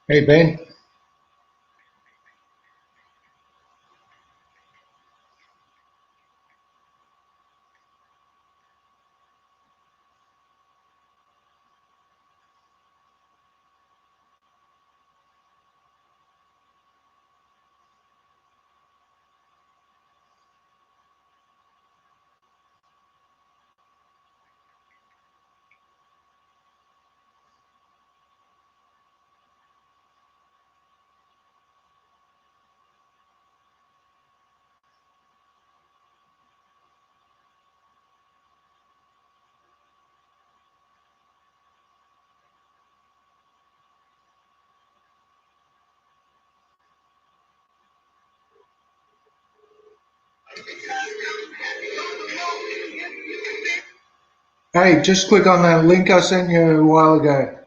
Hey, Ben. Hey, just click on that link I sent you a while ago.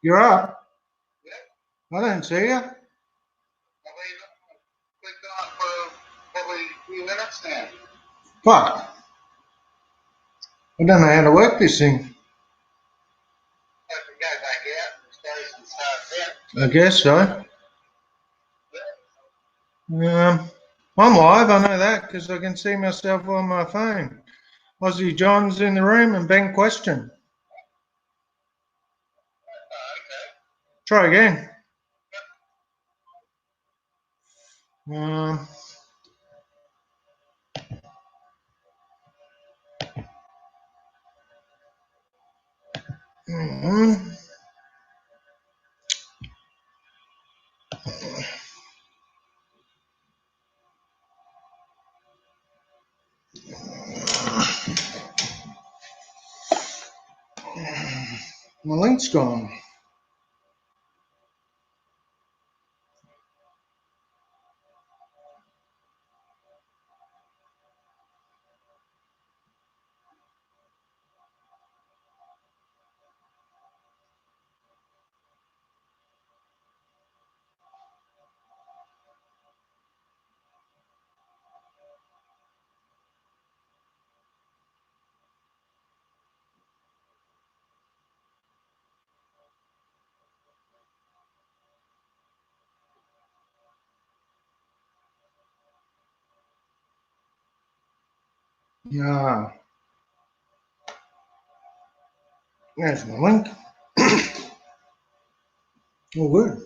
You're up? I didn't see you. Fuck. I don't know how to work this thing. I guess so. I'm live, I know that, because I can see myself on my phone. Aussie John's in the room and Ben Question. Try again. My link's gone. Yeah. There's my link. Oh, good.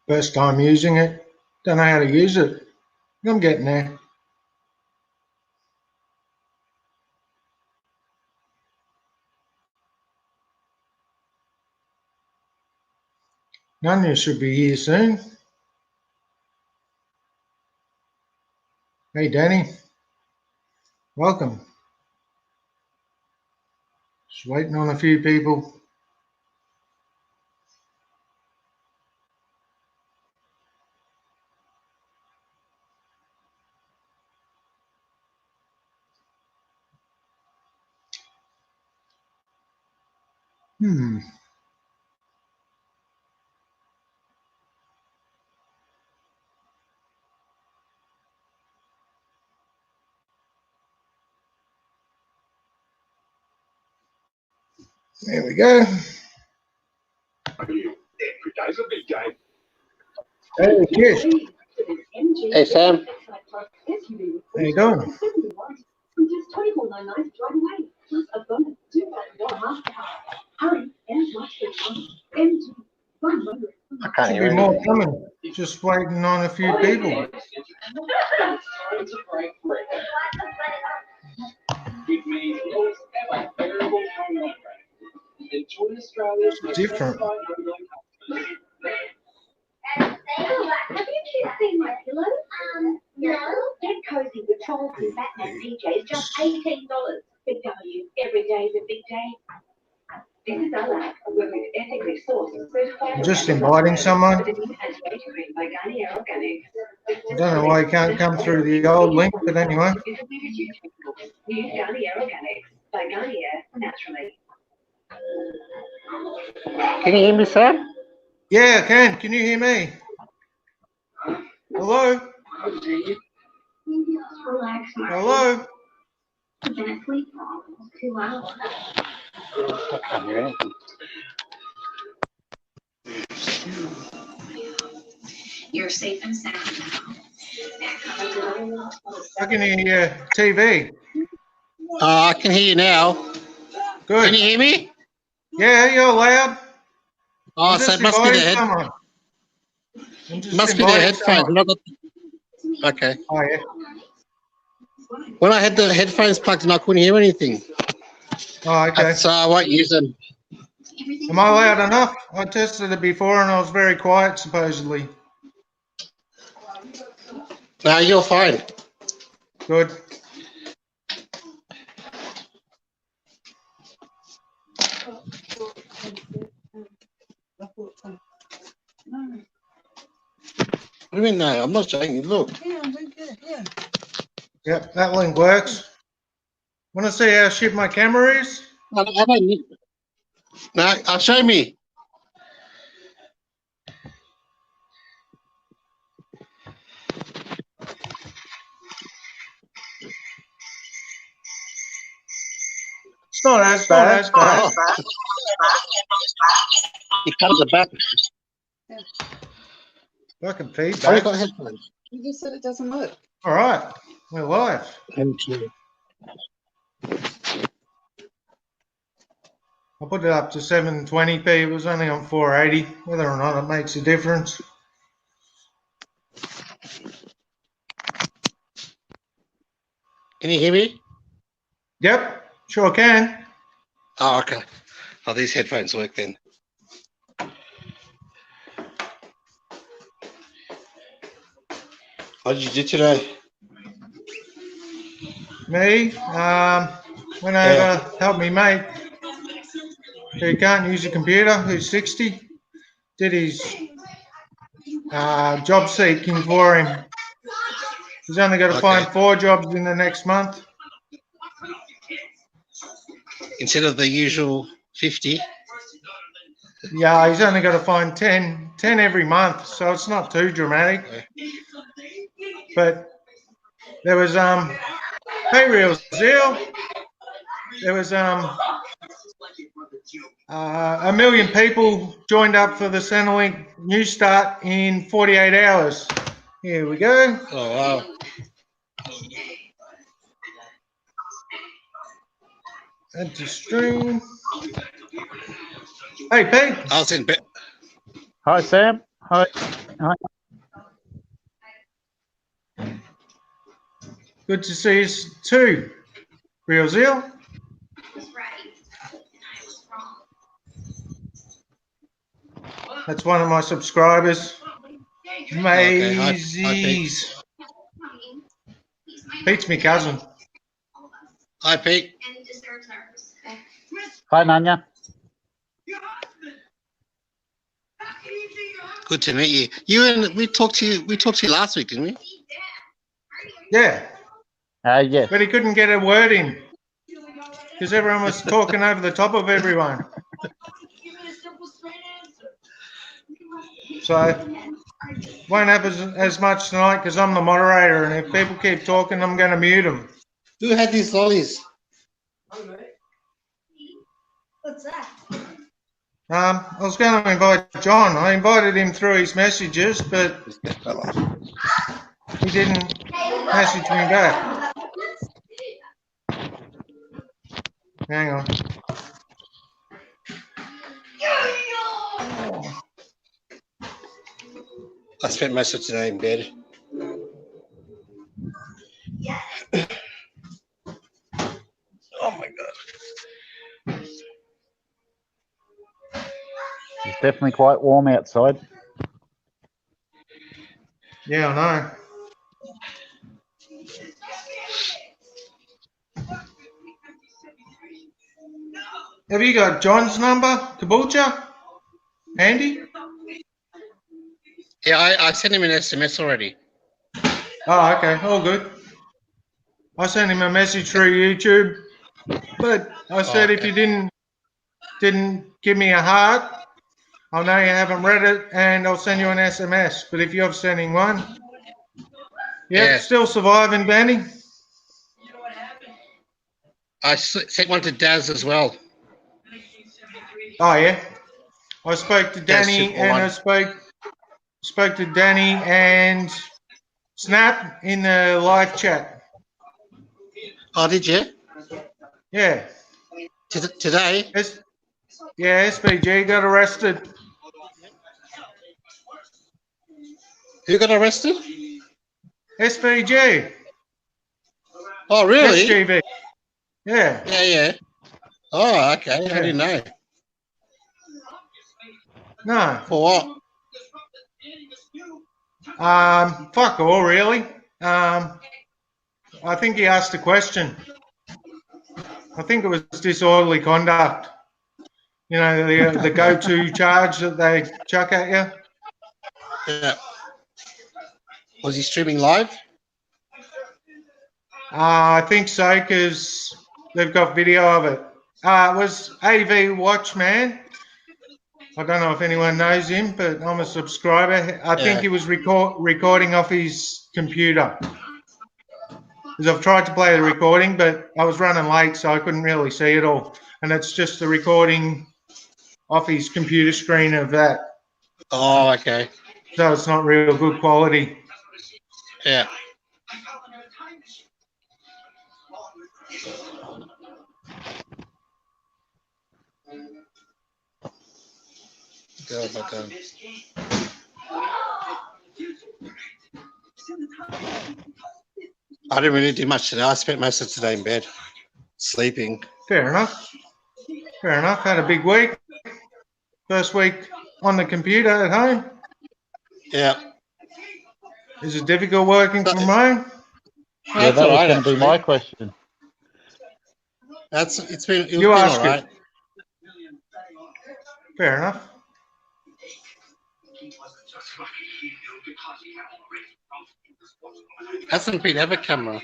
First time using it. Don't know how to use it. I'm getting there. None of you should be here soon. Hey, Danny. Welcome. Just waiting on a few people. There we go. Hey, Kish. Hey, Sam. How you doing? I can't Should hear be more anything. coming. Just waiting on a few people. different. Have you two seen my pillow? No. Get cozy with Trolls and Batman PJs, just $18. Big W. Every day is a big day. This is Alak, a woman ethically sourced certified. I'm just inviting someone. I don't know why you can't come through the old link, but anyway. Use Garnier Organics by Garnier naturally. Can you hear me, Sam? Yeah, I can. Can you hear me? Hello? Relax, Mark. Hello? You've been asleep for almost 2 hours. I can't hear anything. You're safe and sound now. I can hear your TV. I can hear you now. Good. Can you hear me? Yeah, you're loud. Oh, I'm so just it must be the inviting head. someone. I'm just Must be the inviting headphones. someone. When I got, okay. Oh, yeah. When I had the headphones plugged in, I couldn't hear anything. Oh, okay. So I won't use them. Am I loud enough? I tested it before and I was very quiet, supposedly. No, you're fine. Good. What do you mean, no? I'm not showing you. Look. Yep, that link works. Want to see how shit my camera is? I don't need. No, show me. It's not as bad. Oh. You cut at the back. Fucking I've feedback. got headphones. You just said it doesn't work. All right, we're live. I put it up to 720p. It was only on 480. Whether or not it makes a difference. Can you hear me? Yep, sure can. Oh, okay. Oh, these headphones work then. What did you do today? Me, went over, helped me mate who can't use a computer, who's 60, did his job seeking for him. He's only got to find 4 jobs in the next month. Instead of the usual 50. Yeah, he's only got to find 10 every month, so it's not too dramatic. But there was hey Real Zeal, there was a million people joined up for the Centrelink New Start in 48 hours. Here we go. Oh, wow. Add to stream. Hey Pete. I was in bed. Hi, Sam. Hi. Good to see you too, Real Zeal. That's one of my subscribers. Maisies. Pete's my cousin. Hi, Pete. Hi, Nanya. Good to meet you. We talked to you last week, didn't we? Yeah, Yes. but he couldn't get a word in because everyone was talking over the top of everyone. So won't have as much tonight because I'm the moderator, and if people keep talking, I'm going to mute them. Who had these lollies? What's that? I was going to invite John. I invited him through his messages, but he didn't message me back. Hang on. I spent most of today in bed. Oh my God. definitely quite warm outside. Yeah, I know. Have you got John's number, Caboolture? Handy? Yeah, I sent him an SMS already. Oh, okay. All good. I sent him a message through YouTube, but I said if okay. you didn't give me a heart, I'll know you haven't read it, and I'll send you an SMS. But if you're sending one, yep, Yeah. still surviving, Benny. I sent one to Daz as well. Oh yeah. I spoke to Danny Super and one. I spoke to Danny and Snap in the live chat. Oh, did you? Yeah. Today? Yeah, SPG got arrested. Who got arrested? SPG. Oh, really? SGV. Yeah. Yeah. Oh, okay. Yeah. I didn't know. No. For what? Fuck all, really. I think he asked a question. I think it was disorderly conduct. You know, the go-to charge that they chuck at you. Yeah. Was he streaming live? I think so, because they've got video of it. It was AV Watchman. I don't know if anyone knows him, but I'm a subscriber. I think he was recording off his computer. Because I've tried to play the recording, but I was running late, so I couldn't really see it all. And it's just the recording off his computer screen of that. Oh, okay. So it's not real good quality. Yeah. I didn't really do much today. I spent most of today in bed, sleeping. Fair enough. Fair enough. Had a big week. First week on the computer at home. Yeah. Is it difficult working from home? Yeah, that was going to be my question. It's been You all ask right. it. Fair enough. Hasn't been ever camera.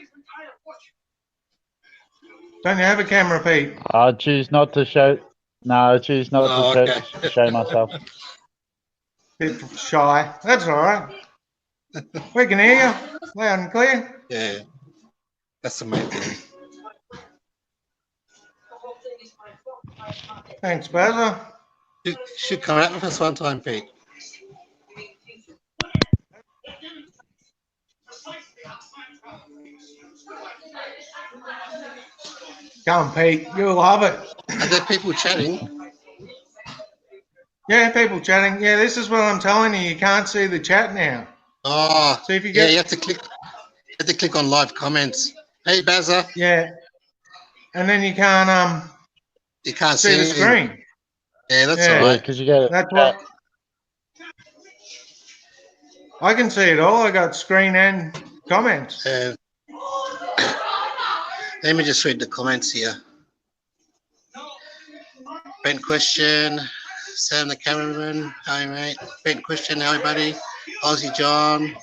Don't you have a camera, Pete? I choose not to show. No, I choose not to show myself. Bit shy. That's all right. We can hear you loud and clear. Yeah. That's the main thing. Thanks, Bazza. You should come out with us one time, Pete. Come on, Pete. You'll love it. Are there people chatting? Yeah, people chatting. Yeah, this is what I'm telling you. You can't see the chat now. Oh, So if you yeah, get, you have to click on live comments. Hey, Bazza. yeah, and then you can't You can't see the anything. screen. Yeah, that's Yeah. all Yeah, right. because you get That's what I can see it all. I got screen and comments. Let me just read the comments here. Brent question, Sam the cameraman, hi mate. Brent question, how buddy? Aussie John.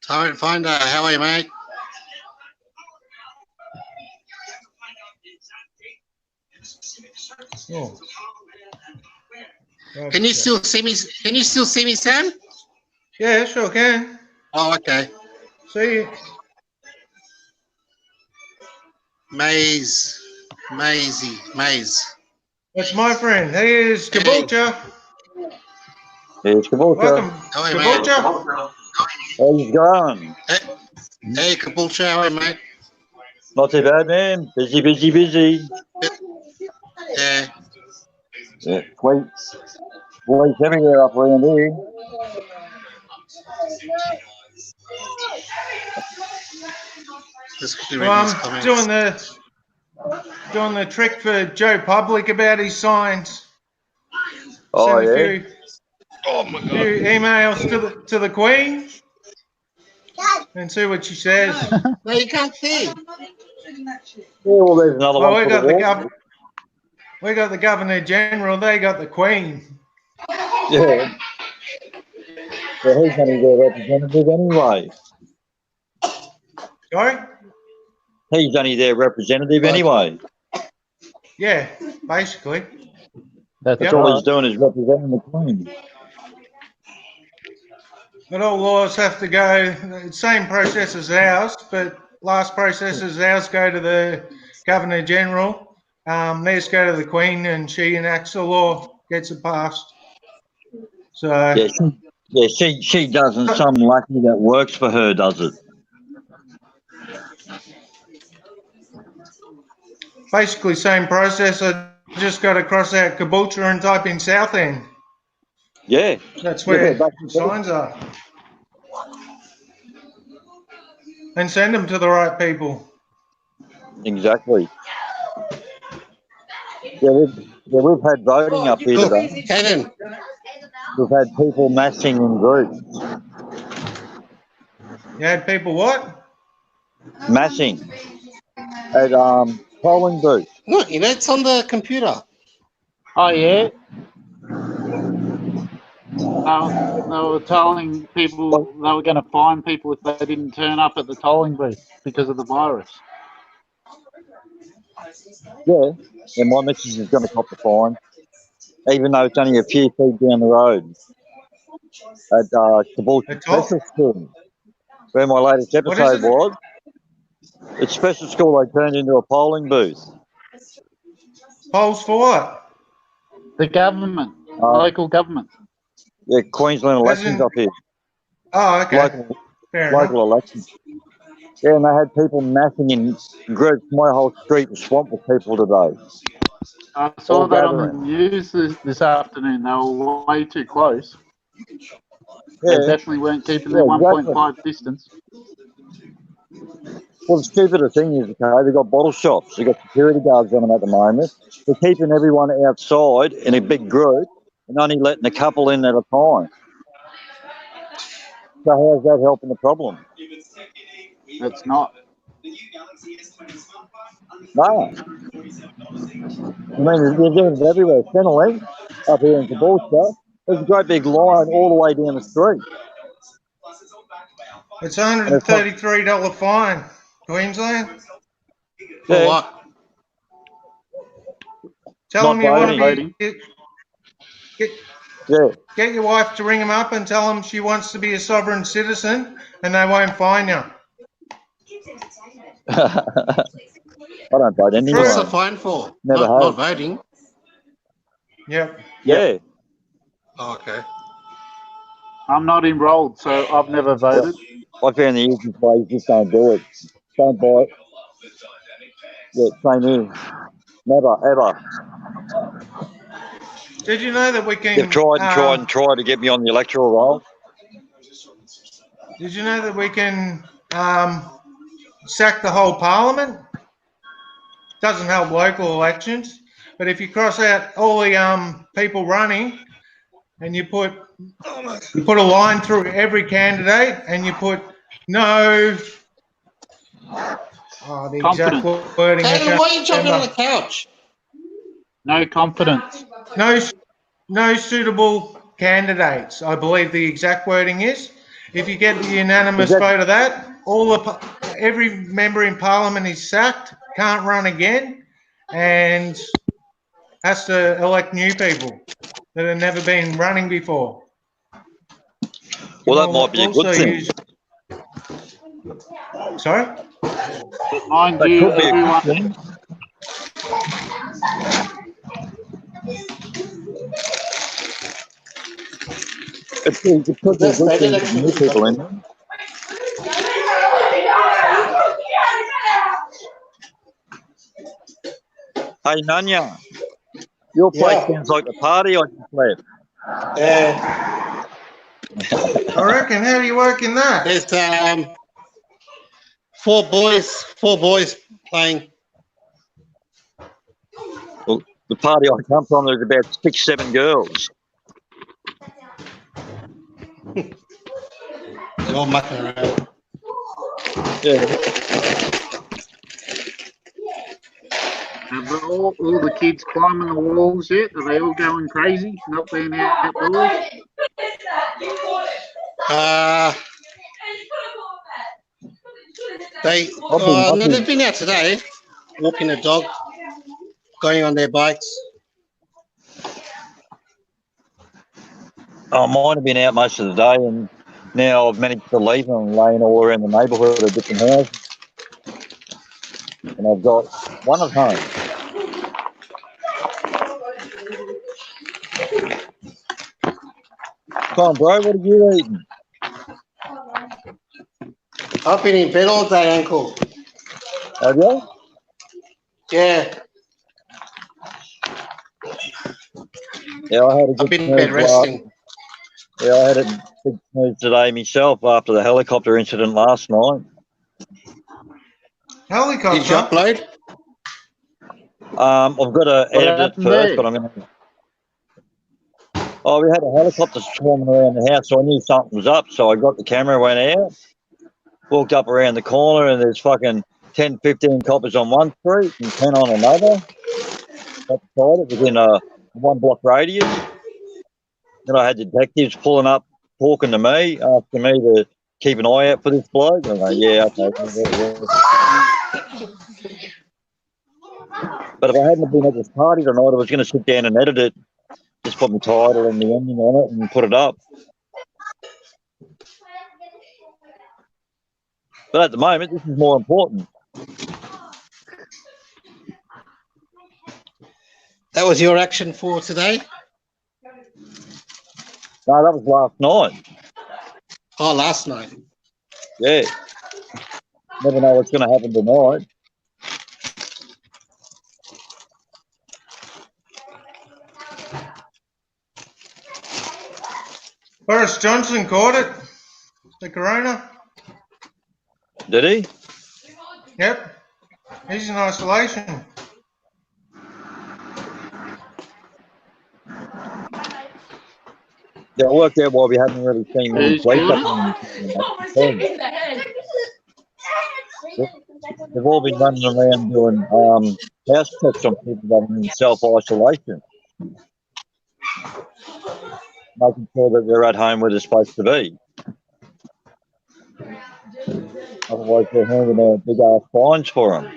Tyrant Finder, how are you, mate? Oh. Can you still see me? Can you still see me, Sam? Yeah, sure can. Oh, okay. See, Maze. that's my friend. Here's Caboolture. It's Caboolture. Welcome, How are you, mate? Caboolture. How's it going? Hey, Caboolture, how are you, mate? Not too bad, man. Busy. Yeah. Yeah, quite everywhere up around here. Just quickly Well, reading these comments. doing the trick for Joe Public about his signs. Oh, Sent a yeah. few emails to the Queen and see what she says. No, you can't see. Yeah, well, there's another Well, one for the wall. we got the Governor General. They got the Queen. Yeah. Well, he's only their representative anyway. Sorry? He's only their representative anyway. Yeah, basically. That's That's Yep. all right. he's doing is representing the Queen. But all laws have to go, the same process as ours, but last process as ours go to the Governor General. Theirs go to the Queen and she enacts the law, gets it passed. So, She does, and some lucky that works for her does it. basically same process. I just got to cross out Caboolture and type in Southend. Yeah. That's where back and forth. signs are. And send them to the right people. Exactly. Yeah, we've had voting up here Look, today. Kevin, We've had people massing in groups. You had people what? Massing at polling booths. look, it's on the computer. Oh, yeah? They were telling people they were going to fine people if they didn't turn up at the tolling booth because of the virus. Yeah, and my missus is going to cop the fine, even though it's only a few feet down the road at Caboolture At all? Special School, where my latest What is episode it? was. It's special school they turned into a polling booth. Polls for what? The government, Uh, local government. Yeah, Queensland elections in- up here, Oh, okay. local, Fair enough. local elections. Yeah, and they had people massing in groups. My whole street was swamped with people today. I saw all that on the gathering. news this afternoon. They were way too close. They Yeah, definitely weren't keeping their Yeah, exactly. 1.5 distance. well, the stupider thing is, okay, they've got bottle shops. They've got security guards on them at the moment. They're keeping everyone outside in a big group and only letting a couple in at a time. So how's that helping the problem? It's not. No. I mean, they're doing it everywhere. Centrelink, up here in Caboolture, there's a great big line all the way down the street. It's a $133 fine, Queensland. For Yeah. what? Tell Not them you want to voting. Yeah. get your wife to ring them up and tell them she wants to be a sovereign citizen and they won't fine you. I don't vote anymore. What's the fine for? Never not have. voting. Yep. Yeah. Oh, okay. I'm not enrolled, so I've never voted. I found the easiest way is just don't do it. Don't buy it. Yeah, same here. Never, ever. Did you know that we can? They've tried and tried to get me on the electoral roll. Did you know that we can sack the whole parliament? Doesn't help local elections, but if you cross out all the people running, and you put a line through every candidate, and you put no. Oh, the exact wording. I Kevin, can't why are you jumping on remember. the couch? No confidence. No suitable candidates, I believe the exact wording is. If you get the unanimous vote of that, every member in parliament is sacked, can't run again, and has to elect new people that have never been running before. Well, that might be a good thing. Sorry? Mind That you, could be a good everyone, thing. It could be a good thing to new people in there. Hey, Nanya, your place sounds like the party I just left. I reckon. How do you work in that? There's four boys playing. the party I come from, there's about 6, 7 girls. They're all mucking around. Yeah. Have all the kids climbing the walls yet? Are they all going crazy, not being outdoors? No, they've been out today, walking the dog, going on their bikes. I might have been out most of the day, and now I've managed to leave them and laying all around the neighbourhood of different houses. And I've got one at home. Come on, bro, what are you eating? I've been in bed all day, Uncle. Have you? Yeah, Yeah, I had a good I've been in bed snooze last- resting. Yeah, I had a big snooze today myself after the helicopter incident last night. Helicopter. Did you upload? I've got to edit it happened first, there? but I'm going to... Oh, we had a helicopter swarming around the house, so I knew something was up, so I got the camera, went out, walked up around the corner, and there's fucking 10, 15 coppers on one street and 10 on another. Outside it, within a 1 block radius. Then I had detectives pulling up, talking to me, asking me to keep an eye out for this bloke. I'm like, yeah, okay. But if I hadn't been at this party tonight, I was going to sit down and edit it, just put my title and the ending on it and put it up. But at the moment, this is more important. That was your action for today? No, that was last night. Oh, last night. Yeah. Never know what's going to happen tonight. Boris Johnson caught it. The corona. Did he? Yep. He's in isolation. Yeah, it worked out why we haven't really seen many Who's police got up in the They've all been running around doing house checks on people that are in self-isolation, making sure that they're at home where they're supposed to be. Otherwise, they're handing out big-ass fines for them.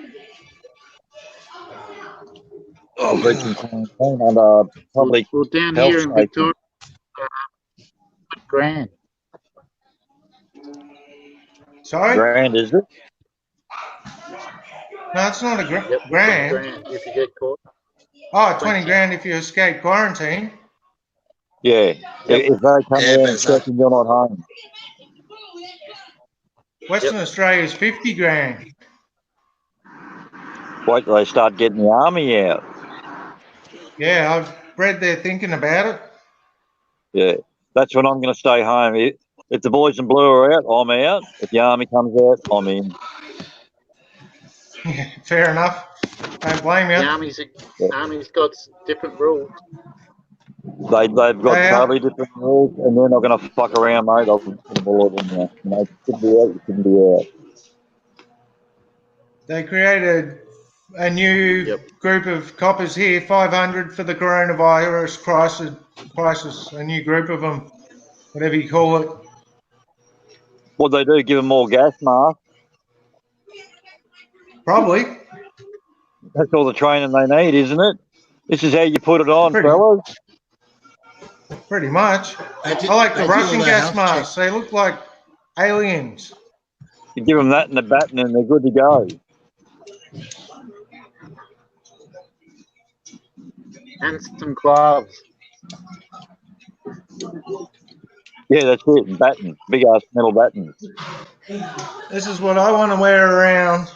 Breaching quarantine under public Well, down health here in safety. Victoria, grand. Sorry? Grand, is it? No, it's not a Yep, grand. grand if you get caught. Oh, 20 grand if you escape quarantine. Yeah. If they come Yeah, around but and it's check and you're not home. Western Australia's 50 grand. Wait till they start getting the army out. Yeah, I've read they're thinking about it. Yeah. That's when I'm going to stay home. If the boys in blue are out, I'm out. If the army comes out, I'm in. Yeah, fair enough. Don't blame you. The army's got different rules. They've got Yeah. totally different rules, and they're not going to fuck around, mate. I'll put them all in there. You know, you shouldn't be out, you shouldn't be out. They created a new group of coppers here, 500 for the coronavirus crisis. A new group of them, whatever you call it. What they do, give them more gas masks. Probably. That's all the training they need, isn't it? This is how you put it on, Pretty- fellas. Pretty much. They I like the do Russian all their gas health masks. They look like aliens. You give them that and a baton, and they're good to go. And some gloves. Yeah, that's it. Baton, big ass metal baton. This is what I want to wear around.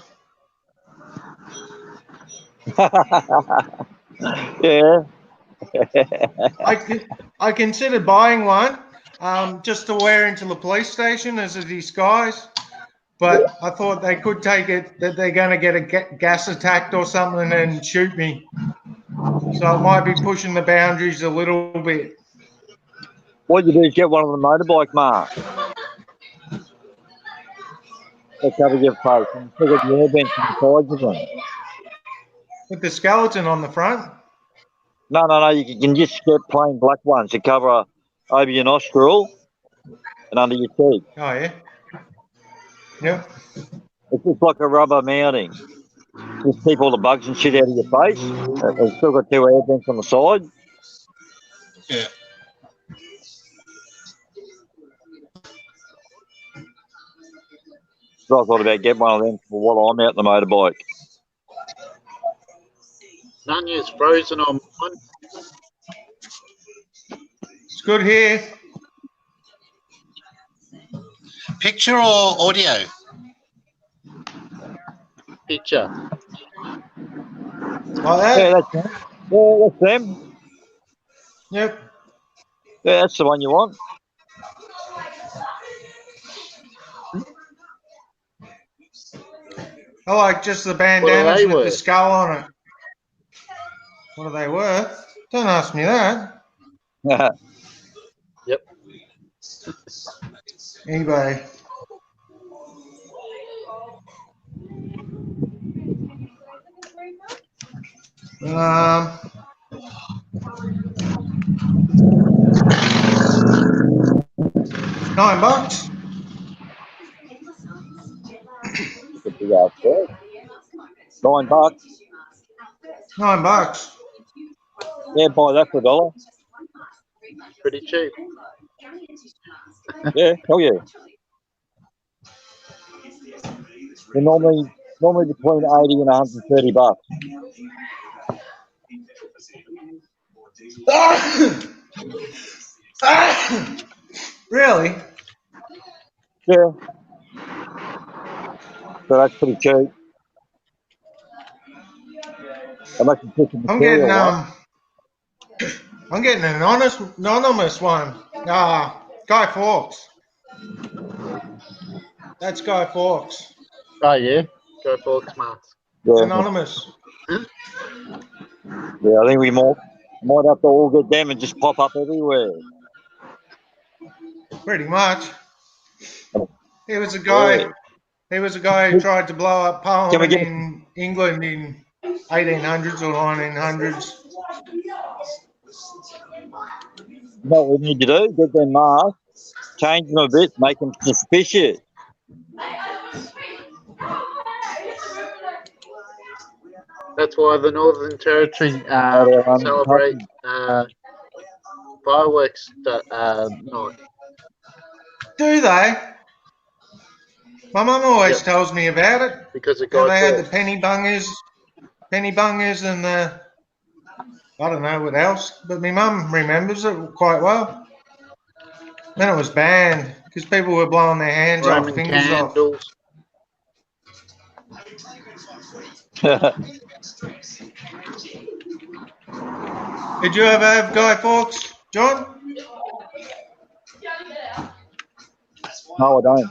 Yeah. I considered buying one just to wear into the police station as a disguise, but I thought they could take it that they're going to get a gas attacked or something and shoot me. So it might be pushing the boundaries a little bit. What you do is get one of the motorbike marks. That covers your face. And still got the air vents on the sides of them. With the skeleton on the front. No. You can just get plain black ones to cover over your nostril and under your cheek. Oh, yeah. Yep. It's just like a rubber mounting. Just keep all the bugs and shit out of your face. It's still got 2 air vents on the side. Yeah. So I thought about getting one of them for while I'm out the motorbike. None is frozen on mine. It's good here. Picture or audio? Picture. Like that? Yeah, that's them. Yeah, that's them. Yep. Yeah, that's the one you want. I like just the What are bandanas they with the worth? skull on it. What are they worth? Don't ask me that. Yep. eBay. $9. Good to go. Yeah. $9. $9. Yeah, buy that for $1. Pretty cheap. Yeah, hell yeah. They're normally between 80 and $130. Really? Yeah. So that's pretty cheap. How much is this I'm material, getting right? I'm getting an anonymous one. Guy Fawkes. That's Guy Fawkes. Oh, yeah. Go Forks mask. Yeah. Anonymous. Yeah, I think we might have to all get them and just pop up everywhere. Pretty much. He was a guy. Yeah. He was a guy who tried to blow up Can we Parliament get- in England in 1800s or 1900s. You know what we need to do? Get them masks, change them a bit, make them suspicious. That's why the Northern Territory celebrate fireworks night. Do they? My mum always Yep. tells me about it. Because of How Guy they had the Fawkes. penny bungers and the, I don't know what else, but my mum remembers it quite well. Then it was banned because people were blowing their hands off, Roman fingers off. candles. Did you ever have Guy Fawkes, John? No, I don't.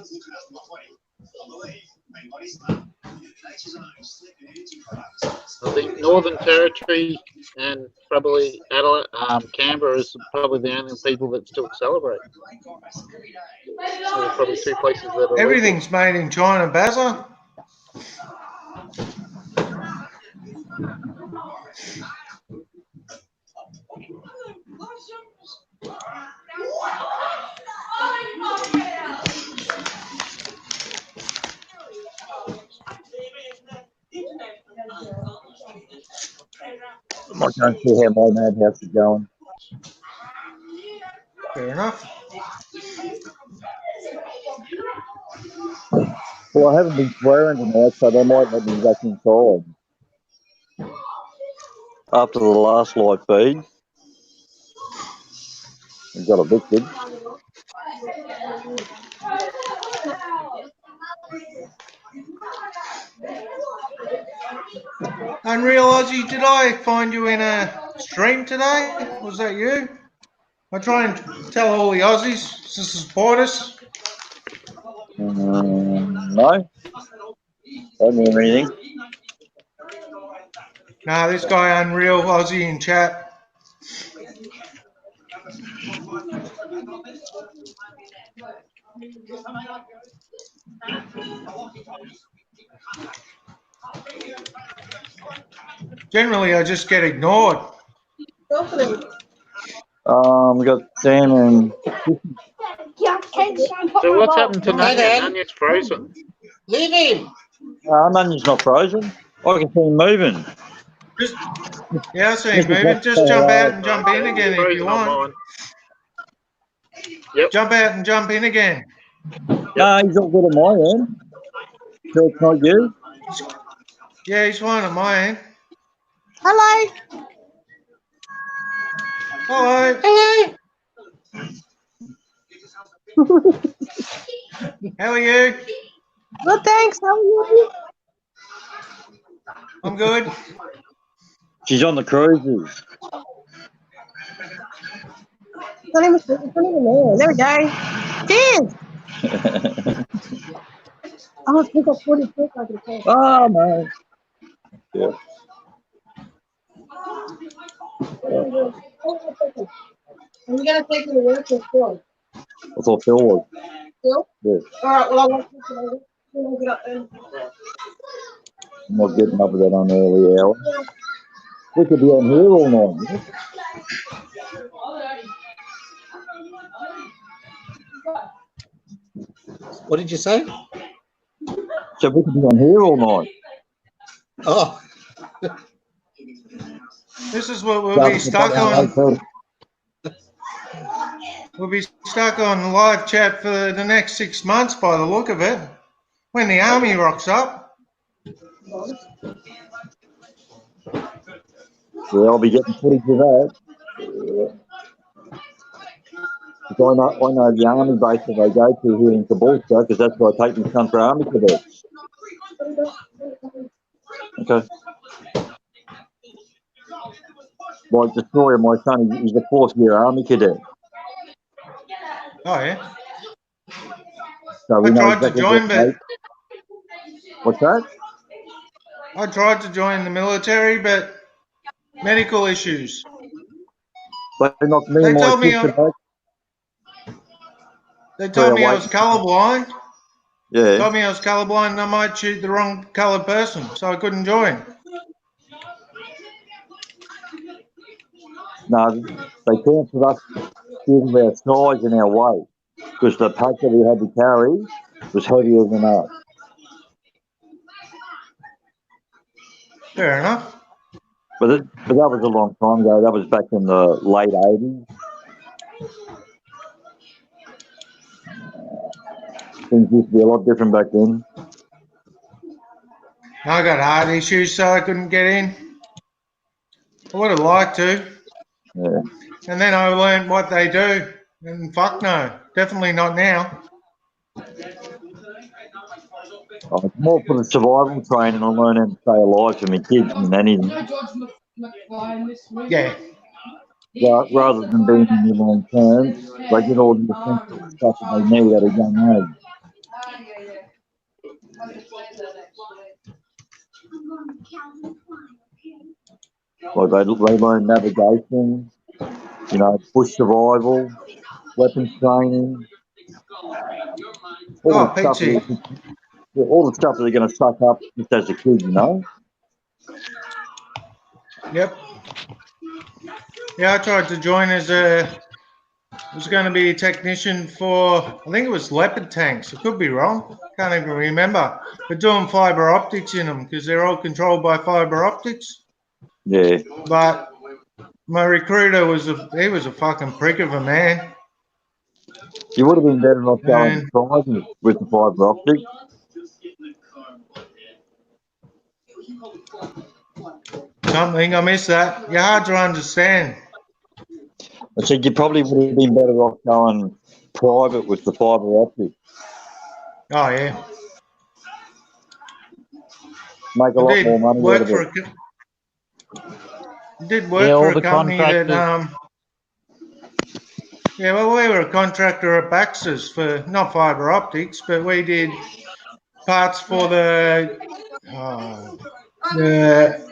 I think Northern Territory and probably Adelaide, Canberra is probably the only people that still celebrate. So there's probably 2 places that are legal. Everything's made in China, Bazza. I'm not going to see how my madhouse is going. Fair enough. Well, I haven't been swearing tonight, so they might let me back inside. After the last live feed, we got evicted. Unreal Aussie, did I find you in a stream today? Was that you? I try and tell all the Aussies to support us. No, don't hear anything. Nah, this guy Unreal Aussie in chat. Generally, I just get ignored. We got Sam and So what's happened to Hey, Nanya? Dad. Nanya's frozen. Leave him. Nun's not frozen. I can see him moving. Just, yeah, I see him moving. Just jump out and jump in again if you Frozen on want. mine. Jump out and jump in again. No, he's not good at my end. So it's not you. Yeah, he's fine at my end. Hello. Hello. Hello. How are you? Good, thanks. How are you? I'm good. She's on the cruises. It's not even there. There we go. Cheers. I was pick up 46 I can say. Oh, no. Yeah. Are you gonna take me to work or still? I thought Phil was. Still? Yeah. Alright, well I want you to get up there. I'm not getting up at that unearly hour. We could be on here all night. What did you say? So we could be on here all night. Oh, This is what we'll be stuck on. We'll be stuck on live chat for the next 6 months by the look of it. When the army rocks up. Yeah, I'll be getting footage of that. Yeah. I know the army base that I go to here in Caboolture because that's where I take my son for army cadets. Okay. Like the story of my son, he's a 4th-year army cadet. Oh, yeah. So we I know tried to exactly join, but what's that? I tried to join the military, but medical issues. They knocked me They and my told me sister back. They told me I was Wait. colourblind. Yeah. Told me I was colourblind and I might shoot the wrong coloured person, so I couldn't join. No, they cancelled us due to our size and our weight because the pack that we had to carry was heavier than us. Fair enough. But that was a long time ago. That was back in the late 80s. Things used to be a lot different back then. I got heart issues, so I couldn't get in. I would have liked to. Yeah. And then I learned what they do. And fuck no, definitely not now. Oh, it's more for the survival training and learn how to stay alive for my kids than anything. Yeah. Rather than being in the long term, they get all the essential stuff that they need at a young age. Like they learn navigation, bush survival, weapons training, all the stuff Peachy. that they're going to suck up just as a kid, Yep. Yeah, I tried to join as was going to be a technician for, I think it was leopard tanks. I could be wrong. Can't even remember. But doing fibre optics in them because they're all controlled by fibre optics. Yeah. But my recruiter was a fucking prick of a man. You would have been better off going private with the fibre optic. Something, I missed that. You're hard to understand. I said you probably would have been better off going private with the fibre optic. Oh, yeah. Make a lot more money out of it. Did work for a company that, yeah, well, we were a contractor at Baxter's for, not fibre optics, but we did parts for the, the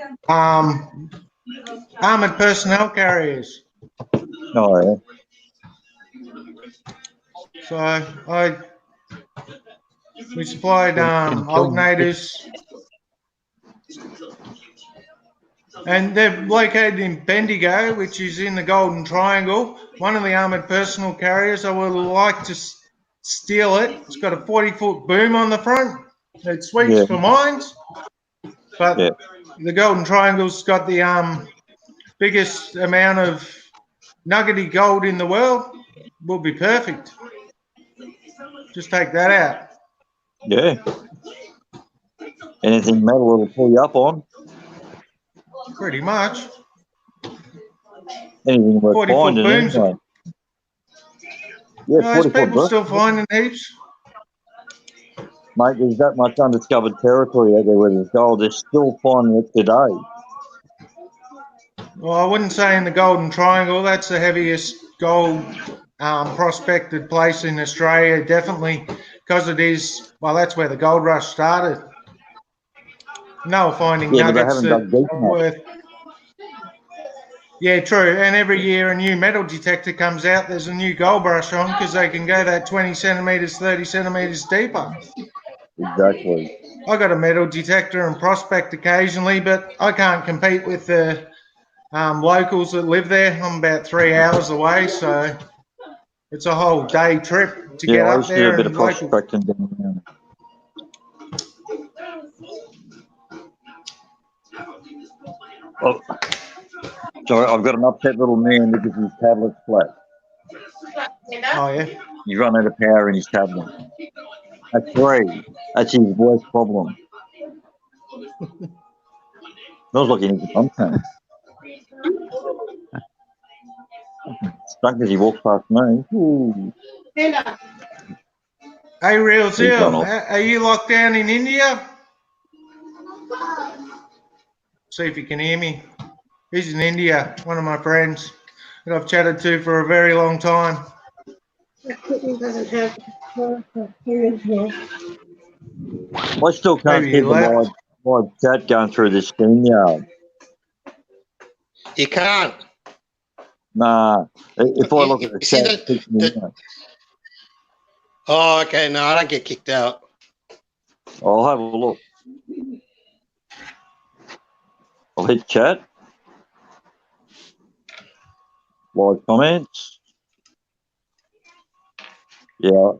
armored personnel carriers. Oh, So we supplied alternators, and they're located in Bendigo, which is in the Golden Triangle. One of the armored personnel carriers, I would like to steal it. It's got a 40-foot boom on the front. It sweeps Yeah. for mines, but Yeah. the Golden Triangle's got the biggest amount of nuggety gold in the world. Will be perfect. Just take that out. Yeah. Anything metal it'll pull you up on. Pretty much. Anything worth 40-foot finding booms. anyway. Yeah, There's 40 foot people booms. still finding heaps. Mate, there's that much undiscovered territory out there where there's gold. They're still finding it today. Well, I wouldn't say in the Golden Triangle. That's the heaviest gold prospected place in Australia, definitely, because it is, well, that's where the gold rush started. No, finding Yeah, but they nuggets haven't that dug deep are enough. worth. Yeah, true. And every year a new metal detector comes out, there's a new gold rush on because they can go that 20 centimetres, 30 centimetres deeper. Exactly. I got a metal detector and prospect occasionally, but I can't compete with the locals that live there. I'm about 3 hours away, so it's a whole day trip to Yeah, get I up used to do there. a bit of And local. prospecting down there. Oh, sorry, I've got an upset little man because his tablet's flat. Oh yeah. He's run out of power in his tablet. At 3, that's his worst problem. Smells like he needs a pumpkin. Stunk as he walked past me. Ooh. Hey, Real He's Zeal, gone off. are you locked down in India? See if you can hear me. He's in India, one of my friends that I've chatted to for a very long time. Doesn't have here. I still can't Maybe see he the left. live chat going through this steam yard. You can't. Nah. If I look at the You see chat, that- it keeps me that- out. Oh, okay. No, I don't get kicked out. I'll have a look. I'll hit chat. Live comments. Yeah.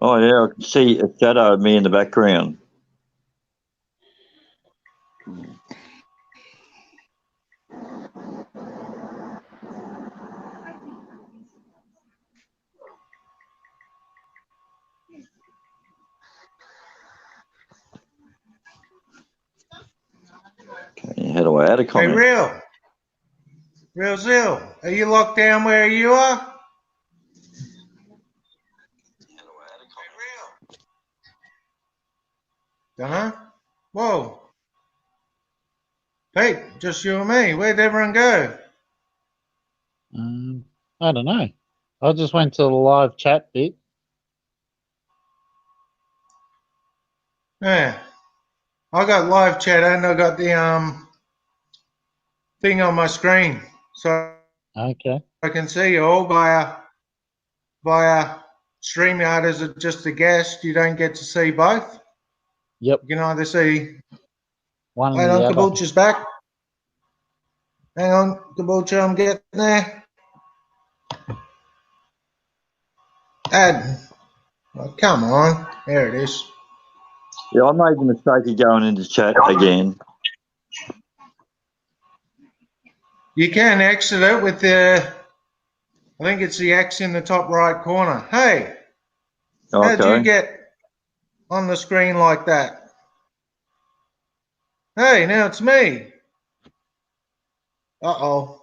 Oh, yeah, I can see a shadow of me in the background. Okay, how do I add a Hey, comment? Real Zeal, are you locked down where you are? Dunno. Whoa. Pete, just you and me. Where'd everyone go? I don't know. I just went to the live chat bit. Yeah. I got live chat and I got the thing on my screen. So Okay. I can see you all via StreamYard as just a guest. You don't get to see both. Yep. You can either see. One Hang and on, the other. Caboolture's back. Hang on, Caboolture, I'm getting there. Add. Oh, come on. There it is. Yeah, I made the mistake of going into chat again. You can exit it with the, I think it's the X in the top right corner. Hey, how'd you Okay. get on the screen like that? Hey, now it's me. Uh-oh.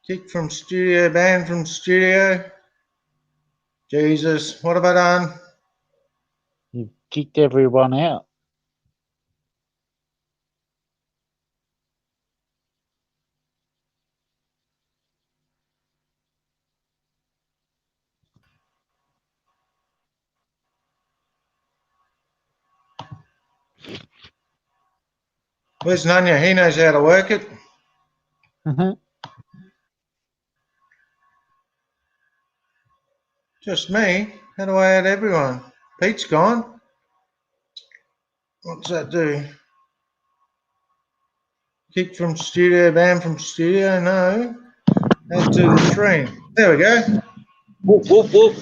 Kicked from studio, banned from studio. Jesus, what have I done? You've kicked everyone out. Where's Nanya? He knows how to work it. Just me. How do I add everyone? Pete's gone. What's that do? Kick from studio, ban from studio, no. Add to the stream. There we go. Whoop, whoop, whoop.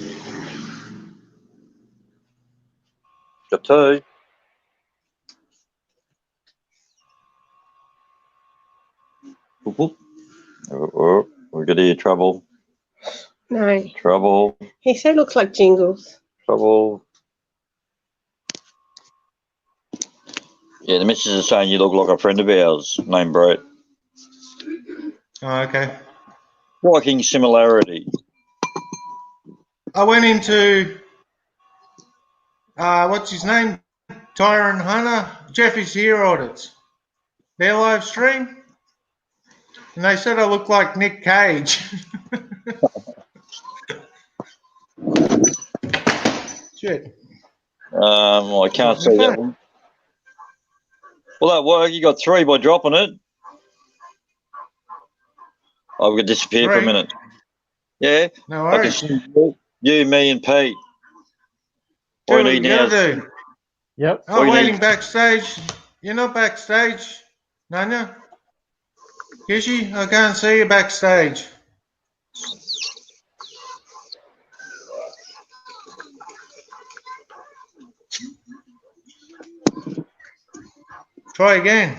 Got two. Whoop, whoop. Oh, we're going to hear trouble. No. Trouble. He said looks like Jingles. Trouble. Yeah, the missus is saying you look like a friend of ours named Brett. Oh, okay. Striking similarity. I went into, what's his name? Tyron Hunter, Jeffy's Here Audits. Their live stream. And they said I look like Nick Cage. Shit. I can't see that one. Well, that worked. You got three by dropping it. I'm going to disappear for a Three? minute. Yeah. No I can worries. see you, me, and Pete. Do All you what need you now gotta is do. Yep. Oh, you waiting need- backstage. You're not backstage, Nanya? Kishi, I can't see you backstage. Try again.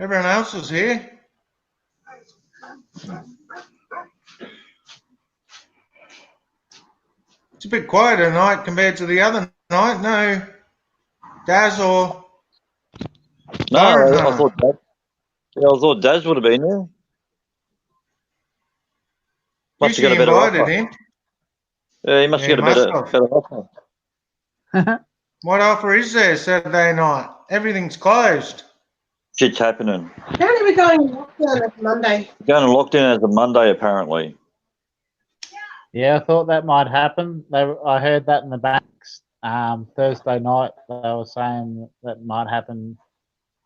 Everyone else is here. It's a bit quieter tonight compared to the other night. No, Daz or No, Tyron I Hunter. thought that. Yeah, I thought Daz would have been there. Must have Usually got a better invited offer. him. Yeah, he must Yeah, have got a must better, have. better offer. What offer is there Saturday night? Everything's closed. Shit's happening. Apparently we're going lockdown on Monday. Going to lockdown as a Monday, apparently. Yeah, I thought that might happen. I heard that in the banks Thursday night. They were saying that might happen.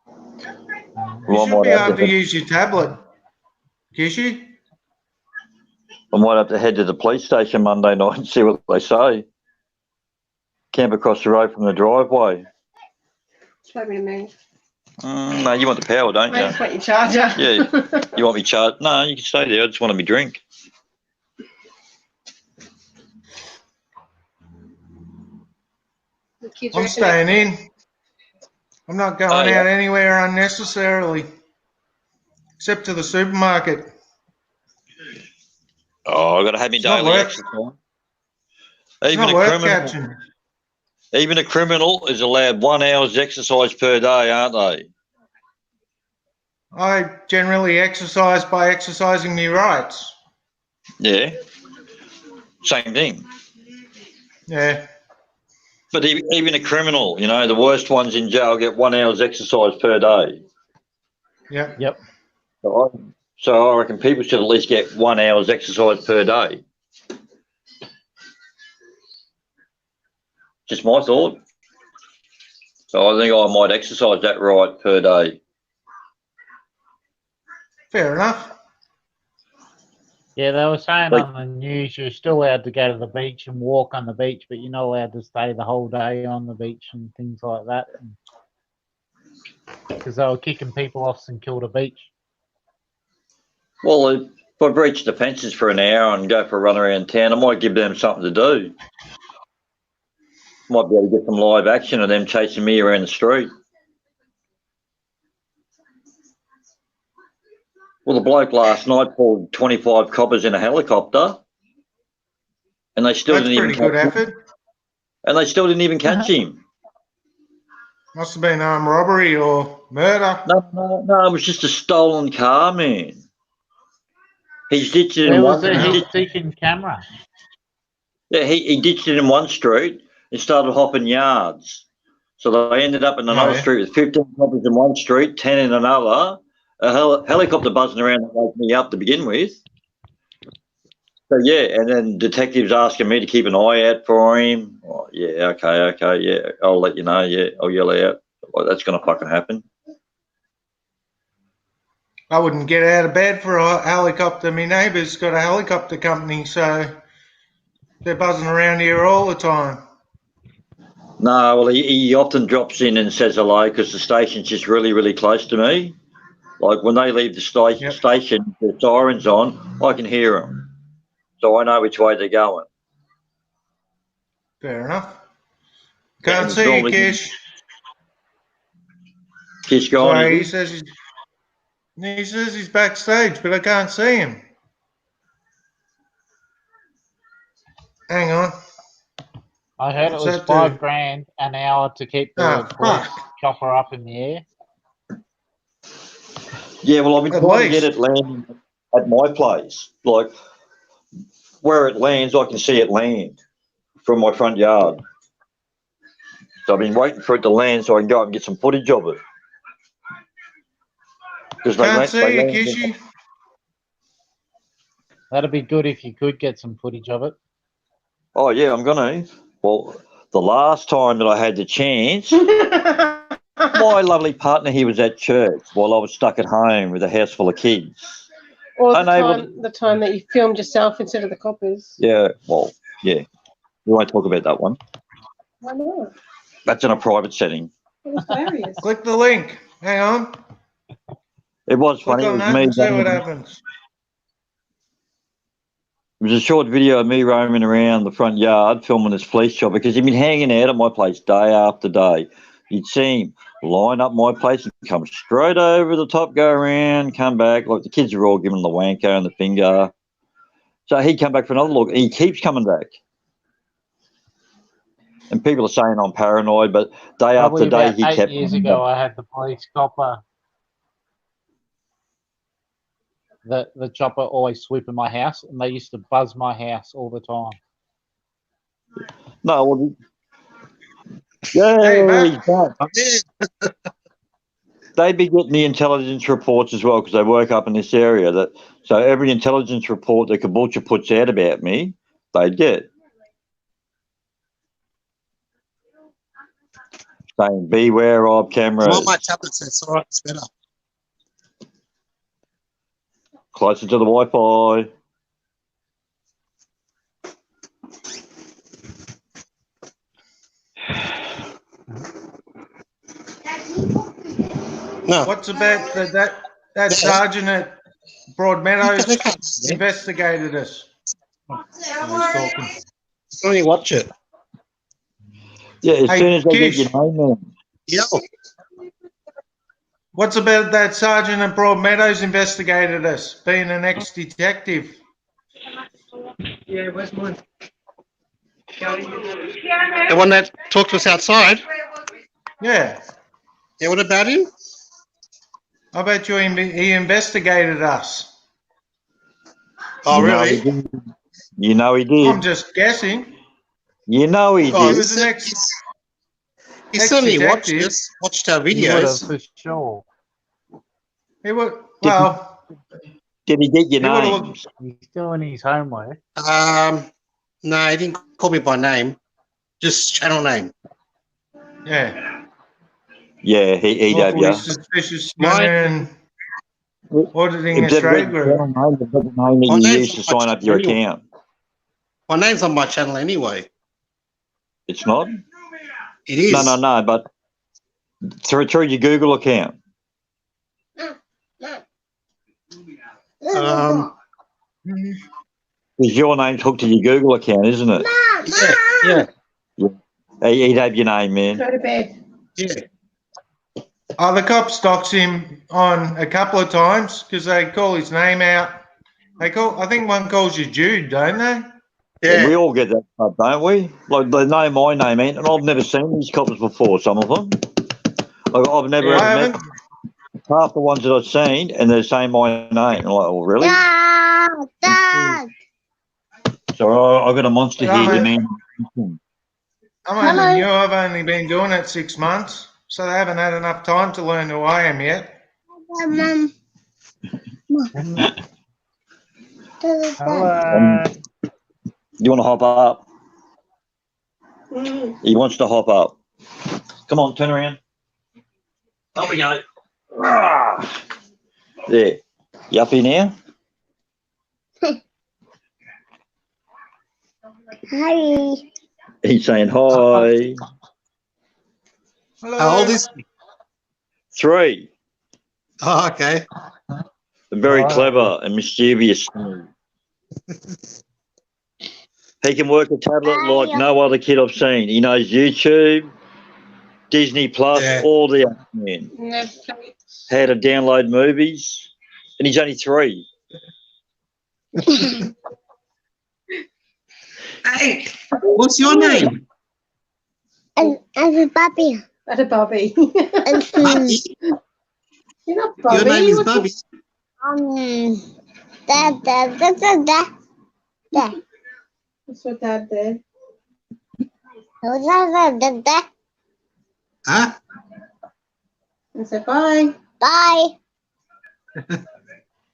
You Well, should be able to use your tablet. Kishi? I might have to head to the police station Monday night and see what they say. Camp across the road from the driveway. Show me to move. No, you want the power, don't I you? just want your charger. Yeah. You want me charged? No, you can stay there. I just want me drink. The kids I'm reckon staying in. I'm not going Oh, yeah. out anywhere unnecessarily. Except to the supermarket. Oh, I've got to have me It's not daily worth- exercise. It's Even not a worth criminal. catching. Even a criminal is allowed 1 hour's exercise per day, aren't they? I generally exercise by exercising my rights. Yeah. Same thing. Yeah. But even a criminal, you know, the worst ones in jail get 1 hour's exercise per day. Yeah. Yep. So I reckon people should at least get 1 hour's exercise per day. Just my thought. So I think I might exercise that right per day. Fair enough. Yeah, they were saying Like- on the news you're still allowed to go to the beach and walk on the beach, but you're not allowed to stay the whole day on the beach and things like that. Because they were kicking people off St Kilda Beach. Well, if I breach the fences for an hour and go for a run around town, I might give them something to do. Might be able to get some live action of them chasing me around the street. Well, the bloke last night pulled 25 coppers in a helicopter, and they still That's didn't even pretty good catch him. effort. And they still didn't even catch him. Must have been armed robbery or murder. No, it was just a stolen car, man. He's ditched it in There was one. a he heat seeking camera. Yeah, he ditched it in one street and started hopping yards. So they ended up in another yeah. street with 15 coppers in one street, 10 in another. A helicopter buzzing around to wake me up to begin with. So yeah, and then detectives asking me to keep an eye out for him. Oh, yeah, okay, yeah, I'll let you know. Yeah, I'll yell out. Well, that's going to fucking happen. I wouldn't get out of bed for a helicopter. My neighbour's got a helicopter company, so they're buzzing around here all the time. No, well, he often drops in and says hello because the station's just really, really close to me. Like when they leave the station, the siren's on, I can hear them. So I know which way they're going. Fair enough. Can't it's see you, normally- Kish. Kish gone. Sorry, is he? he says he's backstage, but I can't see him. Hang on. I heard What's it was that do? $5,000 an hour to keep the police fuck. chopper up in the air. Yeah, well, I've been At trying to get least. it landing at my place. Like, where it lands, I can see it land from my front yard. So I've been waiting for it to land so I can go and get some footage of it. Can't see you, Kishy. That'd be good if you could get some footage of it. Oh, yeah, I'm going to. Well, the last time that I had the chance, my lovely partner, he was at church while I was stuck at home with a house full of kids. Or the Unable time that you filmed yourself instead of the coppers. Yeah, well, yeah. We won't talk about that one. Why not? That's in a private setting. It was hilarious. Click the link. Hang on. It was Click funny. It on was that me. and see what It happens. was a short video of me roaming around the front yard filming this police chopper because he'd been hanging out at my place day after day. You'd see him line up my place and come straight over the top, go around, come back. Like the kids are all giving the wanker and the finger. So he'd come back for another look. And he keeps coming back. And people are saying I'm paranoid, but day Probably after day about he 8 kept years coming ago, back. I had the police chopper. The chopper always sweeping my house, and they used to buzz my house all the time. No, well, yeah, Hey, Matt. he's back. They'd be getting the intelligence reports as well because they work up in this area. So every intelligence report that Caboolture puts out about me, they'd get. Saying beware of cameras. On my tablet says, all right, it's better. Closer to the Wi-Fi. No. What's about that sergeant at Broadmeadows investigated us? Only watch it. Yeah, as Hey, soon as they get Kish. your name in. Yo. What's about that sergeant at Broadmeadows investigated us, being an ex-detective? Yeah, where's mine? The one that talked to us outside. Yeah. Yeah, what about him? I bet you he investigated us. Oh, You know really? he did. You know he I'm did. just guessing. You know he Oh, He did. was an ex. He certainly watched ex-detective. us, watched our You would have videos. for sure. He was, well, Did he get your He would've names? He's doing his homework. No, he didn't call me by name, just channel name. yeah. Yeah, he gave Awfully you. suspicious Mine- man auditing If they've Australia got Group. your name, they've got the name My that you name's use to on my sign up your channel. account. My name's on my channel anyway. It's not? It is. No, but through your Google account. Because your name's hooked to your Google account, isn't it? Yeah, He'd have your name, man. Go to bed. yeah. The cops dox him on a couple of times because they call his name out. I think one calls you Jude, don't they? Yeah. We all get that stuff, don't we? Like, they know my name, and I've never seen these cops before, some of them. I've never I ever haven't. met half the ones that I've seen, and they're saying my name. I'm like, oh, really? So I've got a monster Yeah, here, mate. man. I'm only new. I've only been doing it 6 months, so they haven't had enough time to learn who I am yet. Hello. You want to hop up? He wants to hop up. Come on, turn around. Up we go. Ah. There. You happy now? Hi. He's saying hi. Hello. How old is he? 3. Oh, okay. Very Wow. clever and mischievous. He can work a tablet like no other kid I've seen. He knows YouTube, Disney Plus, Yeah. all the man. How to download movies, and he's only 3. Hey, what's your name? And Bobby. That a Bobby. And Bobby. You're not Bobby. Your name is What's Bobby. Dad. What's your dad there? Huh? I said bye. Bye.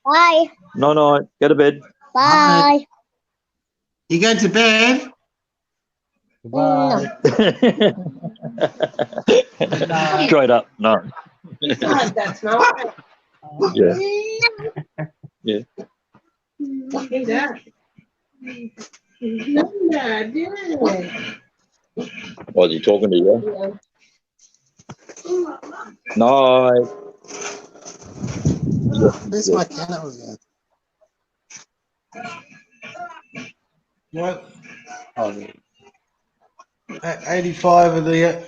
Bye. No, go to bed. Bye. You going to bed? Goodbye. Straight up, no. That's not. Yeah. Hey, Dad. Dad, yeah. Was he talking to you? No. Where's my camera again? What? Oh, yeah. 85 of the.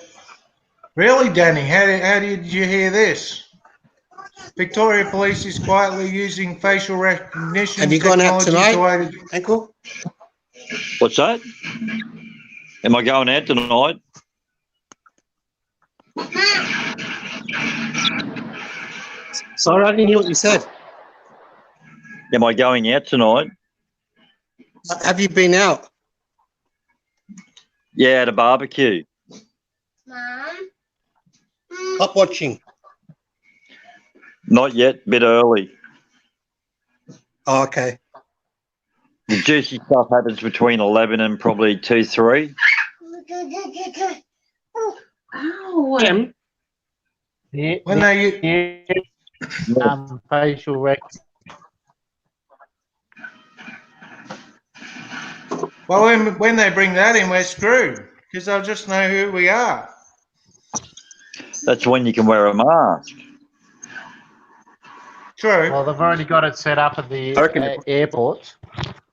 Really, Danny? How did you hear this? Victoria Police is quietly using facial recognition Have you gone out technology tonight? to aid. Ankle? What's that? Am I going out tonight? Sorry, I didn't hear what you said. Am I going out tonight? Have you been out? Yeah, at a barbecue. Stop watching. Not yet, bit early. Oh, okay. The juicy stuff happens between 11 and probably 2, 3. Oh, Yeah, When they facial rec. well, when they bring that in, we're screwed because they'll just know who we are. That's when you can wear a mask. True. Well, they've already got it set up at the I reckon airport.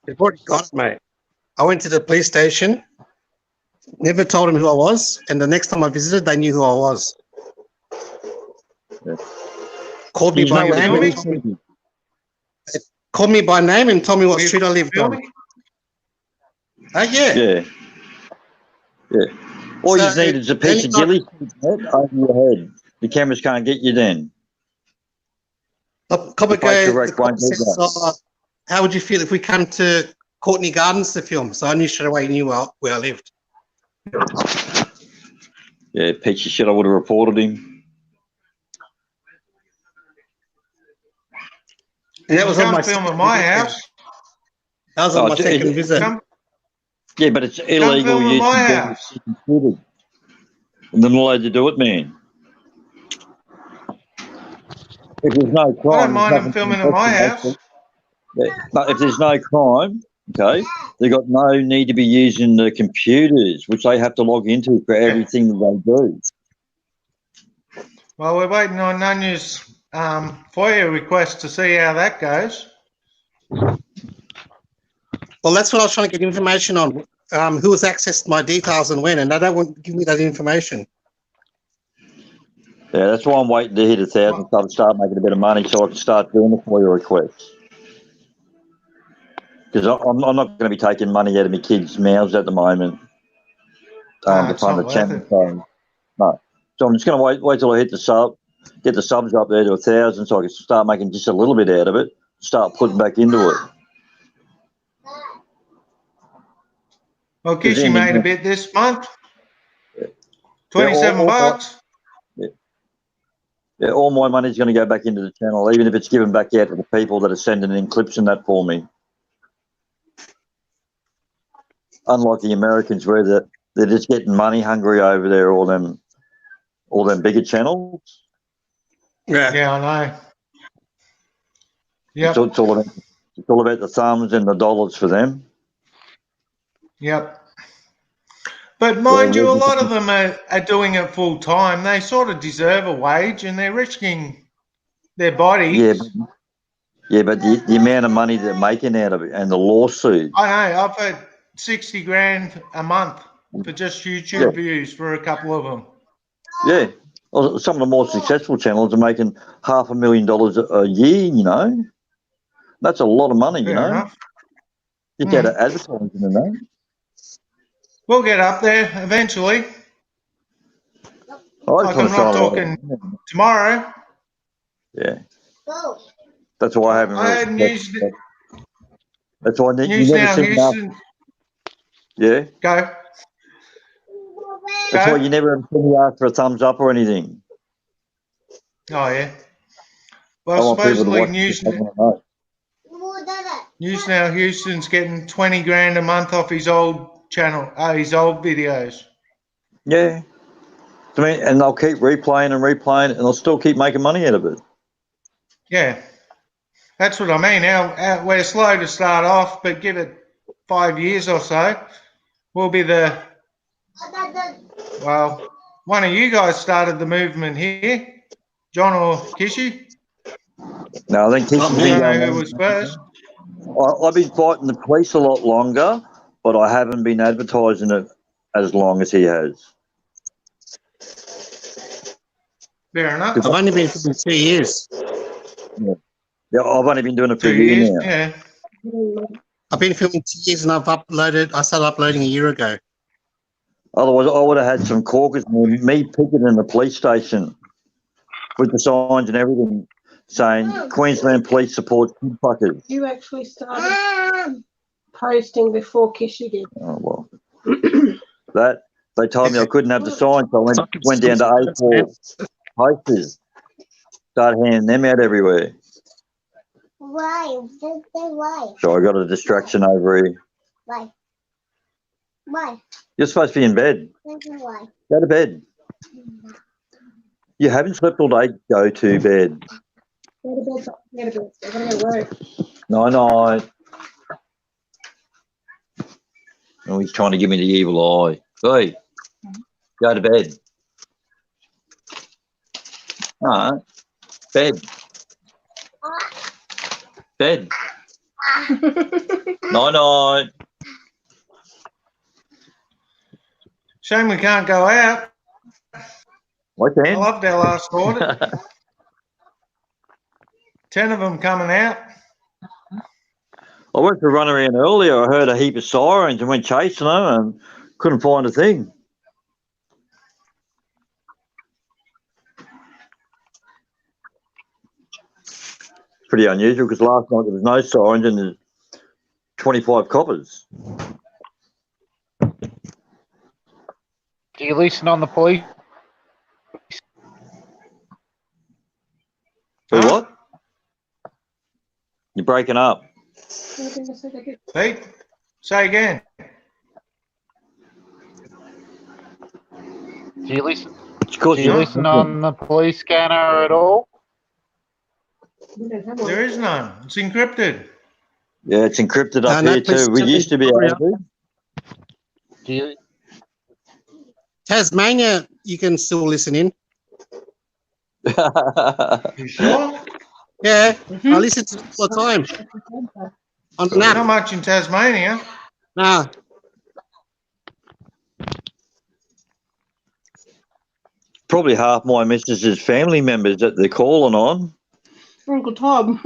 They've already got it, mate. I went to the police station, never told them who I was, and the next time I visited, they knew who I was. Yeah. Called me He's by not name. really And told me, called me by name and told me what street I lived on. Yeah. Yeah. Yeah. All So, you need is a piece of then jelly over your head. The cameras can't get you then. A couple The facial ago, rec the cop won't do said, that. "So, how would you feel if we come to Courtney Gardens to film?" So I knew straight away he knew where I lived. Yeah, piece of shit, I would have reported him. And that was Come on my film at second my visit. house. That was on Oh, my second visit. Come, Yeah, but it's illegal film at using my jelly house. considered. And they're not allowed to do it, man. If there's no I crime, don't there's mind them nothing to filming at my investigate. house. Yeah. But if there's no crime, okay, they've got no need to be using the computers, which they have to log into for everything that they do. Well, we're waiting on Nunya's FOIA request to see how that goes. Well, that's what I was trying to get information on. Who has accessed my details and when, and they don't want to give me that information. Yeah, that's why I'm waiting to hit 1,000 so I can start making a bit of money so I can start doing the FOIA requests. Because I'm not going to be taking money out of my kids' mouths at the moment to it's fund not the channel. worth it. So, no. So I'm just going to wait till I hit the sub, get the subs up there to 1,000 so I can start making just a little bit out of it, start putting back into it. Well, Kishi made a bit this month. Yeah, 27 bucks. Yeah, all my money's going to go back into the channel, even if it's given back out to the people that are sending in clips and that for me. Unlike the Americans, where they're just getting money hungry over there, all them bigger channels. Yeah. Yeah, I know. Yep, It's all about the thumbs and the dollars for them. yep. But mind you, a lot of them are doing it full time. They sort of deserve a wage, and they're risking their bodies. Yeah, but the amount of money they're making out of it and the lawsuit. I know. I've had 60 grand a month for just YouTube views for a couple of them. Yeah. Well, some of the more successful channels are making $500,000 a year, you know. That's a lot of money, you Fair know. enough. You get advertising and that. We'll get up there eventually. I Like, just I'm want to try not talking tomorrow. Yeah. That's why I haven't. I heard news. That's why you News never Now see enough. Houston. Yeah. Go. That's why you never see me ask for a thumbs up or anything. Oh, yeah. I Well, want people to supposedly watch News Now Houston's getting 20 grand a month off his old channel, his old videos. Yeah. I mean, and they'll keep replaying and they'll still keep making money out of it. Yeah. That's what I mean. Now, we're slow to start off, but give it 5 years or so, we'll be well, one of you guys started the movement here, John or Kishi. No, I think I don't know who was first. I've been fighting the police a lot longer, but I haven't been advertising it as long as he has. Fair enough. I've only been for 2 years. Yeah, I've only been doing it for 2 a year years, now. yeah. I've been filming 2 years and I started uploading a year ago. Otherwise, I would have had some corkers, me picketing in the police station with the signs and everything saying Queensland Police support kid fuckers. You actually started posting before Kishi did. Oh, well. That, they told me I couldn't have the signs, so I went down to A4 posters, started handing them out everywhere. Why? Just say why. So I got a distraction over here. Why? Why? You're supposed to be in bed. Why? Go to bed. You haven't slept all day. Go to bed. Go to bed. Go to bed. I gotta go to work. Night. Oh, he's trying to give me the evil eye. Hey, go to bed. No, bed. Bed. Night. Shame we can't go out. I I can. loved our last order. 10 of them coming out. I went for a run around earlier. I heard a heap of sirens and went chasing them and couldn't find a thing. Pretty unusual because last night there was no sirens and there's 25 coppers. Do you listen on the police? So Huh? what? You're breaking up. Pete, say again. Do you listen? Of course Do you listen on the police scanner at all? There is none. It's encrypted. Yeah, it's encrypted up No, here please too. We tell me used to be the able to. Do you? Tasmania, you can still listen in. You sure? Yeah, I listen to it all the time. On the Not app. much in Tasmania. No. Probably half my missus's family members that they're calling on. Uncle Tom.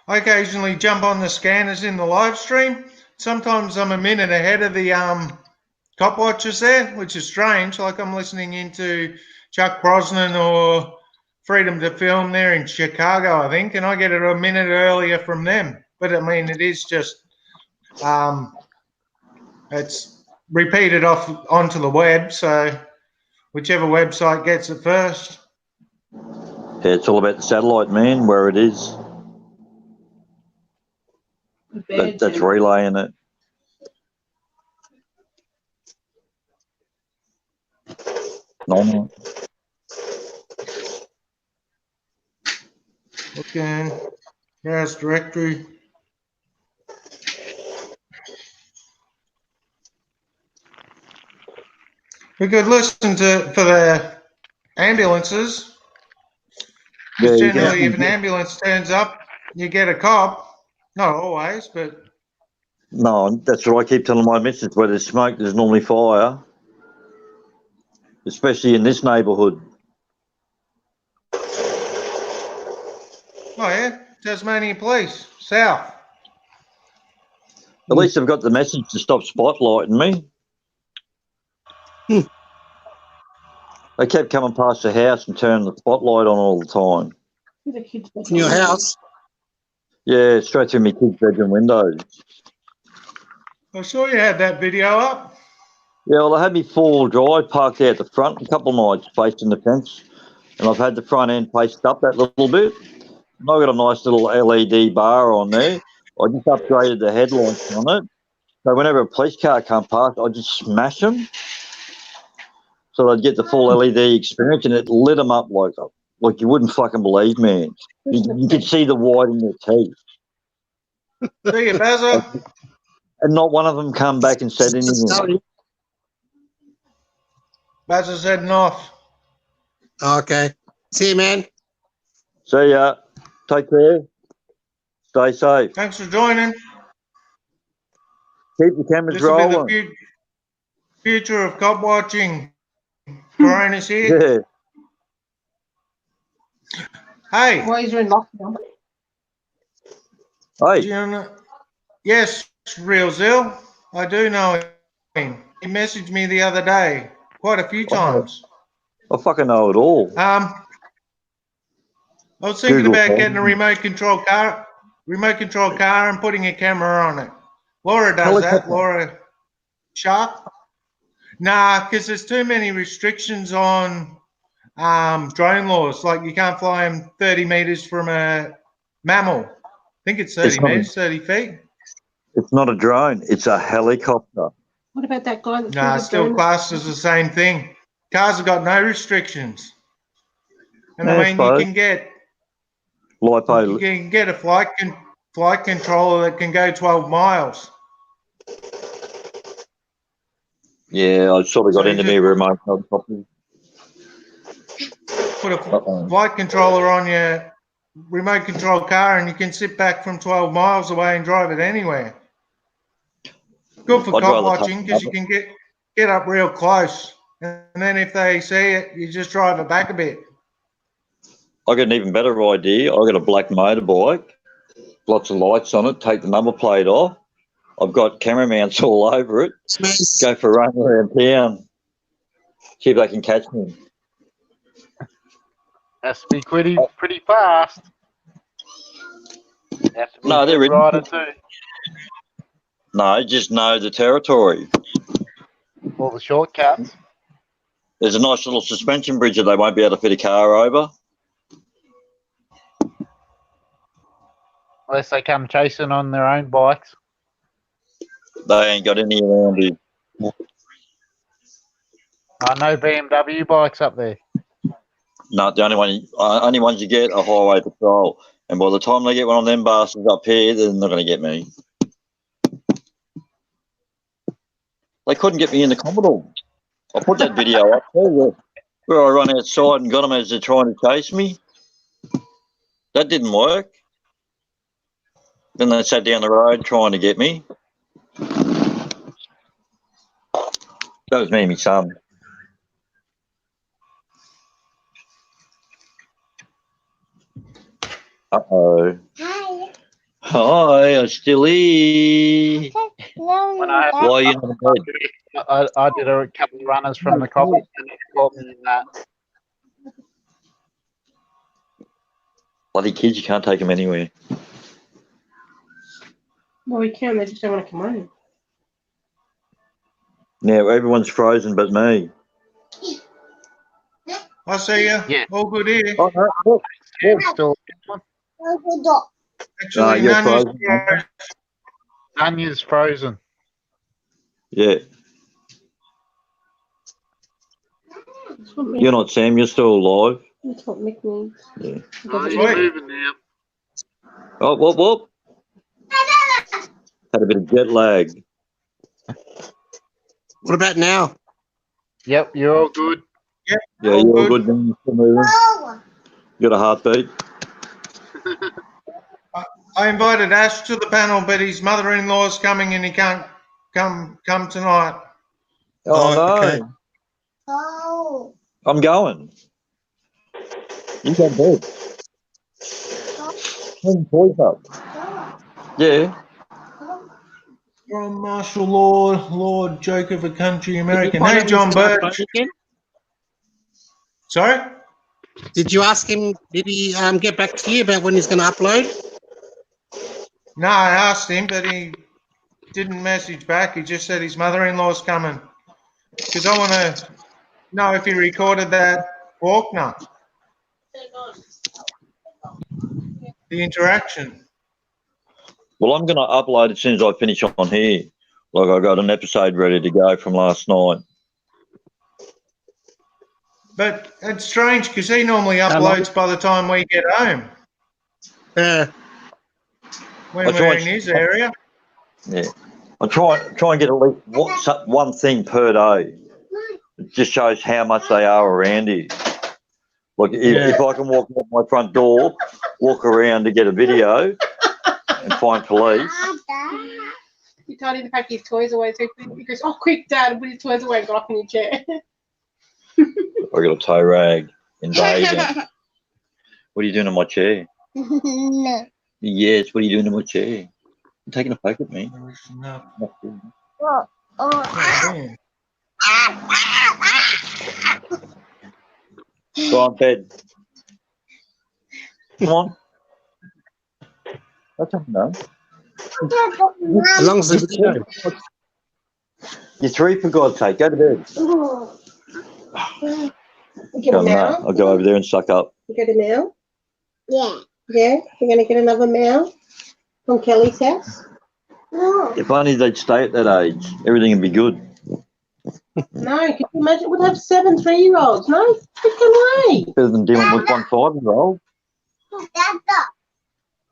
I occasionally jump on the scanners in the live stream. Sometimes I'm a minute ahead of the cop watchers there, which is strange. Like I'm listening into Chuck Brosnan or Freedom to Film there in Chicago, I think, and I get it a minute earlier from them. But I mean, it is just it's repeated off onto the web, so whichever website gets it first. Yeah, it's all about the satellite, man, where it is. That's relaying it. No. Looking. Browse directory. We could listen to for the ambulances. Yeah, Because you can generally, if actually an ambulance turns up, you get a cop. Not always, but No, that's what I keep telling my missus. Where there's smoke, there's normally fire, especially in this neighbourhood. oh yeah, Tasmanian Police, South. At least I've got the message to stop spotlighting me. They kept coming past the house and turning the spotlight on all the time. The kids' In your house? Yeah, straight through my kids' bedroom windows. I saw you had that video up. Yeah, well, I had my four-wheel drive parked out the front a couple of nights facing the fence, and I've had the front end pasted up that little bit. And I've got a nice little LED bar on there. I just upgraded the headlights on it. So whenever a police car come past, I just smash them. So they'd get the full LED experience, and it lit them up like you wouldn't fucking believe, man. You could see the white in their teeth. See you, Bazza. And not one of them come back and said anything. Bazza's heading off. Okay. See you, man. See ya. Take care. Stay safe. Thanks for joining. Keep the cameras This will be the rolling. future of cop watching. Brian is here. Yeah. Hey, Why is in lockdown? Hey, do you know? Yes, Real Zill. I do know him. He messaged me the other day quite a few times. I fucking know it all. I was thinking Google about Chrome. getting a remote control car and putting a camera on it. Laura does that. Helicopter. Laura Sharp. Nah, because there's too many restrictions on drone laws. Like you can't fly them 30 meters from a mammal. I think it's 30 not a- meters, 30 feet. It's not a drone. It's a helicopter. What about that guy that Nah, threw the still drone? classed as the same thing. Cars have got no restrictions. And Yeah, I I mean, you suppose. can get Lipo. a flight controller that can go 12 miles. Yeah, I sort of got So into you me remote helicopter. Put a Uh-oh. flight controller on your remote control car and you can sit back from 12 miles away and drive it anywhere. Good for I'd cop rather watching take because you another. can get up real close. And then if they see it, you just drive it back a bit. I got an even better idea. I got a black motorbike, lots of lights on it. Take the number plate off. I've got camera mounts all over it. Smash. Go for a run around town. See if they can catch me. Has to be pretty fast. Has to be No, a they're good in. rider too. No, just know the territory. All the shortcuts. There's a nice little suspension bridge that they won't be able to fit a car over. Unless they come chasing on their own bikes. They ain't got any around here. No BMW bikes up there. No, the only ones you get are highway patrol. And by the time they get one of them bastards up here, they're not going to get me. They couldn't get me in the Commodore. I put that video up there where I run outside and got them as they're trying to chase me. That didn't work. Then they sat down the road trying to get me. That was me and my son. Uh-oh. Hi. Hi, I'm still here. No, When I Why are you not in bed? I did a couple of runners from the copper and it caught me in that. Bloody kids, you can't take them anywhere. Well, we can. They just don't want to come home. Now everyone's frozen but me. I see you. Yeah. All good here. Oh, no, look. It's still Actually, you're none is frozen. frozen. Anya's frozen. Yeah, That's what Mick, you're not Sam, you're still alive. that's what Mick needs. Yeah. Because He's Right. moving now. Oh, whoop. Had a bit of jet lag. What about now? Yep, you're all good. Yeah, All you're all good. good. Man. Still moving. You got a heartbeat. I invited Ash to the panel, but his mother-in-law's coming and he can't come tonight. Oh, no. okay. I'm going. You go to bed. Clean toys up. Yeah. From martial law, Lord Joke of a country American. find Hey, out John when he's gonna Birch. upload again? Sorry? Did you ask him? Did he get back to you about when he's going to upload? No, I asked him, but he didn't message back. He just said his mother-in-law's coming. Because I want to know if he recorded that Faulkner. The interaction. Well, I'm going to upload as soon as I finish on here. Like I got an episode ready to go from last night. But it's strange because he normally uploads by the time we get home. Yeah. When That's we're right. in his area. Yeah. I try and get at least one thing per day. It just shows how much they are around here. Like if I can walk out my front door, walk around to get a video and find police. You told him to pack his toys away, so he goes, "Oh, quick, Dad, put his toys away." Got off in your chair. I got a toe rag invading. What are you doing in my chair? No. Yes, what are you doing in my chair? You're taking a poke at me. No. Oh. Go on bed. Come on. That's no. As long as the video. You're three, for God's sake. Go to bed. You get a No, meow? I'll go over there and suck up. You get a meow? Yeah. Yeah? You're going to get another meow from Kelly's house? No. If only they'd stay at that age, everything would be good. No, can you imagine? We'd have 7 3-year-olds. No freaking way. Better than dealing with 1 5-year-old. Go to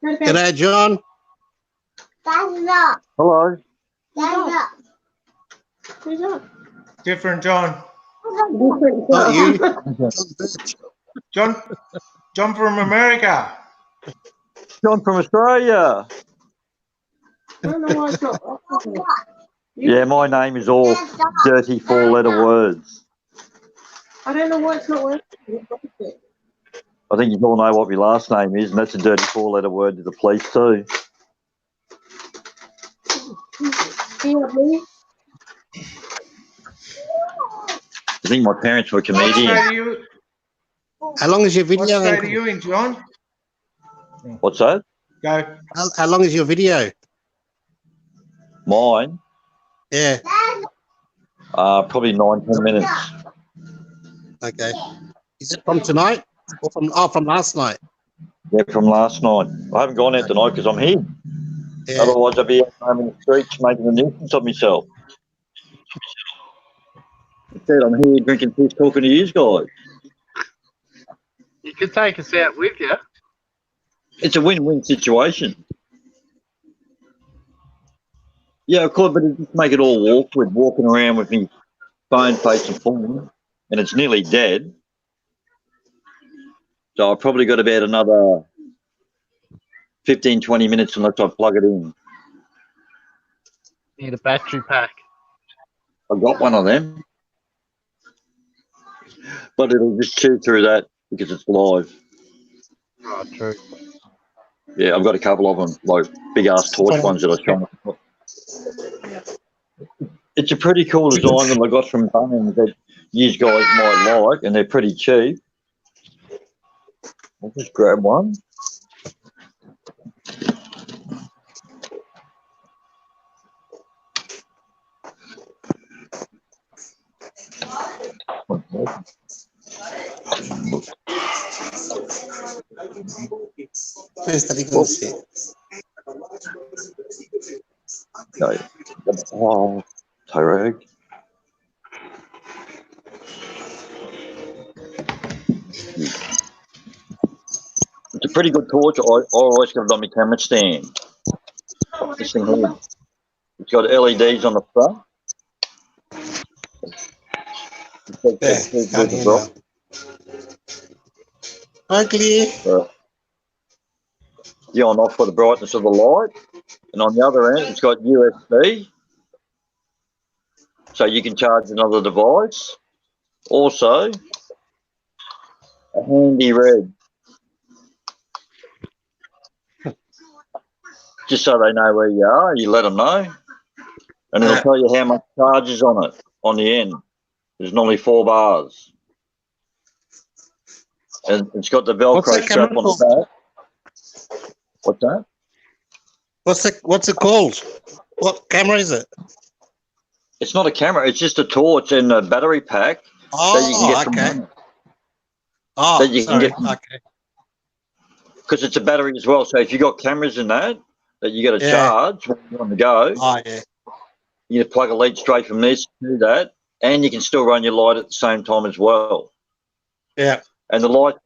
bed. G'day, John. Hello. Who's that? Different John. Different. Not you. John from America. John from Australia. I don't know why it's not. Yeah, my name is all dirty 4-letter words. I don't know why it's not working. I think you all know what my last name is, and that's a dirty 4-letter word to the police too. I think my parents were What state comedians. are you, How long is your what video? state are Uncle? you in, John? What's that? Go. How long is your video? Mine? Yeah. Probably 9-10 minutes. Okay. Is it from tonight or from last night? Yeah, from last night. I haven't gone out tonight because I'm here. Yeah. Otherwise, I'd be out home in the streets making a nuisance of myself. Instead, I'm here drinking piss, talking to you guys. You could take us out with you. It's a win-win situation. Yeah, of course, but it just make it all awkward walking around with me phone facing forward, and it's nearly dead. So I've probably got about another 15, 20 minutes unless I plug it in. Need a battery pack. I've got one of them. But it'll just chew through that because it's live. Oh, true. Yeah, I've got a couple of them, like big-ass torch ones that I shot. It's a pretty cool design that I got from Bunnings that you guys might like, and they're pretty cheap. I'll just grab one. Where's that eagle shit? No. Oh, Tyrag. It's a pretty good torch. I always got it on my camera stand. This thing here. It's got LEDs on the front. Can't hear now. Ugly. The on off for the brightness of the light. And on the other end, it's got USB. So you can charge another device. Also, a handy red. Just so they know where you are, you let them know. And it'll tell you how much charge is on it, on the end. There's normally 4 bars. And it's got the Velcro strap on the back. What's that? What's it called? What camera is it? It's not a camera, it's just a torch and a battery pack. Oh, that you can get okay. from Oh, that you can sorry. get Okay. because it's a battery as well. So if you've got cameras in that you got to Yeah. charge when you're on the go, Oh, yeah. you can plug a lead straight from this to that, and you can still run your light at the same time as well. Yeah. And the lights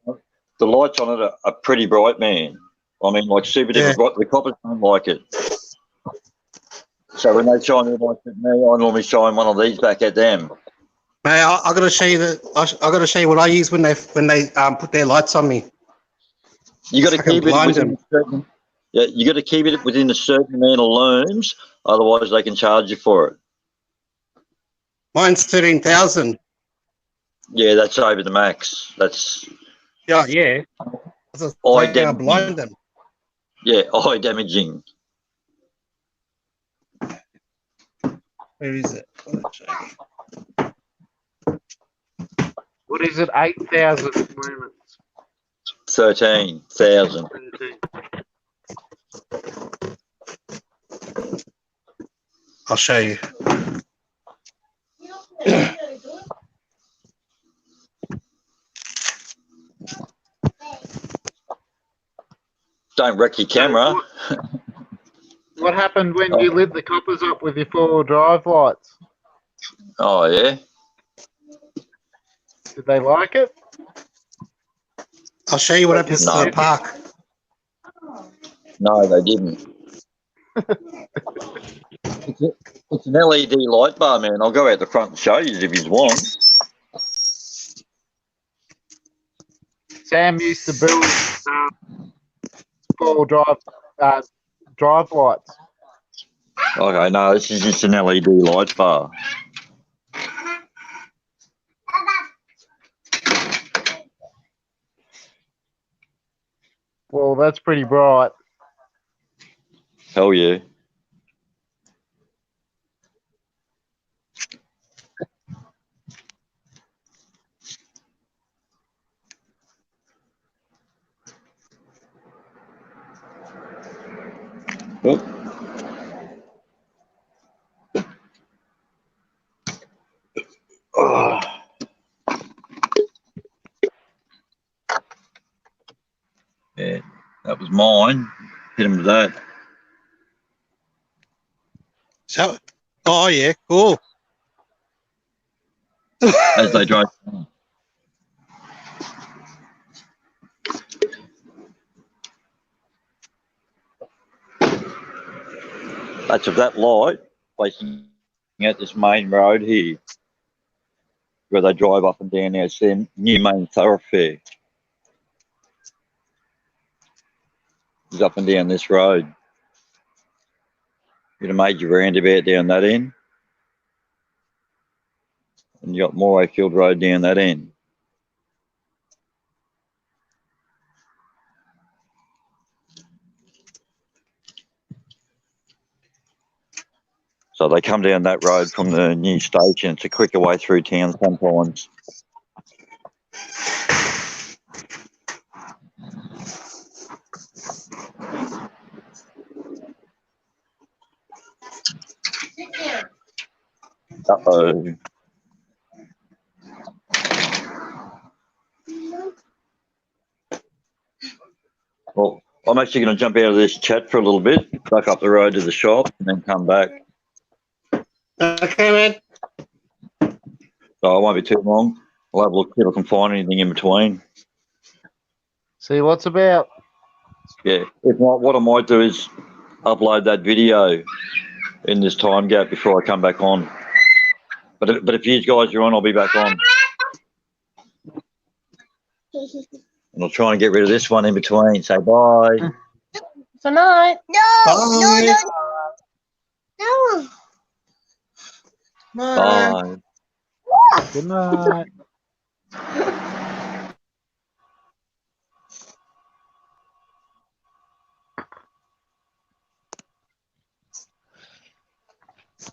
on it are pretty bright, man. I mean, like super duper bright. The coppers don't like it. So when they shine their lights at me, I normally shine one of these back at them. Mate, I got to show you I got to show you what I use when they put their lights on me. You got to I can keep it blind within them. a certain. Yeah, you got to keep it within a certain amount of looms, otherwise they can charge you for it. Mine's 13,000. Yeah, that's over the max. That's Yeah. eye I damaging. blind them. Yeah, eye damaging. Where is it? What is it? 8,000 lumens. 13,000. I'll show you. Don't wreck your camera. What happened when you lit the coppers up with your 4-wheel drive lights? Oh, yeah? Did they like it? I'll show you what happens to the park. No, they didn't. It's an LED light bar, man. I'll go out the front and show you if you want. Sam used to build 4-wheel drive lights. Okay, no, this is just an LED light bar. Well, that's pretty bright. Hell yeah. Oh. Oh. Yeah, that was mine. Hit him with that. So, oh yeah, cool. As they drove. That's of that light facing out this main road here, where they drive up and down there. It's their new main thoroughfare. It's up and down this road. Got a major roundabout down that end, and you got Morayfield Road down that end. So they come down that road from the new station. It's a quicker way through town sometimes. Uh-oh. Well, I'm actually going to jump out of this chat for a little bit, back up the road to the shop, and then come back. Okay, man. So I won't be too long. I'll have a look if I can find anything in between. See what's about. Yeah. If not, what I might do is upload that video in this time gap before I come back on. But if you guys are on, I'll be back on. And I'll try and get rid of this one in between. Say bye. So night. Bye. No. Bye. Bye. Good night.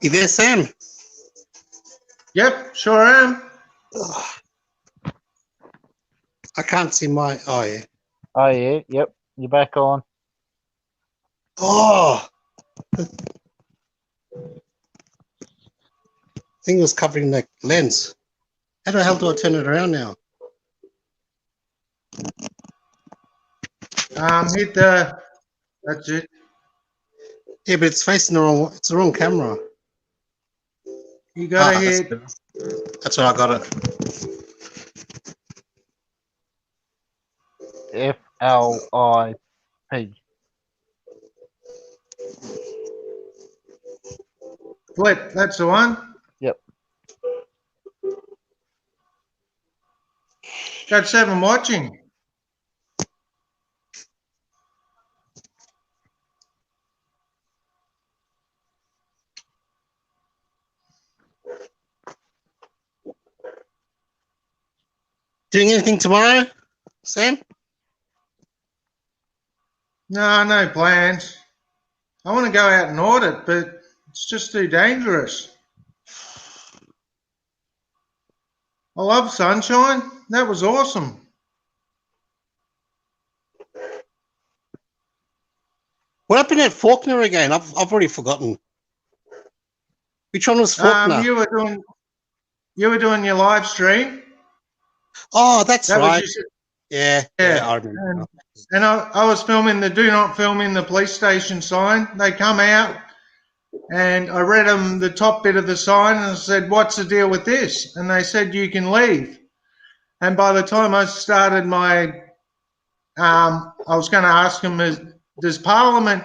You there, Sam? Yep, sure am. I can't see my. Oh yeah. Oh yeah, yep. You're back on. Oh. Thing was covering the lens. How the hell do I turn it around now? Hit the. That's it. Yeah, but it's facing the wrong. It's the wrong camera. You gotta Ah, hit. That's what I got it. FLIP. Flip. That's the one. Yep. Got 7 watching. Doing anything tomorrow, Sam? No plans. I want to go out and audit, but it's just too dangerous. I love sunshine. That was awesome. What happened at Faulkner again? I've already forgotten. Which one was Faulkner? You were doing your live stream. Oh, that's That right. was your, Yeah, Yeah. I remember. and I was filming the "Do Not Film in the Police Station" sign. They come out, and I read them the top bit of the sign, and I said, "What's the deal with this?" And they said, "You can leave." And by the time I started my, I was going to ask them, does Parliament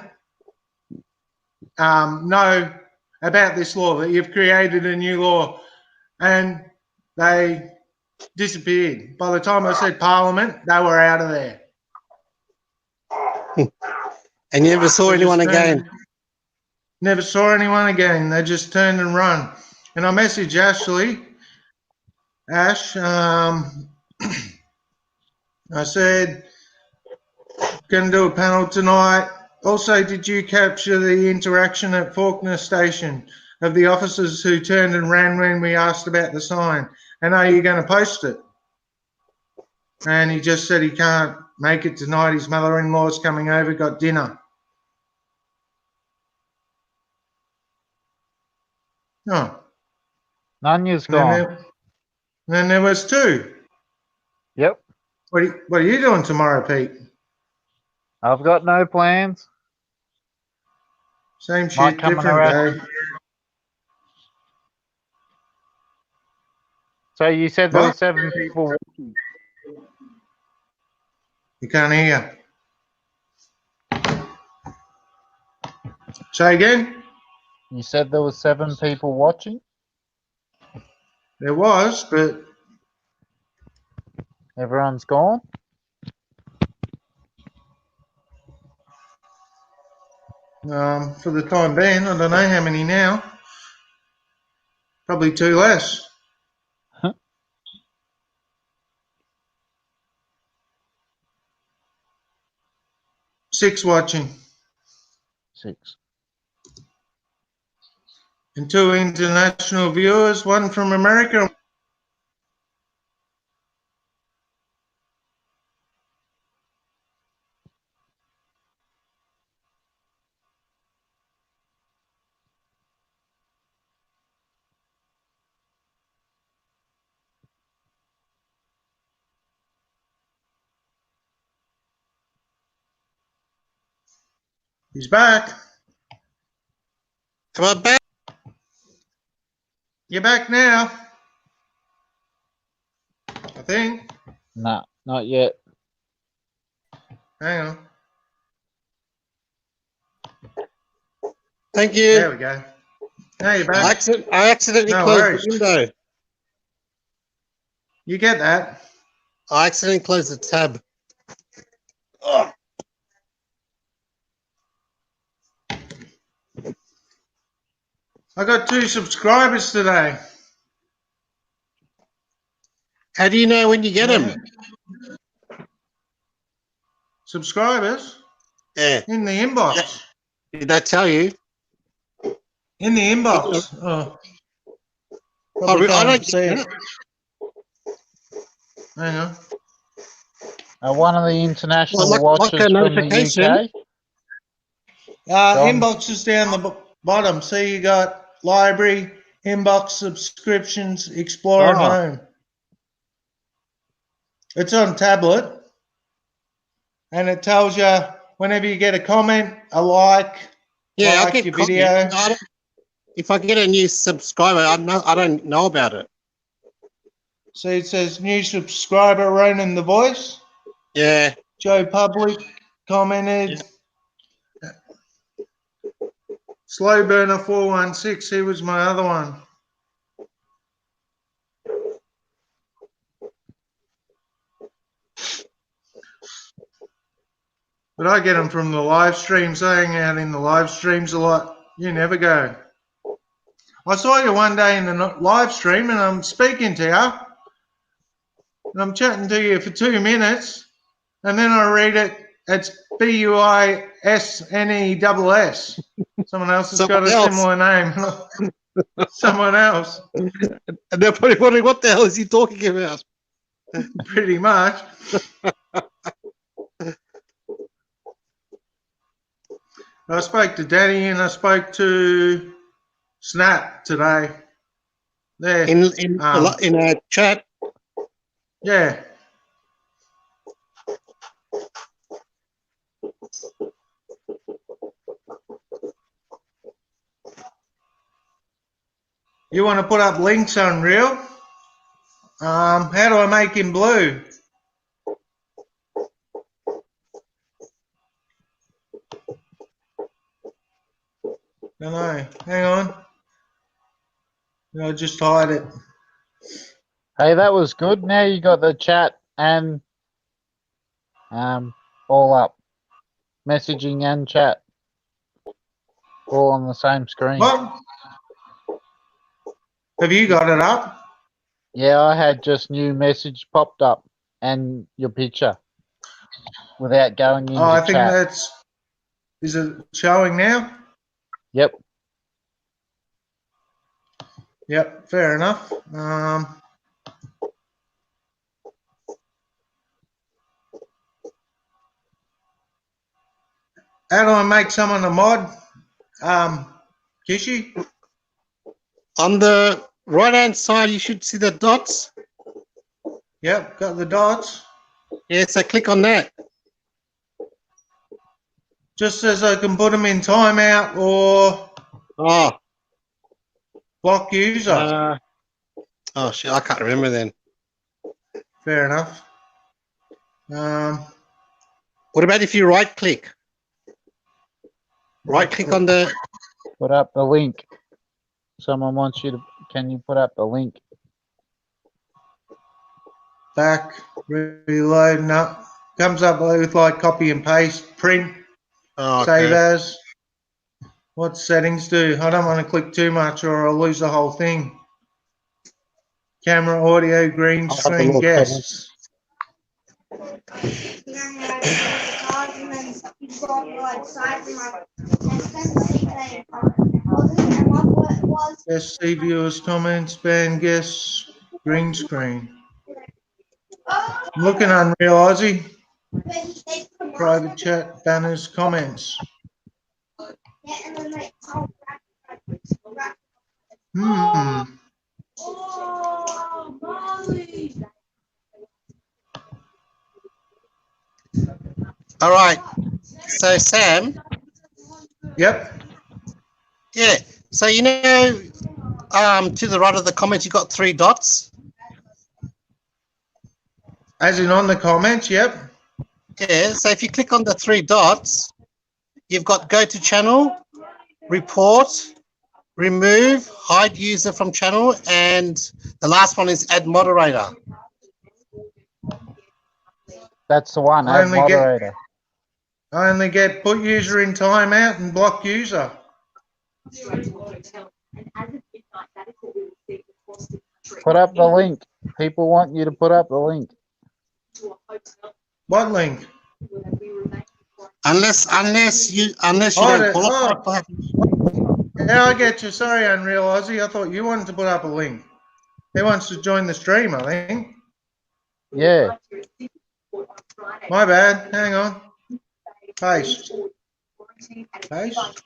know about this law, that you've created a new law? And they disappeared. By the time I said Parliament, they were out of there. And you never saw They anyone just again. Never saw anyone again. They just turned and run. And I messaged Ash, I said, going to do a panel tonight. Also, did you capture the interaction at Faulkner Station of the officers who turned and ran when we asked about the sign? And are you going to post it? And he just said he can't make it tonight. His mother-in-law's coming over, got dinner. Oh. Nanya's And then gone. then there was 2. Yep. What are you doing tomorrow, Pete? I've got no plans. Same Might shit, come different around. day. So you said there were What? 7 people watching. You can't hear. Say again? You said there were 7 people watching? There was, but Everyone's gone? for the time being, I don't know how many now. Probably 2 less. Huh. 6 watching. 6. And 2 international viewers, 1 from America. He's back. Am I back? You're back now. I think. Nah, not yet. Hang on. Thank There you. we go. Now you're I back. accidentally No closed worries. the window. You get that? I accidentally closed the tab. Oh. I got 2 subscribers today. How do you know when you get Yeah. them? Subscribers Yeah. in the inbox. Did I tell you? In the inbox. Oh. I Probably don't can't get see it. that. Hang on. One of the international Well, like watchers a from the notification. UK. John. Inbox is down the bottom. See, you got library, inbox, subscriptions, explore, and Oh. home. It's on tablet, and it tells you whenever you get a comment, a like, Yeah, I like get your comments. video. If I get a new subscriber, I don't know about it. See, it says new subscriber, Ronan the Voice. Yeah. Joe Public commented. Slow Burner 416, he was my other one. But I get them from the live streams. I hang out in the live streams a lot. You never go. I saw you one day in the live stream and I'm speaking to you. And I'm chatting to you for 2 minutes. And then I read it. It's Buisness. Someone else has got a similar name. Someone else. And they're probably wondering, what the hell is he talking about? Pretty much. I spoke to Danny and I spoke to Snap today. There. In a chat. Yeah. You want to put up links, Unreal? How do I make him blue? Don't know. Hang on. I'll just hide it. Hey, that was good. Now you got the chat and all up. Messaging and chat. All on the same screen. What? Have you got it up? Yeah, I had just new message popped up and your picture without going into Oh, I think chat. that's. Is it showing now? Yep. Yep, fair enough. How do I make someone a mod? Kishi? On the right-hand side, you should see the dots. Yep, got the dots. Yeah, so click on that. Just says I can put them in timeout or Oh. block user. Oh, shit, I can't remember then. Fair enough. What about if you right-click? Right-click on the... Put up the link. Someone wants you to. Can you put up the link? Back, reload, no. Comes up with like copy and paste, print, Oh, save okay. as. What settings do? I don't want to click too much or I'll lose the whole thing. Camera, audio, green I'll have a screen, look. guests. Guests, see viewers, comments, band guests, green screen. I'm looking Unreal Aussie. Private chat, banners, comments. All right. So, Sam. Yep. Yeah. So, you know, to the right of the comments, you got 3 dots. As in on the comments, yep. Yeah. So, if you click on the 3 dots, you've got go to channel, report, remove, hide user from channel, and the last one is add moderator. That's the one, I add only get- moderator. I only get put user in timeout and block user. Put up the link. People want you to put up the link. What link? Unless you Oh, don't qualify. Yeah, I get you. Sorry, Unreal Aussie. I thought you wanted to put up a link. He wants to join the stream, I think. Yeah. My bad. Hang on. Paste. Paste.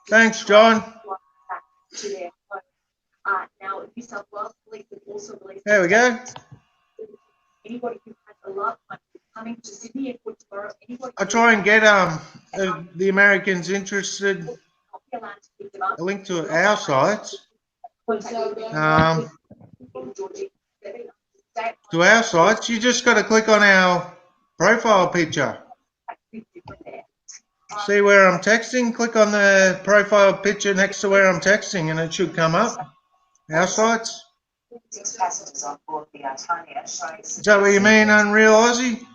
Thanks, John. There we go. I try and get the Americans interested a link to our sites. To our sites, you just got to click on our profile picture. See where I'm texting? Click on the profile picture next to where I'm texting, and it should come up. Our sites. Is that what you mean, Unreal Aussie?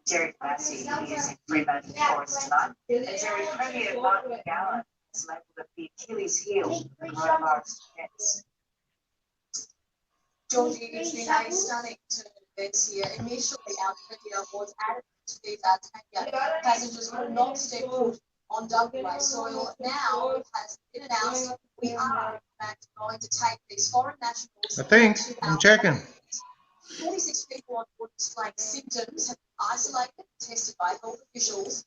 Jerry Massey using Fremantle Forest tonight. And Jerry Premier Martin Gallen is labelled as the Achilles heel of coronavirus defence. Georgie, it's been a stunning turn of events here. Initially, our media was adamant that Tanya passengers would not step foot on WA soil. Now it has been announced we are, in fact, going to take these foreign nationals. I think. I'm checking. 46 people on board displaying symptoms have been isolated, tested by health officials.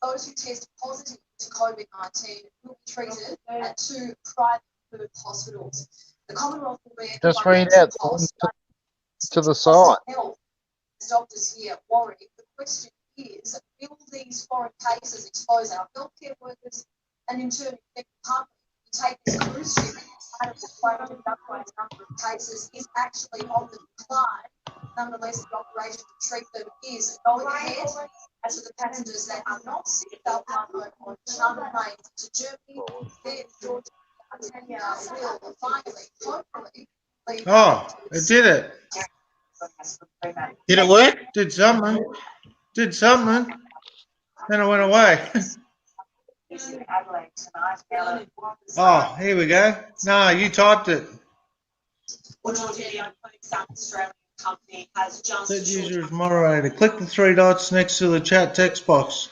Those who test positive to COVID-19 will be treated at 2 private Perth hospitals. The Commonwealth will be Just read out to the site. Doctors here worry. The question is, will these foreign cases expose our healthcare workers and in turn affect the public? To take this cruise ship out of the number of cases is actually on the decline. Nonetheless, the operation to treat them is going ahead. As for the passengers that are not sick, they'll fly home on charter planes to Germany. Then Georgia Tanya will finally, hopefully, leave. Oh, it did it. Did it work? Did something. Did something. Then it went away. Oh, here we go. No, you typed it. Set user as moderator. Click the 3 dots next to the chat text box.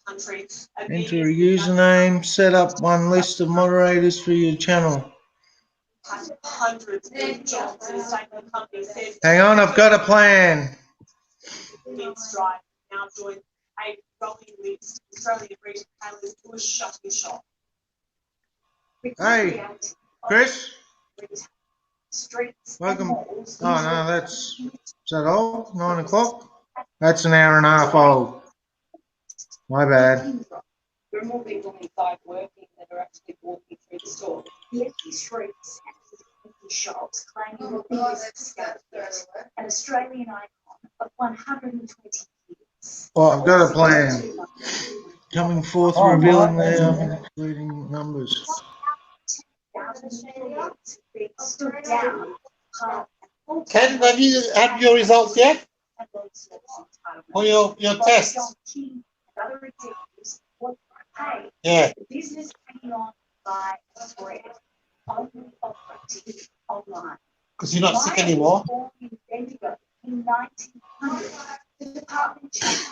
Enter a username. Set up one list of moderators for your channel. Hang on, I've got a plan. Hey, Chris. Welcome. Oh no, is that old? 9 o'clock? That's an hour and a half old. My bad. There are more people inside working that are actually walking through the store. The empty streets and empty shops claiming the biggest scale, an Australian icon of 120 years. Oh, I've got a plan. Coming forth, revealing their including numbers. Ken, have you had your results yet? Or your tests? Yeah. Business taking on by spread, only operating online. Because you're not sick anymore. In 1900, the department changed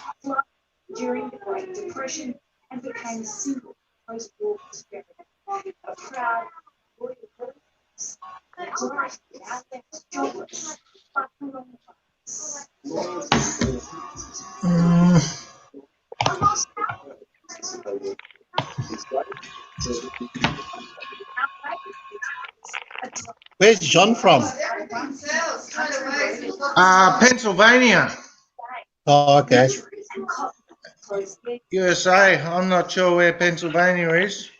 during the Great Depression and became a symbol of post-war prosperity. A proud, loyal workers, great outlet jobless, but Where's John from? Pennsylvania. Oh, okay. USA. I'm not sure where Pennsylvania is.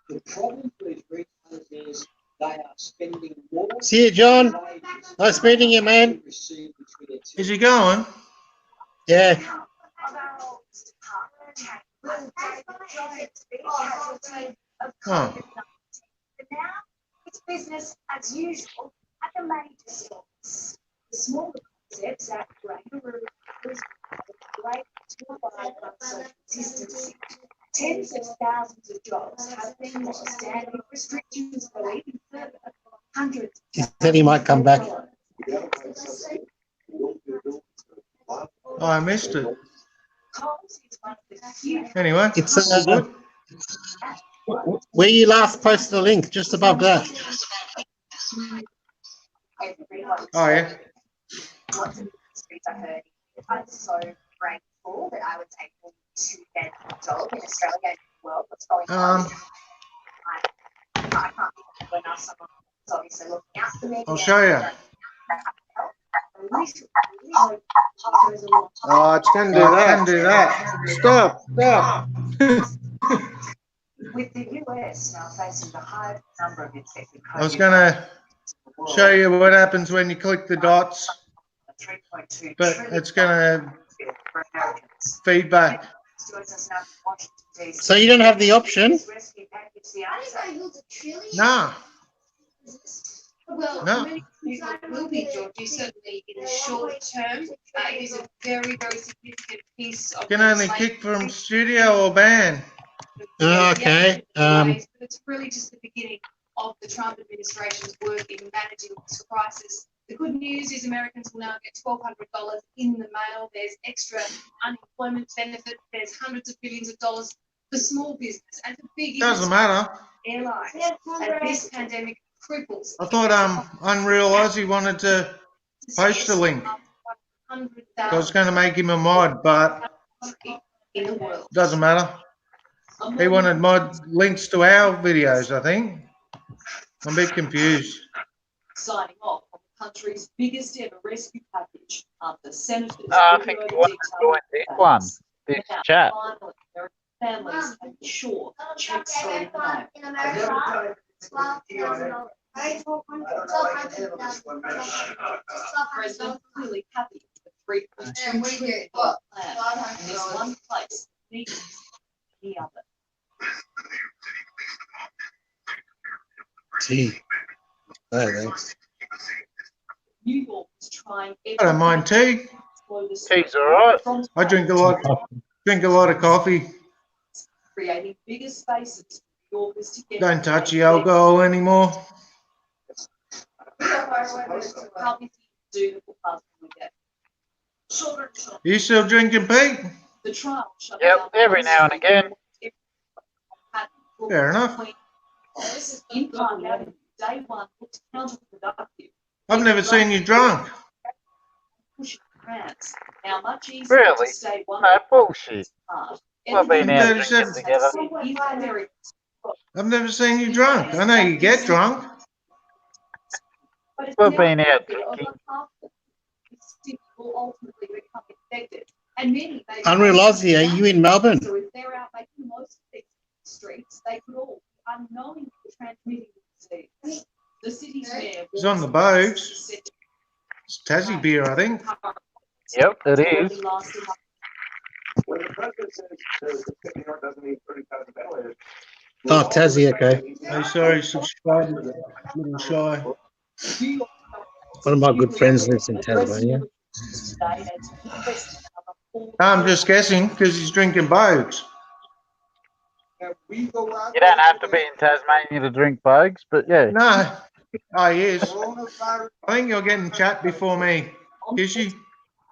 The problem with retailers is they are spending more. See you, John. Nice meeting you, man. Is he going? Yeah. our department has been casualty of Oh. COVID-19. But now it's business as usual at the major stores. The smaller concepts at Rangaroo, great to provide social distancing. Tens of thousands of jobs have been lost, and if restrictions go even further, hundreds. He said he might come back. Oh, I missed it. Coles is one of the few Anyway, It's all good. where you last posted a link, just above that. Oh, yeah. Lots of industries are hurting. I'm so grateful that I was able to get a job in Australia and the world. What's going on? I can't think of enough. Someone is obviously looking out for me. I'll show you. Oh, it's going to do that. Can do that. Stop, stop. With the US now facing the highest number of infected I was going to show you what happens when you click the dots, but it's going to feedback. So you don't have the option? Nah. Well, No. many will be, Georgie, certainly in the short term. It is a very, very significant piece of You can only kick from studio or ban. Oh, okay. But it's really just the beginning of the Trump administration's work in managing this crisis. The good news is Americans will now get $1,200 in the mail. There's extra unemployment benefit. There's hundreds of billions of dollars for small business and for big Doesn't matter. airlines. And this pandemic cripples. I thought Unreal Aussie wanted to post a link. I was going to make him a mod, but in the world. doesn't matter. He wanted mod links to our videos, I think. I'm a bit confused. Signing off on the country's biggest ever rescue package after senators. I think you want to join this one, this chat. Finally, families can be sure checks are in the mail. President clearly happy with the $3.2 trillion plan in this one place needs the other. Gee. Oh, thanks. New York is trying I don't mind tea. Tea's all right. I drink a lot of coffee. Creating bigger spaces for New Yorkers to get. Don't touch the alcohol anymore. You still drinking, Pete? The trial shut Yep, down every now and again. Fair enough. In Parliament, day one looked counterproductive. I've never seen you drunk. Pushing grants. Now much easier Really? to stay one No bullshit. apart. We've been out Everybody drinking said- together. I've never seen you drunk. I know you get drunk. We've been out drinking. Will ultimately become infected. And many may Unreal Aussie, are you in Melbourne? So if they're out making the most of these streets, they could all be unknowingly transmitting the disease. The city's mayor. He's on the boats. It's Tassie beer, I think. Yep, it is. When the president says the picking up doesn't mean 30,000 ventilators. Oh, Tassie, okay. Hey, sorry, subscribe. Little shy. One of my good friends lives in Tasmania. I'm just guessing because he's drinking boats. You don't have to be in Tasmania to drink Bogues, but yeah. No. Oh, he is. I think you're getting chat before me. Is she?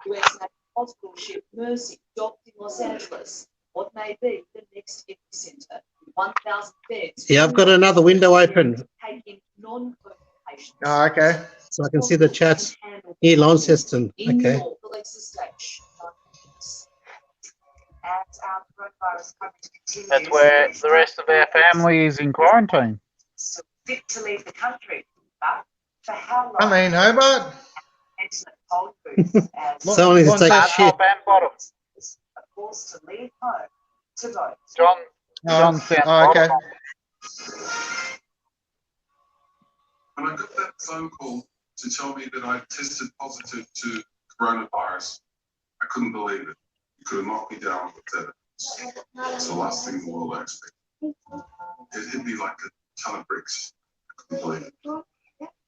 US hospital ship Mercy docked in Los Angeles. What may be the next epicenter? 1,000 beds. Yeah, I've got another window open Taking non-COVID patients. Oh, okay. so I can see the chats near Launceston. In Okay. North Alexa Stage. As our coronavirus coverage continues, That's where the rest of our family is in quarantine. still fit to leave the country, but for how long? I mean, Hobart. Excellent cold foods as Someone needs to take a Top shit. and bottom. are forced to leave home to vote. John sounds Oh, okay. bottom. When I got that phone call to tell me that I tested positive to coronavirus, I couldn't believe it. You could have knocked me down with that. It's the last thing in the world I expect. It'd be like a ton of bricks. I couldn't believe it.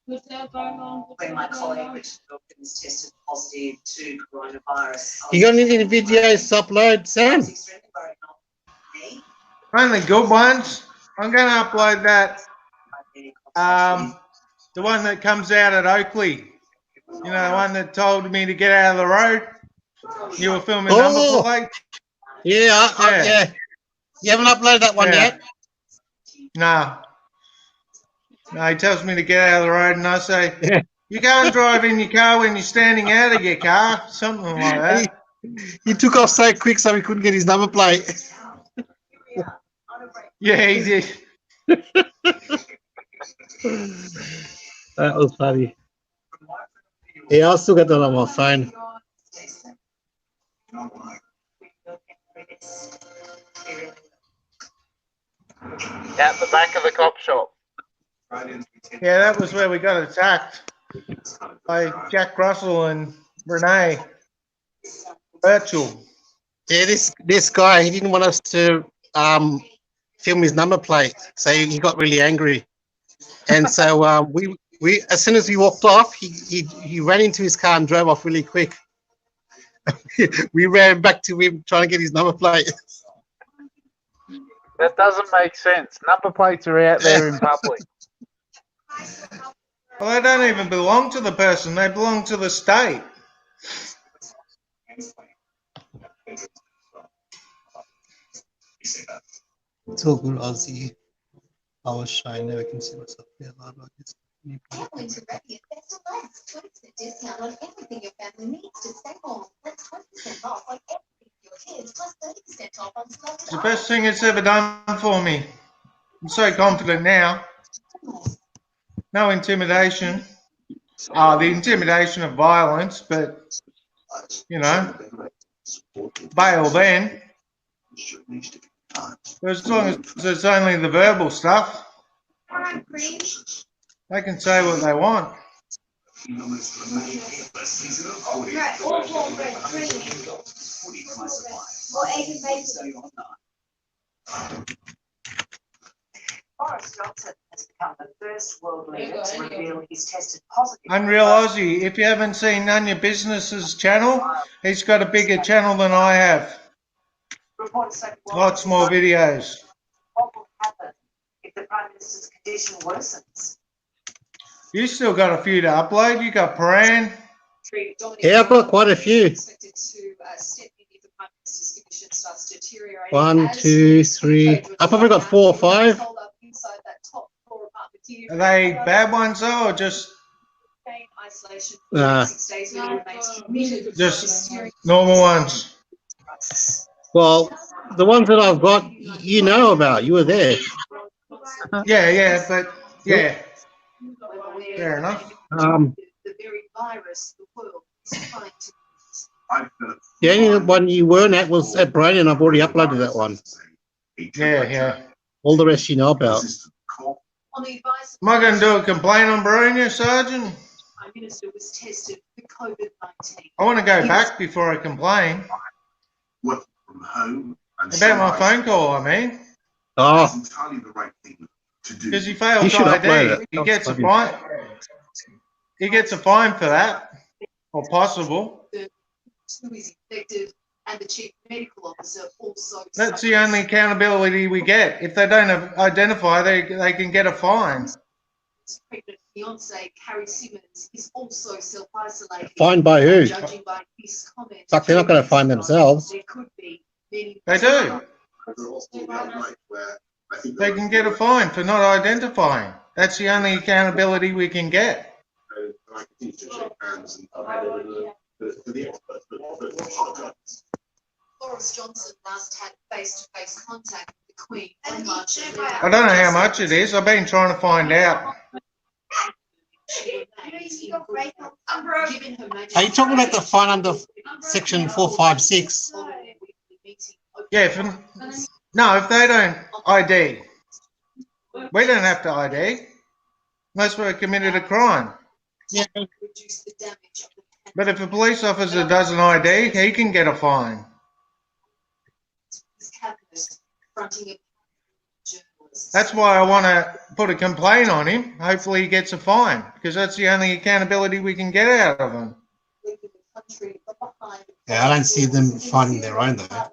When my colleague Richard Wilkins tested positive to coronavirus. You got any videos to upload, Sam? Only good ones. I'm going to upload that. The one that comes out at Oakley. You know, the one that told me to get out of the road. You were filming number plate. Yeah. You haven't uploaded that one yet? No. No, he tells me to get out of the road, and I say, you can't drive in your car when you're standing out of your car. Something like that. He took off so quick so he couldn't get his number plate. Yeah, he did. That was funny. Yeah, I'll still get that on my phone. At the back of the cop shop. Yeah, that was where we got attacked by Jack Russell and Renee Birchall. Yeah, this guy, he didn't want us to film his number plate, so he got really angry. And so we as soon as we walked off, he ran into his car and drove off really quick. We ran back to him trying to get his number plate. That doesn't make sense. Number plates are out there in public. Well, they don't even belong to the person. They belong to the state. It's all good, Aussie. I was shy. I never consider myself there like this. Winter ready at Best of Less. 20% discount on everything your family needs to stay home. That's 20% off on everything for your kids, plus 30% off on selected It's the best thing it's ever done for me. I'm so confident now. No intimidation. The intimidation of violence, but, you know, bail then. But as long as it's only the verbal stuff, they can say what they want. Boris Johnson has become the first world leader to reveal he's tested positive. Unreal Aussie, if you haven't seen None Your Business's channel, he's got a bigger channel than I have. Lots more videos. What will happen if the Prime Minister's condition worsens? You still got a few to upload. You got Paran. Yeah, I've got quite a few. 1, 2, 3. I've probably got 4 or 5. Are they bad ones though, or just normal ones? Well, the ones that I've got, you know about. You were there. Yeah, but yeah, fair enough. The very virus the world is trying to. The only one you weren't at was at Brain, and I've already uploaded that one. Yeah. All the rest you know about. Am I going to do a complaint on Baronia, Sergeant? Prime Minister was tested for COVID-19. I want to go back before I complain. Work from home and About my phone call, I mean. It's entirely the right thing to do. Because he failed to ID. He gets a fine. He gets a fine for that, or possible. Who is infected, and the chief medical officer also. That's the only accountability we get. If they don't identify, they can get a fine. Pregnant fiance Carrie Simmons is also self-isolating. Fined by who? Judging by his comment, Fuck, they're not going to find themselves. there could be many. They do. They can get a fine for not identifying. That's the only accountability we can get. I continue to shake hands and for the experts, but Boris Johnson last had face-to-face contact with the Queen on March 11th. I don't know how much it is. I've been trying to find out. Are you talking about the fine under section 456? Yeah, if they don't ID, we don't have to ID unless we've committed a crime. Yeah. But if a police officer doesn't ID, he can get a fine. confronting a journalist. That's why I want to put a complaint on him. Hopefully he gets a fine, because that's the only accountability we can get out of him. Yeah, I don't see them finding their own though.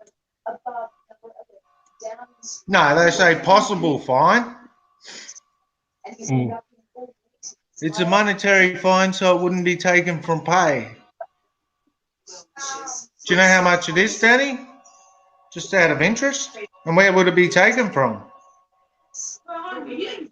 No, they say possible fine. Mm. It's a monetary fine, so it wouldn't be taken from pay. Do you know how much it is, Danny? Just out of interest? And where would it be taken from? The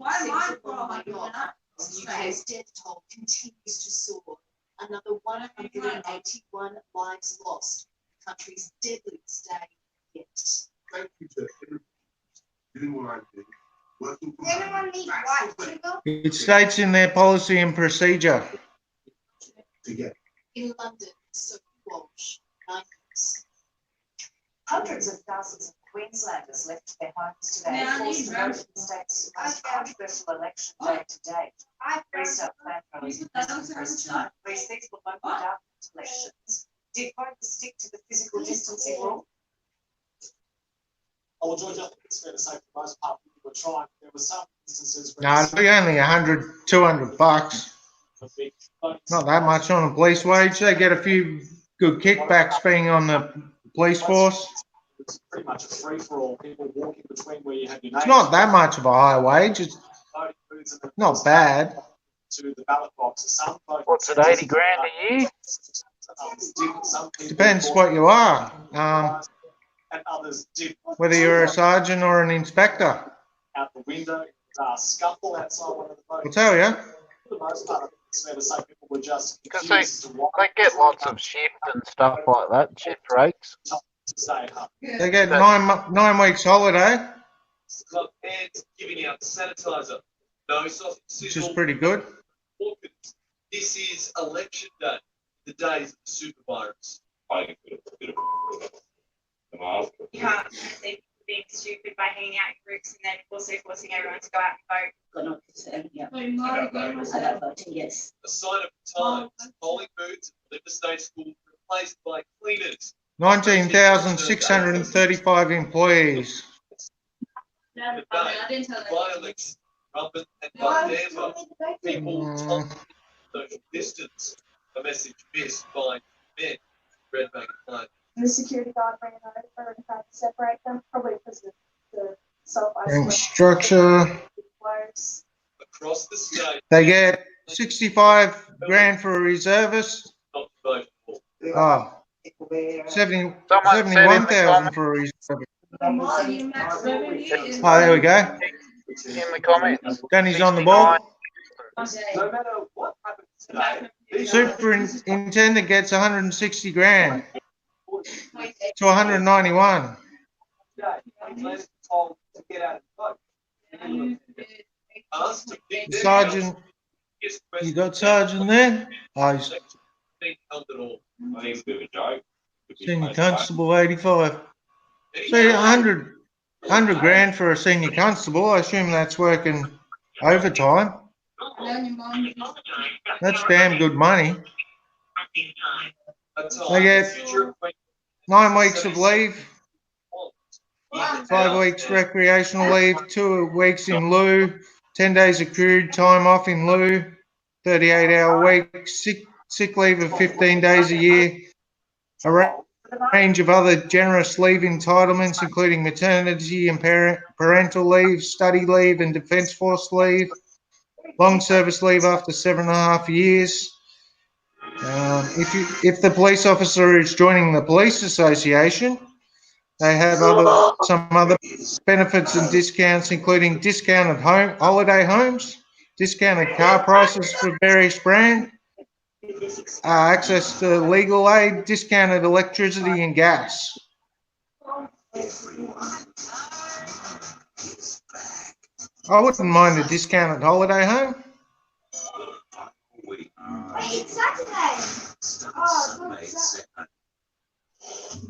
UK's death toll continues to soar. Another 181 lives lost. The country's deadliest day yet. Thank you to everyone doing what I do, working from Anyone need white sugar? It states in their policy and procedure. together. In London, Sophie Walsh, 9 months. Hundreds of thousands of Queenslanders left their homes today, forced to vote in the state's most controversial election day to date. Restart plan released for the first time. These things will local government elections. Did voters stick to the physical distancing rule? Oh, well, George, I think it's fair to say for the most part people were trying. There were some instances where No, it'll be only $100, $200. Not that much on a police wage. They get a few good kickbacks being on the police force. it's pretty much a free for all. People walking between where you have your It's not that much of a high wage. It's voting booths and then not bad. to the ballot boxes. Some voting What's it, 80 grand a year? others didn't. Some people Depends bought what you are. and others did. Whether you're a sergeant or an inspector. Out the window, scuffle outside one of the voting. I'll tell you. For the most part, I think it's fair to say people were just Because confused as to why they get lots of shift and stuff like that, shift rates. to stay at home. They get 9 weeks holiday, Club hands giving out sanitizer. No soft which is pretty good. This is election day, the days of the super virus. You can't see being stupid by hanging out in groups and then also forcing everyone to go out and vote. Got not voting, yes. A sign of times, polling booths at Liver State School replaced by cleaners. 19,635 employees. The by-election, Rumpin and Bundamba, people told social distance, a message missed by men. Redbank line. The security guard ran over and tried to separate them, probably because of the And self-isolation. structure. Across the state, They get 65 grand for a reservist. not to vote for. Oh, 71,000 for a reservist. Oh, there we go. In the comments. Danny's on the ball. No matter what happens today, Superintendent gets 160 grand to 191. told to get out and vote. Asked to pick their Sergeant, you got Sergeant there? Oh, he's being held at all. I think it's a bit of a joke. Senior Constable 85. See, 100 grand for a senior constable. I assume that's working overtime. That's damn good money. They get 9 weeks of leave, 5 weeks recreational leave, 2 weeks in lieu, 10 days accrued time off in lieu, 38-hour week, sick leave of 15 days a year, a range of other generous leave entitlements, including maternity and parental leave, study leave and Defence Force leave, long service leave after 7.5 years. If the police officer is joining the police association, they have some other benefits and discounts, including discounted holiday homes, discounted car prices for various brands, access to legal aid, discounted electricity and gas. I wouldn't mind a discounted holiday home. Wait, it's Saturday. Oh, it's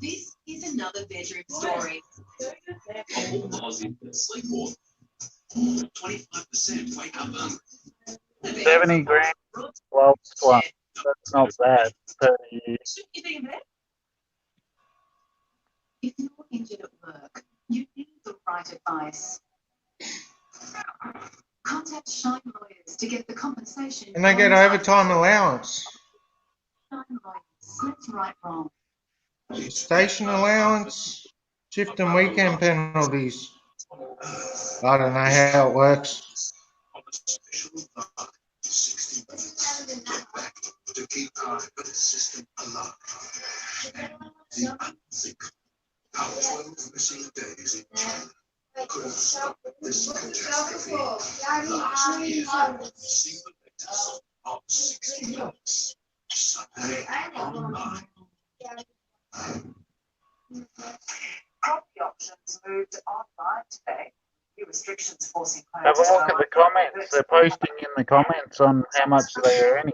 This is another bedroom story. 25% wake up early. 70 grand, 12 one. That's not bad per year. If you're injured at work, you need the right advice. Contact Shine Lawyers to get the compensation. And they get overtime allowance, Shine Lawyers. Let's right wrong. station allowance, shift and weekend penalties. I don't know how it works. On a special night, 60 minutes. Get back to keep our system alive. The unthinkable. How 12 missing days in China could have stopped this catastrophe last year. See the latest on 60 minutes. Sunday online. Property auctions moved online today. New restrictions forcing Have a look at the comments. They're posting in the comments on how much they're earning.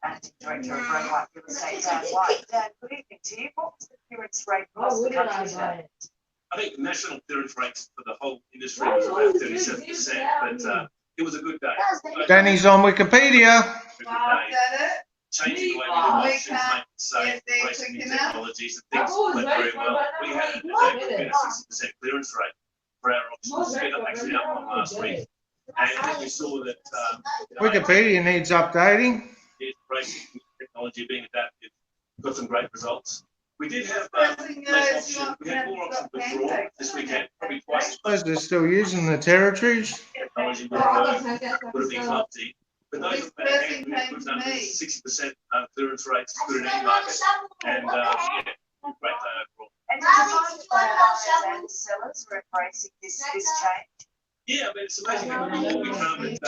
Managing Director of Great White Real Estate, Dan White. Dan, good evening to you. What was the clearance rate across the country today? I think the national clearance rates for the whole industry was about 37%, but it was a good day. Danny's on Wikipedia. Changing the way we do auctions, making safe, embracing new technologies, and things went very well. We had a 60% clearance rate for our auctions. It's been actually up on last week. And we saw that Wikipedia needs updating. embracing new technology, being adaptive, got some great results. We did have less options. We had more options withdraw this weekend, probably twice as Suppose they're still using the territories. technology would have been clumsy. But those that had good numbers, 60% clearance rates, good in any market, and yeah, great day overall. And did you find that buyers and sellers were embracing this change? Yeah, but it's amazing how we come at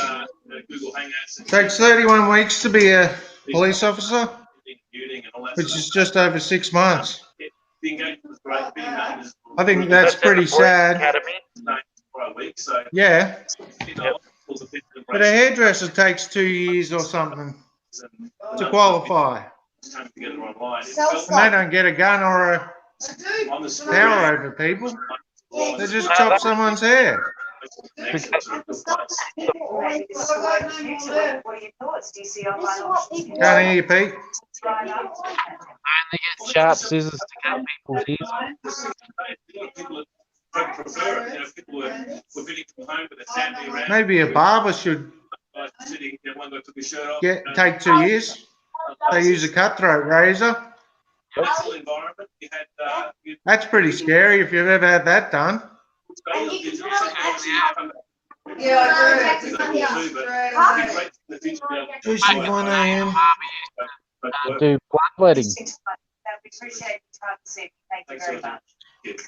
Google Hangouts and Takes 31 weeks to be a police officer, computing and all that. which is just over 6 months. The engagement was great. Video managers I think that's pretty sad. for a week, so Yeah, you know, was a bit of but a hairdresser takes 2 years or something to qualify. time together online. And they don't get a gun or a On the screen, power over people. They just chop someone's hair. Maybe this is the way of the future. What are your thoughts? Do you see online auctions? Can't hear you, Pete. Right up? They get sharp scissors to cut people's ears. people prefer it. You know, people were bidding from home with their family around. Maybe a barber should Sitting, one guy took his shirt off. take 2 years. They use a cutthroat razor. Peaceful environment. You had That's pretty scary if you've ever had that done. Usually 1 a.m. Do bloodletting. We appreciate your time this evening. Thank you very much.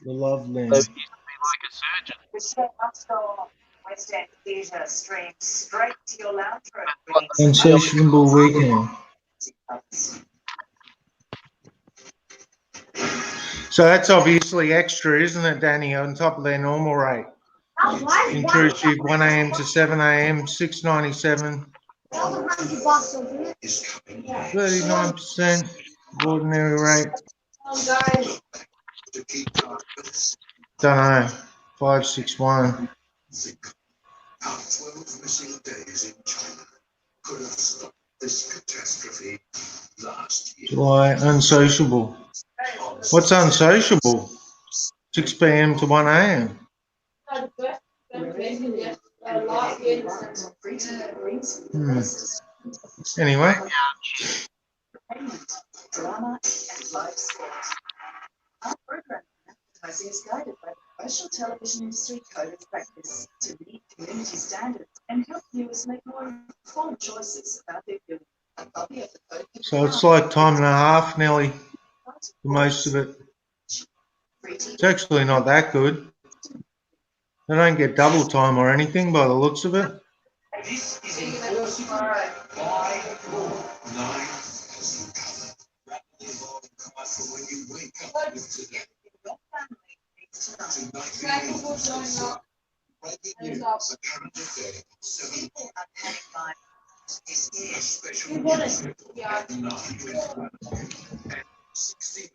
The love They land. used to be like a surgeon. The show must go on. West End Theatre streams straight to your lounge room. Insatiable weekend. So that's obviously extra, isn't it, Danny, on top of their normal rate? Intrusive 1 a.m. to 7 a.m. 697. 39% ordinary rate. Don't know. 561. How 12 missing days in China could have stopped this catastrophe last year. July unsociable. What's unsociable? 6 p.m. to 1 a.m. Anyway. Drama and live sport. Our program advertising is guided by the Professional Television Industry Code of Practice to meet community standards and help viewers make more informed choices about their viewing. A copy of the code can be So it's found like time and a half nearly for most of it. It's actually not that good. They don't get double time or anything by the looks of it. This is enforced by law. 9,000 covered. Rapidly evolving cry for when you wake up with today. Breaking news, the current affair, 7 a special news report at 9:21 and 60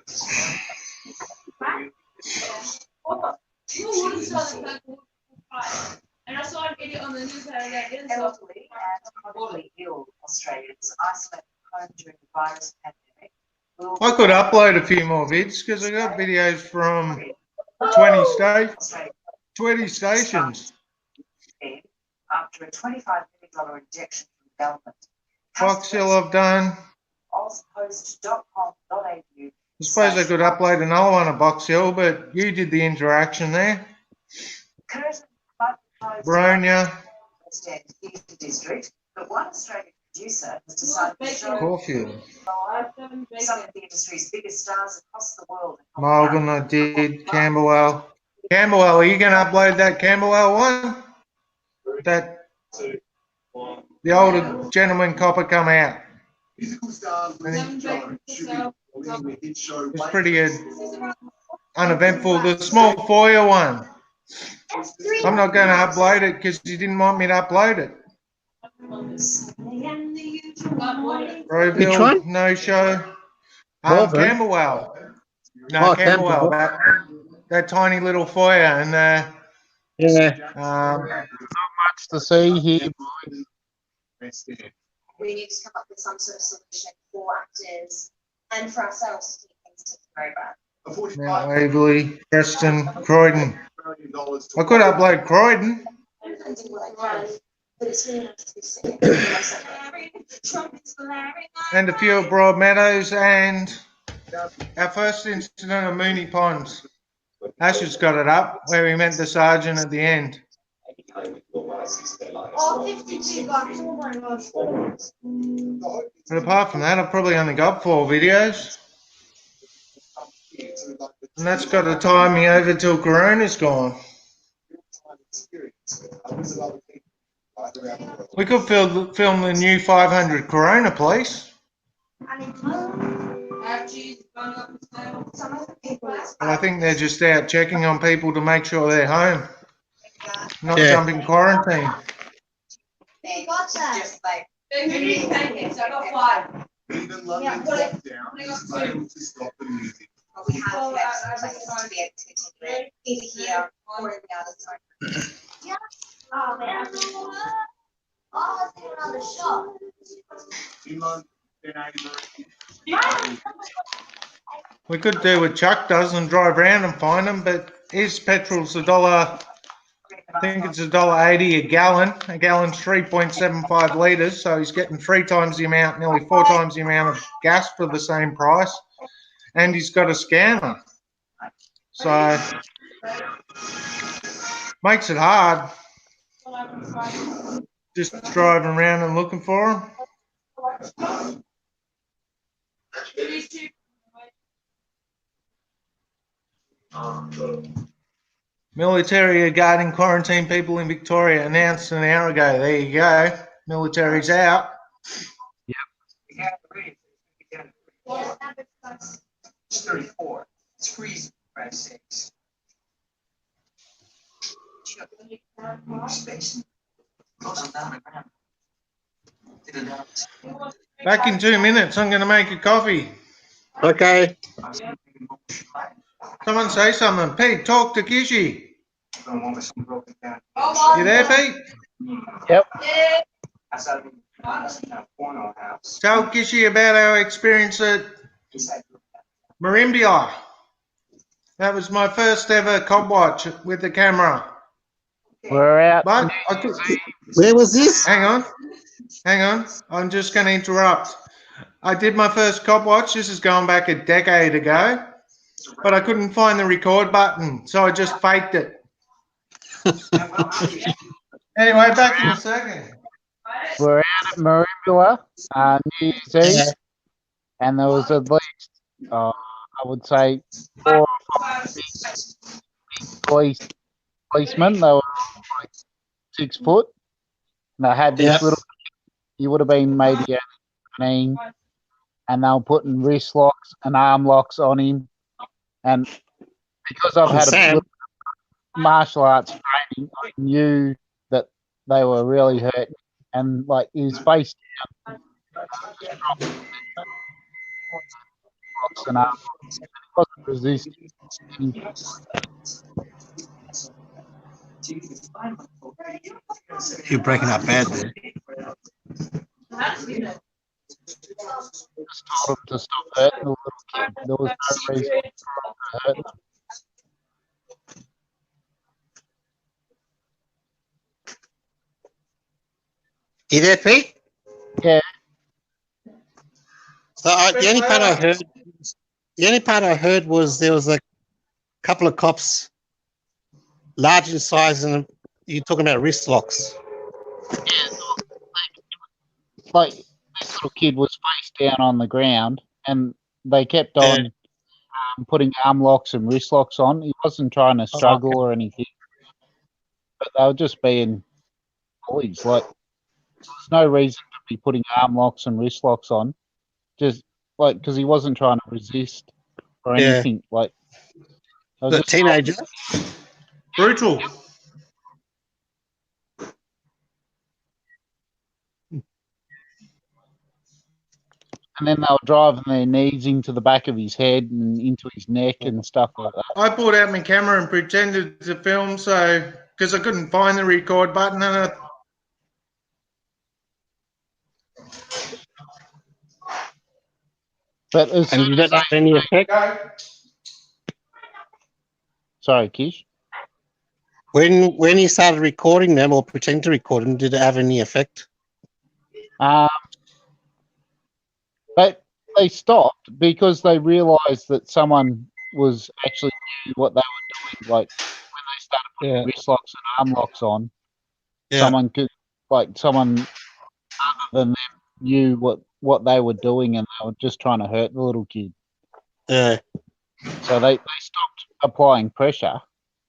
And I saw an idiot on the news that Elderly and chronically ill Australians isolated at home during the virus pandemic. I could upload a few more vids because I got videos from 20 states. 20 stations. After a $25 million injection from the government. Box Hill I've done. Ozpost.com.au. I suppose I could upload another one of Box Hill, but you did the interaction there. Bronya. District, but one Australian producer has decided to show Caulfield. some of the industry's biggest stars across the world. Morgan, I did. Camberwell. Camberwell, are you going to upload that Camberwell one? That the older gentleman copper come out. It's pretty uneventful. The small foyer one. I'm not going to upload it because you didn't want me to upload it. Rowville, Which one? No show. Melbourne? Camberwell. No, Oh, Camberwell. Camberwell. That tiny little foyer and yeah. Not much to see here. We need to come up with some sort of solution for actors and for ourselves to keep things ticking over. Mount Waverley, Preston, Croydon. I could upload Croydon. But it's really nice to be singing. And a few at Broadmeadows and our first incident of Mooney Ponds. Ash has got it up where we met the sergeant at the end. Oh, 52 bucks. Oh my gosh. But apart from that, I've probably only got 4 videos. And that's got to tie me over till Corona's gone. We could film the new 500 Corona, please. But I think they're just out checking on people to make sure they're home, not jumping quarantine. Even London lockdown is able to stop the music. We have to have places to be able to continue either here or in the other side. Yeah. Oh, man. Oh, let's do another shot. In London, We could do what Chuck does and drive around and find them, but his petrol's $1. I think it's $1.80 a gallon. A gallon's 3.75 litres, so he's getting 3 times the amount, nearly 4 times the amount of gas for the same price. And he's got a scanner. So, makes it hard. Just driving around and looking for them. Military are guarding quarantine people in Victoria, announced an hour ago. There you go. Military's out. It's 34. It's freezing, for Christ's sakes. Space. Back in 2 minutes, I'm going to make a coffee. Okay. Someone say something. Pete, talk to Kishi. You there, Pete? Yep. Tell Kishi about our experience at Marimbula. That was my first ever cop watch with the camera. We're out. But where was this? Hang on. I'm just going to interrupt. I did my first cop watch. This is going back a decade ago. But I couldn't find the record button, so I just faked it. Anyway, back in a second. We're out at Marimbula, New Year's Eve, and there was at least, I would say, 4 or 5 big policemen. They were like 6 foot. And they had this little, you would have been maybe 18, and they were putting wrist locks and arm locks on him. And because I've had a little martial arts training, I knew that they were really hurt. And like he was face down, and arm locks, and he wasn't resisting. You're breaking up bad there. Just told him to stop hurting the little kid. There was no reason for him to hurt him. You there, Pete? Yeah. So the only part I heard was there was a couple of cops, large in size, and you're talking about wrist locks. Like this little kid was face down on the ground, and they kept on putting arm locks and wrist locks on. He wasn't trying to struggle or anything, but they were just being bullies. Like there's no reason to be putting arm locks and wrist locks on, just like because he wasn't trying to resist or Yeah. anything. Like they were The just teenager. Brutal. And then they were driving their knees into the back of his head and into his neck and stuff like that. I pulled out my camera and pretended to film, so because I couldn't find the record button, and But as And you don't have any effect? Sorry, Kish. When he started recording them or pretending to record them, did it have any effect? But they stopped because they realised that someone was actually knew what they were doing. Like when they started putting wrist locks and arm locks on, someone could, like someone other than them knew what they were doing, and they were just trying to hurt the little kid. Yeah. So they stopped applying pressure,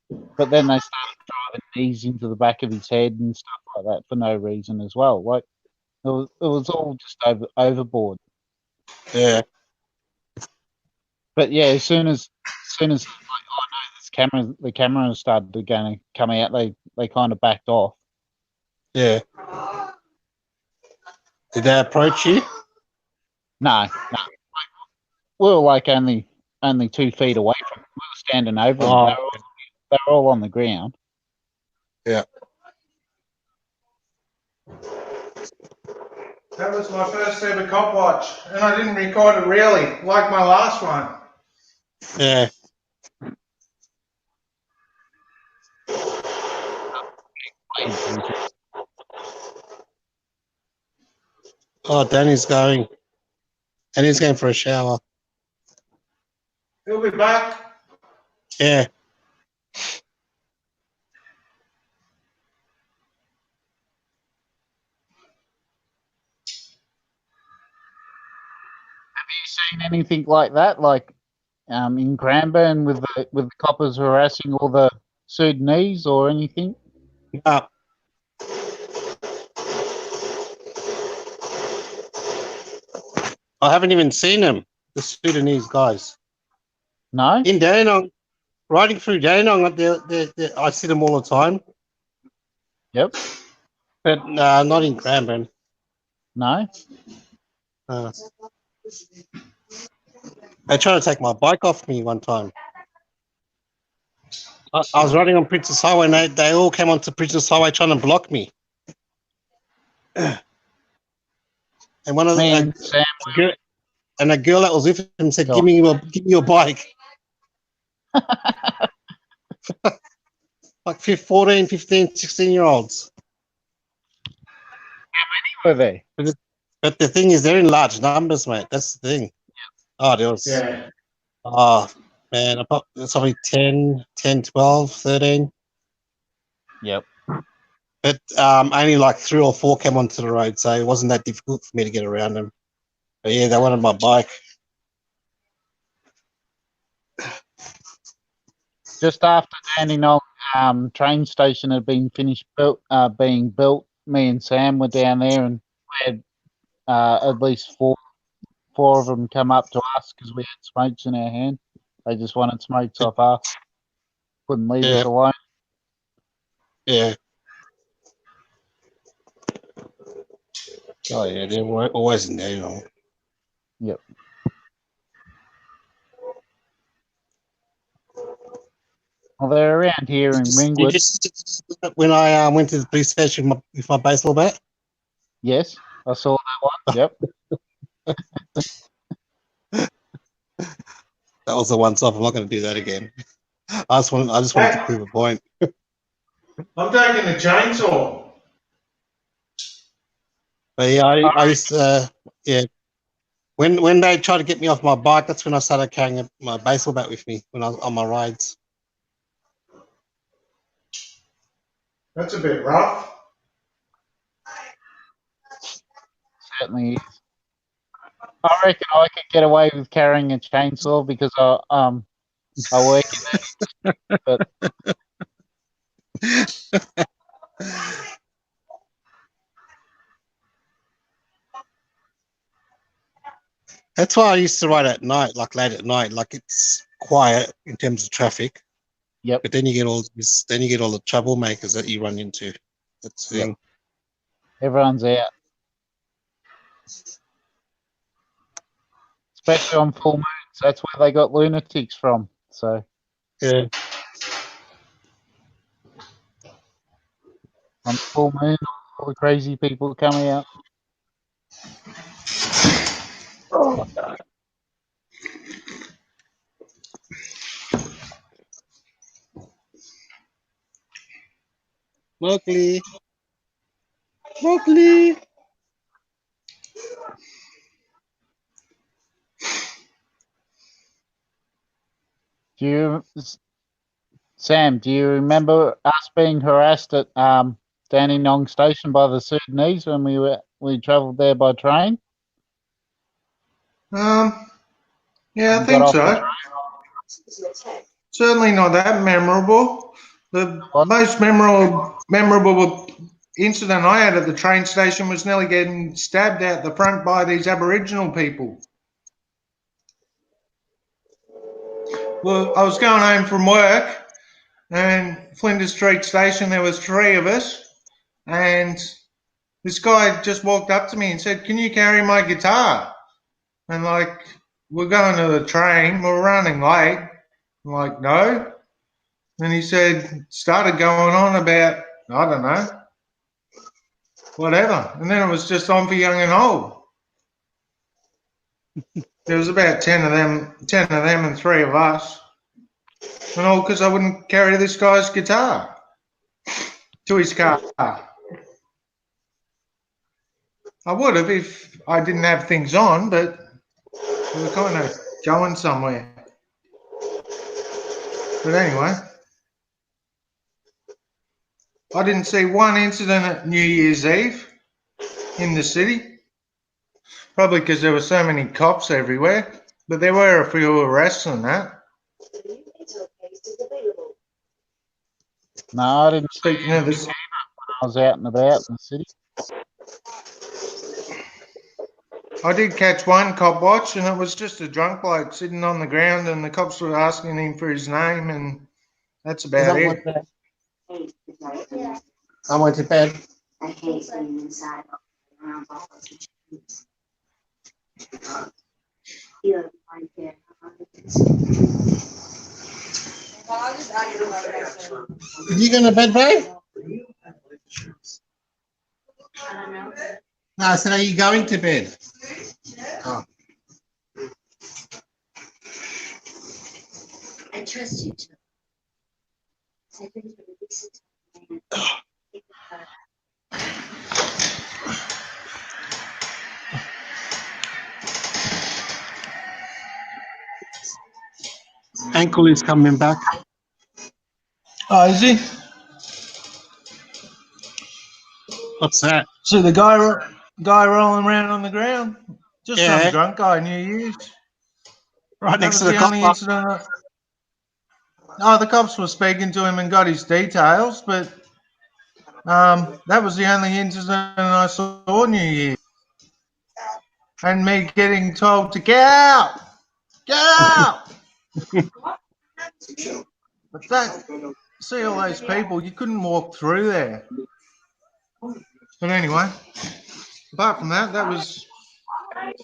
but then they started driving knees into the back of his head and stuff like that for no reason as well. Like it was all just overboard. Yeah. But yeah, as soon as like, oh no, the camera started to come out, they kind of backed off. Yeah. Did they approach you? No. We were like only 2 feet away from them. We were standing over them. They were all on the ground. Yeah. that was my first ever cop watch, and I didn't record it really, like my last one. Yeah. Oh, Danny's going. And he's going for a shower. He'll be back. Yeah. Have you seen anything like that, like in Cranbourne with the coppers harassing all the Sudanese or anything? No. I haven't even seen them, the Sudanese guys. No? In Dandenong, riding through Dandenong, I see them all the time. Yep. But not in Cranbourne. No? They tried to take my bike off me one time. I was riding on Princess Highway and they all came onto Princess Highway trying to block me. And one of them, and a girl that was with him said, give me your bike. Like 14, 15, 16-year-olds. How many were they? But the thing is, they're in large numbers, mate. That's the thing. Oh, there was... Yeah. Oh, man. There's probably 10, 12, 13. Yep. But only like 3 or 4 came onto the road, so it wasn't that difficult for me to get around them. But yeah, they wanted my bike. Just after Dandenong train station had been being built, me and Sam were down there, and we had at least four of them come up to us because we had smokes in our hand. They just wanted smokes off us. Couldn't leave us alone. Yeah. Oh yeah, they're always in there, you know. Yep. Well, they're around here in Ringwood. When I went to the police station with my baseball bat? Yes, I saw that one. Yep. That was the one off. I'm not going to do that again. I just wanted to prove a point. I'm taking the chainsaw. But yeah, I used to, yeah. When they tried to get me off my bike, that's when I started carrying my baseball bat with me when I was on my rides. That's a bit rough. Certainly is. I reckon I could get away with carrying a chainsaw because I work in that industry, but That's why I used to ride at night, like late at night, like it's quiet in terms of traffic. Yep. But then you get all this, then you get all the troublemakers that you run into. That's the thing. everyone's out. Especially on full moons. That's where they got lunatics from. So Yeah. on full moon, all the crazy people coming out. Mowgli. Mowgli. Do you, Sam? Do you remember us being harassed at Dandenong Station by the Sudanese when we travelled there by train? Yeah, I We got think off so. Certainly not that memorable. The most memorable incident I had at the train station was nearly getting stabbed out the front by these Aboriginal people. Well, I was going home from work, and Flinders Street Station, there was 3 of us, and this guy just walked up to me and said, "Can you carry my guitar?" And like, we're going to the train, we're running late. I'm like, no. And he started going on about, I don't know, whatever. And then it was just on for young and old. There was about 10 of them and 3 of us. And all because I wouldn't carry this guy's guitar to his car. I would have if I didn't have things on, but we were kind of going somewhere. But anyway, I didn't see one incident at New Year's Eve in the city. Probably because there were so many cops everywhere. But there were a few arrests and that. No, I didn't. Speaking of this, when I was out and about in the city. I did catch one cop watch, and it was just a drunk bloke sitting on the ground, and the cops were asking him for his name, and that's about it. I went to bed. I hate sitting inside around bottles and shoes. You don't mind there. Did you go to bed, babe? No, I said, are you going to bed? Oh. I trust you to. I think you're a decent man. Ankle is coming back. Oh, is he? What's that? See the guy rolling around on the ground? Just some drunk guy, New Year's. Right next to the only cop. incident. No, the cops were speaking to him and got his details, but that was the only incident I saw New Year. And me getting told to get out! Get out! But see all those people, you couldn't walk through there. But anyway, apart from that, that was it.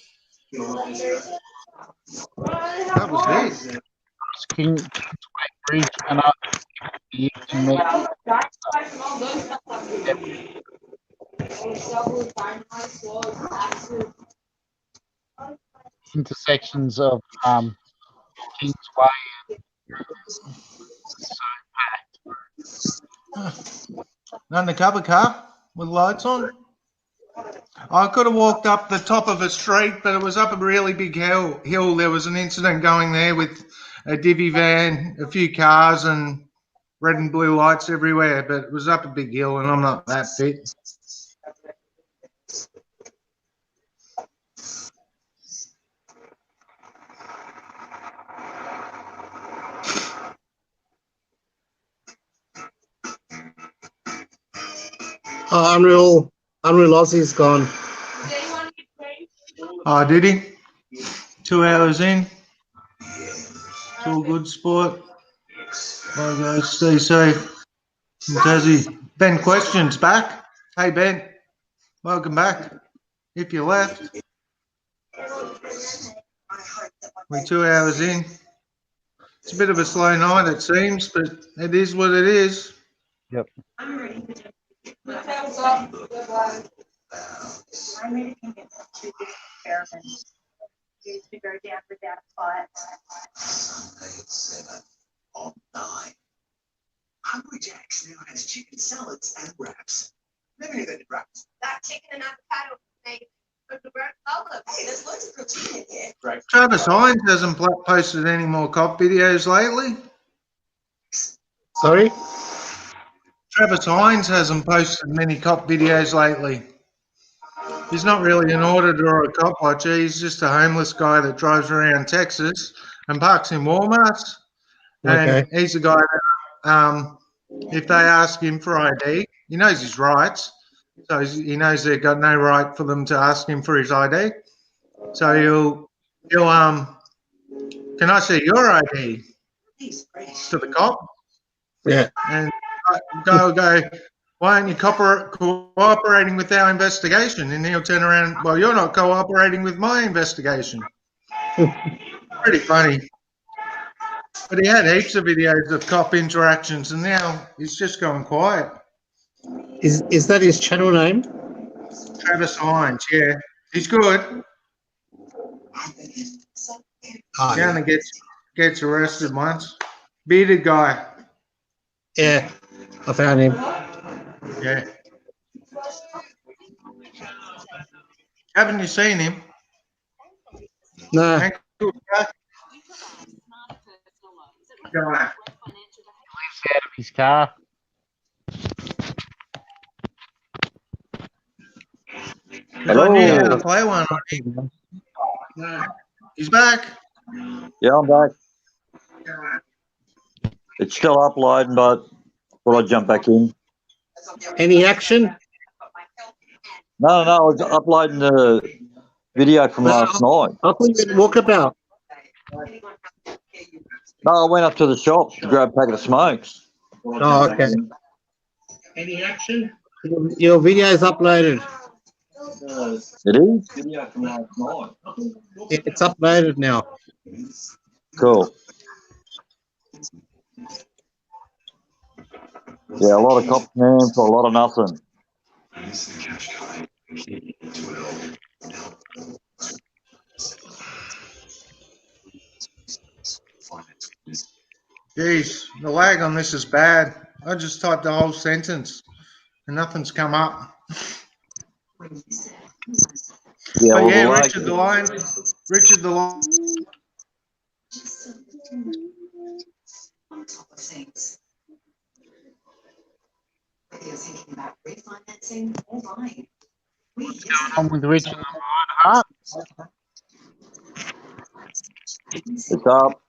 Kingsway Bridge, and I intersections of Kingsway and An undercover car with lights on. I could have walked up the top of a street, but it was up a really big hill. There was an incident going there with a divvy van, a few cars, and red and blue lights everywhere. But it was up a big hill, and I'm not that fit. Oh, Unreal Aussie's gone. Oh, did he? 2 hours in. It's all good, sport. Bye, guys. Stay safe. And Tassie. Ben Questions back. Hey, Ben. Welcome back. If you left. We're 2 hours in. It's a bit of a slow night, it seems, but it is what it is. Yep. I'm ready to commit to this experiment. Used to go down without a fight. Sunday at 7 on 9. Hungry Jack's now has chicken salads and wraps. Never knew they did wraps. That chicken and avocado made with the burnt olive. Hey, there's loads of protein in here. Great. Travis Hines hasn't posted any more cop videos lately. Sorry? Travis Hines hasn't posted many cop videos lately. He's not really an auditor or a cop watcher. He's just a homeless guy that drives around Texas and parks in Walmarts. And Okay. he's a guy that, if they ask him for ID, he knows his rights. So he knows they've got no right for them to ask him for his ID. So he'll can I see your ID to the cop? Yeah. And go, why aren't you cooperating with our investigation? And he'll turn around, well, you're not cooperating with my investigation. Pretty funny. But he had heaps of videos of cop interactions, and now he's just gone quiet. Is that his channel name? Travis Hines, yeah. He's good. Oh, He only gets arrested once. Bearded guy. yeah, I found him. Yeah. Haven't you seen him? No. Guy. Out of his car. I knew how to play one on him. He's back. Yeah, I'm back. It's still uploading, but thought I'd jump back in. Any action? No, I was uploading the video from last night. I thought you didn't walk about. No, I went up to the shop to grab a packet of smokes. Oh, okay. Any action? Your video's uploaded. It is? Video from last night. It's uploaded now. Cool. Yeah, a lot of cops, man, for a lot of nothing. Jeez, the lag on this is bad. I just typed the whole sentence and nothing's come up. Yeah, But well, yeah, the lag- Richard the Lion. Richard the Lion. On top of things. Whether you're thinking about refinancing or buying. What's going on with Richard the Lionheart? It's up.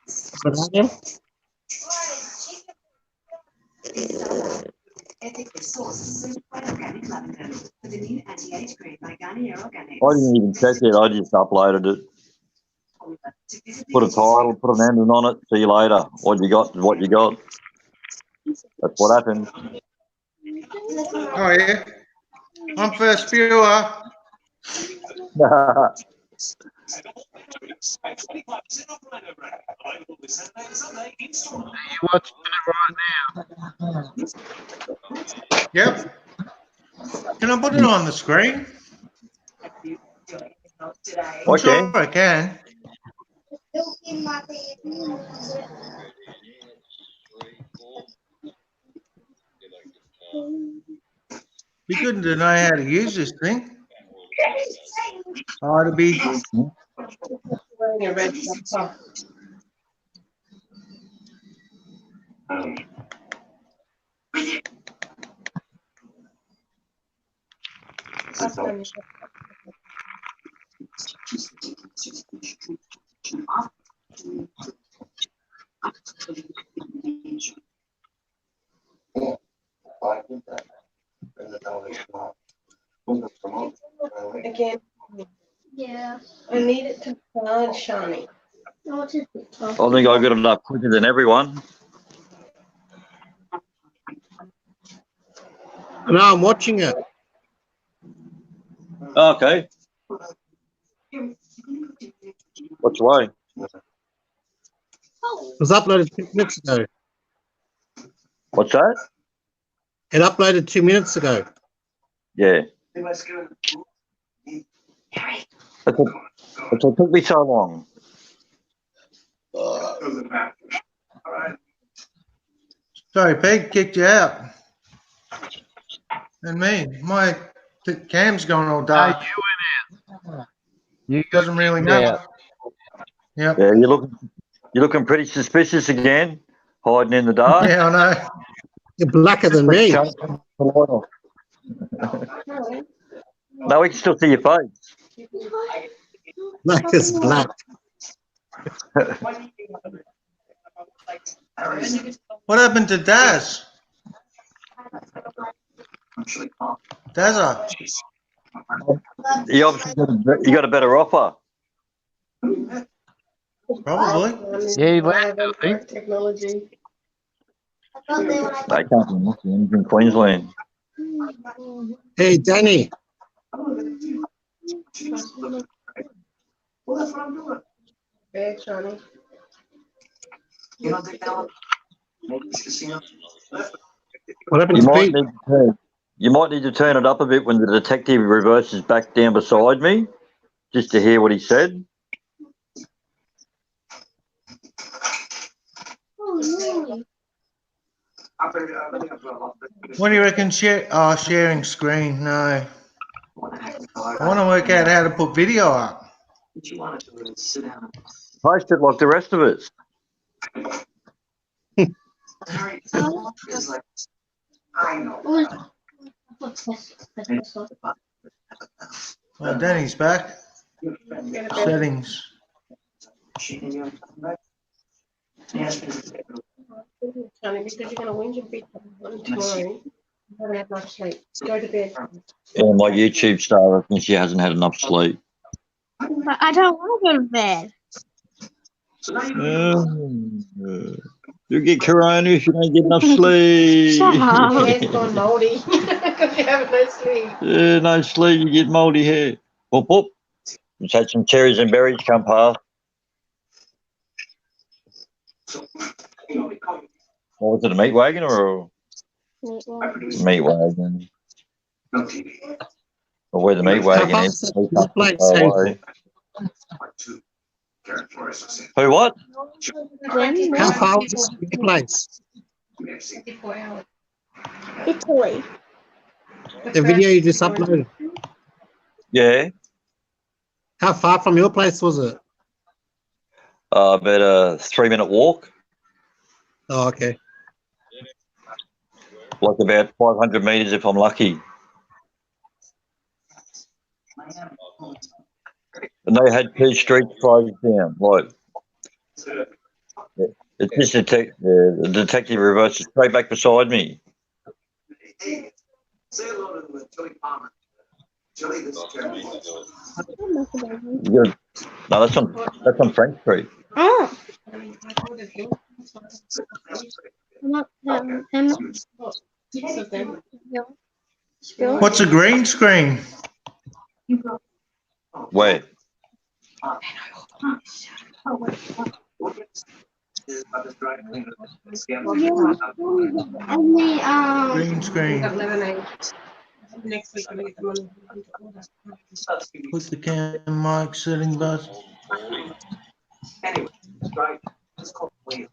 Ethically sourced certified organic lavender with a new anti-age cream by Garnier Organics. I didn't even check it, I just uploaded it. Put a title, put an ending on it, see you later. What you got is what you got. That's what happened. Oh yeah. I'm first viewer. You watching it right now? Yep. Can I put it on the screen? I'm Okay. sure I can. Be good to know how to use this thing. Oh, it'll be. Again. Yeah. I need it to burn, Shani. I think I got it up quicker than everyone. No, I'm watching it. Okay. What's way? It was uploaded 2 minutes ago. What's that? It uploaded 2 minutes ago. Yeah. It took me so long. Sorry, Peg kicked you out. And me, my cam's gone all dark. You doesn't really kicked matter. out. Yep. Yeah, you're looking pretty suspicious again, hiding in the dark. Yeah, I know. You're blacker than me. No, we can still see your face. Black as black. What happened to Daz? Dazza. You got a better offer. Probably. Yeah, he left, I think. Technology. They can't be Muslims in Queensland. Hey, Danny. Bad, Shani. What happened to Pete? You might need to turn it up a bit when the detective reverses back down beside me, just to hear what he said. What do you reckon? Sharing screen? No. I want to work out how to put video up. Post it like the rest of us. Oh, Danny's back. Settings. Shani, because you're going to whinge a bit tomorrow. You haven't had much sleep. Go to bed. Yeah, my YouTube star reckons she hasn't had enough sleep. But I don't want to go to bed. You get corona if you don't get enough sleep. Shut up. Your hair's gone mouldy because you haven't no sleep. Yeah, no sleep, you get mouldy hair. Whoop, whoop. Just had some cherries and berries come past. What was it, a meat wagon or a meat wagon? Or where the meat wagon is. Who what? How far was the place? Italy. The video you just uploaded. Yeah. How far from your place was it? About a 3-minute walk. Oh, okay. Like about 500 metres if I'm lucky. And they had 2 streets closed down. Like, it's just the detective reverses straight back beside me. Good. No, that's on Frank Street. Oh. What's a green screen? Where? Green screen. Next week, I'm going to get the money. Put the cam mic setting button. Anyway, it's right. It's called Leo.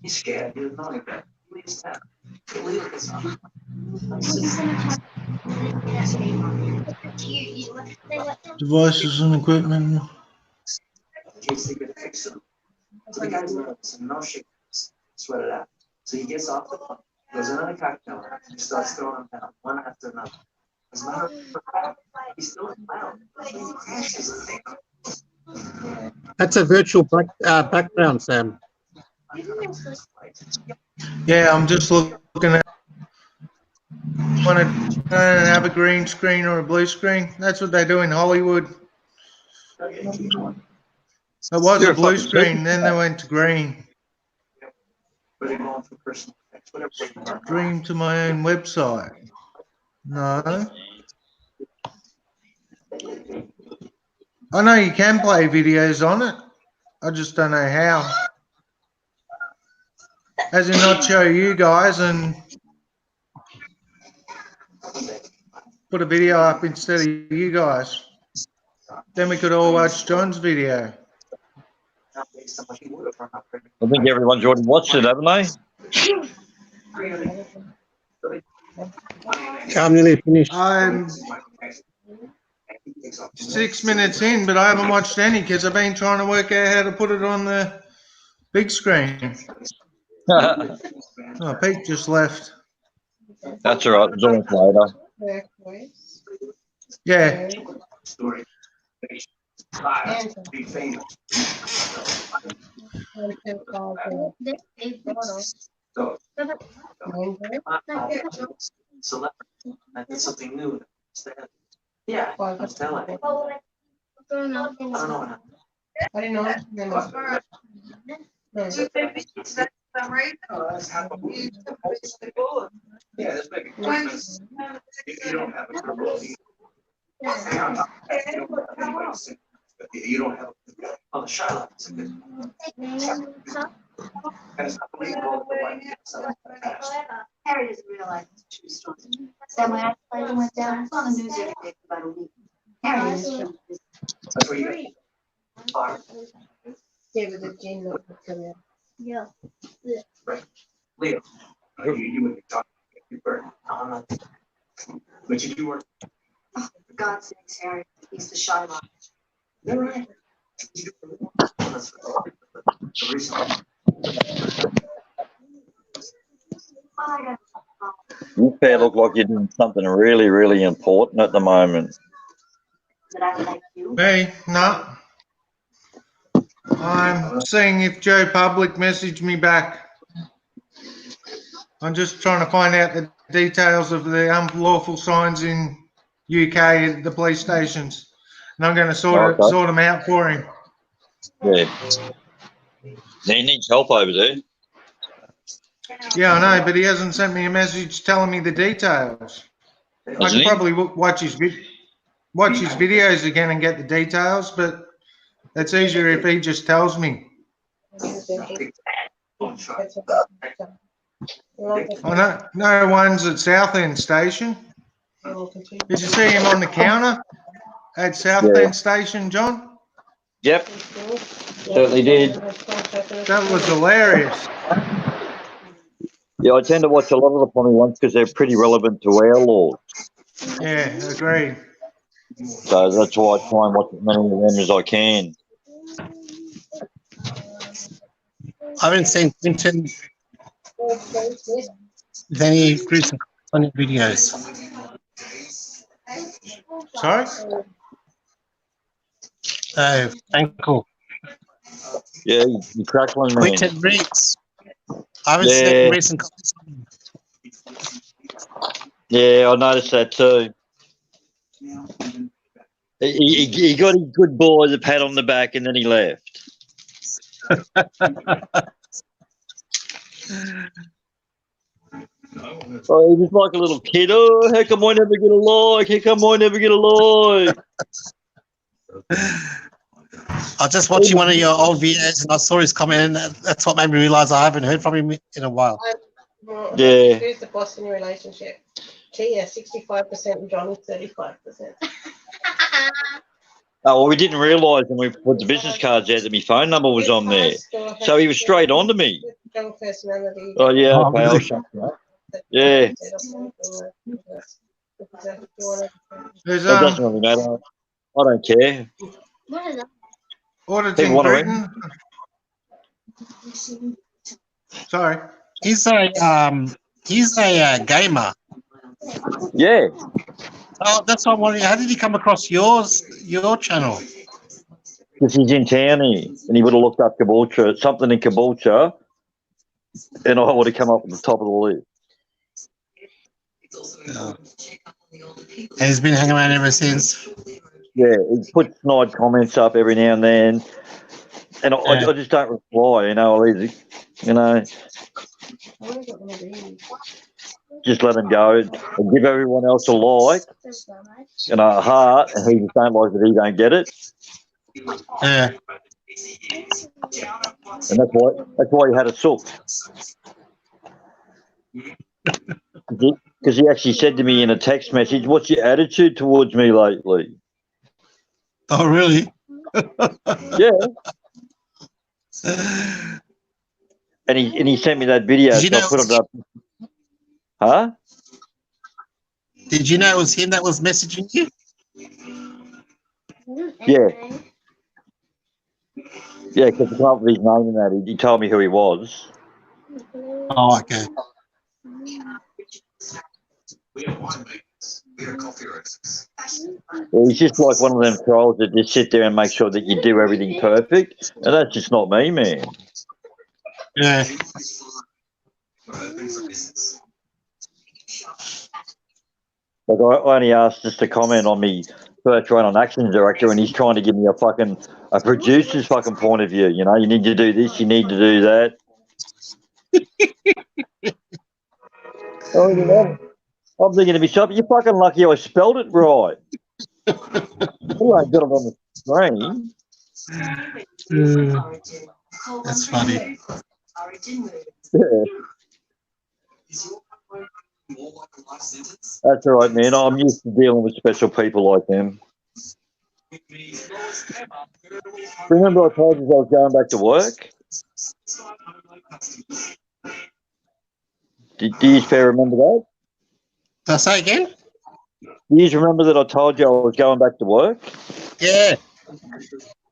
He's scared. He doesn't know any better. Leave town. Leo is not. Devices and equipment. In case they could fix them. So the guy's nervous and no shit, sweat it out. So he gets off the phone, goes another cocktail, and he starts throwing them down one after another. As a matter of fact, he's still loud. He crashes and they That's a virtual background, Sam. Yeah, I'm just looking at. Want to have a green screen or a blue screen? That's what they do in Hollywood. It was a blue screen, then they went to green. Stream to my own website. No. I know you can play videos on it. I just don't know how. As in not show you guys and put a video up instead of you guys. Then we could all watch John's video. I think everyone's already watched it, haven't they? I'm nearly finished. I'm 6 minutes in, but I haven't watched any because I've been trying to work out how to put it on the big screen. Oh, Pete just left. That's all right. Join us later. Yeah. Be famous. Celebrity. That's something new. Yeah, I'm telling you. I don't know what happened. I didn't know. Yeah, that's making sense. You don't have a credibility. You don't have a Charlotte. It's a good. And it's not believable the way it's Harry doesn't realize it's a true story. Sam, my appetizer went down. It's on the news every day for about a week. Harry is from That's where you got. David, the gene notebook come out. Yeah. Right. Leo, you would be talking to your bird. No, I'm not. But you do work. Oh, for God's sakes, Harry. He's the Shylock. You're right. That's the reason. You pair look like you're doing something really, really important at the moment. Me? No. I'm seeing if Joe Public messaged me back. I'm just trying to find out the details of the unlawful signs in UK at the police stations. And I'm going to sort them out for him. Yeah. He needs help over there. Yeah, I know, but he hasn't sent me a message telling me the details. I could probably watch his videos again and get the details, but it's easier if he just tells me. I know, no one's at Southend Station. Did you see him on the counter at Southend Station, John? Yep, certainly did. That was hilarious. Yeah, I tend to watch a lot of the funny ones because they're pretty relevant to our laws. Yeah, agreed. So that's why I try and watch as many of them as I can. I haven't seen Quinton with any recent funny videos. Sorry? Oh, Ankle. Yeah, you crackling man. Quinton Riggs. I haven't seen recent. Yeah, I noticed that too. He got his good boy the pat on the back and then he left. Oh, he was like a little kid. Oh, how come I never get a like? How come I never get a like? I was just watching one of your old videos and I saw his comment, and that's what made me realize I haven't heard from him in a while. Yeah. Who's the boss in your relationship? Tia, 65%, and John, 35%. Oh, well, we didn't realise when we put the business cards out that my phone number was on there. So he was straight on to me. Strong personality. Oh, yeah, okay, I'll shut that. Yeah. There's It doesn't really matter. I don't care. auditing want to Britain. Sorry. He's a gamer. Yeah. Oh, that's what I'm wondering. How did he come across your channel? Because he's in town here, and he would have looked up Caboolture, something in Caboolture, and I would have come up at the top of the list. And he's been hanging around ever since. Yeah, he puts snide comments up every now and then, and I just don't reply. Just let him go and give everyone else a like and a heart, and he just don't like it. He don't get it. Yeah. And that's why he had a sook. Because he actually said to me in a text message, "What's your attitude towards me lately?" Oh, really? Yeah. And he sent me that video. Did you know I put it up. Huh? Did you know it was him that was messaging you? Yeah. Yeah, because he came up with his name and that. He told me who he was. Oh, okay. We are winemakers. We are coffee roasters. Yeah, he's just like one of them trolls that just sit there and make sure that you do everything perfect. And that's just not me, man. Yeah. Like, I only asked just to comment on me first run on Action Director, and he's trying to give me a producer's fucking point of view. You know, you need to do this, you need to do that. I'm thinking to myself, you're fucking lucky I spelled it right. I ain't got it on the screen. That's funny. Yeah. That's all right, man. I'm used to dealing with special people like them. Remember I told you I was going back to work? Do you remember that? Did I say again? Do you remember that I told you I was going back to work? Yeah.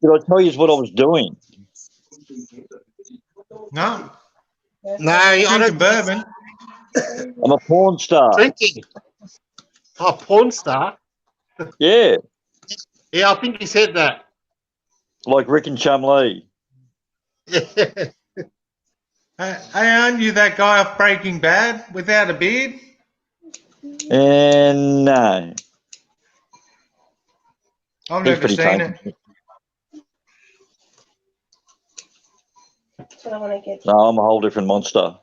Did I tell you what I was doing? No. No, I don't. Bourbon. I'm a porn star. Drinking. Oh, porn star? Yeah. Yeah, I think you said that. Like Rick and Chumlee. Hey, aren't you that guy off Breaking Bad without a beard? And no. I've He's never pretty seen tame. it. So I want to get. No, I'm a whole different monster. I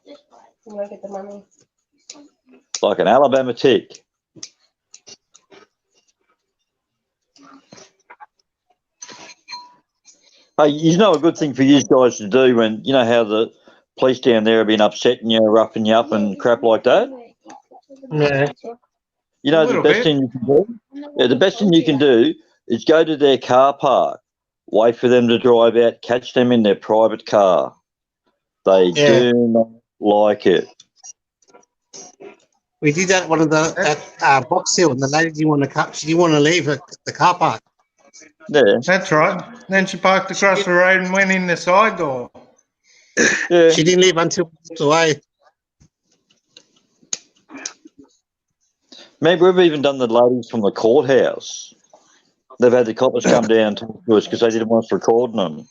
want to get the money. Like an Alabama tick. Hey, you know a good thing for you guys to do when, you know how the police down there have been upsetting you, roughing you up and crap like that? Yeah. You know the best thing you can do? Yeah, the best thing you can do is go to their car park, wait for them to drive out, catch them in their private car. They do not like it. We did that at Box Hill, and the lady didn't want to cut. She didn't want to leave the car park. Yeah. That's right. Then she parked across the road and went in the side door. Yeah. She didn't leave until away. Maybe we've even done the ladies from the courthouse. They've had the coppers come down and talk to us because they didn't want us recording them.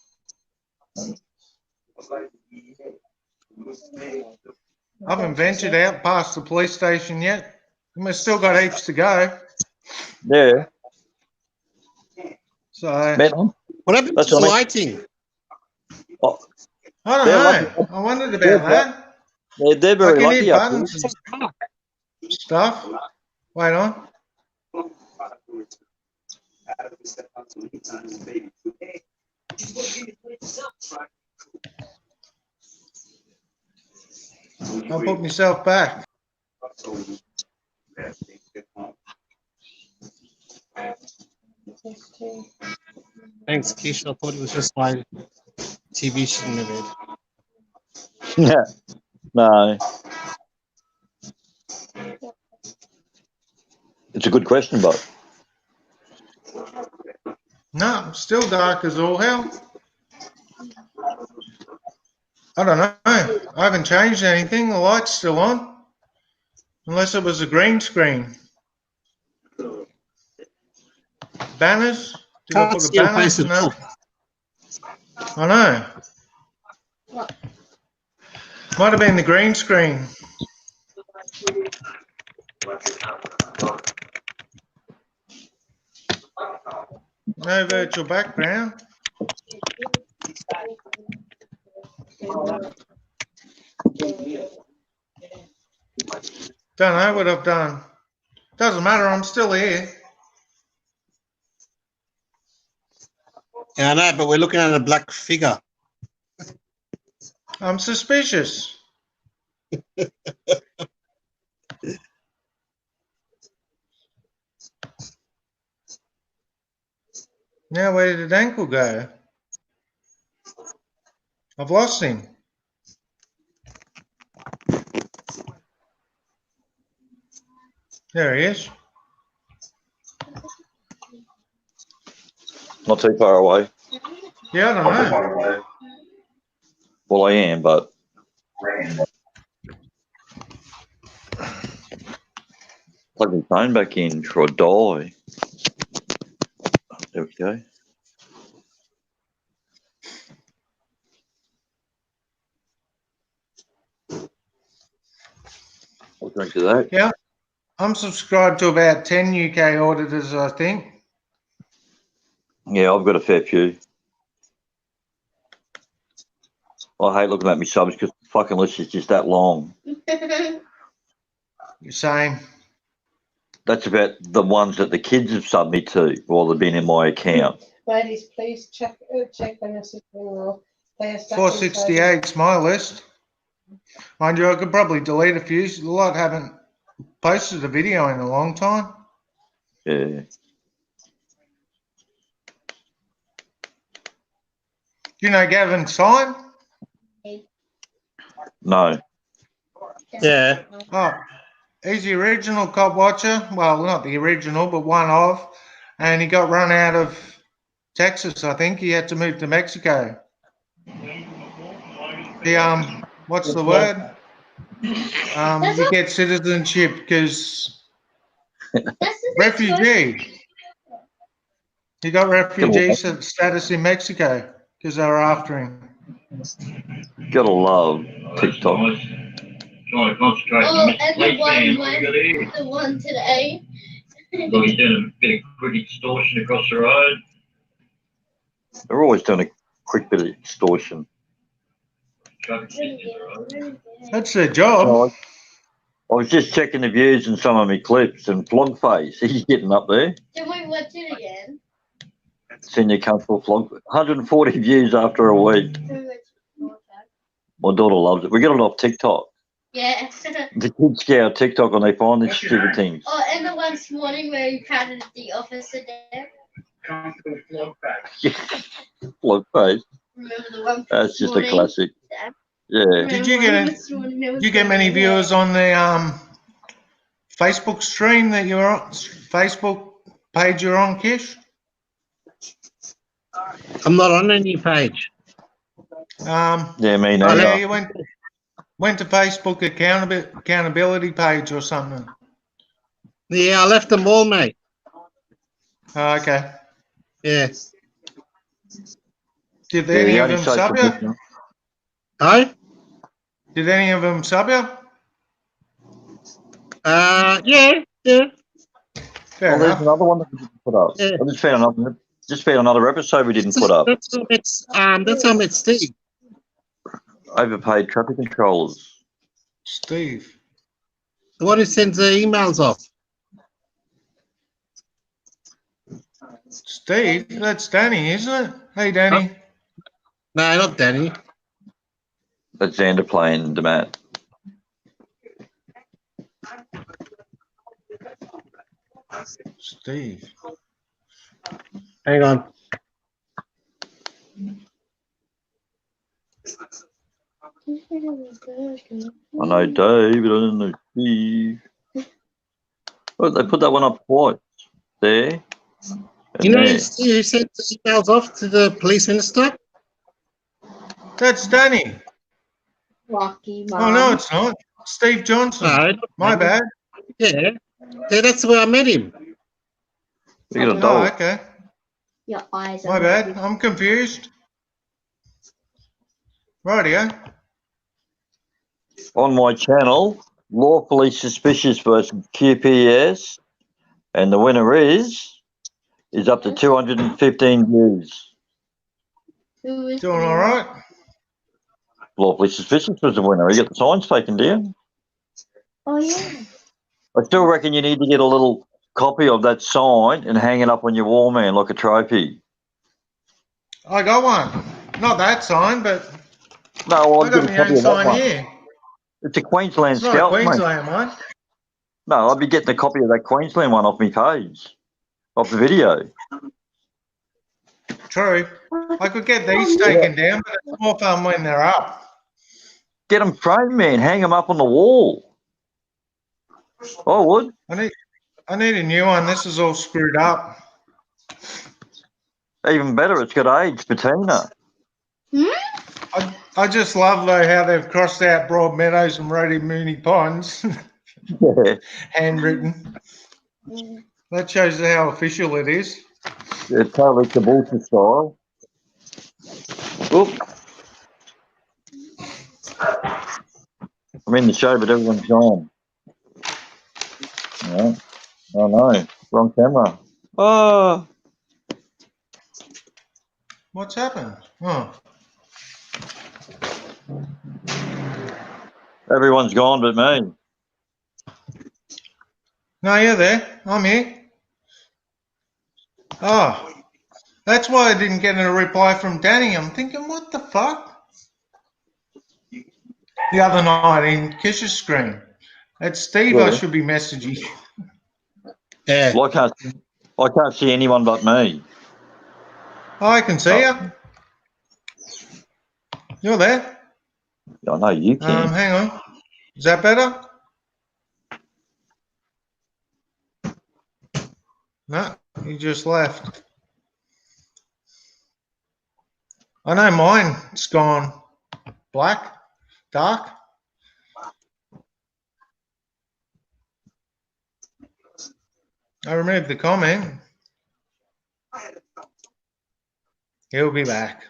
I haven't ventured out past the police station yet. We've still got heaps to go. Yeah. So what happened to the lighting? Oh, I don't know. I wondered about that. They're very I can lucky hear up here. buttons and stuff. Wait on. I'll put myself back. Thanks, Keisha. I thought it was just my TV shouldn't have been. Yeah. No. It's a good question, but No, still dark as all hell. I don't know. I haven't changed anything. The light's still on. Unless it was a green screen. Banners? Did I Can't put a see your banner? face at No. all. I know. Might have been the green screen. No virtual background. Don't know what I've done. Doesn't matter, I'm still here. Yeah, I know, but we're looking at a black figure. I'm suspicious. Now where did Ankle go? I've lost him. There he is. not too far away. Yeah, I don't know. Well, I am, but plug my phone back in for a die. There we go. I'll drink to that. Yeah, I'm subscribed to about 10 UK auditors, I think. Yeah, I've got a fair few. I hate looking at my subs because the fucking list is just that long. Same. That's about the ones that the kids have subbed me to while they've been in my account. Ladies, please check the message email. They are stuck 468 is my list. Mind you, I could probably delete a few. A lot haven't posted a video in a long time. Yeah. You know Gavin Syme? No. Yeah. Oh, he's the original cop watcher. Well, not the original, but one of. And he got run out of Texas, I think. He had to move to Mexico. What's the word? You get citizenship because refugee. He got refugee status in Mexico because they were after him. Gotta love TikTok. Trying to concentrate on the one today. Well, he's doing a bit of quick extortion across the road. They're always doing a quick bit of extortion. That's their job. I was just checking the views in some of my clips, and Flogface, he's getting up there. Did we watch it again? Senior Council Flog, 140 views after a week. My daughter loves it. We get it off TikTok. Yeah. The kids scour TikTok when they find these stupid things. Oh, and the one this morning where you patted the officer down. Flogface. Remember the one? That's just a classic. Yeah. Did you get many viewers on the Facebook stream that you're on? Facebook page you're on, Kish? I'm not on any page. Yeah, me neither. Oh, yeah, you went to Facebook accountability page or something. Yeah, I left them all, mate. Oh, okay. Yeah. Did any of them sub you? Oh? Did any of them sub you? Yeah. Fair There's enough. another one that we didn't put up. Yeah. I just found another episode we didn't put up. That's how I met Steve. Overpaid traffic controllers. Steve. The one who sends the emails off. Steve? That's Danny, isn't it? Hey, Danny. No, not Danny. That's Xander playing Demat. Steve. Hang on. I know Dave, but I don't know Steve. Well, they put that one up twice. There. You know, there. you sent the emails off to the police minister? That's Danny. Rocky Oh, no, it's not. Steve Johnson. No, My bad. Yeah. Yeah, that's where I met him. You got a Oh, dog. okay. Your eyes My are bad. I'm confused. Rightio. On my channel, Lawfully Suspicious versus QPS, and the winner is up to 215 views. Who is Doing all right. Lawfully Suspicious was the winner. He got the signs taken down. Oh yeah. I still reckon you need to get a little copy of that sign and hang it up on your wall, man, like a trophy. I got one. Not that sign, but No, I I'd got get a my copy own of that sign one. here. It's a Queensland It's not a Scout, mate. Queensland one. No, I'd be getting a copy of that Queensland one off my page, off the video. True. I could get these taken down, but it's more fun when they're up. Get them framed, man. Hang them up on the wall. I would. I need a new one. This is all screwed up. Even better, it's got age patina. I just love though how they've crossed out Broadmeadows and wrote in Mooney Ponds. Yeah. Handwritten. That shows how official it is. Yeah, totally Caboolture style. Oop. I'm in the show, but everyone's gone. Yeah. Oh no, wrong camera. Oh. What's happened? Oh. Everyone's gone but me. No, you're there. I'm here. Oh. That's why I didn't get a reply from Danny. I'm thinking, what the fuck? The other night in Kish's screen. It's Steve I Yeah. should be messaging. Yeah. Well, I can't see anyone but me. Oh, I can see you. You're there. I know you can. Hang on. Is that better? No, you just left. I know mine's gone black, dark. I removed the comment. He'll be back.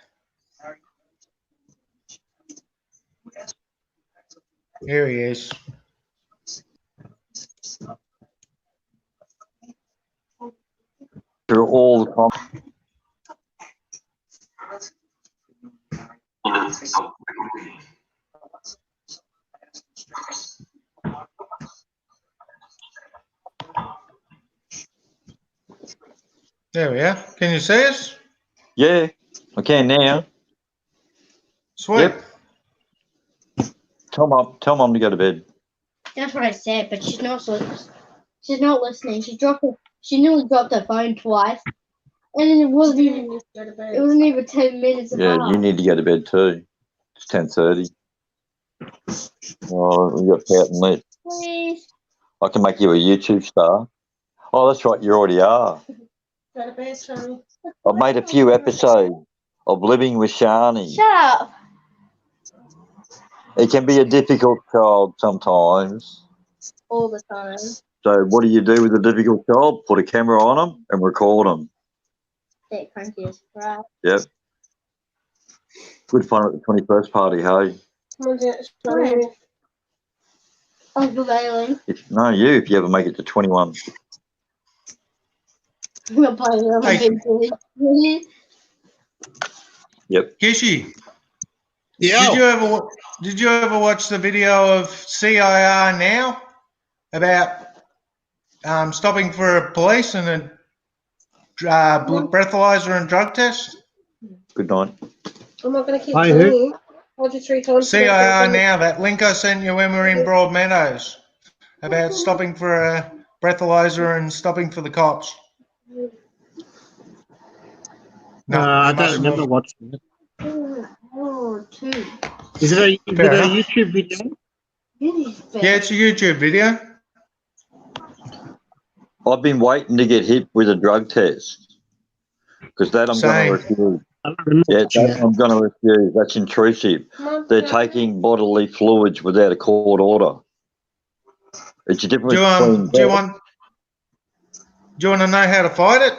Here he is. Through all the comments. There we are. Can you see us? Yeah, I can now. Sweet. Yep. Tell mum to go to bed. That's what I said, but she's not. She's not listening. She nearly dropped her phone twice, and it wasn't even. It wasn't even 10 minutes Yeah, apart. you need to go to bed too. It's 10:30. Oh, we got Pat and Lit. Please. I can make you a YouTube star. Oh, that's right, you already are. Go to bed, Shani. I've made a few episodes of Living with Shani. Shut up. It can be a difficult child sometimes. All the time. So what do you do with a difficult child? Put a camera on them and record them. They're cranky as crap. Yep. Good fun at the 21st party, hey? Come on, Jet, Shani. Uncle Bailey. If you ever make it to 21. We're playing on Hey. the big Yep. Kishi. Yeah. Did you ever watch the video of CIR now about stopping for a police and a breathalyzer and drug test? Good night. I'm not going to keep Hi, telling who? you. I'll just 3 times. CIR now, that link I sent you when we were in Broadmeadows about stopping for a breathalyzer and stopping for the cops. No, I you must don't remember not. watching it. Oh, 2. Is it a Fair enough. YouTube video? Yeah, it's a YouTube video. I've been waiting to get hit with a drug test because that I'm going to refuse. Yeah, that I'm going to refuse. That's intrusive. They're taking bodily fluids without a court order. It's a difference between. Do you want to know how to fight it?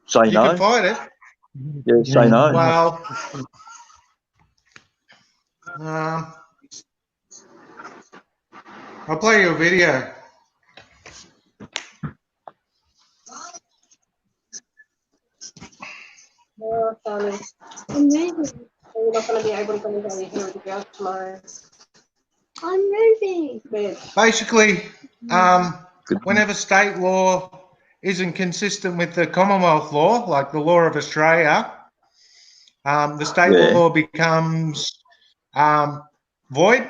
Say You no. can fight it. Yeah, say no. Well, I'll play you a video. Oh, darling. Amazing. You're not going to be able to go down your hair with the girl tomorrow. I'm moving. Basically, whenever state law isn't consistent with the Commonwealth law, like the law of Australia, the state law becomes void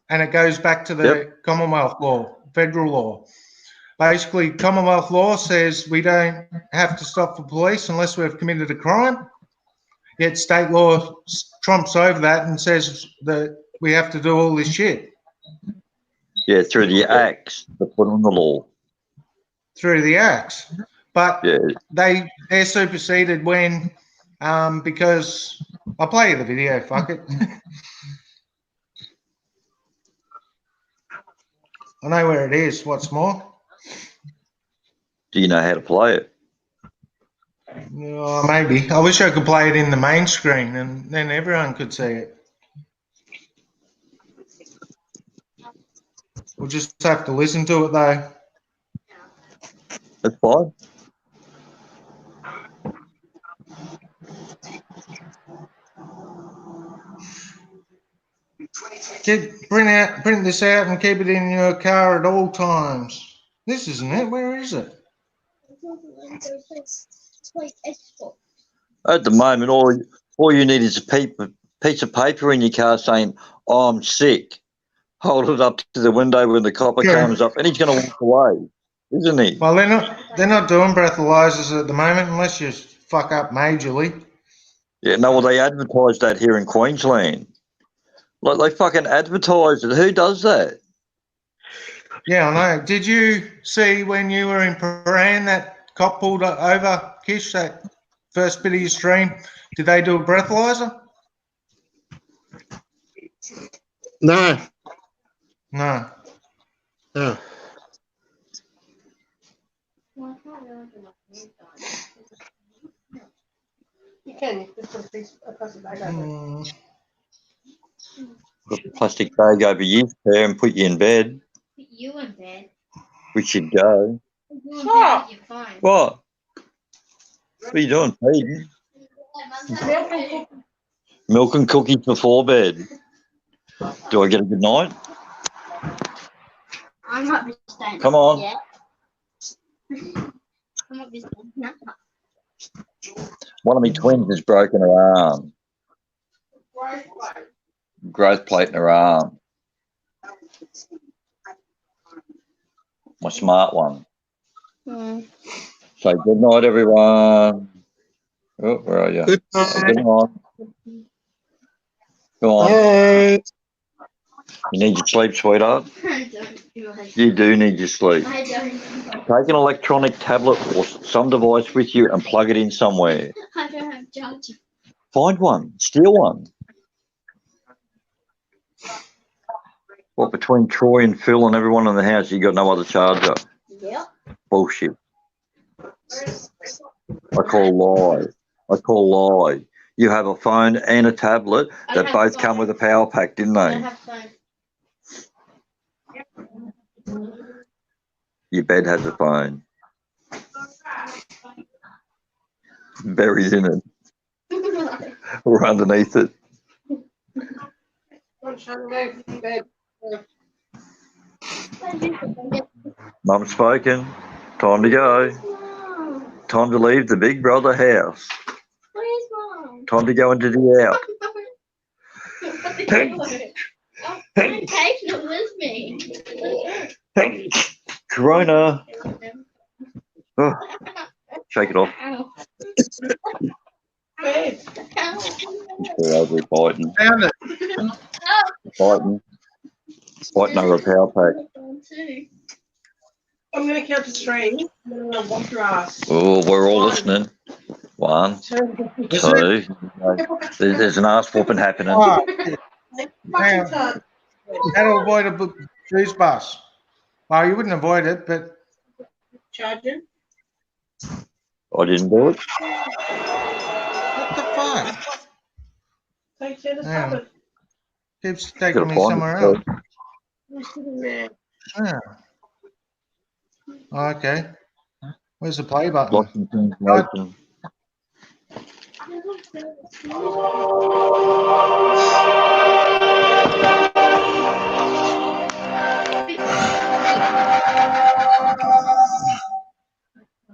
and it goes back to the Commonwealth law, federal law. Basically, Commonwealth law says we don't have to stop for police unless we've committed a crime. Yet state law trumps over that and says that we have to do all this shit. Yeah, through the acts that put on the law. Through the acts. But they're superseded when, because I'll play you the video, fuck it. I know where it is, what's more. Do you know how to play it? Maybe. I wish I could play it in the main screen and then everyone could see it. We'll just have to listen to it though. That's fine. Print this out and keep it in your car at all times. This isn't it. Where is it? At the moment, all you need is a piece of paper in your car saying, I'm sick. Hold it up to the window when the copper comes up, and he's going to walk away, isn't he? Well, they're not doing breathalyzers at the moment unless you fuck up majorly. Yeah, no, well, they advertise that here in Queensland. Like, they fucking advertise it. Who does that? Yeah, I know. Did you see when you were in Paran that cop pulled over Kish, that first bit of your stream? Did they do a breathalyzer? No. No. No. You can. You just put a piece of plastic bag over it. Put a plastic bag over you there and put you in bed. Put you in bed. We should go. You in bed, you're fine. What? What are you doing, Pete? Milk and cookies before bed. Do I get a good night? I might be staying. Come on. Yeah. I might be staying. One of my twins has broken her arm. Growth plate in her arm. My smart one. So good night, everyone. Oh, where are you? Good night. Good night. Go on. Bye. You need your sleep, sweetheart. I don't. You do need your sleep. I don't. Take an electronic tablet or some device with you and plug it in somewhere. I don't have charger. Find one. Steal one. What, between Troy and Phil and everyone in the house, you got no other charger? Yep. Bullshit. I call lie. You have a phone and a tablet that both come with a power pack, didn't I they? have phone. Your bed has a phone. Buried in it. Or underneath it. Mum's spoken. Time to go. Time to leave the big brother house. Where's Mom? Time to go into the out. I'm taking it with me. Corona. Oh, shake it off. Over fighting. Found it. Fighting over a power pack. I'm going to count to 3. And then I'll wash your ass. Oh, we're all listening. 1, 2. There's an ass whooping happening. Oh, hang on. How to avoid a booze bus? Well, you wouldn't avoid it, but Charging. I didn't do it. what the fuck? Take to the Hang on. cupboard. Keeps taking Gotta me find somewhere it, else. You're sitting there. Yeah. Oh, okay. Where's the play button? Lost in translation.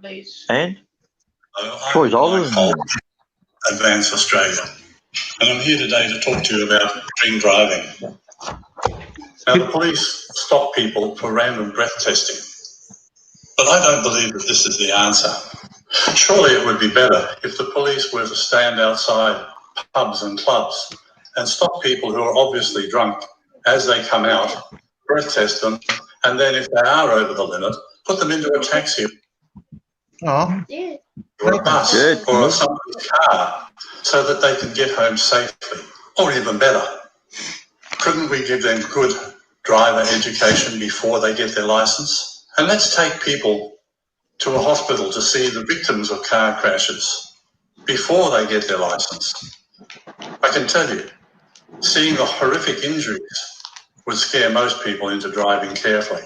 Please. And? I'm Troy's older Mike than Holt, you. Advance Australia, and I'm here today to talk to you about drink driving. Now, the police stop people for random breath testing, but I don't believe that this is the answer. Surely it would be better if the police were to stand outside pubs and clubs and stop people who are obviously drunk as they come out, breath test them, and then if they are over the limit, put them into a taxi Oh. or a bus or somebody's car so that they can get home safely. Or even better, couldn't we give them good driver education before they get their license? And let's take people to a hospital to see the victims of car crashes before they get their license. I can tell you, seeing the horrific injuries would scare most people into driving carefully.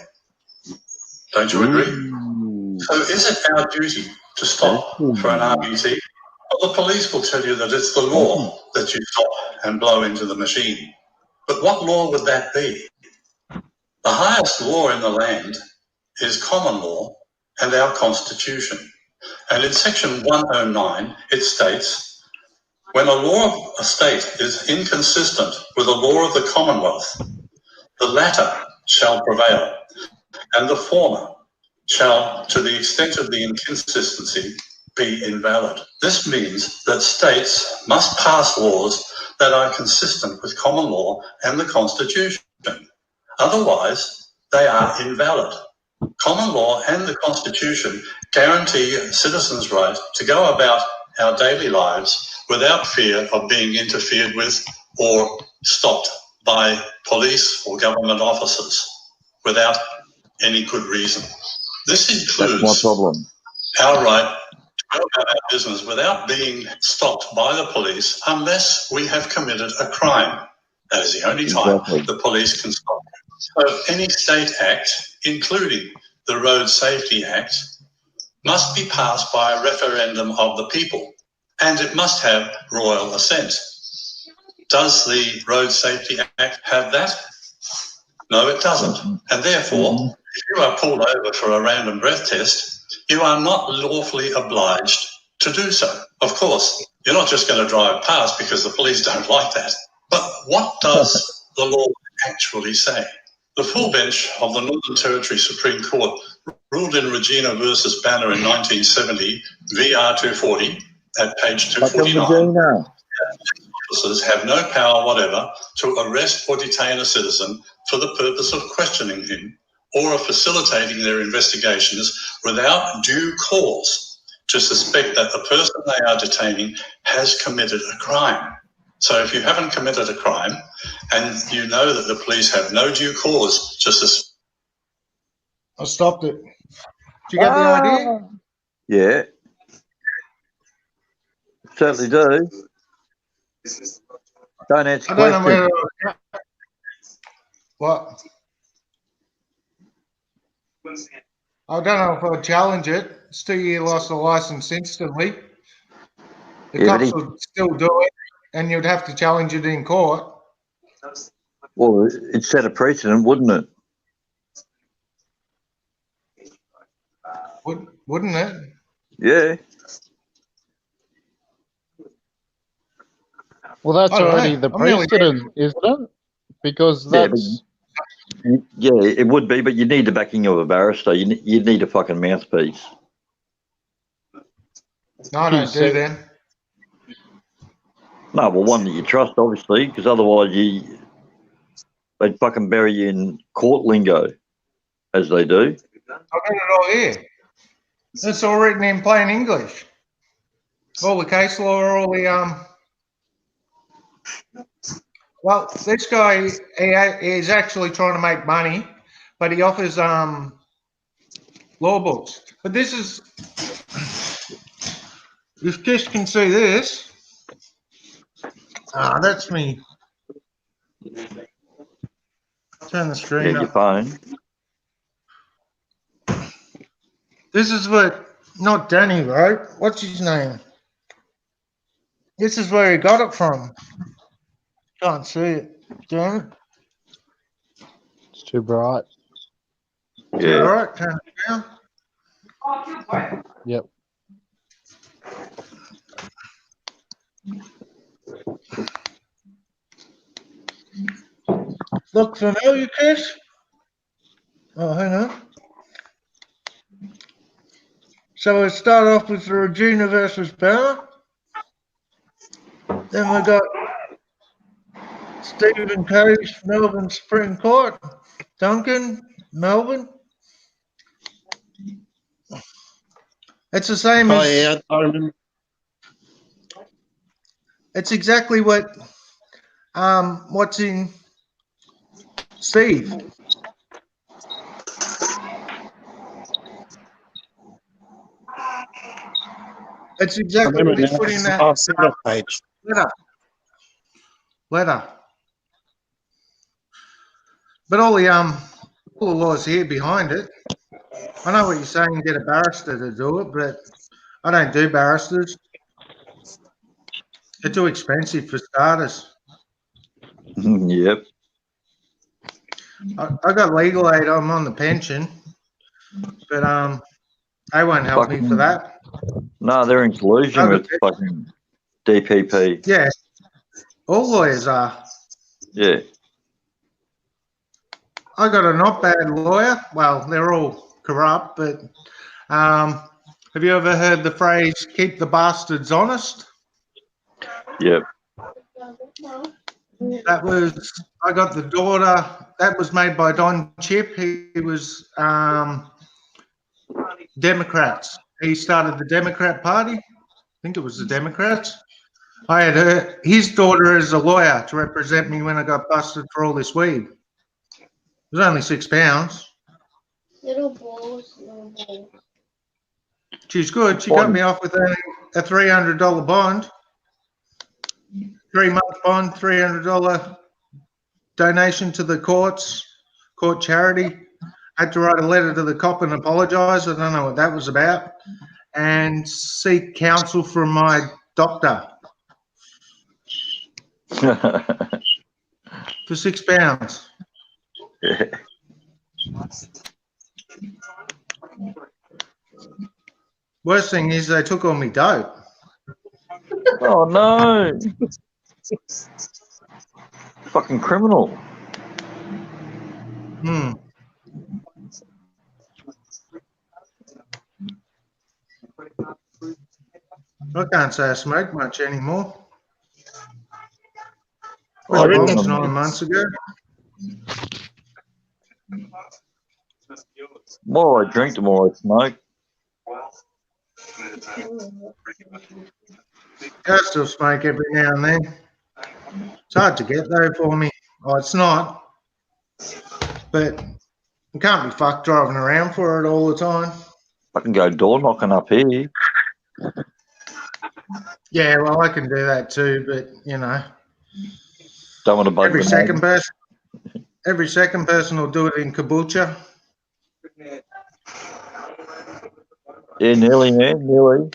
Don't you agree? So is it our duty to stop for an RBT? Well, the police will tell you that it's the law that you stop and blow into the machine. But what law would that be? The highest law in the land is common law and our constitution. And in section 109, it states, when a law of a state is inconsistent with a law of the Commonwealth, the latter shall prevail, and the former shall, to the extent of the inconsistency, be invalid. This means that states must pass laws that are consistent with common law and the Constitution. Otherwise, they are invalid. Common law and the Constitution guarantee citizens' right to go about our daily lives without fear of being interfered with or stopped by police or government officers without any good reason. This includes That's my problem. our right to go about our business without being stopped by the police unless we have committed a crime. That is the only time the police can stop. So any state act, including the Road Safety Act, must be passed by a referendum of the people, and it must have royal assent. Does the Road Safety Act have that? No, it doesn't. And therefore, if you are pulled over for a random breath test, you are not lawfully obliged to do so. Of course, you're not just going to drive past because the police don't like that. But what does the law actually say? The full bench of the Northern Territory Supreme Court ruled in Regina versus Banner in 1970, VR 240, at page 249. Officers have no power whatever to arrest or detain a citizen for the purpose of questioning him or of facilitating their investigations without due cause to suspect that the person they are detaining has committed a crime. So if you haven't committed a crime and you know that the police have no due cause to suspect... I stopped it. Did you get the idea? Yeah. Certainly do. Don't answer I don't know questions. whether... What? I don't know if I'd challenge it. Still, you lost the license instantly. The Yeah, but cops would still do it, and you'd have to challenge it in court. Well, it set a precedent, wouldn't it? Wouldn't it? Yeah. Well, that's I don't already know. the I'm nearly precedent, isn't it? Because Yeah, that's Yeah, it would be, but you need the backing of a barrister. You need a fucking mouthpiece. No, I don't do them. No, well, one that you trust, obviously, because otherwise they'd fucking bury you in court lingo, as they do. I've got it all here. It's all written in plain English. All the case law, all the Well, this guy is actually trying to make money, but he offers law books. But this is, if Kish can see this, that's me. Turn the screen your up. phone. This is what, not Danny wrote. What's his name? This is where he got it from. Can't see it. Damn it. It's too bright. Too bright. Turn it down. Yep. Look familiar, Chris? Oh, hang on. So we start off with Regina versus Bella. Then we got Stephen Case, Melbourne Supreme Court. Duncan, Melbourne. It's the same as. Oh yeah, I remember. It's exactly what what's in Steve. It's exactly what he put in that page. Letter. But all the laws here behind it. I know what you're saying, get a barrister to do it, but I don't do barristers. They're too expensive for starters. Yep. I got legal aid. I'm on the pension, but they won't help me for that. No, they're in collusion with fucking DPP. Yeah, all lawyers are. Yeah. I got a not bad lawyer. Well, they're all corrupt, but have you ever heard the phrase "keep the bastards honest"? Yep. That was, I got the daughter, that was made by Don Chip. He was Democrats. He started the Democrat Party. I think it was the Democrats. I had his daughter as a lawyer to represent me when I got busted for all this weed. It was only £6. Little balls, little balls. She's good. She got me off with a $300 bond. 3-month bond, $300 donation to the court charity. I had to write a letter to the cop and apologise. I don't know what that was about. And seek counsel from my doctor for £6. Worst thing is they took all me dope. Oh no! Fucking criminal. I can't say I smoke much anymore. Oh, Quit really? 9 months ago. The more I drink, the more I smoke. I still smoke every now and then. It's hard to get though for me. Oh, it's not. But you can't be fucked driving around for it all the time. I can go door knocking up here. Yeah, well, I can do that too, but you know, Don't want to bug every the second neighbours. person will do it in kombucha. Yeah, nearly, yeah, nearly.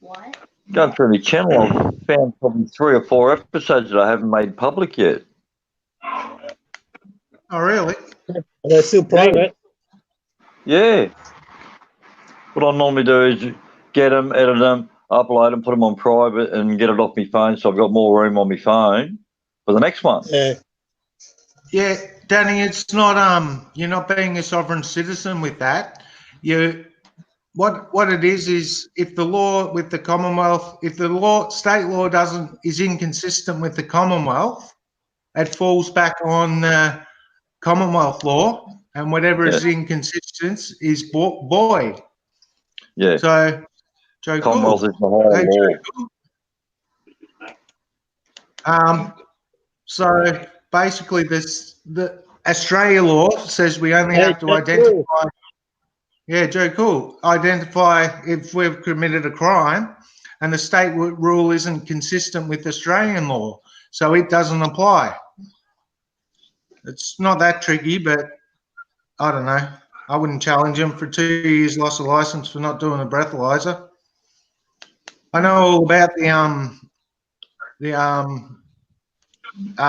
What? Going through my channel, I've found probably 3 or 4 episodes that I haven't made public yet. Oh, really? And they're still private. Yeah. What I normally do is get them, edit them, upload them, put them on private, and get it off my phone, so I've got more room on my phone for the next one. Yeah. Yeah, Danny, it's not you're not being a sovereign citizen with that. what it is if the law with the Commonwealth, if the state law is inconsistent with the Commonwealth, it falls back on Commonwealth law, and whatever is inconsistent is void. Yeah. So, Joe Commonwealth Cool. is the whole Hey, law. Joe Cool. So basically, the Australia law says we only have to identify. Yeah, Joe Cool. Identify if we've committed a crime, and the state rule isn't consistent with Australian law, so it doesn't apply. It's not that tricky, but I don't know. I wouldn't challenge him for 2 years loss of license for not doing a breathalyzer. I know all about the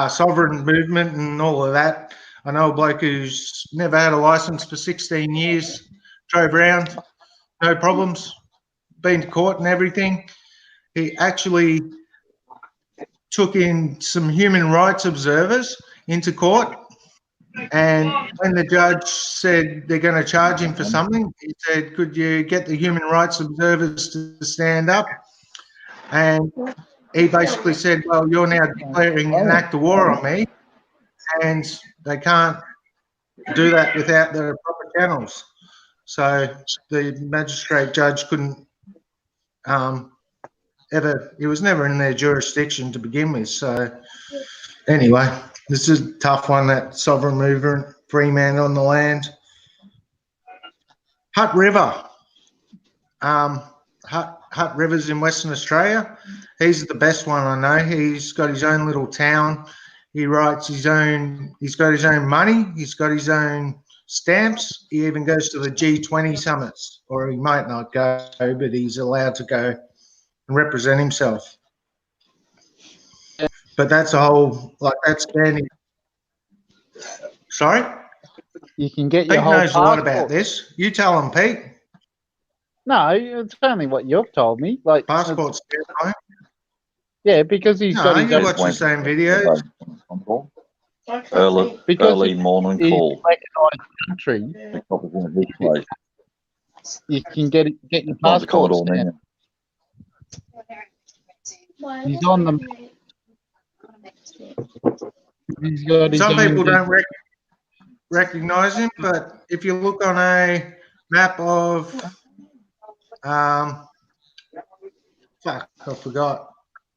sovereign movement and all of that. I know a bloke who's never had a license for 16 years, drove around, no problems, been to court and everything. He actually took in some human rights observers into court, and when the judge said they're going to charge him for something, he said, could you get the human rights observers to stand up? And he basically said, well, you're now declaring an act of war on me, and they can't do that without the proper channels. So the magistrate judge couldn't it was never in their jurisdiction to begin with. So anyway, this is a tough one, that sovereign movement, free man on the land. Hutt River. Hutt River's in Western Australia. He's the best one I know. He's got his own little town. He writes his own, he's got his own money. He's got his own stamps. He even goes to the G20 summits, or he might not go, but he's allowed to go and represent himself. But that's a whole, like, that's standing. Sorry? You can get your Pete whole knows a lot about passport. this. You tell him, Pete. No, it's only what you've told me. Like Passport's there, yeah, because he's got his you own watch the same videos. Early morning he's call. a recognised country. The cop is in a big place. You can get your Not the passport Commodore stamp. Minion. He's on the. He's got his Some own people big- don't recognise him, but if you look on a map of, fuck, I forgot.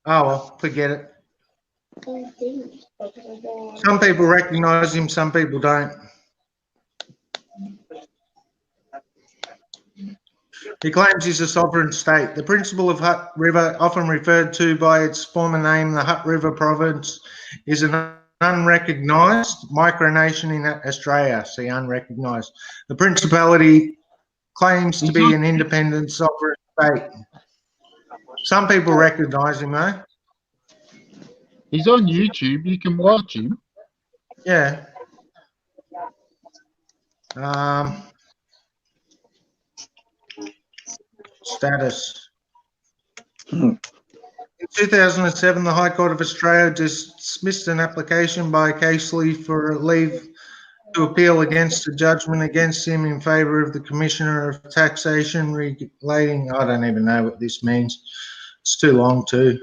Oh well, forget it. Some people recognise him, some people don't. He claims he's a sovereign state. The principle of Hutt River, often referred to by its former name, the Hutt River Province, is an unrecognised micronation in Australia. See, unrecognised. The principality claims to be an independent sovereign state. Some people recognise him, though. He's on YouTube. You can watch him. Yeah. Status. In 2007, the High Court of Australia dismissed an application by Casely for leave to appeal against a judgment against him in favour of the Commissioner of Taxation relating. I don't even know what this means. It's too long too.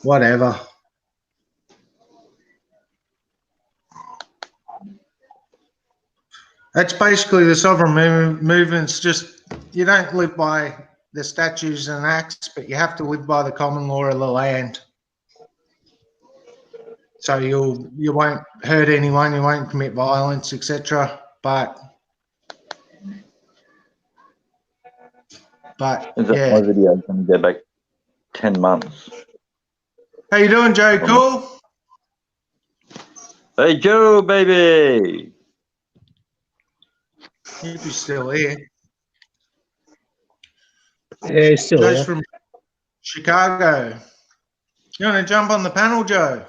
Whatever. That's basically the sovereign movement's just, you don't live by the statutes and acts, but you have to live by the common law of the land. So you won't hurt anyone, you won't commit violence, etc. But Is that yeah. my video can go back 10 months? How you doing, Joe Cool? Hey Joe, baby. If you're still here. Yeah, he's still Joe's here. from Chicago. You want to jump on the panel, Joe?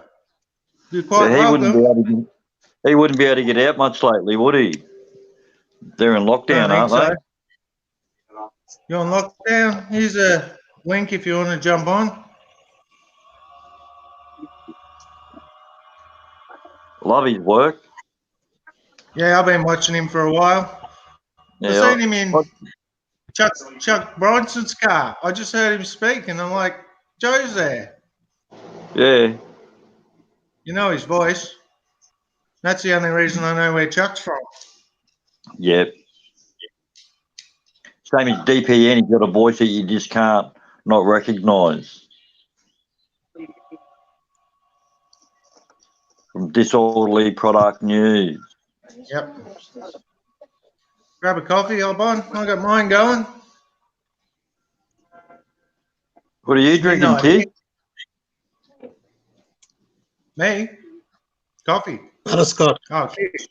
You're quite Yeah, he wouldn't welcome. be able to get out much lately, would he? They're in lockdown, Don't aren't think they? so. You're on lockdown. Here's a link if you want to jump on. Love his work. Yeah, I've been watching him for a while. Yeah, I've seen him in Chuck Bronson's car. I just heard him speak, and I'm like, Joe's there. Yeah. You know his voice. That's the only reason I know where Chuck's from. Yep. Same as DPN, he's got a voice that you just can't not recognise. From Disorderly Product News. Yep. Grab a coffee, Albon. I got mine going. What are you drinking, No, kid? Me? Coffee. Butterscotch. Oh, cheers.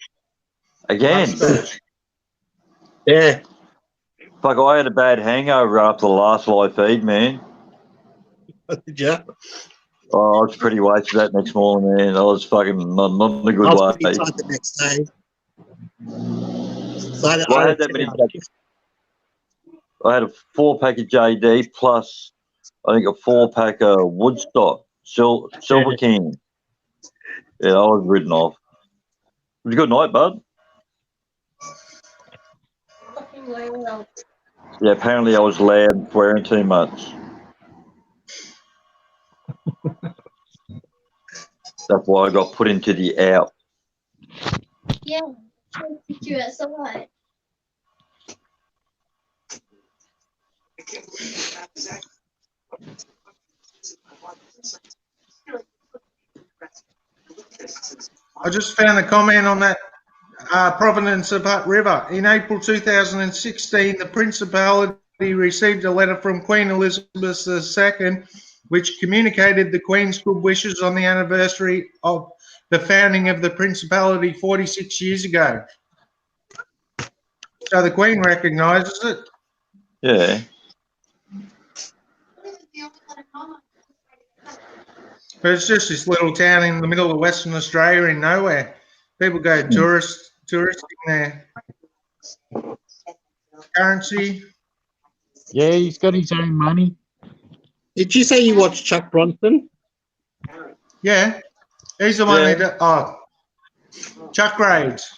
Again? Butterscotch. Yeah. Fuck, I had a bad hangover after the last live feed, man. Did you? Oh, I was pretty wasted that next morning, man. I was fucking not in a good I was way. pretty tight the next day. So Well, I had that many packets. I had a 4-pack of JD plus, I think, a 4-pack of Woodstock Silver King. Yeah, I was written off. It was a good night, bud. Fucking loud. Yeah, apparently I was loud and swearing too much. That's why I got put into the out. Yeah, I'll put you outside. I just found a comment on that Providence of Hutt River. In April 2016, the Principality received a letter from Queen Elizabeth II, which communicated the Queen's good wishes on the anniversary of the founding of the Principality 46 years ago. So the Queen recognises it. Yeah. But it's just this little town in the middle of Western Australia in nowhere. People go touristing there. Currency. Yeah, he's got his own money. Did you say you watched Chuck Bronson? Yeah. He's the one who did, Chuck Graves.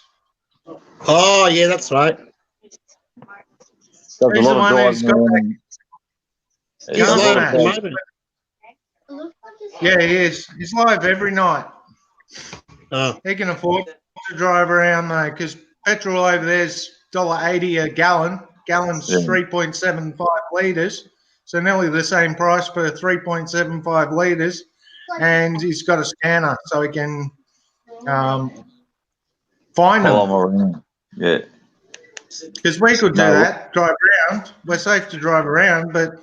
Oh, yeah, that's right. He's the one who's got that. He's live at the moment. Yeah, he is. He's live every night. Oh. He can afford to drive around though, because petrol over there's $1.80 a gallon. Gallon's 3.75 litres, so nearly the same price per 3.75 litres. And he's got a scanner, so he can find them. Yeah. Because we could do that, drive around. We're safe to drive around, but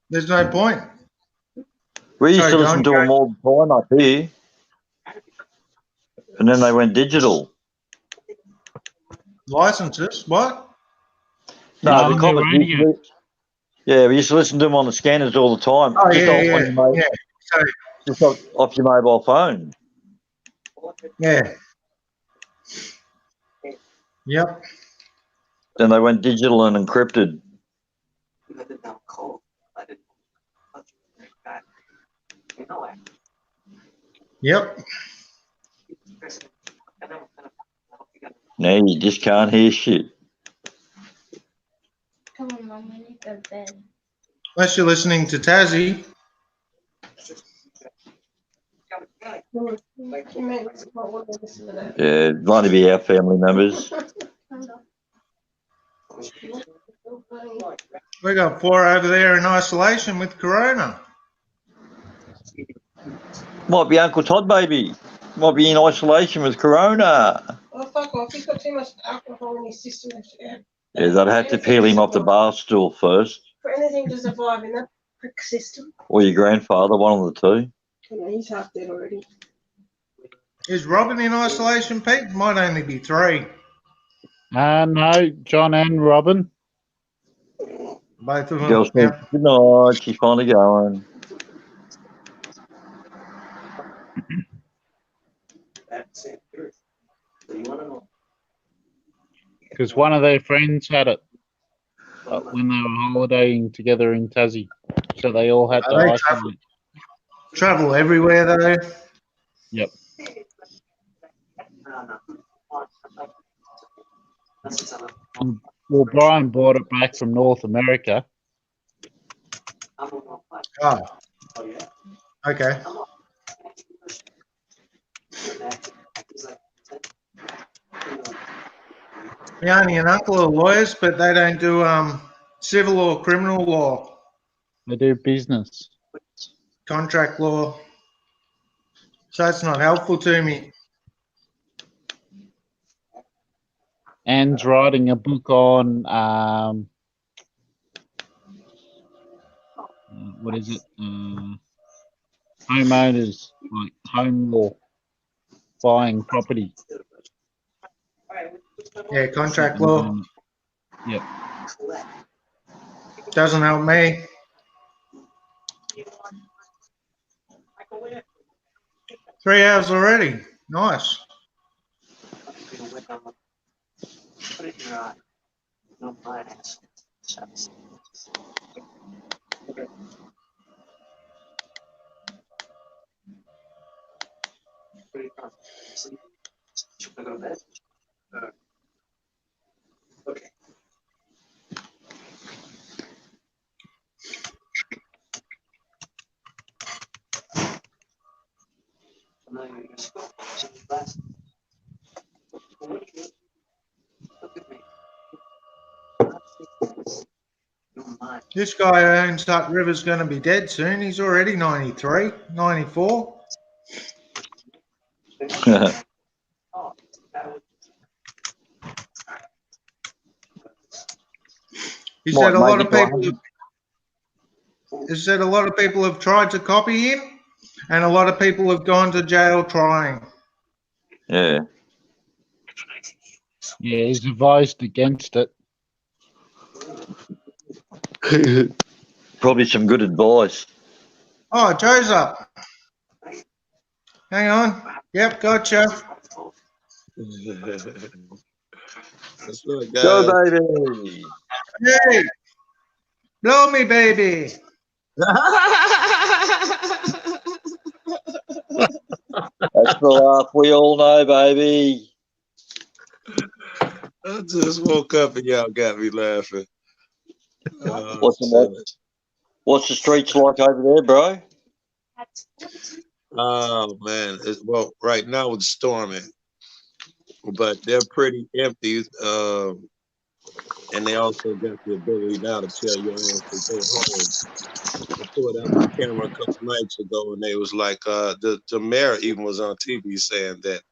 there's no point. We used to listen to them all the time up here. And then they went digital. Licenses? What? No, the comments. Yeah, we used to listen to them on the scanners all the time. Oh, just yeah. Off your mobile phone. Yeah. Yep. Then they went digital and encrypted. Yep. Now you just can't hear shit. Come on, Mum, we need to go to bed. Unless you're listening to Tassie. Yeah, it'd only be our family members. We got 4 over there in isolation with corona. Might be Uncle Todd, baby. Might be in isolation with corona. Oh, fuck off. He's got too much alcohol in his system. Yeah, they'd have to peel him off the bar stool first. For anything to survive in that prick system. Or your grandfather, one of the two. Yeah, he's half dead already. Is Robin in isolation, Pete? Might only be 3. No, John and Robin. Both of them. Girl said, good night, she's finally going. Because one of their friends had it when they were holidaying together in Tassie. So they all had to isolate. Travel everywhere, though. Yep. Well, Brian bought it back from North America. Oh, okay. My auntie and uncle are lawyers, but they don't do civil or criminal law, They do business. contract law. So it's not helpful to me. Anne's writing a book on what is it? Homeowners, like home law, buying property. Yeah, contract law. Yep. Doesn't help me. Three hours already. Nice. Put it in your eye. No mind. Sleep. Should I go to bed? Okay. Now you're going to school. Look at me. This guy who owns Hutt River's going to be dead soon. He's already 93, 94. He said a lot of people have tried to copy him, and a lot of people have gone to jail trying. Yeah. Yeah, he's advised against it. Probably some good advice. Oh, Joe's up. Hang on. Yep, gotcha. Go, baby. Hey, blow me, baby. That's the laugh we all know, baby. I just woke up and y'all got me laughing. What's the streets like over there, bro? Oh man, well, right now it's storming, but they're pretty empty. And they also got the ability now to tell your ass to go home. I pulled out my camera a couple nights ago, and they was like, the mayor even was on TV saying that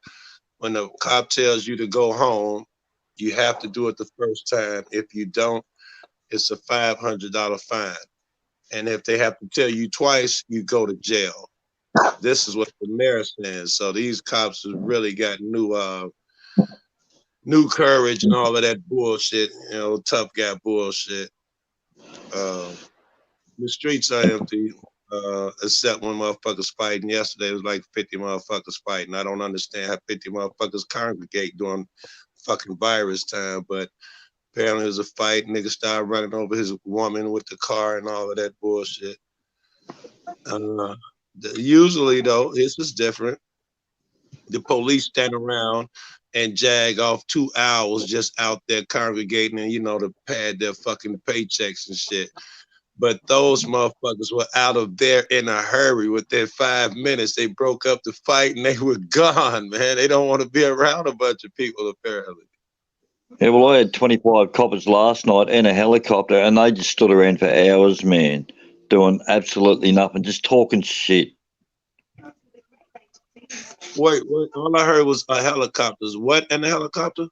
when the cop tells you to go home, you have to do it the first time. If you don't, it's a $500 fine. And if they have to tell you twice, you go to jail. This is what the mayor says. So these cops have really got new courage and all of that bullshit, you know, tough guy bullshit. The streets are empty, except when motherfuckers fighting. Yesterday it was like 50 motherfuckers fighting. I don't understand how 50 motherfuckers congregate during fucking virus time, but apparently there's a fight. Nigga started running over his woman with the car and all of that bullshit. Usually though, this is different. The police stand around and jag off 2 hours just out there congregating and, you know, to pad their fucking paychecks and shit. But those motherfuckers were out of there in a hurry. Within 5 minutes, they broke up the fight and they were gone, man. They don't want to be around a bunch of people, apparently. Yeah, well, I had 25 coppers last night in a helicopter, and they just stood around for hours, man, doing absolutely nothing, just talking shit. Wait, all I heard was helicopters. What in the helicopter?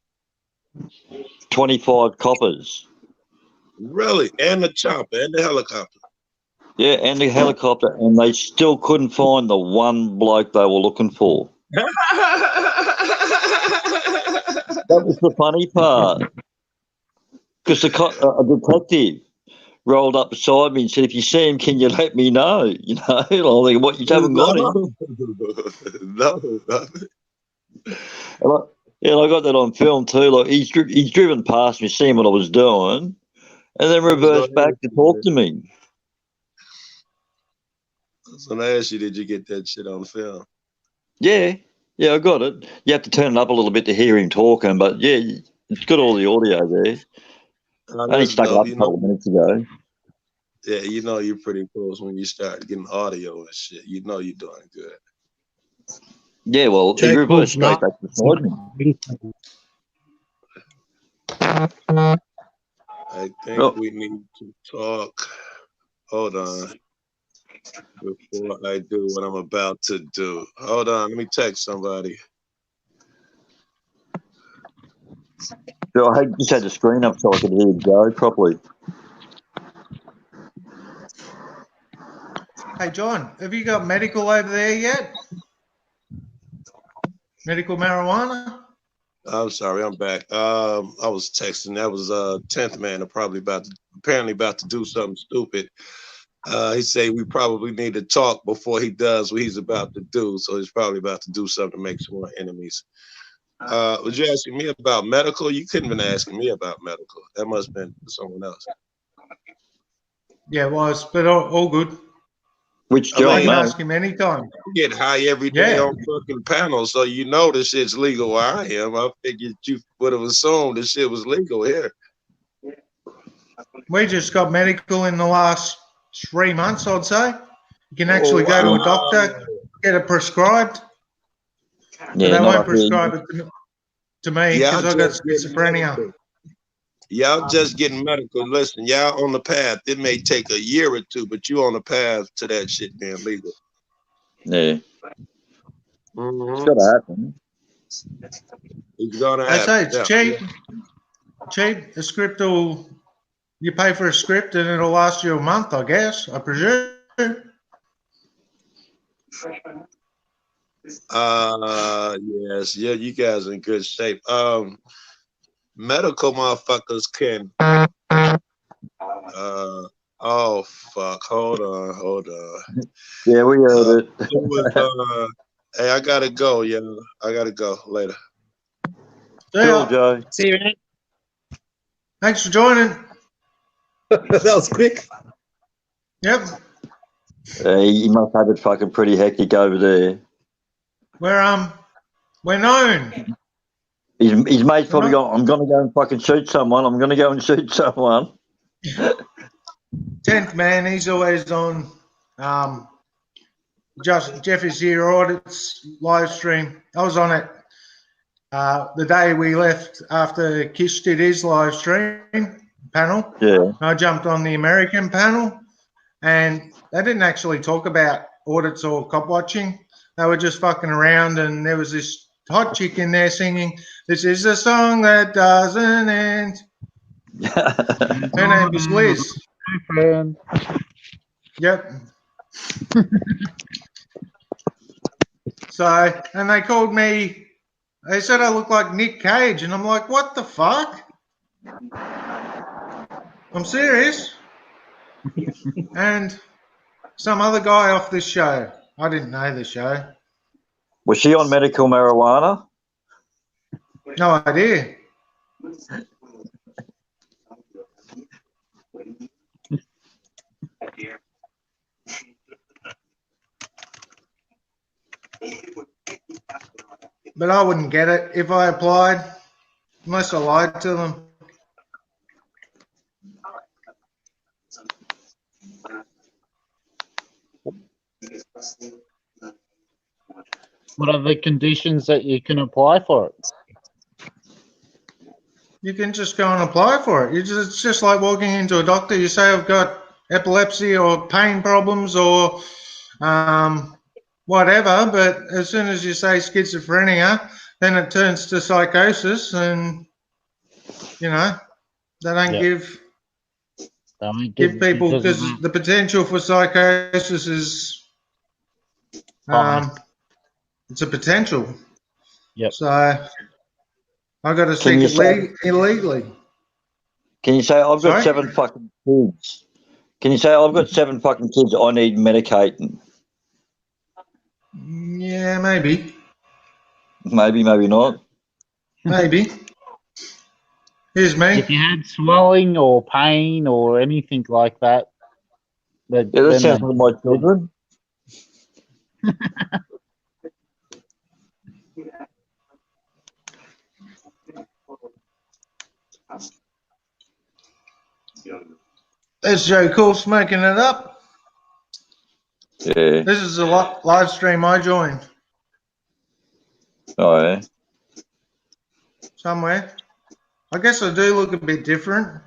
25 coppers. Really? And the chopper and the helicopter? Yeah, and the helicopter, and they still couldn't find the one bloke they were looking for. That was the funny part. Because a detective rolled up beside me and said, if you see him, can you let me know? You know, I'm thinking, what, you haven't got him? No. And I got that on film too. Like he's driven past me, seeing what I was doing, and then reversed back to talk to me. So I asked you, did you get that shit on film? Yeah, I got it. You have to turn it up a little bit to hear him talking, but yeah, it's got all the audio there. Only stuck it up a couple of minutes ago. Yeah, you know you're pretty close when you start getting audio and shit. You know you're doing good. Yeah, well, he reversed straight back to the I think we need to talk. Hold on. Before I do what I'm about to do. Hold on, let me text somebody. So I just had the screen up so I could hear you go properly. Hey, John, have you got medical over there yet? Medical marijuana? I'm sorry, I'm back. I was texting. That was 10th man. Apparently about to do something stupid. He said we probably need to talk before he does what he's about to do. So he's probably about to do something to make some more enemies. Was you asking me about medical? You couldn't have been asking me about medical. That must have been someone else. Yeah, it was, but all good. Which I can ask him anytime. You get high every day on fucking panels, so you know this shit's legal where I am. I figured you would have assumed this shit was legal here. We just got medical in the last 3 months, I'd say. You can actually go to a doctor, get it prescribed. But they won't prescribe it to me because I've got schizophrenia. Y'all just getting medical. Listen, y'all on the path. It may take a year or two, but you on the path to that shit being legal. Yeah. Mm-hmm. It's got to happen. It's gonna I say happen. it's cheap. Cheap. A script you pay for a script and it'll last you a month, I guess. I presume. Yes, yeah, you guys are in good shape. Medical motherfuckers can. Oh fuck! Hold on. Yeah, we heard it. Hey, I gotta go. Yeah, I gotta go later. Cool, Joe. See you, man. Thanks for joining. That was quick. Yep. You must have it fucking pretty hectic over there. We're known. His mate's probably gone, I'm going to go and fucking shoot someone. I'm going to go and shoot someone. 10th man, he's always on just Jeffy's Here Audits live stream. I was on it the day we left after Kish did his live stream panel. Yeah. I jumped on the American panel and they didn't actually talk about audits or cop watching. They were just fucking around and there was this hot chick in there singing, "This is a song that doesn't end." Her name was Liz. Friend. Yep. So, and they called me, they said I look like Nick Cage, and I'm like, what the fuck? I'm serious. And some other guy off this show. I didn't know the show. Was she on medical marijuana? No idea. But I wouldn't get it if I applied, unless I lied to them. What are the conditions that you can apply for it? You can just go and apply for it. It's just like walking into a doctor. You say, I've got epilepsy or pain problems or whatever, but as soon as you say schizophrenia, then it turns to psychosis, and you know they don't give people, because the potential for psychosis is it's a potential. Yep. So I got to seek it illegally. Can you say I've got Sorry? 7 fucking kids? Can you say I've got 7 fucking kids I need medicating? Yeah, maybe. Maybe, maybe not. Maybe. Here's me. If you had swelling or pain or anything like that. Yeah, that sounds like my children. There's Joe Cool smoking it up. Yeah. This is a live stream I joined Oh, yeah. somewhere. I guess I do look a bit different,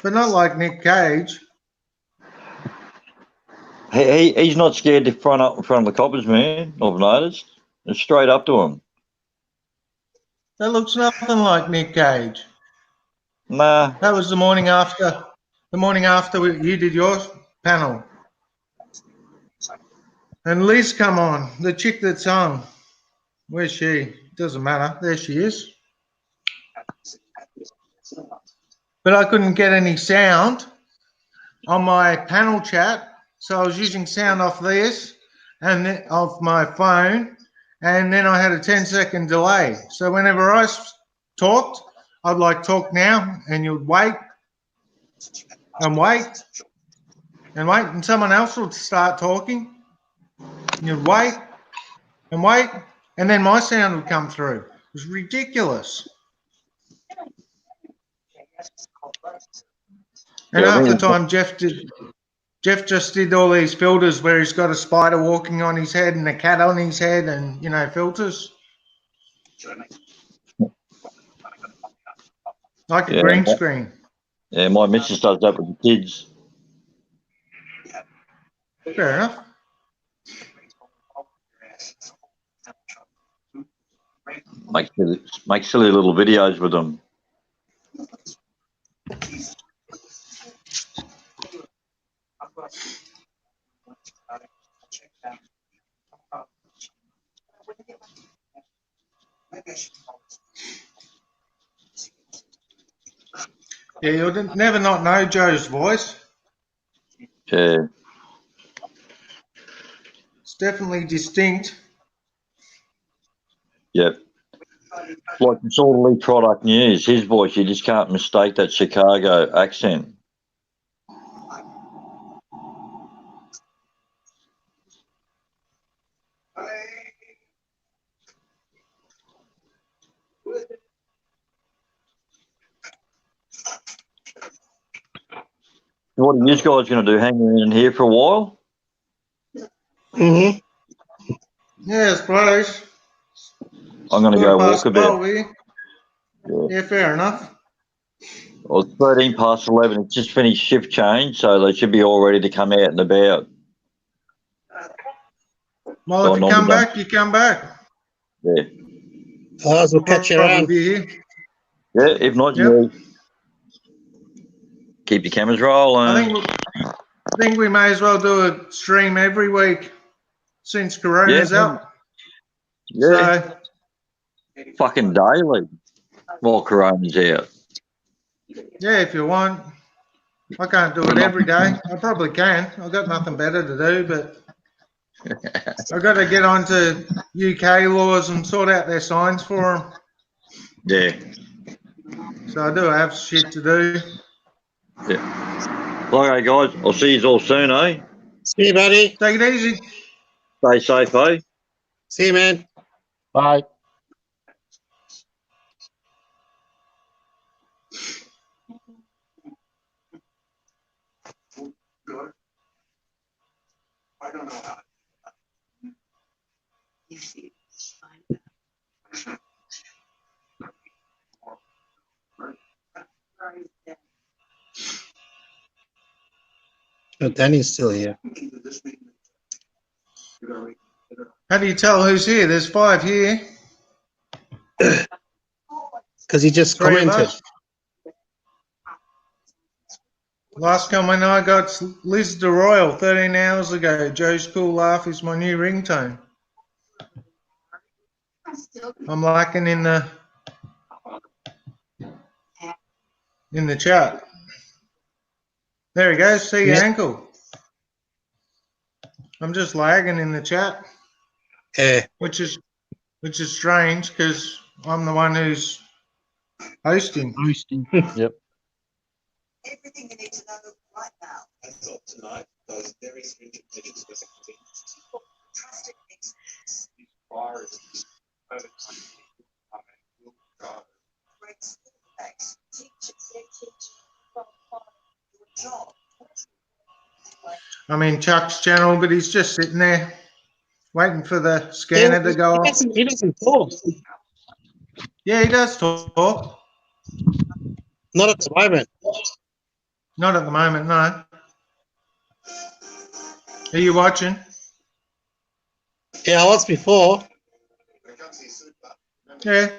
but not like Nick Cage. He's not scared to front up in front of the coppers, man. I've noticed. It's straight up to him. That looks nothing like Nick Cage. Nah. That was the morning after. The morning after you did your panel. And Liz come on, the chick that sung. Where's she? Doesn't matter. There she is. But I couldn't get any sound on my panel chat, so I was using sound off this and then off my phone, and then I had a 10-second delay. So whenever I talked, I'd like talk now, and you'd wait and wait and wait, and someone else would start talking. And you'd wait, and then my sound would come through. It was ridiculous. And Yeah, half the time, Jeff just did all these filters where he's got a spider walking on his head and a cat on his head, and filters like a green screen. Yeah, my missus does that with the kids. Fair enough. Make silly little videos with them. Yeah, you'll never not know Joe's voice. Yeah. It's definitely distinct. Yep. Like disorderly product news, his voice, you just can't mistake that Chicago accent. What are you guys going to do? Hang around here for a while? Mm-hmm. Yeah, I suppose. I'm going to go walk about. Yeah, fair enough. Well, it's 13 past 11. It's just finished shift change, so they should be all ready to come out and about. Well, So if you come back, you come back. Yeah. Ours will catch you around. Here. Yeah, if not, you keep your cameras rolling. I think we may as well do a stream every week since Corona's out. Yeah. So, fucking daily while Corona's out. yeah, if you want. I can't do it every day. I probably can. I've got nothing better to do, but I've got to get onto UK laws and sort out their signs for them. Yeah. So I do have shit to do. Yeah. Okay, guys. I'll see you all soon, eh? See you, buddy. Take it easy. Stay safe, eh? See you, man. Bye. I don't know how. Oh, Danny's still here. How do you tell who's here? There's 5 here. Because he just 3 of commented. us. Last comment I got Liz DeRoyal 13 hours ago. Joe's cool laugh is my new ringtone. I'm liking in the chat. There he goes. See your ankle. I'm just lagging in the chat. Yeah. Which is strange because I'm the one who's hosting. Yep. Everything you need to know right now. I thought tonight those very stringent measures were Trusted experts. priorities over time. Great school backs. Teachers, their teachers from I'm in Chuck's channel, but he's just sitting there waiting for the scanner to go off. He doesn't talk. Yeah, he does talk. Not at the moment. Not at the moment, no. Are you watching? Yeah, I was before. Yeah.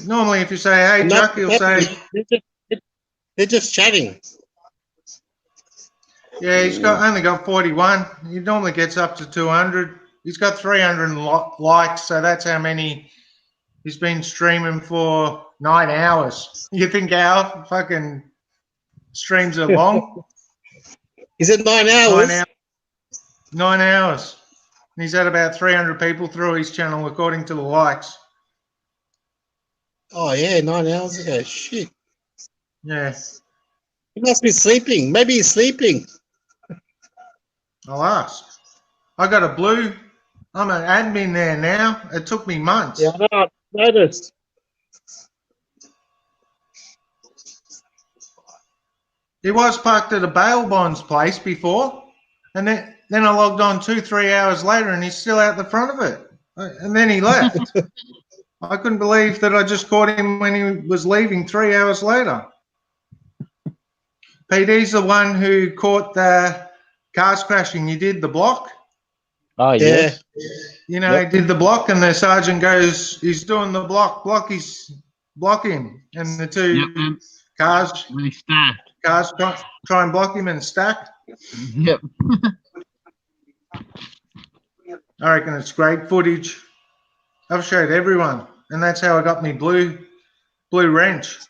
Normally, if you say, "Hey, And Chuck," he'll say, they're just chatting. "Yeah, he's only got 41. He normally gets up to 200. He's got 300 likes, so that's how many he's been streaming for 9 hours. You think our fucking streams are long? Is it 9 hours? 9 hours. 9 hours. And he's had about 300 people through his channel, according to the likes. Oh, yeah, 9 hours ago. Shit. Yeah. He must be sleeping. Maybe he's sleeping. I'll ask. I got a blue. I'm an admin there now. It took me months. Yeah, I noticed. He was parked at a bail bonds place before, and then I logged on 2-3 hours later, and he's still out the front of it. And then he left. I couldn't believe that I just caught him when he was leaving 3 hours later. PD's the one who caught the cars crashing. You did the block. Oh, yes. You know, he did the block, and the sergeant goes, "He's doing the block. Block him." And the two cars try and block him and stack. Yep. I reckon it's great footage. I've showed everyone, and that's how I got me blue wrench.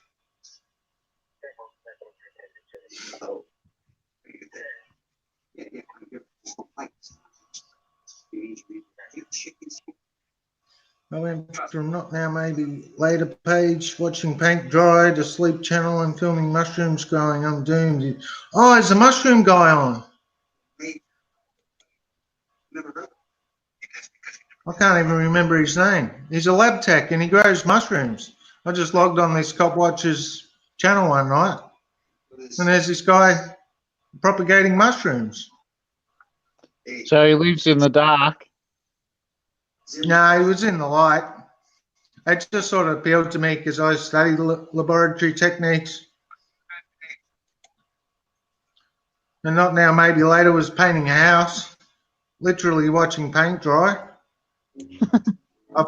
I went from not now, maybe later page, watching paint dry, to sleep channel and filming mushrooms growing. I'm doomed. Oh, there's a mushroom guy on. I can't even remember his name. He's a lab tech and he grows mushrooms. I just logged on this Cop Watchers channel one night, and there's this guy propagating mushrooms. So he lives in the dark. No, he was in the light. It just sort of appealed to me because I study laboratory techniques. And not now, maybe later, was painting a house, literally watching paint dry. I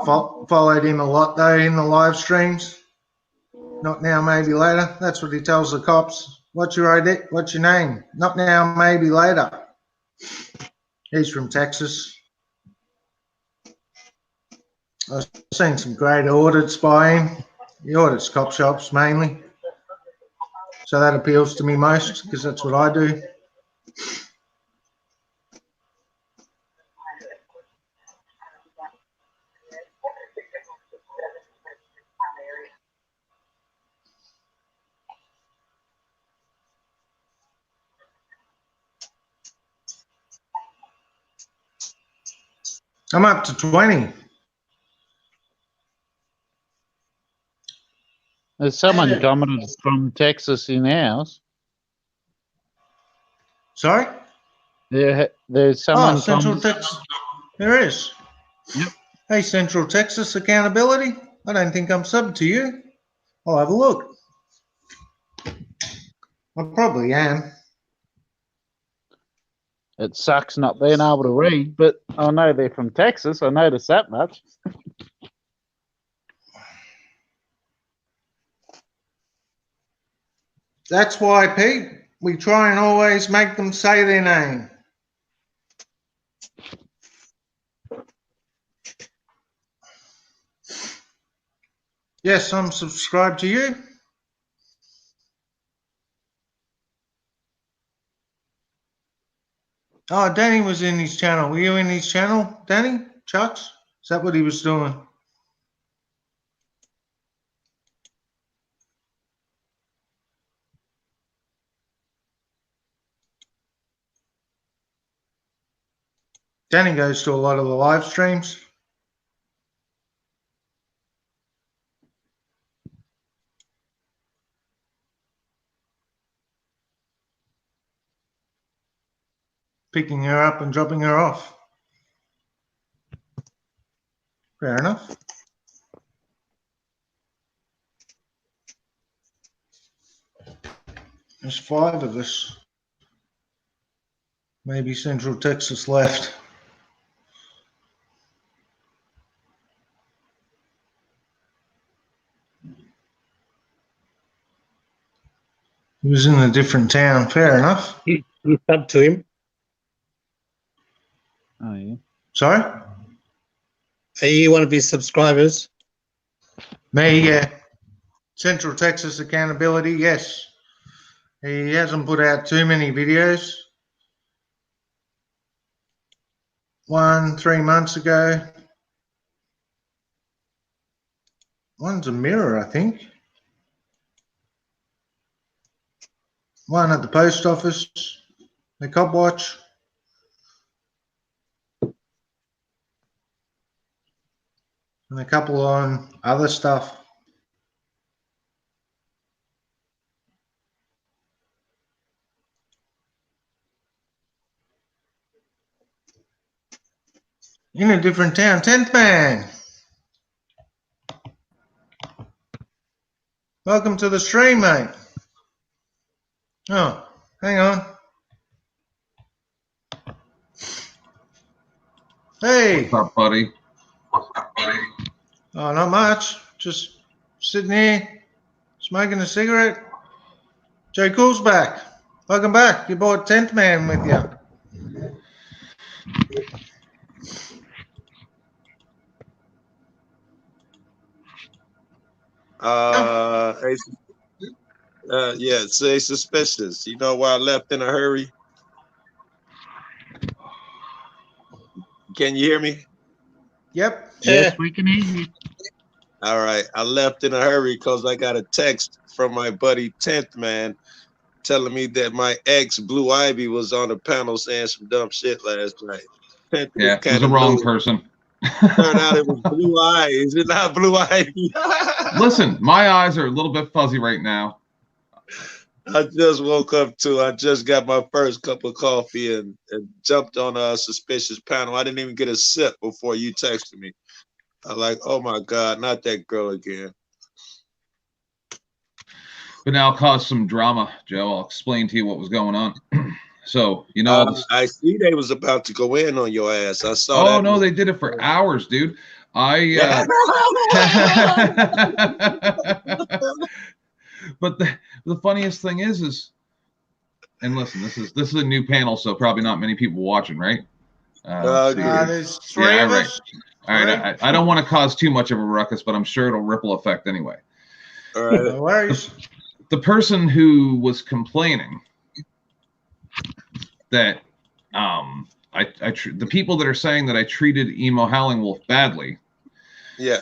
followed him a lot though in the live streams. Not now, maybe later. That's what he tells the cops. What's your ID? What's your name? Not now, maybe later. He's from Texas. I've seen some great audits by him. He audits cop shops mainly. So that appeals to me most because that's what I do. I'm up to 20. There's someone commented from Texas in ours. Sorry? There's someone. Central Texas. There is. Yep. Hey, Central Texas Accountability. I don't think I'm subbed to you. I'll have a look. I probably am. It sucks not being able to read, but I know they're from Texas. I noticed that much. That's why, Pete, we try and always make them say their name. Yes, I'm subscribed to you. Oh, Danny was in his channel. Were you in his channel, Danny? Chucks? Is that what he was doing? Danny goes to a lot of the live streams. picking her up and dropping her off. Fair enough. There's 5 of us. Maybe Central Texas left. He was in a different town. Fair enough. You sub to him. Oh, yeah. Sorry? Are you one of his subscribers? Me, yeah. Central Texas Accountability, yes. He hasn't put out too many videos. 1 3 months ago. One's a mirror, I think. One at the post office, the cop watch. And a couple on other stuff. In a different town. 10th man. Welcome to the stream, mate. Oh, hang on. Hey. What's up, buddy? Oh, not much. Just sitting here, smoking a cigarette. Joe Cool's back. Welcome back. You brought 10th man with you. Yeah, say suspicious. You know why I left in a hurry? Can you hear me? Yep. Yes, we can hear you. All right. I left in a hurry because I got a text from my buddy 10th man telling me that my ex Blue Ivy was on the panel saying some dumb shit last night. 10th Yeah, it was the wrong person. Turned out it was Blue Eyes, and not Blue Ivy. Listen, my eyes are a little bit fuzzy right now. I just woke up too. I just got my first cup of coffee and jumped on a suspicious panel. I didn't even get a sip before you texted me. I'm like, oh my God, not that girl again. But now I'll cause some drama, Joe. I'll explain to you what was going on. So, you know, I see they was about to go in on your ass. I saw that. Oh no, they did it for hours, dude. But the funniest thing is, and listen, this is a new panel, so probably not many people watching, right? There's 3 of right. us. All right, I don't want to cause too much of a ruckus, but I'm sure it'll ripple effect anyway. All right. No worries. The person who was complaining that the people that are saying that I treated Emo Howling Wolf badly. Yeah.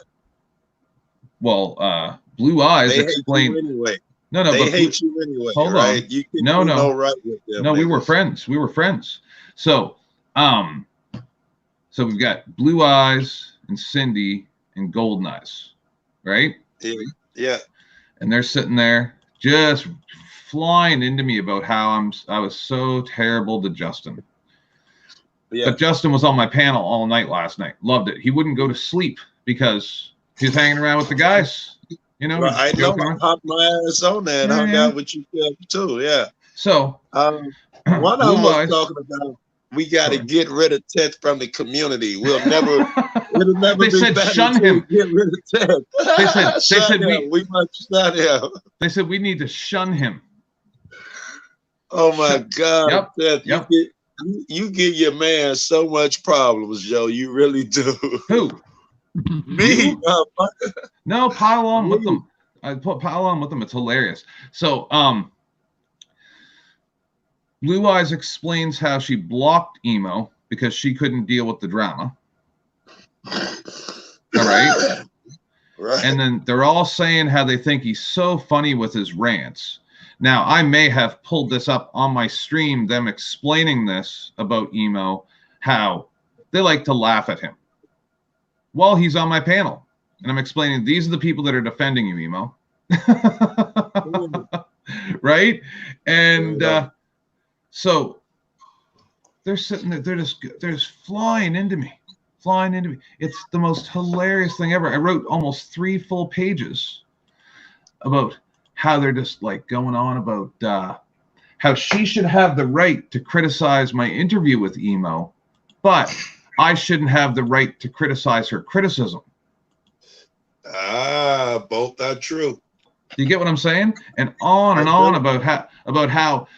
Well, Blue Eyes explained. Hate you anyway. No, they hate you anyway. Hold right? on. You No. Right with them, no, we were friends. We were friends. So, so we've got Blue Eyes and Cindy and Golden Eyes, right? Yeah. And they're sitting there just flying into me about how I was so terrible to Justin. Yeah. But Justin was on my panel all night last night. Loved it. He wouldn't go to sleep because he was hanging around with the guys. You know, well, I know. I popped my ass on there and hung out with you too. Yeah. So, one of them was talking about we got to get rid of 10th from the community. It'll never they be said better shun to him. Get rid of 10th. They said we must shun him. They said we need to shun him. Oh my God! Yep. Seth, you give your man so much problems, Joe. You really do. Who? Me? No, pile on with them. Pile on with them. It's hilarious. So, Blue Eyes explains how she blocked Emo because she couldn't deal with the drama. All right. Right. And then they're all saying how they think he's so funny with his rants. Now, I may have pulled this up on my stream, them explaining this about Emo, how they like to laugh at him while he's on my panel. And I'm explaining, these are the people that are defending you, Emo. Right? And so They're sitting there. They're just flying into me. It's the most hilarious thing ever. I wrote almost 3 full pages about how they're just like going on about how she should have the right to criticize my interview with Emo, but I shouldn't have the right to criticize her criticism. Both are true. Do you get what I'm saying? And on about how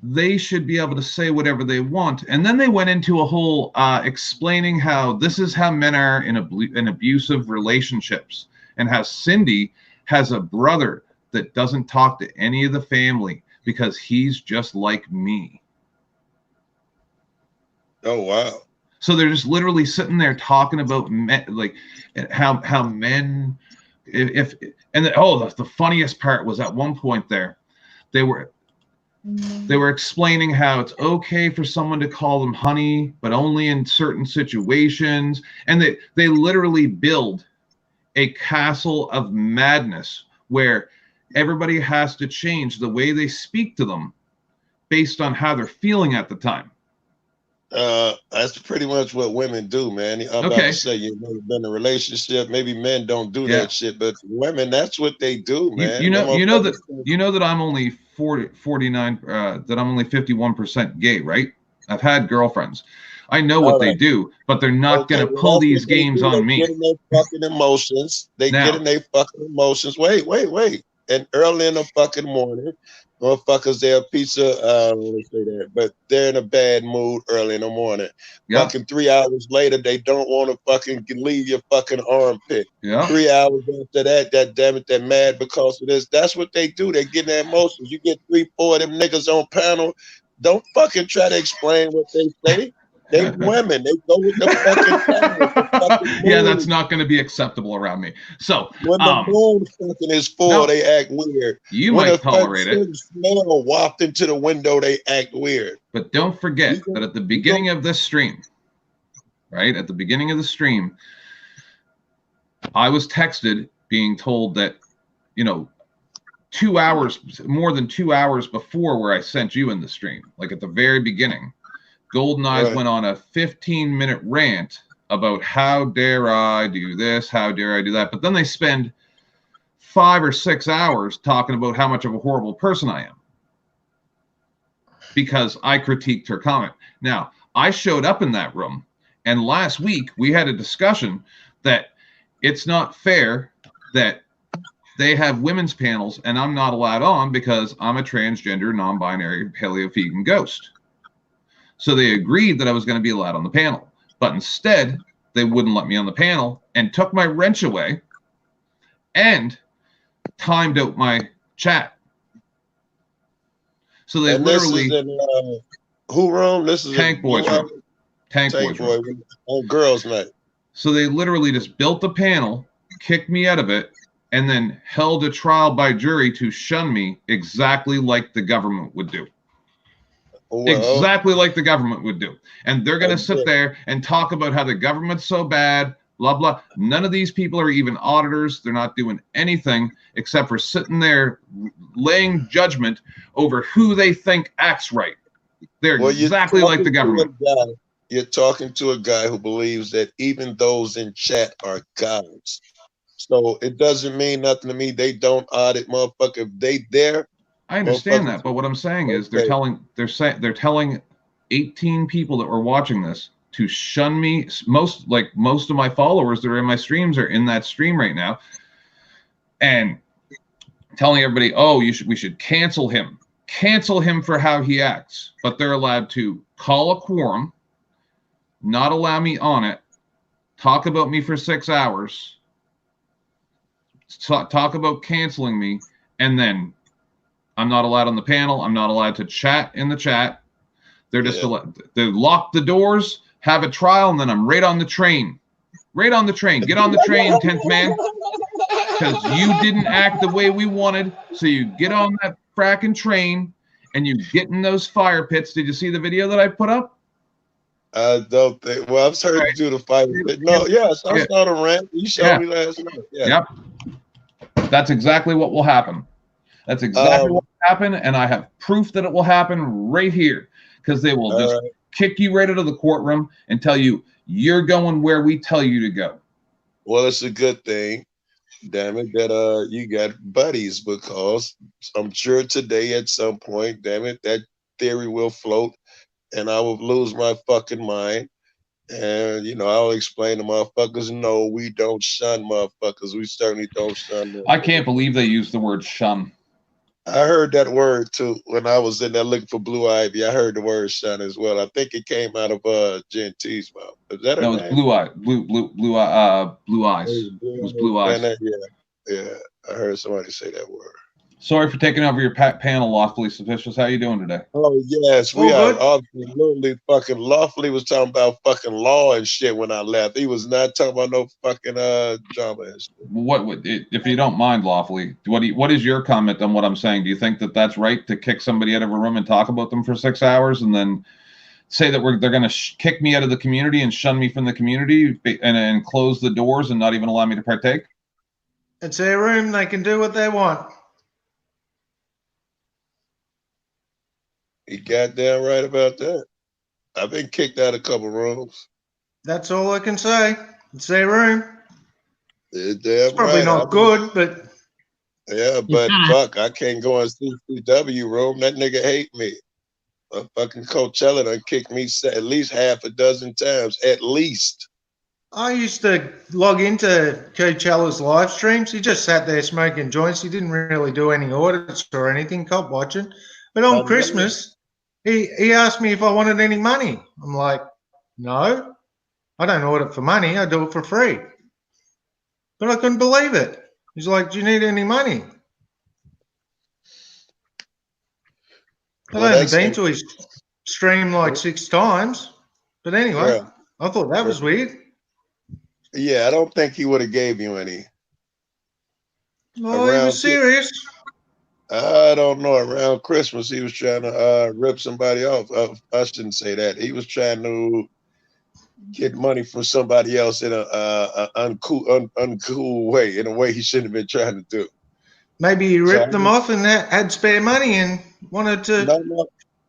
they should be able to say whatever they want. And then they went into a whole explaining how this is how men are in abusive relationships, and how Cindy has a brother that doesn't talk to any of the family because he's just like me. Oh, wow. So they're just literally sitting there talking about men, like how men, the funniest part was at one point there, they were explaining how it's okay for someone to call them honey, but only in certain situations. And they literally build a castle of madness where everybody has to change the way they speak to them based on how they're feeling at the time. That's pretty much what women do, man. I'm about to say you've never been in a relationship. Maybe men don't do that shit, but women, that's what they do, man. You know that I'm only 49, that I'm only 51% gay, right? I've had girlfriends. I know what they do, but they're not going to pull these games on me. They get in their fucking emotions. Get in their fucking emotions. Wait. And early in the fucking morning, motherfuckers, they're a pizza, I don't want to say that, but they're in a bad mood early in the morning. Fucking 3 hours later, they don't want to fucking leave your fucking armpit. 3 hours after that, damn it, they're mad because of this. That's what they do. They get in their emotions. You get 3, 4 of them niggas on panel. Don't fucking try to explain what they say. They women. They go with the fucking yeah, that's not going to be acceptable around me. So when the moon fucking is full, they act weird. You might tolerate it. Smell waft into the window, they act weird. But don't forget that at the beginning of this stream, right? At the beginning of the stream, I was texted being told that, 2 hours, more than 2 hours before where I sent you in the stream, like at the very beginning, Golden Eyes went on a 15-minute rant about how dare I do this, how dare I do that. But then they spend 5 or 6 hours talking about how much of a horrible person I am because I critiqued her comment. Now, I showed up in that room, and last week we had a discussion that it's not fair that they have women's panels and I'm not allowed on because I'm a transgender, non-binary, paleo-vegan ghost. So they agreed that I was going to be allowed on the panel, but instead they wouldn't let me on the panel and took my wrench away and timed out my chat. So they literally who room? This is Tank Boys room. Tank Boys room. On girls' night. So they literally just built the panel, kicked me out of it, and then held a trial by jury to shun me exactly like the government would do. Exactly like the government would do. And they're going to sit there and talk about how the government's so bad, blah, blah. None of these people are even auditors. They're not doing anything except for sitting there laying judgment over who they think acts right. They're exactly like the government. You're talking to a guy who believes that even those in chat are gods. So it doesn't mean nothing to me. They don't audit, motherfucker. If they there, I understand that, but what I'm saying is they're telling 18 people that were watching this to shun me. Most of my followers that are in my streams are in that stream right now, and telling everybody, "Oh, we should cancel him for how he acts." But they're allowed to call a quorum, not allow me on it, talk about me for 6 hours, talk about canceling me, and then I'm not allowed on the panel. I'm not allowed to chat in the chat. They're just they lock the doors, have a trial, and then I'm right on the train. Right on the train. Get on the train, 10th man. Because you didn't act the way we wanted. So you get on that fracking train and you get in those fire pits. Did you see the video that I put up? I don't think. Well, I've heard you do the fire pit. No, yes, I saw the rant. You showed me last night. Yeah. Yep. That's exactly what will happen. That's exactly what will happen, and I have proof that it will happen right here because they will just kick you right out of the courtroom and tell you you're going where we tell you to go. Well, it's a good thing, damn it, that you got buddies, because I'm sure today at some point, damn it, that theory will float and I will lose my fucking mind. And, you know, I'll explain to motherfuckers, no, we don't shun motherfuckers. We certainly don't shun them. I can't believe they used the word shun. I heard that word too when I was in there looking for Blue Ivy. I heard the word shun as well. I think it came out of Jen T's mouth. Is that her No, name? it's Blue Eye, Blue Eyes. It was Blue Eyes. Yeah, I heard somebody say that word. Sorry for taking over your panel, Lawfully Suspicious. How you doing today? Oh yes, we are absolutely fucking. Lawfully was talking about fucking law and shit when I left. He was not talking about no fucking drama and shit. What would, if you don't mind, Lawfully, what is your comment on what I'm saying? Do you think that that's right to kick somebody out of a room and talk about them for 6 hours and then say that they're going to kick me out of the community and shun me from the community and close the doors and not even allow me to partake? It's their room. They can do what they want. He goddamn right about that. I've been kicked out of a couple rooms. That's all I can say. It's their room. It's probably not good, but yeah, but fuck, I can't go in CCW room. That nigga hate me. A fucking Coachella done kicked me at least half a dozen times, at least. I used to log into Coachella's live streams. He just sat there smoking joints. He didn't really do any audits or anything, cop watching. But on Christmas, he asked me if I wanted any money. I'm like, no, I don't audit for money. I do it for free. But I couldn't believe it. He's like, do you need any money? I've only been to his stream like 6 times. But anyway, I thought that was weird. Yeah, I don't think he would have gave you any. Oh, he was serious. I don't know. Around Christmas, he was trying to rip somebody off. I shouldn't say that. He was trying to get money from somebody else in a uncool way, in a way he shouldn't have been trying to do. Maybe he ripped them off and had spare money and wanted to. No.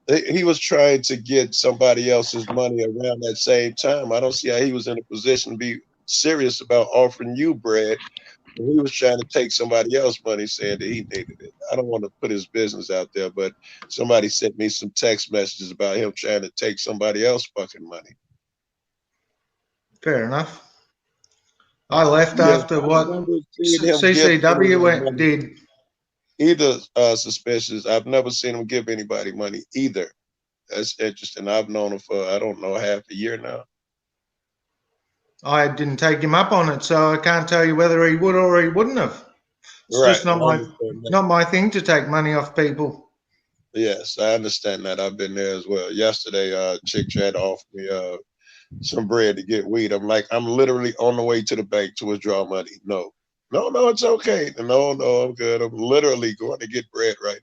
He was trying to get somebody else's money around that same time. I don't see how he was in a position to be serious about offering you bread. He was trying to take somebody else's money, saying that he needed it. I don't want to put his business out there, but somebody sent me some text messages about him trying to take somebody else's fucking money. Fair enough. I left after what CCW did. Either Suspicious. I've never seen him give anybody money either. That's interesting. I've known him for, I don't know, half a year now. I didn't take him up on it, so I can't tell you whether he would or he wouldn't have. It's just not my thing to take money off people. Yes, I understand that. I've been there as well. Yesterday, a chick tried to offer me some bread to get weed. I'm like, I'm literally on the way to the bank to withdraw money. No, it's okay. No, I'm good. I'm literally going to get bread right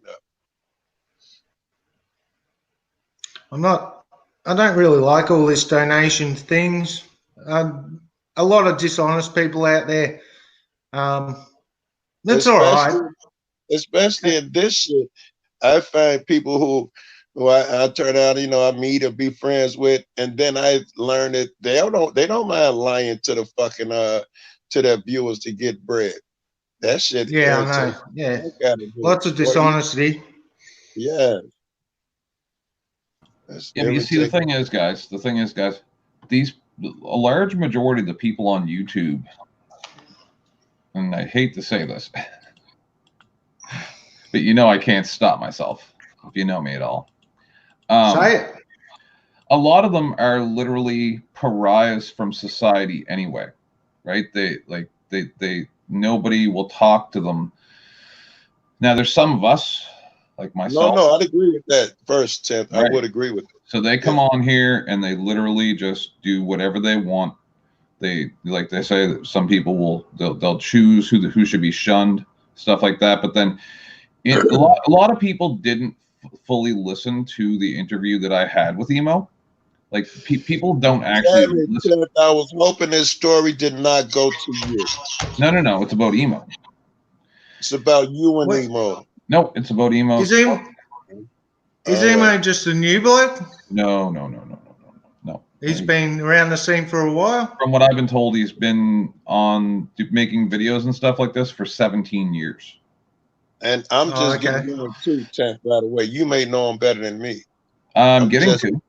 now. I don't really like all this donation things. A lot of dishonest people out there. That's all right. Especially in this shit, I find people who I turn out, I meet or be friends with, and then I learn that they don't mind lying to the fucking to their viewers to get bread. That shit. Yeah, I know. Yeah, lots of dishonesty. Yeah. Yeah, but you see, the thing is, guys, a large majority of the people on YouTube, and I hate to say this, but I can't stop myself if you know me at all. Say it. A lot of them are literally pariahs from society anyway, right? They nobody will talk to them. Now, there's some of us, like myself. No, I'd agree with that first, Tim. Right. I would agree with it. So they come on here and they literally just do whatever they want. They, like they say, that some people they'll choose who should be shunned, stuff like that. But then a lot of people didn't fully listen to the interview that I had with Emo. Like people don't actually listen. I was hoping this story did not go to you. No. It's about Emo. It's about you and Emo. No, it's about Emo. Is Emo just a new bloke? No. He's been around the scene for a while. From what I've been told, he's been on making videos and stuff like this for 17 years. And I'm just getting to know him too, Tank, by the way. You may know him better than me. I'm getting just getting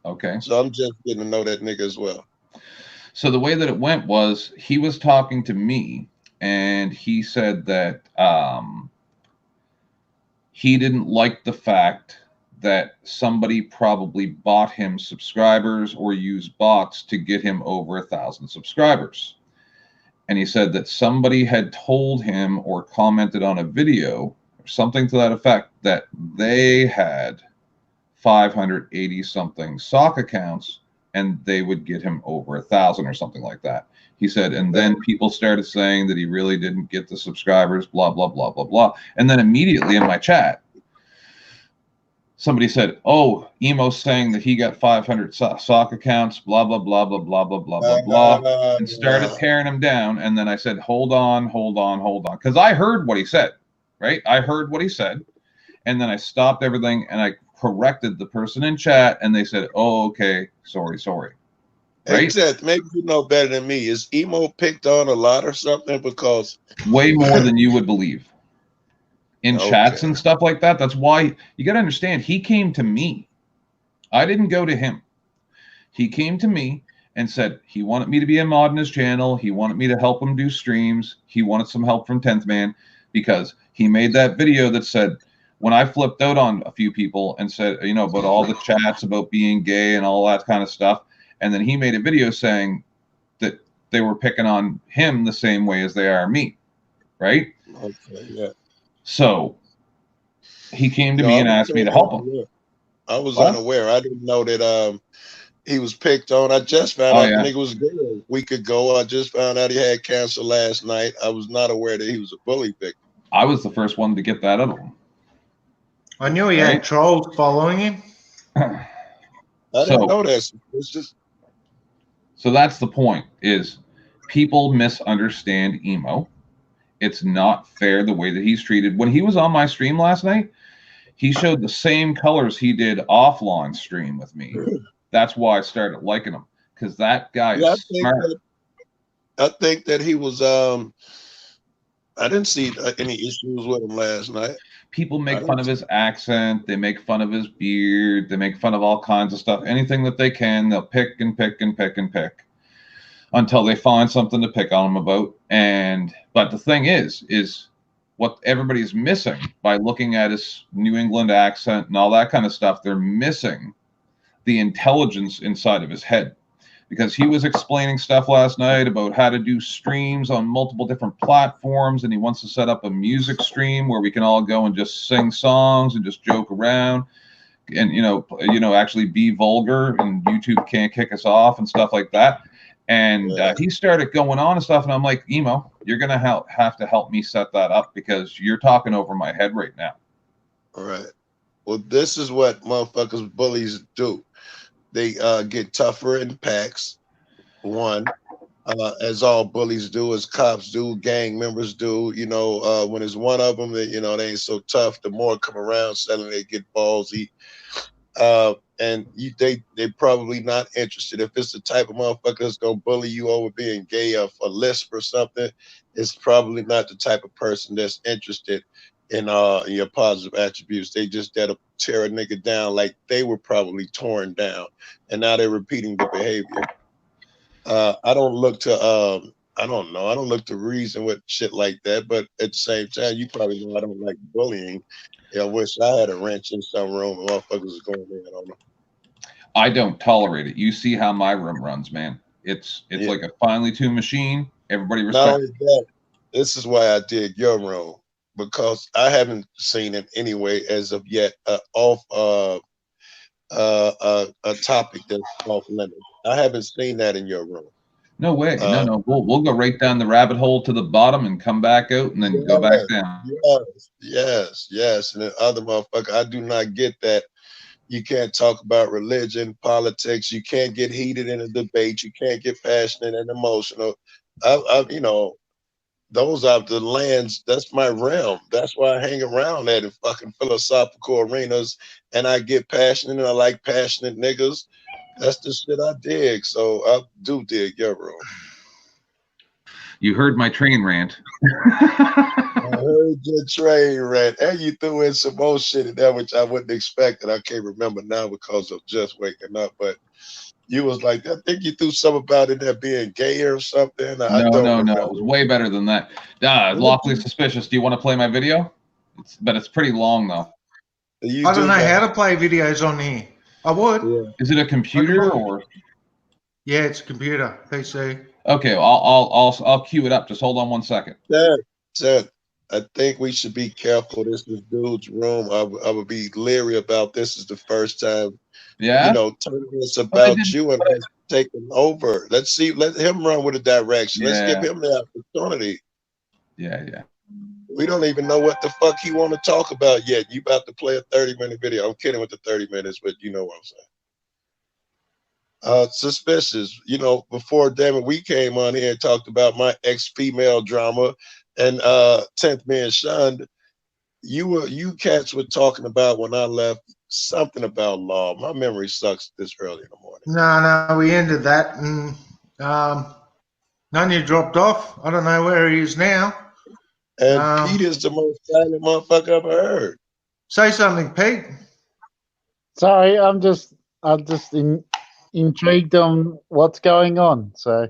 Okay. So I'm just getting to know that nigga as well. So the way that it went was he was talking to me, and he said that he didn't like the fact that somebody probably bought him subscribers or used bots to get him over 1,000 subscribers. And he said that somebody had told him or commented on a video or something to that effect that they had 580 something sock accounts and they would get him over 1,000 or something like that. He said, and then people started saying that he really didn't get the subscribers, blah, blah, blah, blah, blah. And then immediately in my chat, somebody said, oh, Emo's saying that he got 500 sock accounts, blah, blah, blah, blah, blah, blah, blah, blah, blah, and started tearing him down. And then I said, hold on. Because I heard what he said, right? I heard what he said. And then I stopped everything and I corrected the person in chat and they said, oh, okay, sorry. Right? Hey, Seth, maybe you know better than me. Is Emo picked on a lot or something? Because way more than you would believe. In chats and stuff like that. That's why you got to understand, he came to me. I didn't go to him. He came to me and said he wanted me to be a mod in his channel. He wanted me to help him do streams. He wanted some help from 10th Man because he made that video that said, when I flipped out on a few people and said, you know, about all the chats about being gay and all that kind of stuff. And then he made a video saying that they were picking on him the same way as they are me. Right? Okay, yeah. So he came to me and asked me to help him. I was unaware. I didn't know that he was picked on. I just found out the nigga was gay a week ago. I just found out he had cancer last night. I was not aware that he was a bully victim. I was the first one to get that out of him. I knew he had trolls following him. I didn't know that. It's just. So that's the point, is people misunderstand Emo. It's not fair the way that he's treated. When he was on my stream last night, he showed the same colors he did offline stream with me. That's why I started liking him, because that guy is smart. I think that he was. I didn't see any issues with him last night. People make fun of his accent. They make fun of his beard. They make fun of all kinds of stuff. Anything that they can, they'll pick and pick and pick and pick until they find something to pick on him about. But the thing is what everybody's missing by looking at his New England accent and all that kind of stuff. They're missing the intelligence inside of his head, because he was explaining stuff last night about how to do streams on multiple different platforms, and he wants to set up a music stream where we can all go and just sing songs and just joke around and you know actually be vulgar, and YouTube can't kick us off and stuff like that. And he started going on and stuff, and I'm like, Emo, you're gonna have to help me set that up, because you're talking over my head right now. All right. Well, this is what motherfuckers bullies do. They get tougher in packs. One, as all bullies do, as cops do, gang members do. You know, when it's one of them that they ain't so tough, the more come around, suddenly they get ballsy. And they probably not interested. If it's the type of motherfucker that's gonna bully you over being gay or for lisp or something, it's probably not the type of person that's interested in your positive attributes. They just there to tear a nigga down like they were probably torn down, and now they're repeating the behavior. I don't look to I don't know. I don't look to reason with shit like that, but at the same time, you probably know I don't like bullying. I wish I had a wrench in some room and motherfuckers was going in on them. I don't tolerate it. You see how my room runs, man. It's like a finely tuned machine. Everybody respects. Not only that, this is why I dig your room, because I haven't seen it anyway as of yet. A topic that's off limits. I haven't seen that in your room. No way. No. We'll go right down the rabbit hole to the bottom and come back out and then go back down. Yes. And the other motherfucker, I do not get that. You can't talk about religion, politics. You can't get heated in a debate. You can't get passionate and emotional. those are the lands. That's my realm. That's why I hang around at in fucking philosophical arenas, and I get passionate, and I like passionate niggas. That's the shit I dig. So I do dig your room. You heard my train rant. I heard your train rant, and you threw in some more shit in there, which I wouldn't expect, and I can't remember now because of just waking up. But you was like, I think you threw something about it there being gay or something. I No, don't no, remember. no. It was way better than that. Lawfully Suspicious. Do you want to play my video? But it's pretty long though. You I don't know how to play videos on here. I would. Yeah. Is it a computer or? Yeah, it's a computer, PC. Okay, well, I'll cue it up. Just hold on 1 second. Seth, I think we should be careful. This is dude's room. I would be leery about this. Is the first time, Yeah. you know, turning this about you and us taking over. Let's see. Let him run with the direction. Let's give him the opportunity. Yeah. We don't even know what the fuck he want to talk about yet. You about to play a 30-minute video. I'm kidding with the 30 minutes, but you know what I'm saying. Suspicious. You know, before Damon, we came on here and talked about my ex-female drama and 10th Man Shunned. You cats were talking about when I left something about law. My memory sucks this early in the morning. No, we ended that, and Nunya dropped off. I don't know where he is now. And Pete is the most silent motherfucker I've ever heard. Say something, Pete. Sorry, I'm just intrigued on what's going on. So,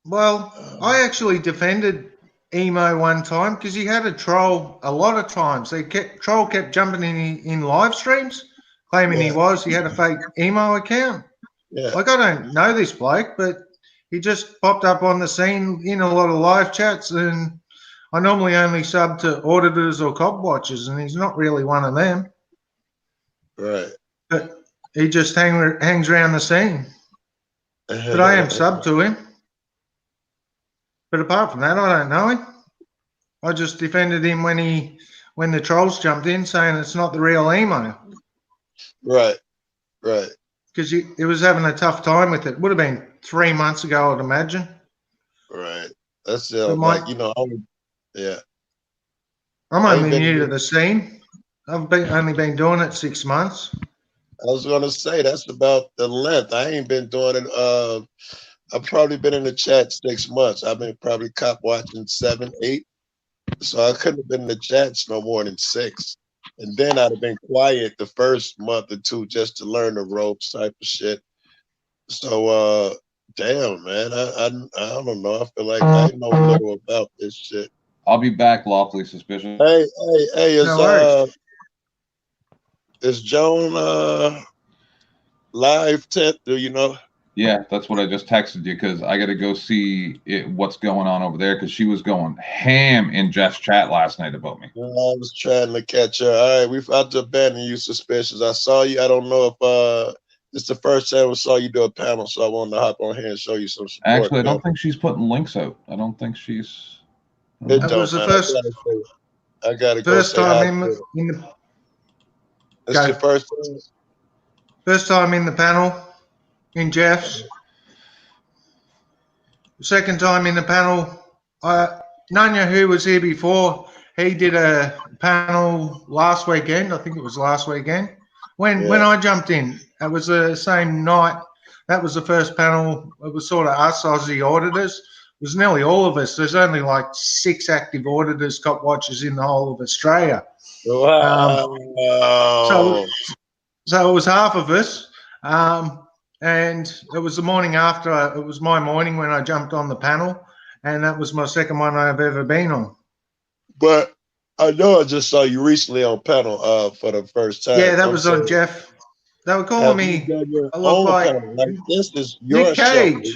well, I actually defended Emo one time because he had a troll a lot of times. Troll kept jumping in live streams, claiming he had a fake Emo account. Yeah. Like, I don't know this bloke, but he just popped up on the scene in a lot of live chats, and I normally only sub to auditors or cop watchers, and he's not really one of them. Right. But he just hangs around the scene. But I am sub to him. But apart from that, I don't know him. I just defended him when the trolls jumped in, saying it's not the real Emo. Right. Because he was having a tough time with it. Would have been 3 months ago, I'd imagine. Right. That's like, you know, yeah. I'm only new to the scene. I've only been doing it 6 months. I was gonna say that's about the length. I ain't been doing it. I've probably been in the chat 6 months. I've been probably cop watching 7, 8. So I couldn't have been in the chats no more than 6. And then I'd have been quiet the first month or two just to learn the ropes type of shit. So damn man, I don't know. I feel like I know little about this shit. I'll be back, Lawfully Suspicious. Hey, is Joan live 10th? Do you know? Yeah, that's what I just texted you because I got to go see what's going on over there because she was going ham in Jeff's chat last night about me. I was trying to catch her. All right, we've had to abandon you, Suspicious. I saw you. I don't know if it's the first time I saw you do a panel, so I wanted to hop on here and show you some support. Actually, I don't think she's putting links out. I don't think she's. That was the first. I gotta go. First time in the. It's your first time. First time in the panel, in Jeff's. Second time in the panel, Nunya, who was here before, he did a panel last weekend. I think it was last weekend. When I jumped in, it was the same night. That was the first panel. It was sort of us Aussie auditors. It was nearly all of us. There's only like 6 active auditors, cop watchers in the whole of Australia. Wow. So it was half of us. And it was the morning after. It was my morning when I jumped on the panel. And that was my second one I've ever been on. But I know I just saw you recently on panel for the first time. Yeah, that was on Jeff. They were calling me. I look like this is your Nick Cage. Show.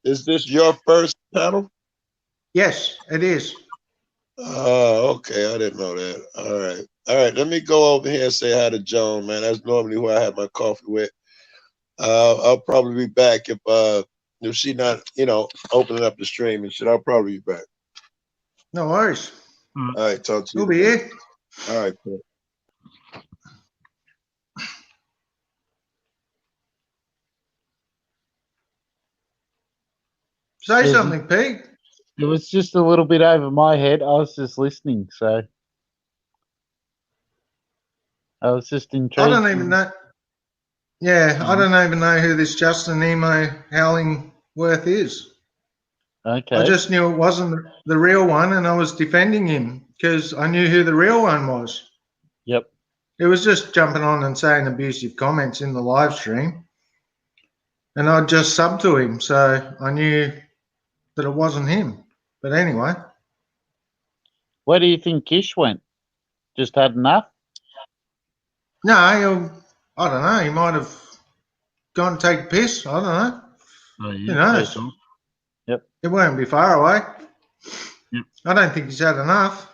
Is this your first panel? Yes, it is. Oh, okay. I didn't know that. All right. Let me go over here and say hi to Joan, man. That's normally who I have my coffee with. I'll probably be back if she not, opening up the stream and shit. I'll probably be back. No worries. All right, talk to you. You'll be here. All right, cool. Say something, Pete. It was just a little bit over my head. I was just listening, so I was just intrigued. I don't even know. Yeah, I don't even know who this Justin Emo Howlingworth is. Okay. I just knew it wasn't the real one, and I was defending him because I knew who the real one was. Yep. It was just jumping on and saying abusive comments in the live stream, and I just subbed to him, so I knew that it wasn't him. But anyway. Where do you think Kish went? Just had enough? No, I don't know. He might have gone to take a piss. I don't know. Oh, yeah. Who knows? Cool. Yep. It won't be far away. Yep. I don't think he's had enough.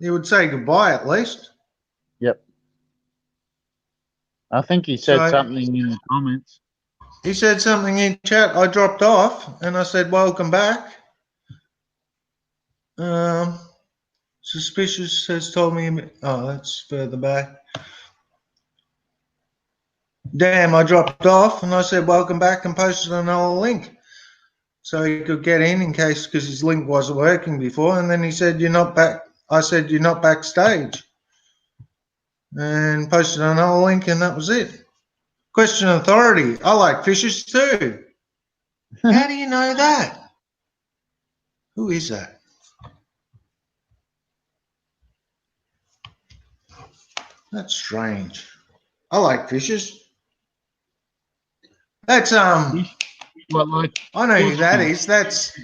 He would say goodbye at least. Yep. I think he said So- something in the comments. He said something in chat. I dropped off and I said, welcome back. Suspicious has told me, oh, that's further back. Damn, I dropped off and I said, welcome back, and posted another link so he could get in case, because his link wasn't working before. And then he said, you're not back. I said, you're not backstage, and posted another link, and that was it. Question authority. I like fishes too. How do you know that? Who is that? That's strange. I like fishes. That's What, like? I know who that is. That's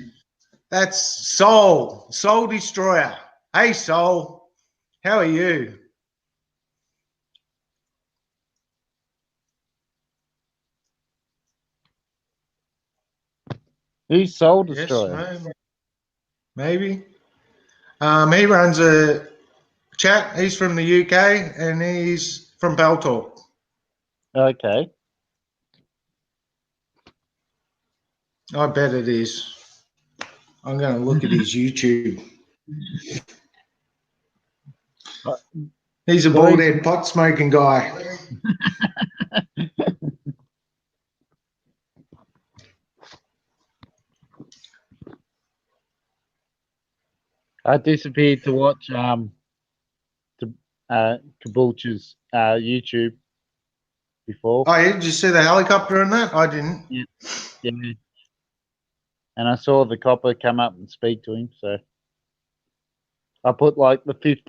Soul Destroyer. Hey Soul, how are you? Who's Soul Yes, Destroyer? maybe. He runs a chat. He's from the UK and he's from Bell Talk. Okay. I bet it is. I'm going to look at his YouTube. He's a bald head pot smoking guy. I disappeared to watch Caboolture's YouTube before. Oh, yeah, did you see the helicopter in that? I didn't. Yeah. And I saw the copper come up and speak to him, so I put like the fifth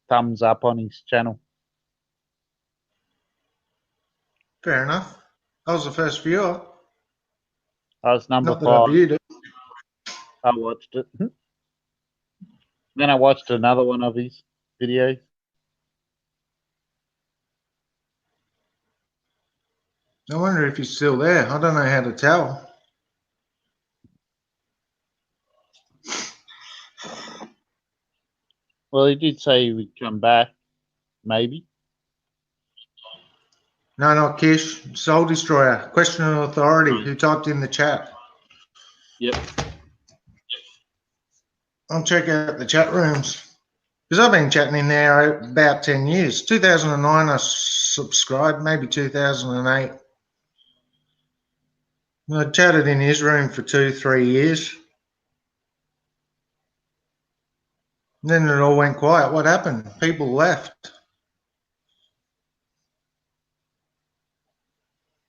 thumbs up on his channel. Fair enough. I was the first viewer. I was number Not that I 5. viewed it. I watched it. Then I watched another one of his videos. I wonder if he's still there. I don't know how to tell. Well, he did say he would come back, maybe. No, not Kish. Soul Destroyer. Question of authority. Who typed in the chat? Yep. I'll check out the chat rooms. Because I've been chatting in there about 10 years. 2009 I subscribed, maybe 2008. I chatted in his room for 2-3 years. And then it all went quiet. What happened? People left.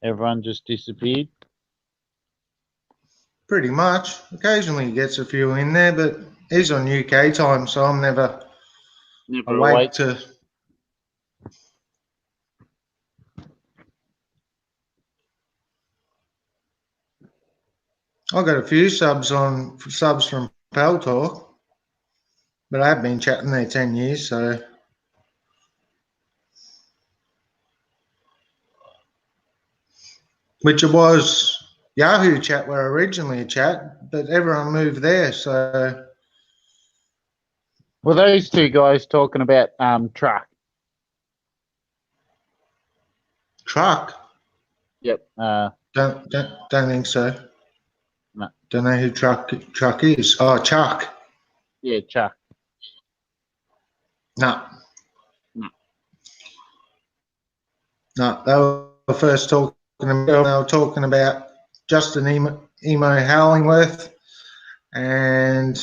Everyone just disappeared. Pretty much. Occasionally he gets a few in there, but he's on UK time, so I'm never awake to. I got a few subs from Pal Talk, but I've been chatting there 10 years, so. Which it was Yahoo chat where originally a chat, but everyone moved there, so. Were those two guys talking about truck? Truck? Yep. Don't think so. No. Don't know who Truck is. Oh, Chuck. Yeah, Chuck. No. No. No, they were first talking about Justin Emo Howlingworth and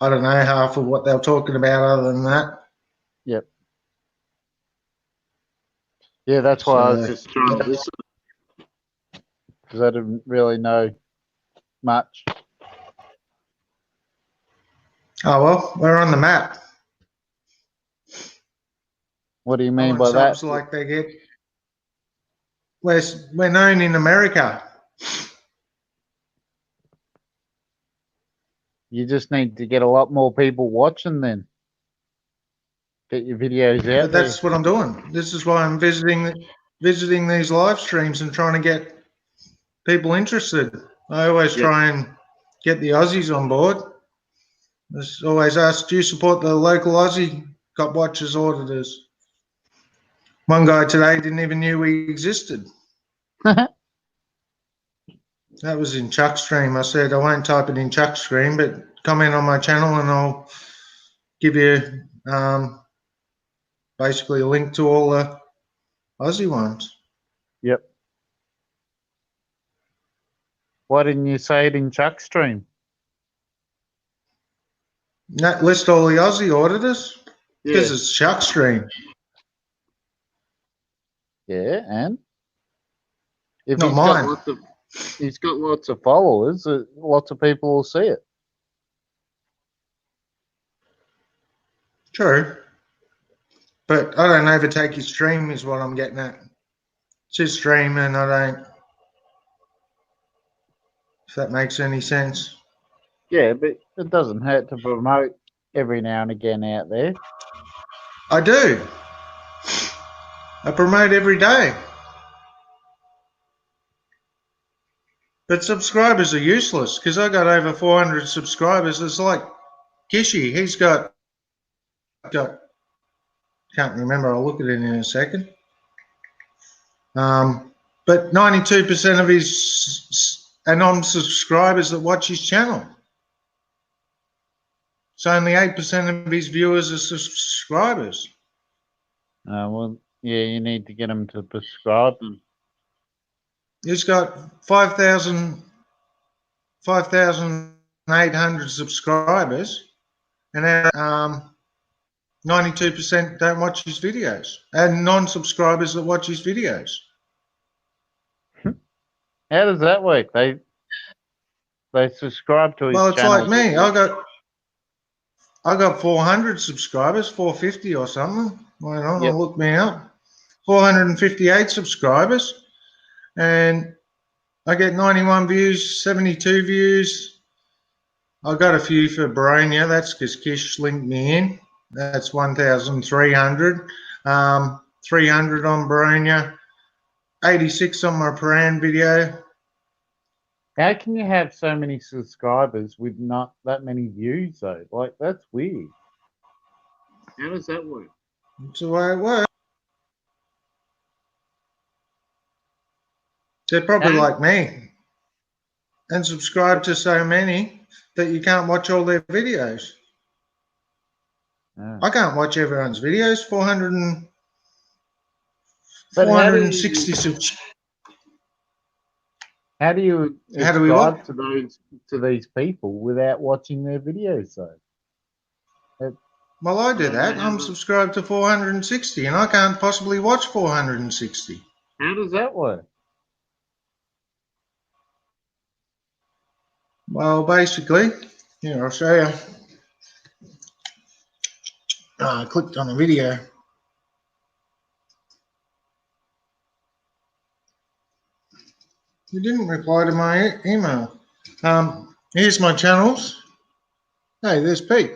I don't know half of what they were talking about other than that. Yep. Yeah, that's why I was So, just trying to listen because I didn't really know much. Oh well, we're on the map. What do you I'm mean on by that? subs like they get. We're known in America. You just need to get a lot more people watching then. Get your videos out But there. that's what I'm doing. This is why I'm visiting these live streams and trying to get people interested. I always try and get the Aussies on board. There's always asked, do you support the local Aussie cop watchers auditors? One guy today didn't even knew we existed. That was in Chuck's stream. I said I won't type it in Chuck's stream, but comment on my channel and I'll give you basically a link to all the Aussie ones. Yep. Why didn't you say it in Chuck's stream? List all the Aussie auditors because Yeah. it's Chuck's stream. Yeah, and if Not he's mine. he's got lots of followers, lots of people will see it. True. But I don't overtake his stream is what I'm getting at. It's his stream and I don't, if that makes any sense. Yeah, but it doesn't hurt to promote every now and again out there. I do. I promote every day. But subscribers are useless because I got over 400 subscribers. It's like Kishi. He's got can't remember. I'll look at it in a second. But 92% of his are non-subscribers that watch his channel. So only 8% of his viewers are subscribers. Well, yeah, you need to get them to subscribe. He's got 5,800 subscribers, and 92% don't watch his videos, and non-subscribers that watch his videos. How does that work? They subscribe to his Well, it's channel. like me. I got 400 subscribers, 450 or something. Wait on, Yep. look me up. 458 subscribers, and I get 91 views, 72 views. I got a few for Baronia. That's because Kish linked me in. That's 1,300. 300 on Baronia. 86 on my Paran video. How can you have so many subscribers with not that many views though? Like, that's weird. How does that work? That's the way it works. They're probably like me and subscribe to so many that you can't watch all their videos. I can't watch everyone's videos. 460 subscribers. How do you How do we subscribe what? to these people without watching their videos though? Well, I do that. I'm subscribed to 460 and I can't possibly watch 460. How does that work? Well, basically, here, I'll show you. I clicked on a video. You didn't reply to my email. Here's my channels. Hey, there's Pete.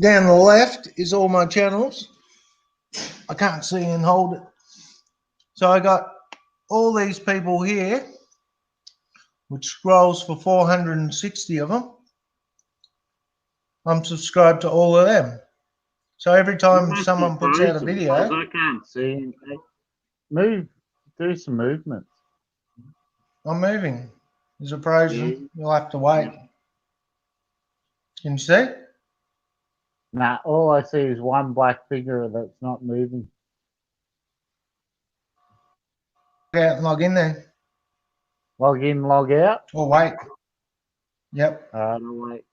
Down the left is all my channels. I can't see and hold it. So I got all these people here, which scrolls for 460 of them. I'm subscribed to all of them. So every time someone puts out a video, I can't see. Do some movements. I'm moving. There's a frozen. You'll have to wait. Can you see? Nah, all I see is one black figure that's not moving. Get out and log in there. Log in, log out. Oh, wait. Yep. I'll wait.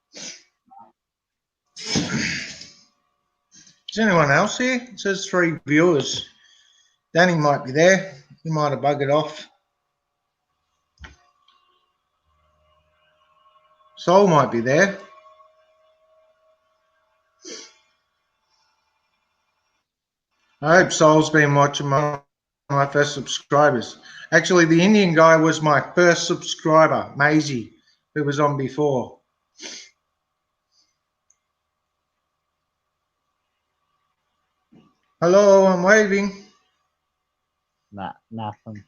Is anyone else here? It says 3 viewers. Danny might be there. He might have buggered off. Soul might be there. I hope Soul's been watching my first subscribers. Actually, the Indian guy was my first subscriber, Maisie, who was on before. Hello, I'm waving. Nah, nothing.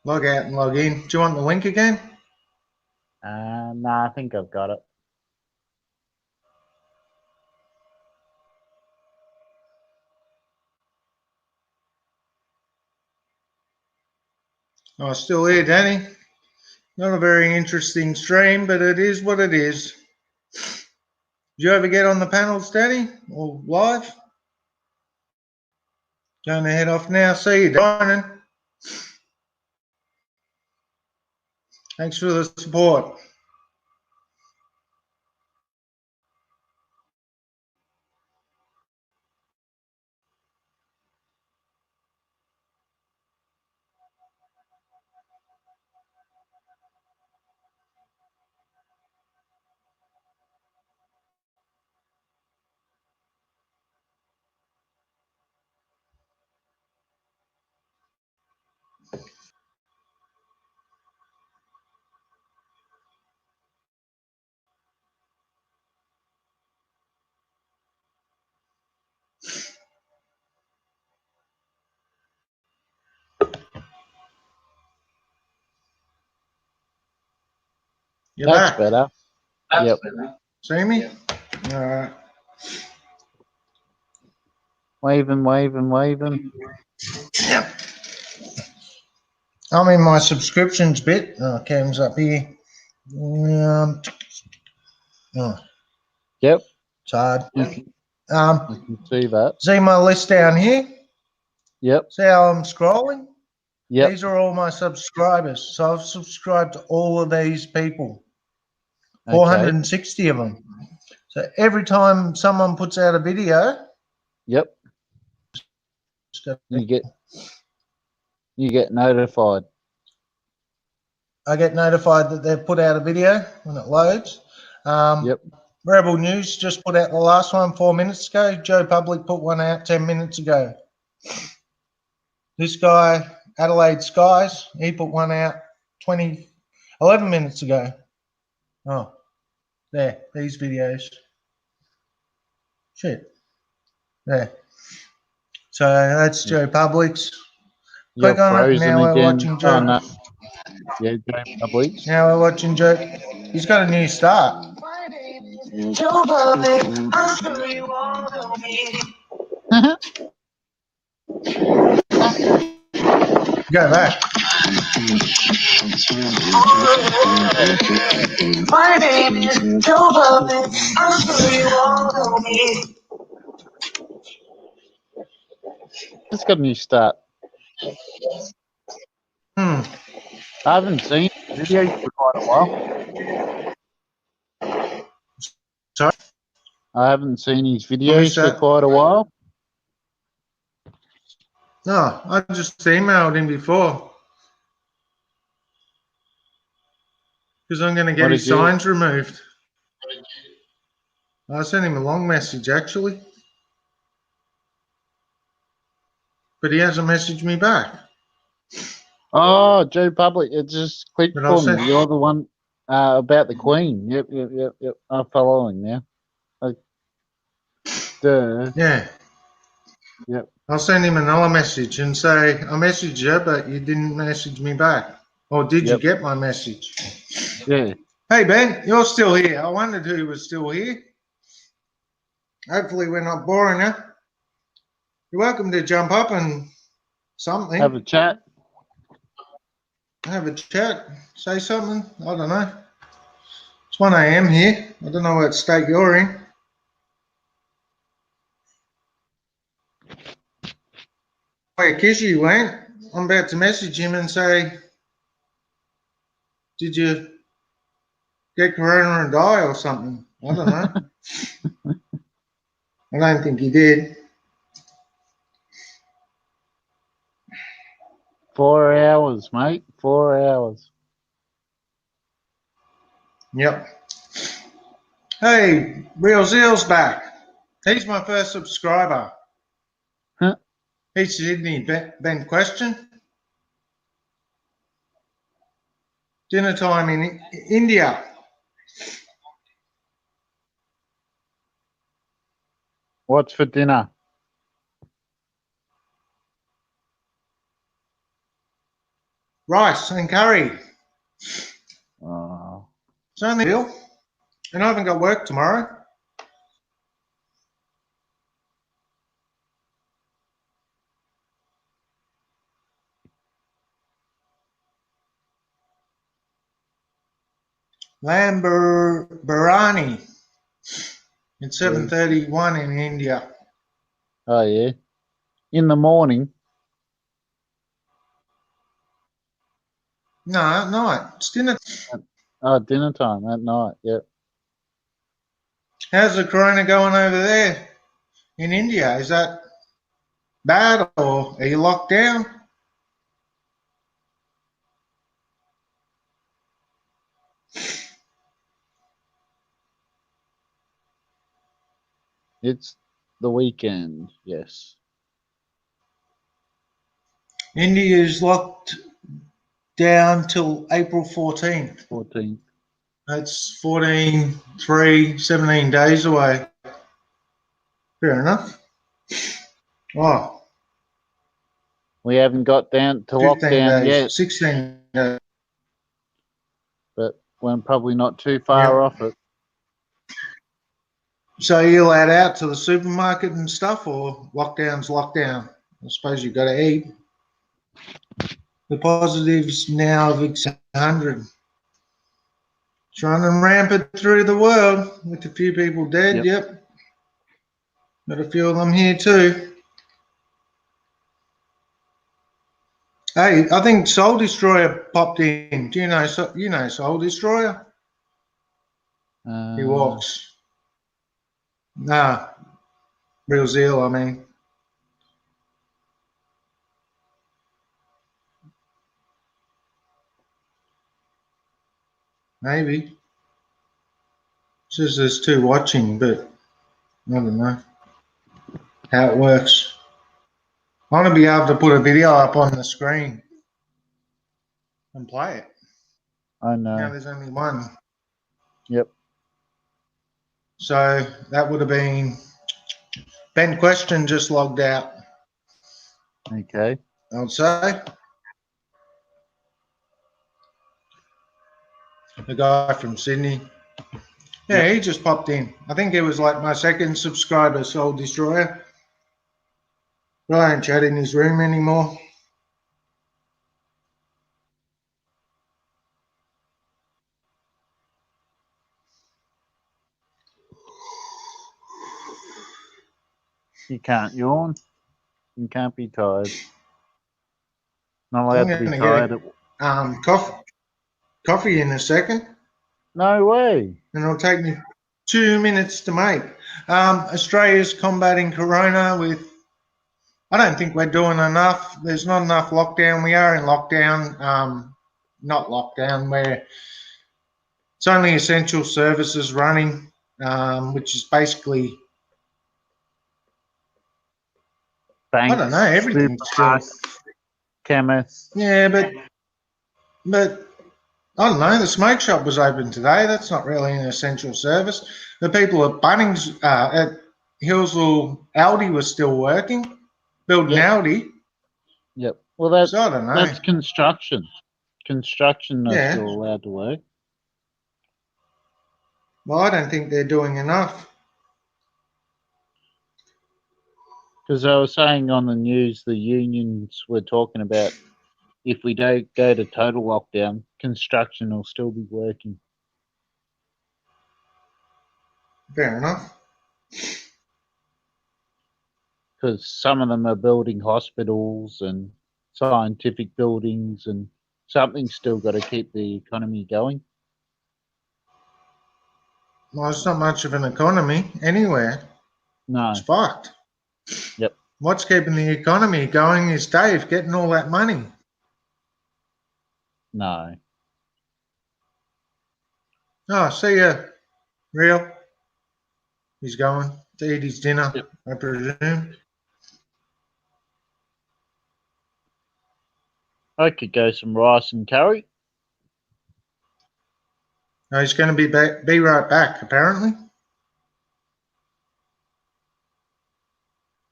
Log out and log in. Do you want the link again? Nah, I think I've got it. Oh, still here, Danny. Not a very interesting stream, but it is what it is. Did you ever get on the panels, Danny, or live? Going to head off now. See you, Dining. Thanks for the support. You're That's back. better. Yep. See me? All right. Waving, waving, waving. Yep. I'm in my subscriptions bit. Oh, Cam's up here. Oh, Yep. it's hard. You can see that. See my list down here? Yep. See how I'm scrolling? Yep. These are all my subscribers. So I've subscribed to all of these people. 460 of them. So every time someone puts out a video, yep, you get notified. I get notified that they've put out a video when it loads. Yep. Rebel News just put out the last one 4 minutes ago. Joe Public put one out 10 minutes ago. This guy, Adelaide Skies, he put one out 11 minutes ago. Oh, there, these videos. Shit. There. So that's Joe Public's. You're Click on it. frozen Now we're again. watching Joe. Oh, no. Yeah, Joe Public. Now we're watching Joe. He's got a new start. Go back. My name is Joe Public. I'm sure you all know me. It's got a new start. I haven't seen videos for quite a while. Sorry? I haven't seen his videos for quite a while. No, I just emailed him before. Because I'm going to get What his did you- signs removed. I sent him a long message, actually. But he hasn't messaged me back. Oh, Joe Public, it just clicked But I'll for me. send- You're the one about the Queen. Yep. I'm following now. Duh. Yeah. Yep. I'll send him another message and say, I messaged you, but you didn't message me back. Or did you get my message? Yeah. Hey, Ben, you're still here. I wondered who was still here. Hopefully we're not boring you. You're welcome to jump up and something. Have a chat. Have a chat. Say something. I don't know. It's 1 a.m. here. I don't know what state you're in. Where Kissy went. I'm about to message him and say, did you get corona and die or something? I don't know. I don't think he did. 4 hours, mate. 4 hours. Yep. Hey, Real Zeal's back. He's my first subscriber. Huh? He's Sydney. Ben question. Dinner time in India. What's for dinner? Rice and curry. Oh. It's only Bill. And I haven't got work tomorrow. Lamb biryani. It's 7:31 in India. Oh, yeah. In the morning. No, at night. It's dinner. Oh, dinner time at night. Yep. How's the corona going over there in India? Is that bad or are you locked down? It's the weekend. Yes. India is locked down till April 14th. 14th. That's 14, 3, 17 days away. Fair enough. Oh, We haven't got down to 15 lockdown days, yet, 16 days. but we're probably not too far off it. So are you allowed out to the supermarket and stuff, or lockdown's lockdown? I suppose you've got to eat. The positives now of 100. It's running rampant through the world with a few people dead. Yep. Got a few of them here too. Hey, I think Soul Destroyer popped in. Do you know Soul Destroyer? He walks. Nah, Real Zeal, I mean. Maybe. Says there's two watching, but I don't know how it works. I want to be able to put a video up on the screen and play it. I know. Now there's only one. Yep. So that would have been Ben Question just logged out. Okay. I would say. The guy from Sydney. Yeah, he just popped in. I think it was like my second subscriber, Soul Destroyer. But I don't chat in his room anymore. You can't yawn. You can't be tired. Not allowed to be I'm tired. gonna get coffee in a second. No way. And it'll take me 2 minutes to make. Australia's combating corona with, I don't think we're doing enough. There's not enough lockdown. We are in lockdown. Not lockdown, where it's only essential services running, which is basically, Banks, I don't know, everything's still. Chemists. Yeah, but I don't know. The smoke shop was open today. That's not really an essential service. The people at Bunnings, at Hillsville, Aldi was still working, building Aldi. Yep. Well, that's, So I don't know. that's construction. Construction are Yeah. still allowed to work. Well, I don't think they're doing enough. Because I was saying on the news, the unions were talking about if we don't go to total lockdown, construction will still be working. Fair enough. Because some of them are building hospitals and scientific buildings, and something's still got to keep the economy going. Well, it's not much of an economy anywhere. No. It's fucked. Yep. What's keeping the economy going is Dave getting all that money. No. Oh, see ya, Real. He's going to eat his dinner, I presume. I could go some rice and curry. No, he's going to be right back, apparently.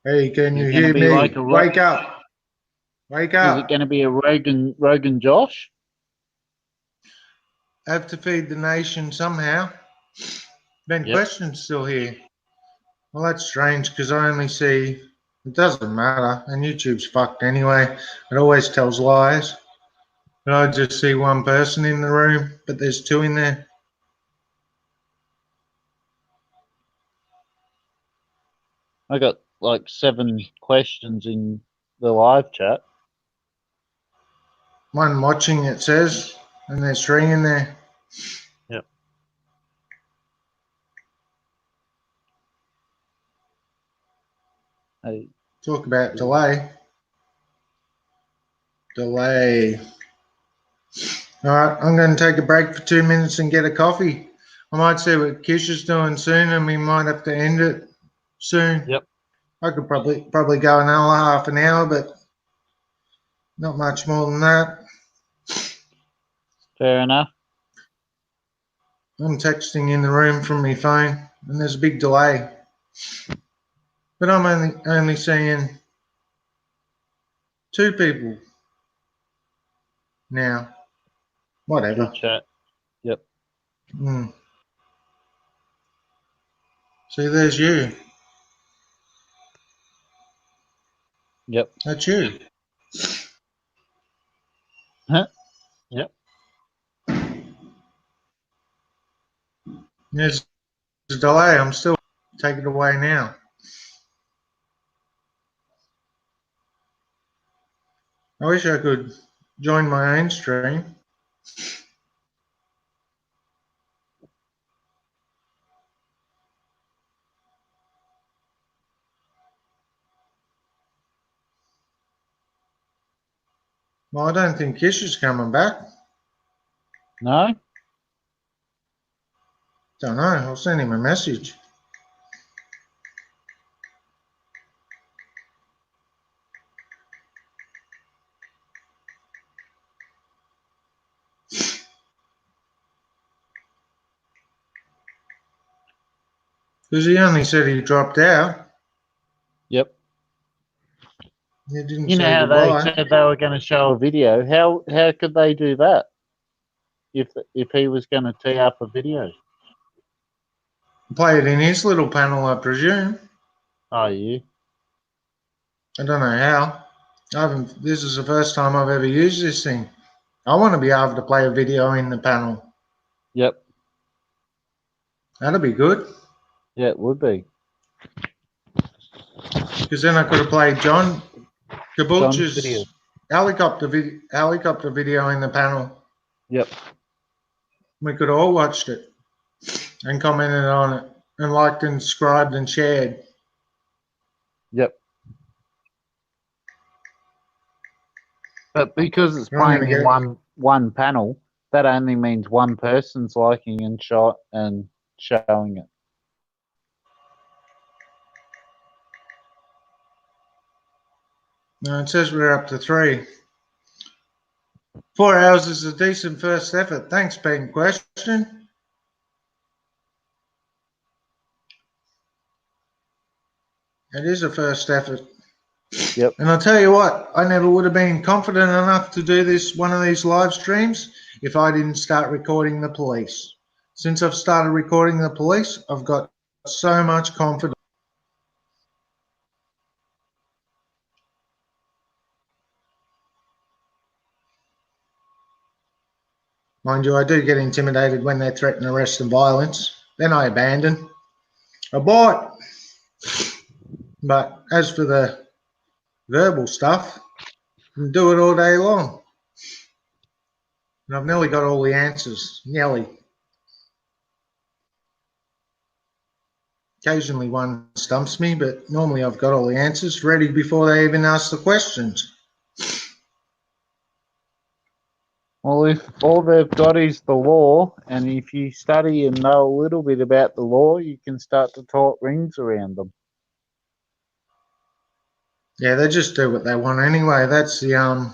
Hey, can you Is it gonna hear be me? like a Wake up. Wake Is up. it going to be a Rogan Josh? Have to feed the nation somehow. Ben Yep. Question's still here. Well, that's strange because I only see, it doesn't matter, and YouTube's fucked anyway. It always tells lies. But I just see one person in the room, but there's two in there. I got like 7 questions in the live chat. One watching, it says, and there's 3 in there. Yep. Hey. Talk about delay. Delay. All right, I'm going to take a break for 2 minutes and get a coffee. I might see what Kish is doing soon, and we might have to end it soon. Yep. I could probably go another half an hour, but not much more than that. Fair enough. I'm texting in the room from my phone, and there's a big delay. But I'm only seeing 2 people now. Whatever. Good chat. Yep. See, there's you. Yep. That's you. Huh? Yep. There's a delay. I'm still taking it away now. I wish I could join my own stream. Well, I don't think Kish is coming back. No? Don't know. I'll send him a message. Because he only said he dropped out. Yep. He didn't You know say how goodbye. they said they were going to show a video? How could they do that? If he was going to tee up a video? Play it in his little panel, I presume. Oh, yeah. I don't know how. I haven't. This is the first time I've ever used this thing. I want to be able to play a video in the panel. Yep. That'd be good. Yeah, it would be. Because then I could have played John John's video. Cabooltu's helicopter video in the panel. Yep. We could have all watched it and commented on it and liked and subscribed and shared. Yep. But because it's You're only playing in gonna one panel, that only means one person's liking and showing it. No, it says we're up to 3. 4 hours is a decent first effort. Thanks, Ben Question. It is a first effort. Yep. And I'll tell you what, I never would have been confident enough to do one of these live streams if I didn't start recording the police. Since I've started recording the police, I've got so much confidence. Mind you, I do get intimidated when they threaten arrest and violence. Then I abandon. Abort! But as for the verbal stuff, and do it all day long. And I've nearly got all the answers. Nearly. Occasionally one stumps me, but normally I've got all the answers ready before they even ask the questions. Well, if all they've got is the law, and if you study and know a little bit about the law, you can start to talk rings around them. Yeah, they just do what they want anyway. That's the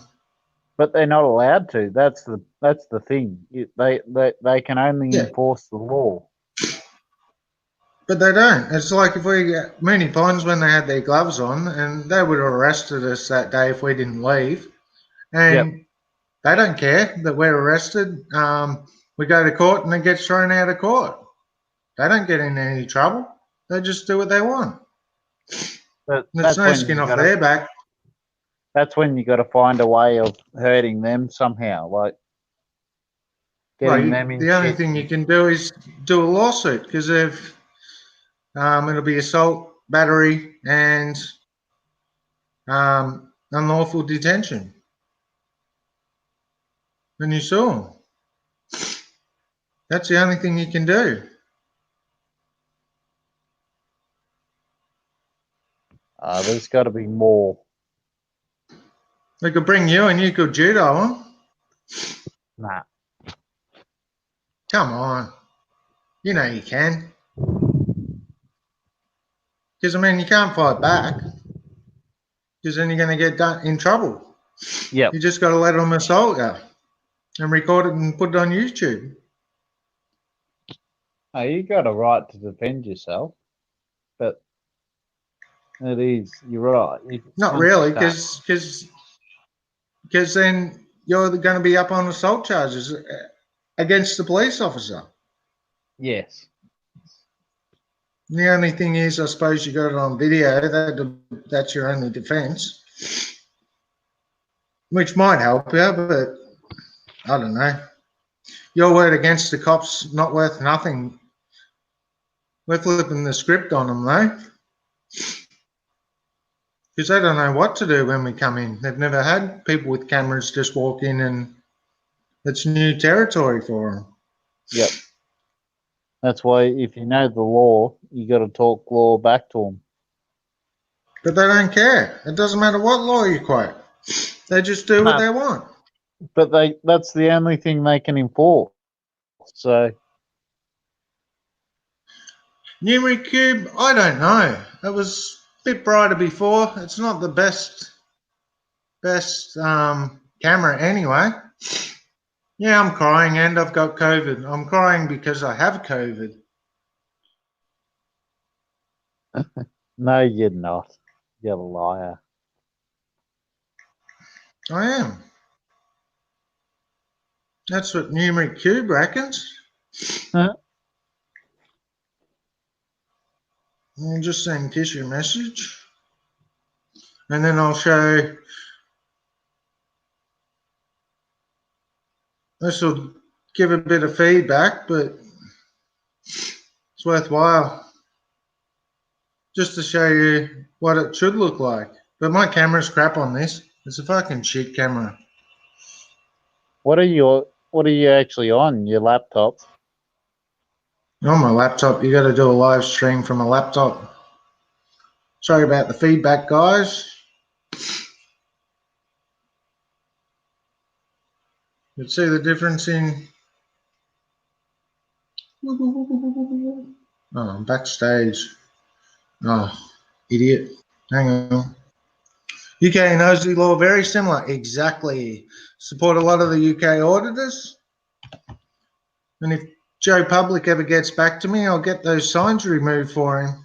But they're not allowed to. That's the thing. They can only Yeah. enforce the law. But they don't. It's like if we get many times when they had their gloves on, and they would have arrested us that day if we didn't leave. And they don't care that we're arrested. We go to court and it gets thrown out of court. They don't get in any trouble. They just do what they want. But There's no skin off their back. That's when you got to find a way of hurting them somehow, like getting them in. The only shit. thing you can do is do a lawsuit because if it'll be assault, battery, and unlawful detention. Then you sue them. That's the only thing you can do. There's got to be more. They could bring you and you could judo them. Nah. Come on. You know you can. Because, I mean, you can't fight back. Because then you're going to get in trouble. Yeah. You just got to let them assault you and record it and put it on YouTube. Oh, you got a right to defend yourself, but it is. You're right. Not really, because then you're going to be up on assault charges against the police officer. Yes. The only thing is, I suppose you got it on video. That's your only defence, which might help you, but I don't know. Your word against the cops not worth nothing. We're flipping the script on them, though, because they don't know what to do when we come in. They've never had people with cameras just walk in, and it's new territory for them. Yep. That's why if you know the law, you got to talk law back to them. But they don't care. It doesn't matter what law you quote. They just do what they want. But that's the only thing they can enforce. So Numeric Cube, I don't know. It was a bit brighter before. It's not the best camera anyway. Yeah, I'm crying and I've got COVID. I'm crying because I have COVID. no, you're not. You're a liar. I am. That's what Numeric Cube reckons. Huh? I'll just send Kish a message. And then I'll show. This will give a bit of feedback, but it's worthwhile just to show you what it should look like. But my camera's crap on this. It's a fucking shit camera. What are you actually on? Your laptop? On my laptop, you got to do a live stream from a laptop. Sorry about the feedback, guys. You can see the difference in. Oh, I'm backstage. Oh, idiot. Hang on. UK and Aussie law, very similar. Exactly. Support a lot of the UK auditors. And if Joe Public ever gets back to me, I'll get those signs removed for him.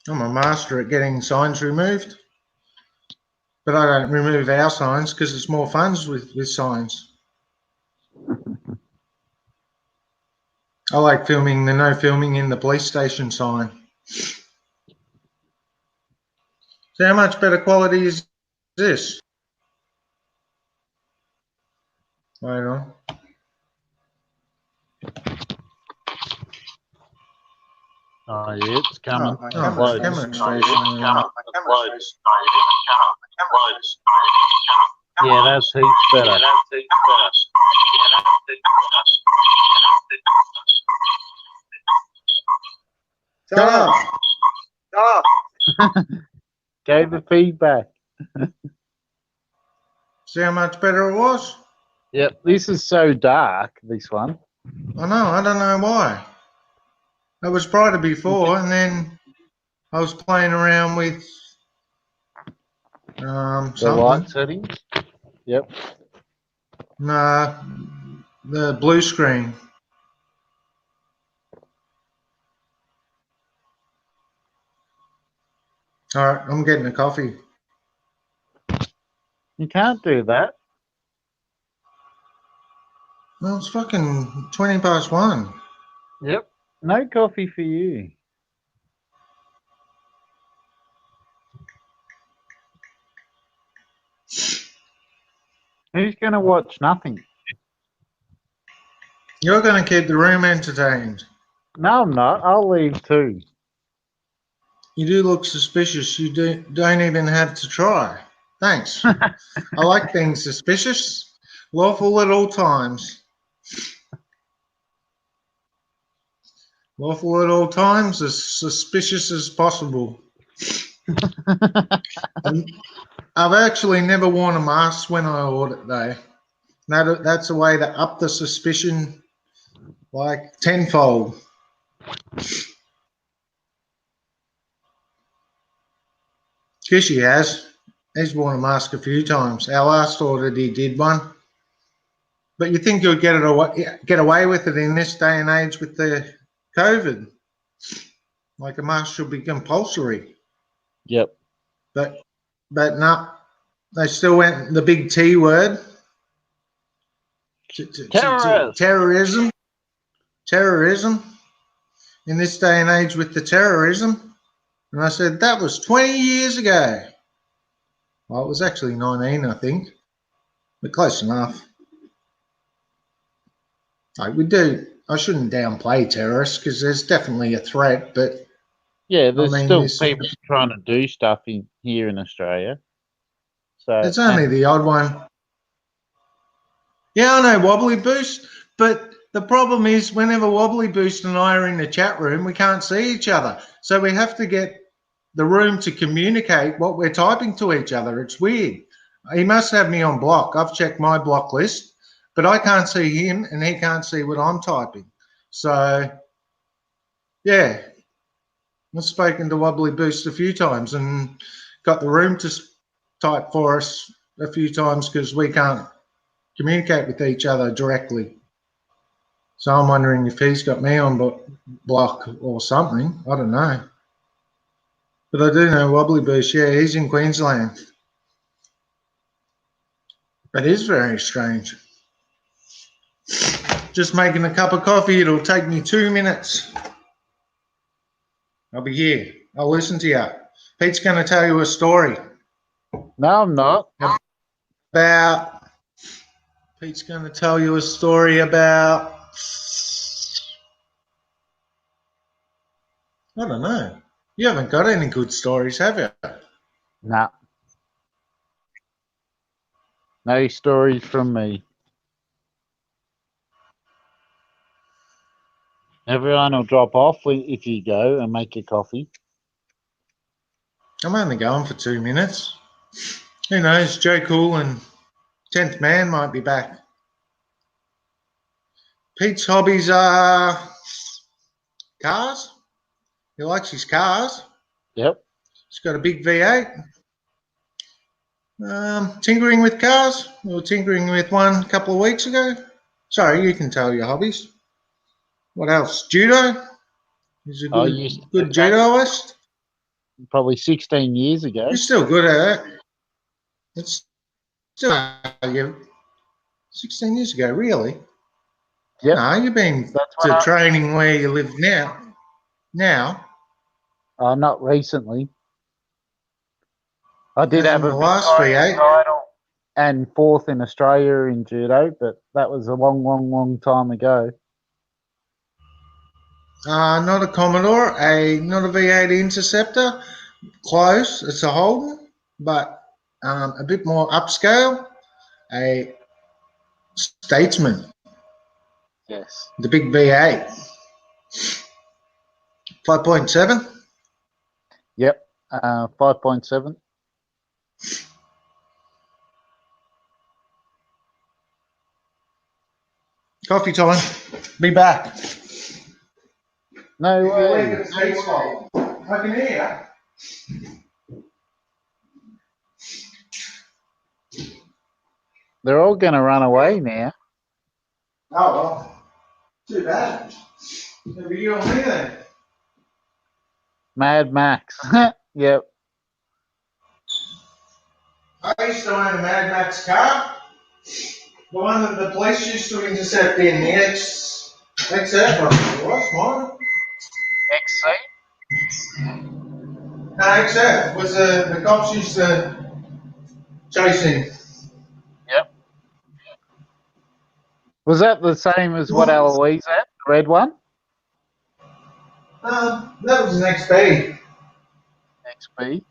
I'm a master at getting signs removed. But I don't remove our signs because it's more fun with signs. I like filming the no filming in the police station sign. So how much better quality is this? Wait on. Oh yeah, it's coming. Oh, Close. Cameron Station. Yeah, that's heaps better. Shut up. Gave the feedback. See how much better it was? Yep, this is so dark, this one. I know, I don't know why. It was brighter before, and then I was playing around with The something. light settings. Yep. Nah, the blue screen. All right, I'm getting a coffee. You can't do that. Well, it's fucking 20 past 1. Yep. No coffee for you. Who's going to watch nothing? You're going to keep the room entertained. No, I'm not. I'll leave too. You do look suspicious. You don't even have to try. Thanks. I like being suspicious. Lawful at all times. Lawful at all times, as suspicious as possible. I've actually never worn a mask when I audit, though. That's a way to up the suspicion like tenfold. Kishy has. He's worn a mask a few times. Our last audit, he did one. But you think you'll get away with it in this day and age with the COVID? Like a mask should be compulsory. Yep. But no, they still went the big T word. Terrorism. Terrorism. In this day and age with the terrorism. And I said, that was 20 years ago. Well, it was actually 19, I think. But close enough. Like I shouldn't downplay terrorists because there's definitely a threat, but yeah, there's still people trying to do stuff here in Australia. So it's only the odd one. Yeah, I know Wobbly Boost, but the problem is whenever Wobbly Boost and I are in the chat room, we can't see each other. So we have to get the room to communicate what we're typing to each other. It's weird. He must have me on block. I've checked my block list, but I can't see him and he can't see what I'm typing. So, yeah, I've spoken to Wobbly Boost a few times and got the room to type for us a few times because we can't communicate with each other directly. So I'm wondering if he's got me on block or something. I don't know. But I do know Wobbly Boost, yeah, he's in Queensland. That is very strange. Just making a cup of coffee, it'll take me 2 minutes. I'll be here. I'll listen to you. Pete's going to tell you a story. No, I'm not. Pete's going to tell you a story about, I don't know. You haven't got any good stories, have you? Nah. No stories from me. Everyone will drop off if you go and make your coffee. I'm only going for 2 minutes. Who knows? Joe Cool and 10th Man might be back. Pete's hobbies are cars. He likes his cars. Yep. He's got a big V8. Tinkering with cars. We were tinkering with one a couple of weeks ago. Sorry, you can tell your hobbies. What else? Judo. He's a good judoist. Probably 16 years ago. You're still good at it. It's still 16 years ago, really? Yeah. No, you've been to training where you live now. Not recently. I did As have in a the last V8 title and 4th in Australia in judo, but that was a long, long, long time ago. Not a Commodore, not a V8 Interceptor. Close. It's a Holden, but a bit more upscale. A Statesman, Yes. the big V8. 5.7. Yep. 5.7. Coffee time. Be back. No way. I can hear They're all going to run away now. Oh, well. Too bad. Maybe you and me then. Mad Max. Yep. I used to own a Mad Max car. The one that the police used to intercept in the XF, I think it was mine. XC? No, XF was the cops used to chase him. Yep. Was that the same as what Eloise had? The red one? That was an XB. XB?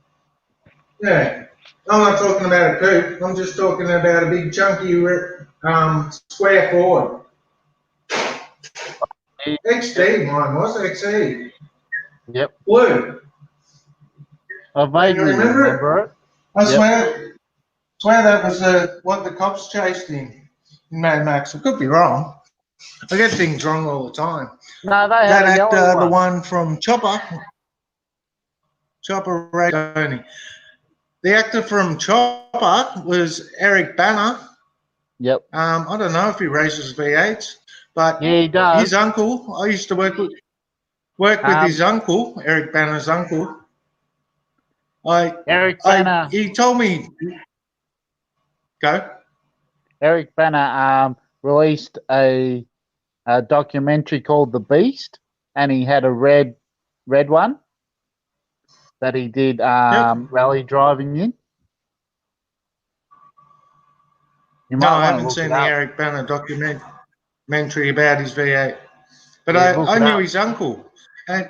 Yeah. I'm not talking about a coupe. I'm just talking about a big chunky square Ford. XD mine was XE. Yep. Blue. I vaguely remember it. I swear that was what the cops chased him in Mad Max. I could be wrong. I get things wrong all the time. No, they That had a actor, yellow the one. one from Chopper Ray Tony. The actor from Chopper was Eric Banner. Yep. I don't know if he races V8s, but Yeah, he does. his uncle, I used to work with his uncle, Eric Banner's uncle. Eric Banner. He told me. Go. Eric Banner released a documentary called The Beast, and he had a red one that he did rally driving in. You No, might I want to haven't look seen it the up. Eric Banner documentary about his V8, but Yeah, look I it knew up. his uncle, and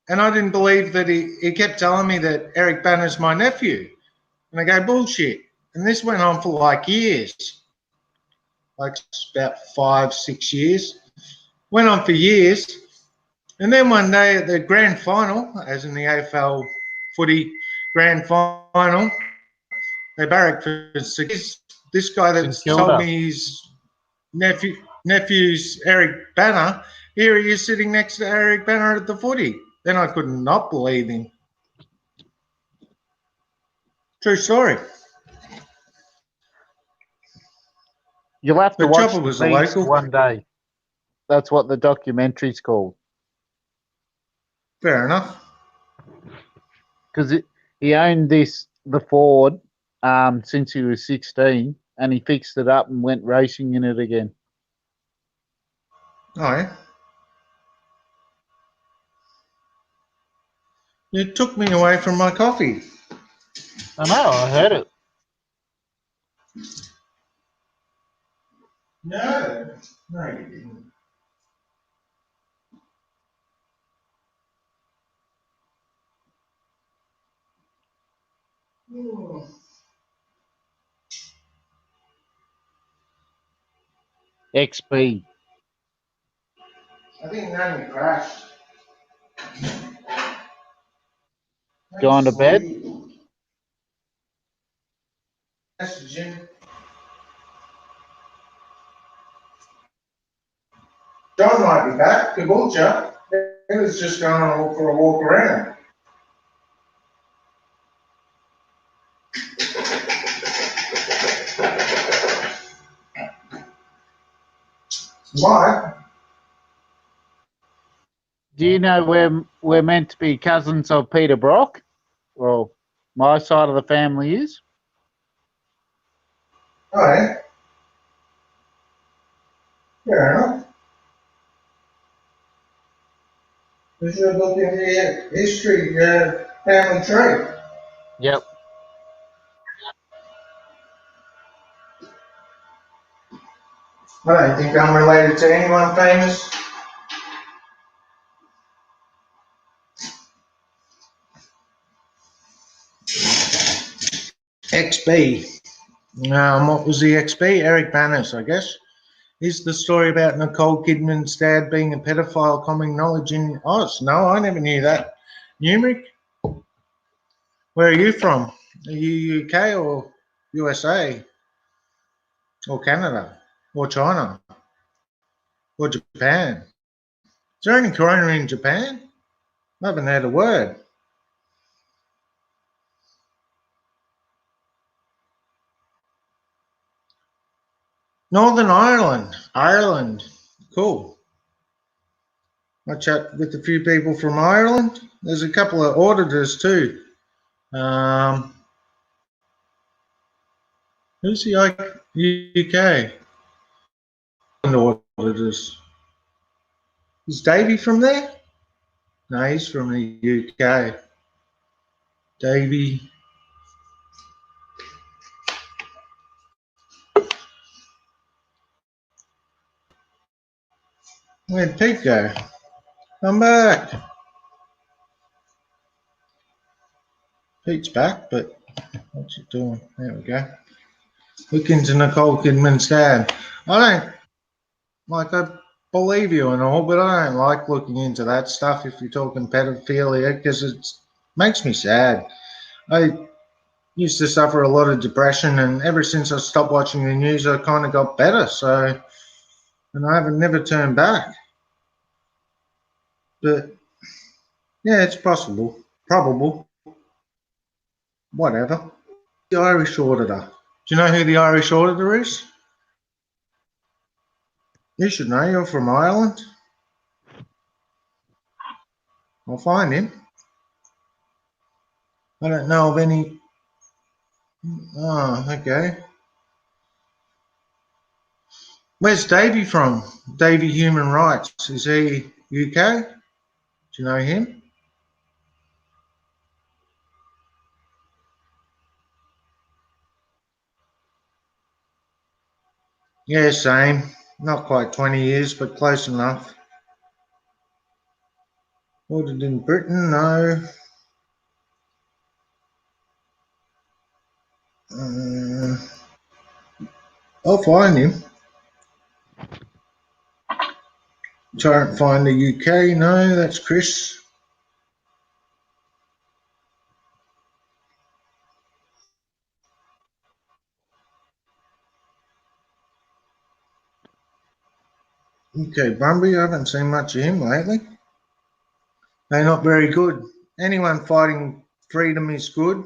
I didn't believe that he kept telling me that Eric Banner's my nephew, and I go bullshit, and this went on for like years, like about 5-6 years, went on for years, and then one day at the grand final, as in the AFL footy grand final, they barracked for 6. This guy that St told Kilda. me his nephew's Eric Banner, here he is sitting next to Eric Banner at the footy. Then I could not believe him. True story. You'll have to But watch Chopper was The a Beast local. one day. That's what the documentary's called. Fair enough. Because he owned the Ford since he was 16, and he fixed it up and went racing in it again. Oh, yeah. You took me away from my coffee. I know, I heard it. No, you didn't. XP. I think Nanny crashed. Gone to bed? That's the gym. John might be back. Caboolture. He was just going for a walk around. Why? Do you know we're meant to be cousins of Peter Brock? Well, my side of the family is. Oh, yeah. Fair enough. We should look into the history, family tree. Yep. I don't think I'm related to anyone famous. XB. What was the XB? Eric Banners, I guess. Is the story about Nicole Kidman's dad being a pedophile common knowledge in Oz? No, I never knew that. Numeric? Where are you from? Are you UK or USA? Or Canada? Or China? Or Japan? Is there any corona in Japan? I haven't heard a word. Northern Ireland. Ireland. Cool. I chat with a few people from Ireland. There's a couple of auditors too. Who's the UK auditors? Is Davey from there? No, he's from the UK. Davey. Where'd Pete go? Come back. Pete's back, but what's he doing? There we go. Look into Nicole Kidman's dad. I believe you and all, but I don't like looking into that stuff if you're talking pedophilia because it makes me sad. I used to suffer a lot of depression, and ever since I stopped watching the news, I kind of got better. So, and I haven't never turned back. But yeah, it's possible, probable, whatever. The Irish auditor. Do you know who the Irish auditor is? You should know. You're from Ireland. I'll find him. I don't know of any. Oh, okay. Where's Davey from? Davey Human Rights. Is he UK? Do you know him? Yeah, same. Not quite 20 years, but close enough. Ordered in Britain? No. I'll find him. Try and find the UK. No, that's Chris. Okay, Brumby, I haven't seen much of him lately. They're not very good. Anyone fighting freedom is good.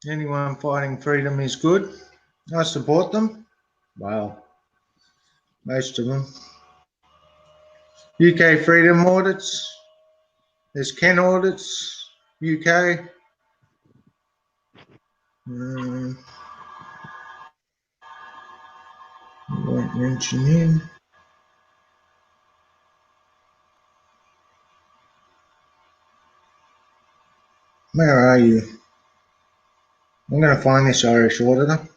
Anyone fighting freedom is good. I support them. Well, most of them. UK freedom audits. There's Ken audits. UK. I won't mention him. Where are you? I'm going to find this Irish auditor.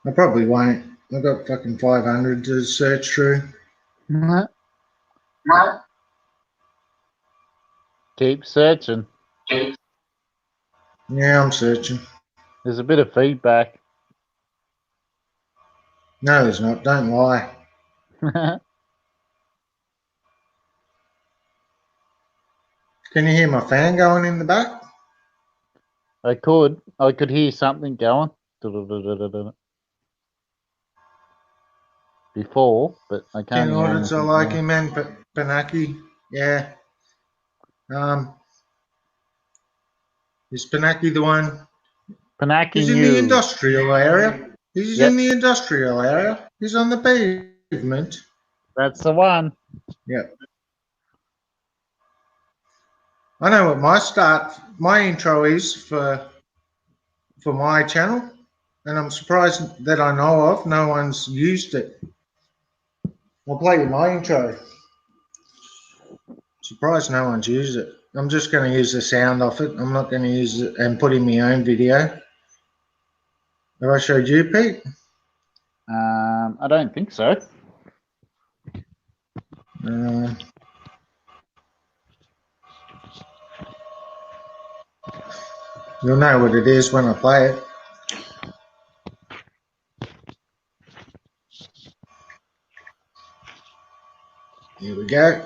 I probably won't. I've got fucking 500 to search through. Keep searching. Yeah, I'm searching. There's a bit of feedback. No, there's not. Don't lie. Can you hear my fan going in the back? I could hear something going before, but I can't Ken hear audits, I anything like now. him, and Panaki. Yeah. Is Panaki the one? Panaki He's in the industrial area. He's in the industrial area. He's on the pavement. That's the one. Yep. I know what my intro is for my channel, and I'm surprised that I know of no one's used it. I'll play you my intro. Surprised no one's used it. I'm just going to use the sound off it. I'm not going to use it and put in my own video. Have I showed you, Pete? I don't think so. You'll know what it is when I play it. Here we go.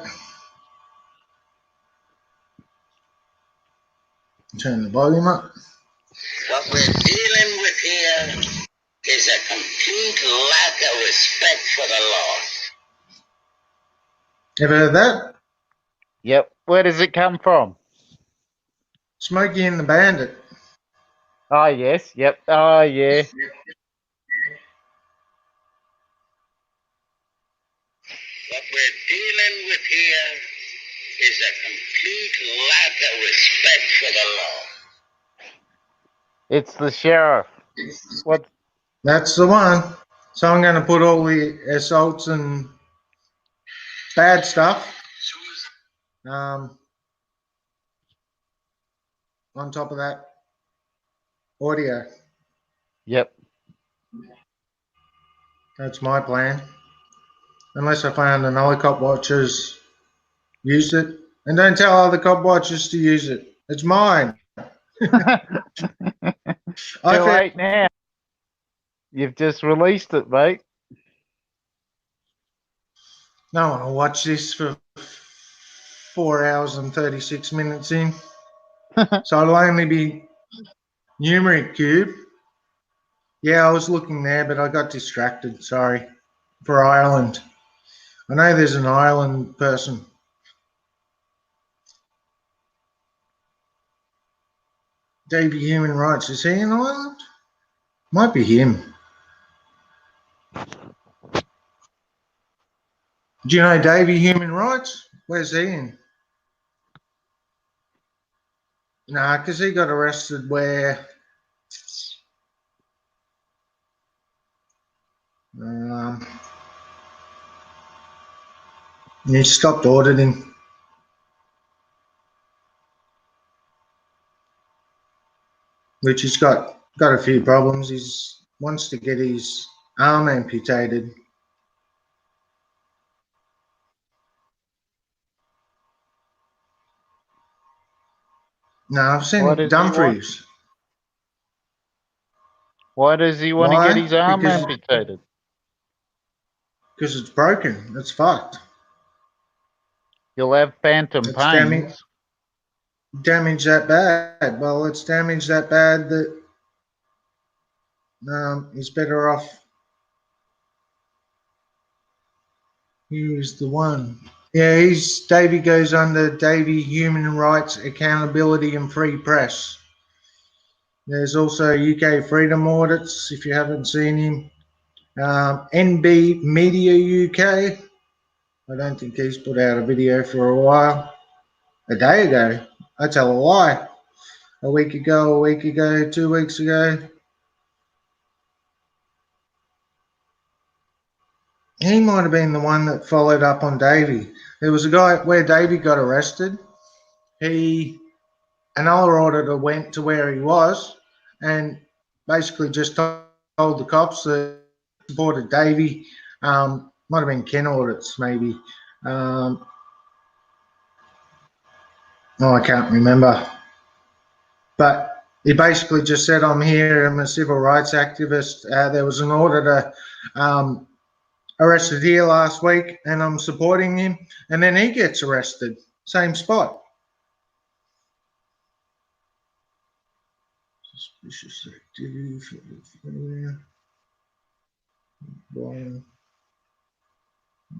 Turn the volume up. What we're dealing with here is a complete lack of respect for the law. Ever heard that? Yep. Where does it come from? Smokey and the Bandit. Oh, yes. Yep. Oh, yeah. What we're dealing with here is a complete lack of respect for the law. It's the sheriff. What? That's the one. So I'm going to put all the assaults and bad stuff on top of that audio. Yep. That's my plan. Unless I find another cop watchers used it. And don't tell other cop watchers to use it. It's mine. Too late now. You've just released it, mate. No one will watch this for 4 hours and 36 minutes in. So it'll only be numeric cube. Yeah, I was looking there, but I got distracted. Sorry. For Ireland. I know there's an Ireland person. Davey Human Rights. Is he in Ireland? Might be him. Do you know Davey Human Rights? Where's he in? Nah, because he got arrested where he stopped auditing. Which he's got a few problems. He wants to get his arm amputated. No, I've seen Dumfries. Why does he want to get his arm amputated? Because it's broken. It's fucked. You'll have phantom pains. Damage that bad. Well, it's damaged that bad that he's better off. Here's the one. Yeah, Davey goes under Davey Human Rights Accountability and Free Press. There's also UK Freedom Audits, if you haven't seen him. NB Media UK. I don't think he's put out a video for a while. A day ago. I tell a lie. A week ago, 2 weeks ago. He might have been the one that followed up on Davey. There was a guy where Davey got arrested. Another auditor went to where he was and basically just told the cops that supported Davey. Might have been Ken Audits, maybe. I can't remember. But he basically just said, I'm here, I'm a civil rights activist. There was an auditor arrested here last week and I'm supporting him. And then he gets arrested, same spot. Suspicious activity for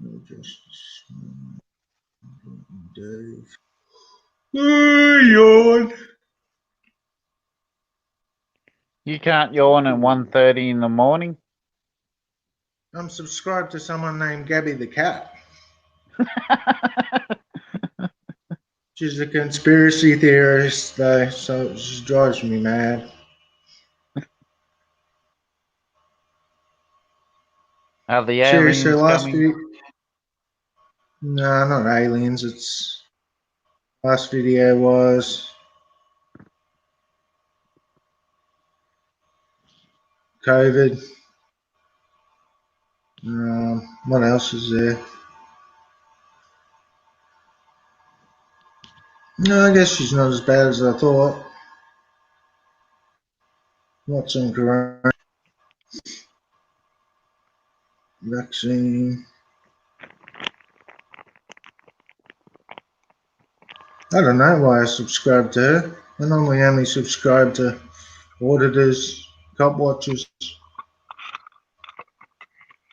no justice. Dave. Yawn. You can't yawn at 1:30 in the morning. I'm subscribed to someone named Gabby the Cat. She's a conspiracy theorist, though, so it just drives me mad. Are the aliens Seriously, coming? No, not aliens. Last video was COVID. What else is there? No, I guess she's not as bad as I thought. What's on corona? Vaccine. I don't know why I subscribed to her. I normally only subscribe to auditors, cop watchers.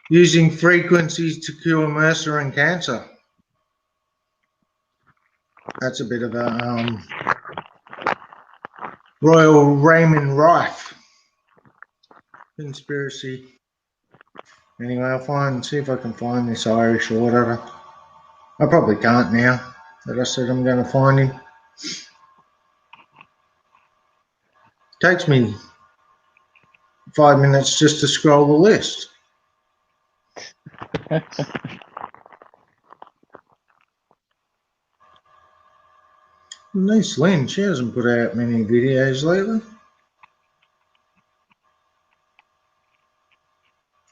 Using frequencies to cure MRSA and cancer. That's a bit of a Royal Raymond Rife conspiracy. Anyway, I'll see if I can find this Irish or whatever. I probably can't now that I said I'm going to find him. Takes me 5 minutes just to scroll the list. Nice Lynn, she hasn't put out many videos lately.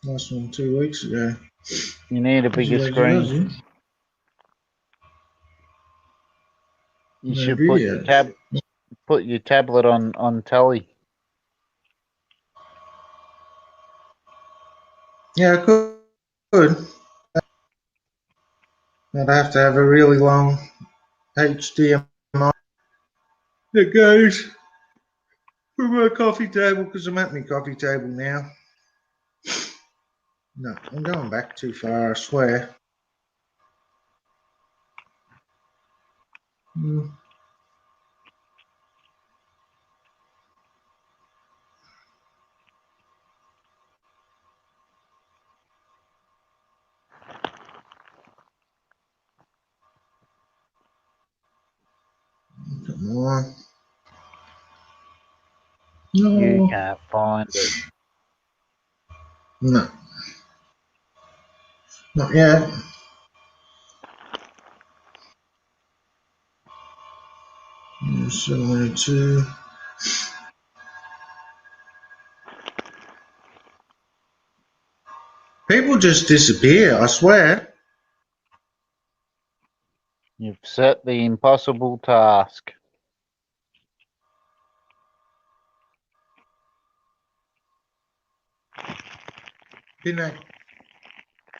Last one 2 weeks ago. You need a bigger screen. You No should video. put your tablet on telly. Yeah, I could. I'd have to have a really long HDMI that goes from my coffee table because I'm at my coffee table now. No, I'm going back too far, I swear. Come on. No. You can't find it. No. Not yet. Somewhere to. People just disappear, I swear. You've set the impossible task.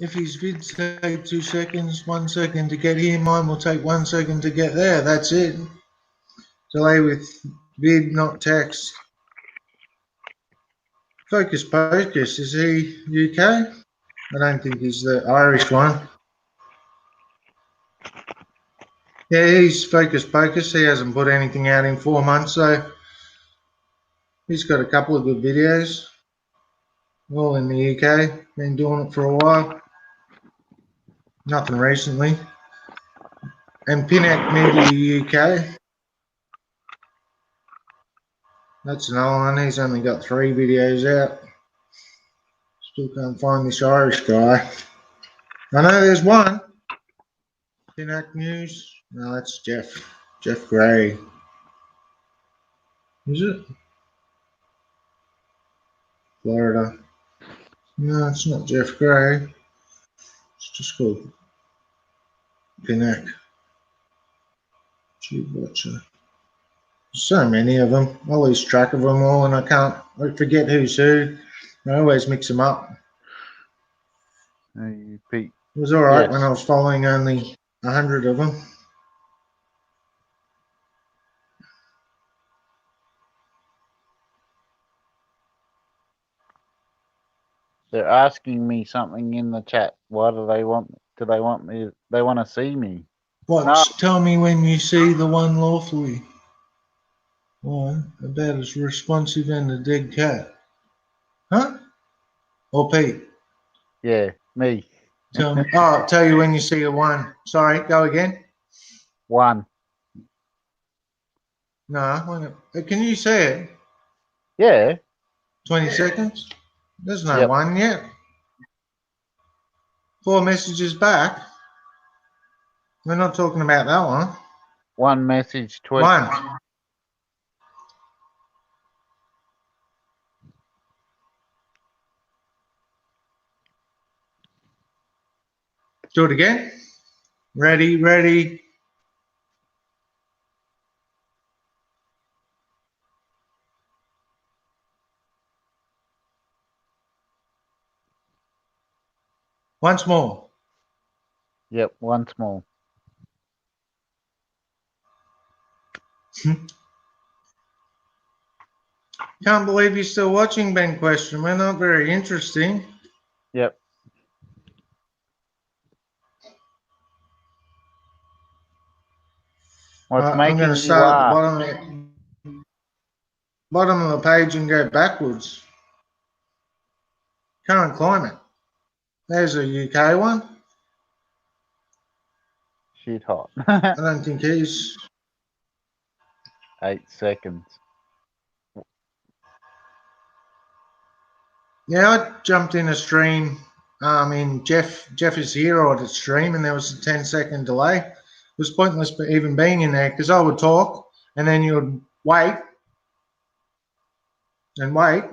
If his vids take 2 seconds, 1 second to get here, mine will take 1 second to get there. That's it. Delay with vid, not text. Focus Pocus, is he UK? I don't think he's the Irish one. Yeah, he's Focus Pocus. He hasn't put anything out in 4 months, so he's got a couple of good videos. All in the UK. Been doing it for a while. Nothing recently. And Pinac Media UK. That's another one. He's only got 3 videos out. Still can't find this Irish guy. I know there's one. Pinac News. No, that's Jeff. Jeff Gray. Is it? Florida. No, it's not Jeff Gray. It's just called Pinac. Tube Watcher. So many of them. I lose track of them all and I forget who's who. I always mix them up. It was all right when I was following only 100 of them. They're asking me something in the chat. Why do they want me? They want to see me. What? No. Tell me when you see the one lawfully. Why? About as responsive and a dead cat. Huh? Or Pete? Yeah, me. Tell me. Oh, tell you when you see the one. Sorry, go again. One. No, can you say it? Yeah. 20 seconds? There's no one yet. 4 messages back. We're not talking about that one. One message, 20. One. Do it again. Ready. Once more. Yep, once more. Can't believe you're still watching, Ben Question. We're not very interesting. Yep. What's I'm making going to you start at the laugh? bottom of the page and go backwards. Current climate. There's a UK one. Shit hot. I don't think he's. 8 seconds. Yeah, I jumped in a stream. Jeff is here on the stream, and there was a 10-second delay. It was pointless even being in there because I would talk, and then you would wait and wait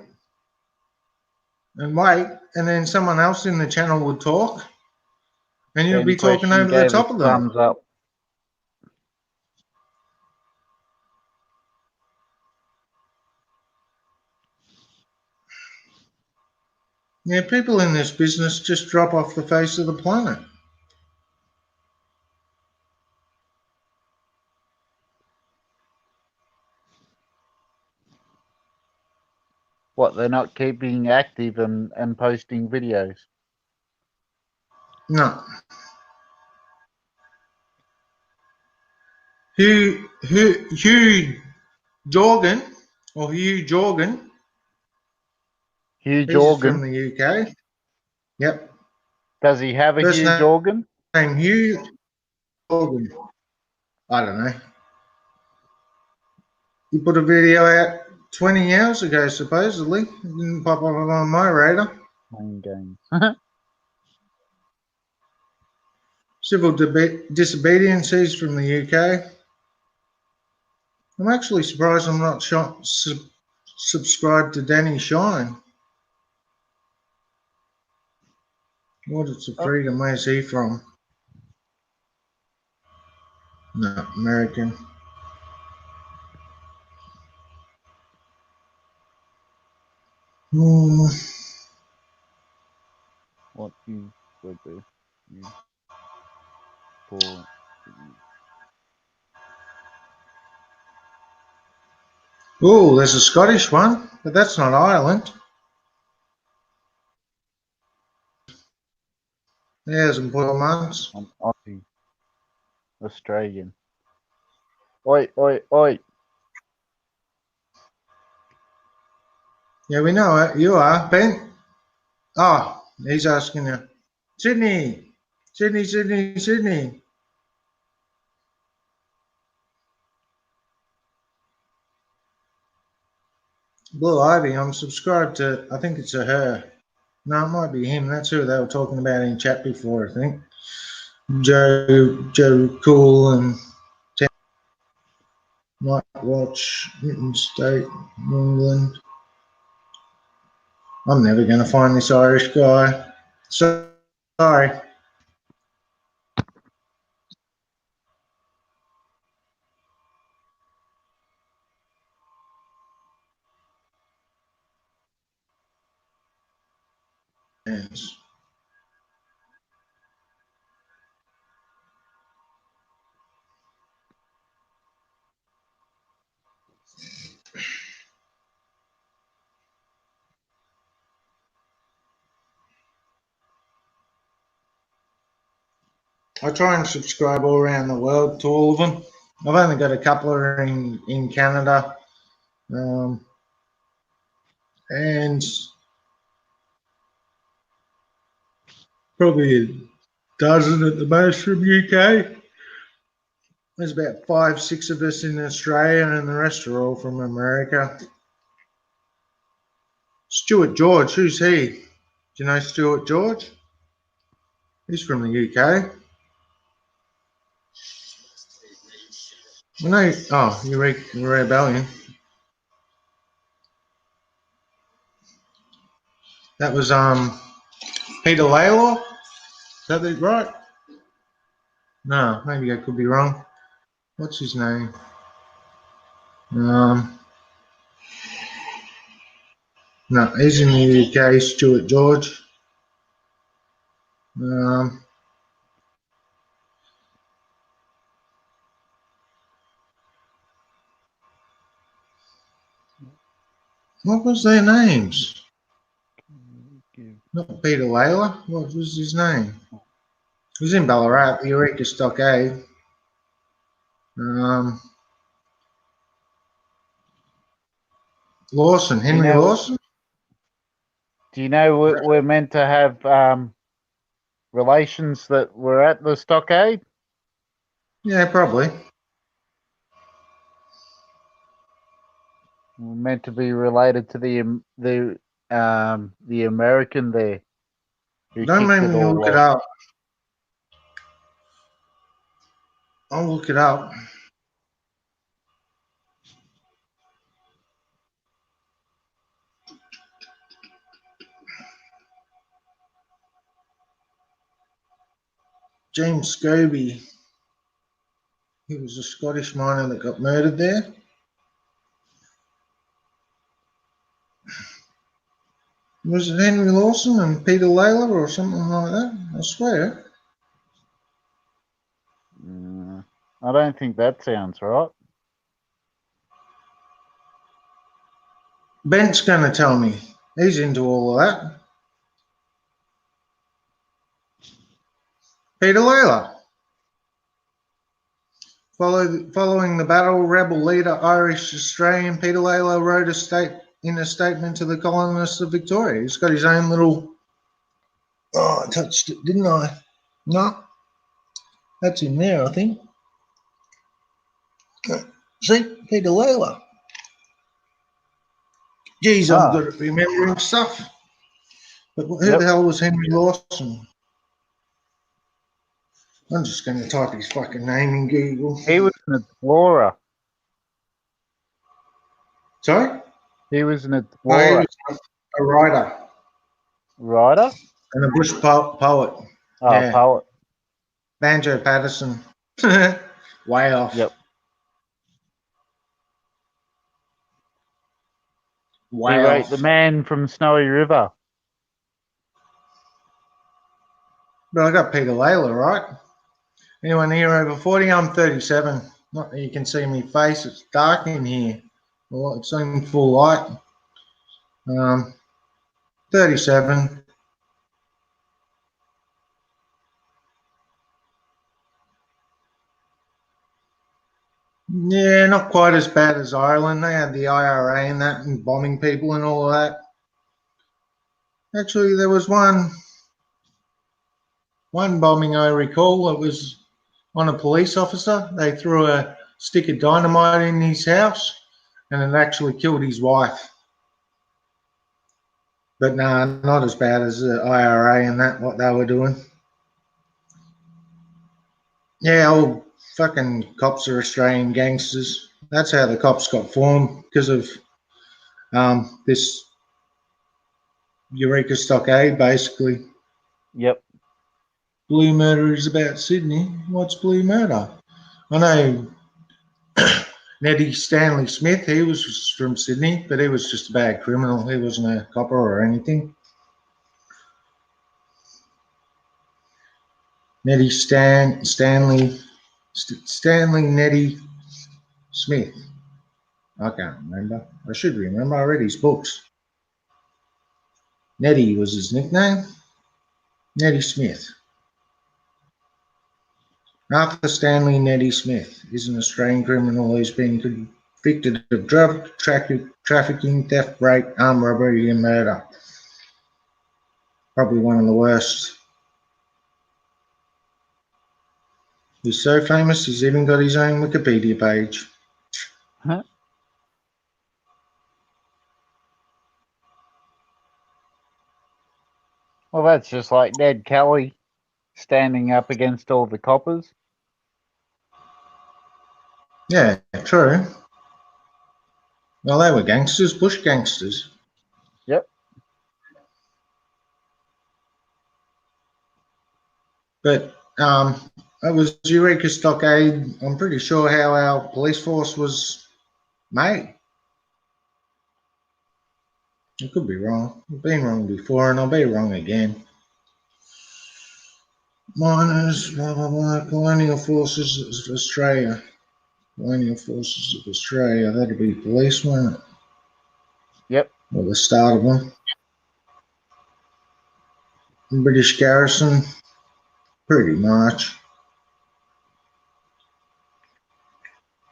and wait, and then someone else in the channel would talk, and you'd Ben be talking Question over the gave top us of them. thumbs up. Yeah, people in this business just drop off the face of the planet. What, they're not keeping active and posting videos? No. Hugh Jorgen, or Hugh Jorgen. Huge He's from organ. the UK. Yep. Does he have a First huge organ? name Hugh Jorgen. I don't know. He put a video out 20 years ago, supposedly. It didn't pop up on my radar. Playing games. Civil disobedience. He's from the UK. I'm actually surprised I'm not subscribed to Danny Shine. Words of Freedom. Where's he from? No, American. What you would do? For Oh, there's a Scottish one, but that's not Ireland. There's in Paul Monks. I'm Aussie. Australian. Oi, oi, oi. Yeah, we know it. You are, Ben. Oh, he's asking you. Sydney. Sydney, Sydney, Sydney. Blue Ivy, I'm subscribed to, I think it's a her. No, it might be him. That's who they were talking about in chat before, I think. Joe Cool and Night Watch, Newton State, New England. I'm never going to find this Irish guy. So, sorry. Yes. I try and subscribe all around the world to all of them. I've only got a couple are in Canada, and probably a dozen at the most from UK. There's about 5, 6 of us in Australia, and the rest are all from America. Stuart George, who's he? Do you know Stuart George? He's from the UK. I know. Oh, Rebellion. That was Peter Laylaw. Is that right? No, maybe I could be wrong. What's his name? No, he's in the UK. Stuart George. Um, what was their names? Not Peter Layla. What was his name? He was in Ballarat, the Eureka Stockade. Lawson, Henry Lawson. Do you know we're meant to have relations that were at the stockade? Yeah, probably. We're meant to be related to the American there. Who Don't kicked make me all look it off. up. I'll look it up. James Scobie. He was a Scottish miner that got murdered there. Was it Henry Lawson and Peter Layla or something like that? I swear. I don't think that sounds right. Bent's going to tell me. He's into all of that. Peter Layla. Following the battle, rebel leader Irish Australian Peter Layla wrote in a statement to the colonists of Victoria. He's got his own little. Oh, I touched it, didn't I? No, that's in there, I think. See, Peter Layla. Geez, I'm good at remembering stuff. But who the hell was Henry Lawson? I'm just going to type his fucking name in Google. He was an explorer. Sorry? He was an Oh, explorer. he was a writer. Writer? And a bush poet. Oh, Yeah. poet. Banjo Patterson. Way off. Yep. Way He wrote off. The Man from Snowy River. But I got Peter Layla, right? Anyone here over 40? I'm 37. Not that you can see my face. It's dark in here. Well, it's in full light. 37. Yeah, not quite as bad as Ireland. They had the IRA and that and bombing people and all of that. Actually, there was one bombing I recall. It was on a police officer. They threw a stick of dynamite in his house and it actually killed his wife. But nah, not as bad as the IRA and that, what they were doing. Yeah, old fucking cops are Australian gangsters. That's how the cops got formed, because of this Eureka Stockade, basically. Yep. Blue Murder is about Sydney. What's Blue Murder? I know Neddy Stanley Smith, he was from Sydney, but he was just a bad criminal. He wasn't a copper or anything. Neddy Stanley Neddy Smith. I can't remember. I should remember. I read his books. Neddy was his nickname. Neddy Smith. Arthur Stanley Neddy Smith is an Australian criminal who's been convicted of drug trafficking, theft, rape, armed robbery, and murder. Probably one of the worst. He's so famous, he's even got his own Wikipedia page. Huh? Well, that's just like Ned Kelly standing up against all the coppers. Yeah, true. Well, they were gangsters, bush gangsters. Yep. But it was Eureka Stockade. I'm pretty sure how our police force was made. I could be wrong. I've been wrong before and I'll be wrong again. miners, blah, blah, blah, Colonial Forces of Australia. Colonial Forces of Australia, that'd be police, won't it? Yep. Or the start of them. British garrison, pretty much.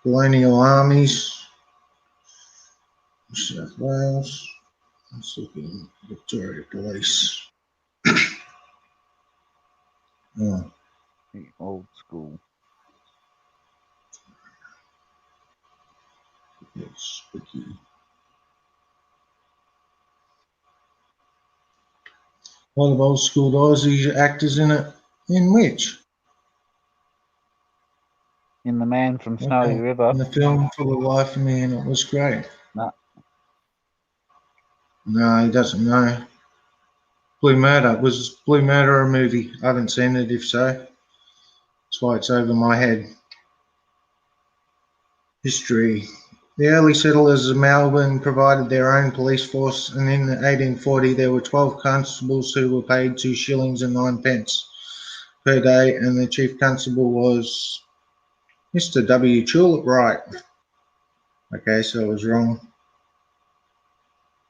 Colonial armies, New South Wales. Let's look in Victoria Police. Oh. The old school. It's spooky. A lot of old school Aussie actors in it. In which? In The Man from Snowy River. In the film For the Life of Me, and it was great. No. No, he doesn't know. Blue Murder. Was Blue Murder a movie? I haven't seen it, if so. That's why it's over my head. History. The early settlers of Melbourne provided their own police force, and in 1840 there were 12 constables who were paid 2 shillings and 9 pence per day, and the chief constable was Mr. W. Tulip Wright. Okay, so I was wrong.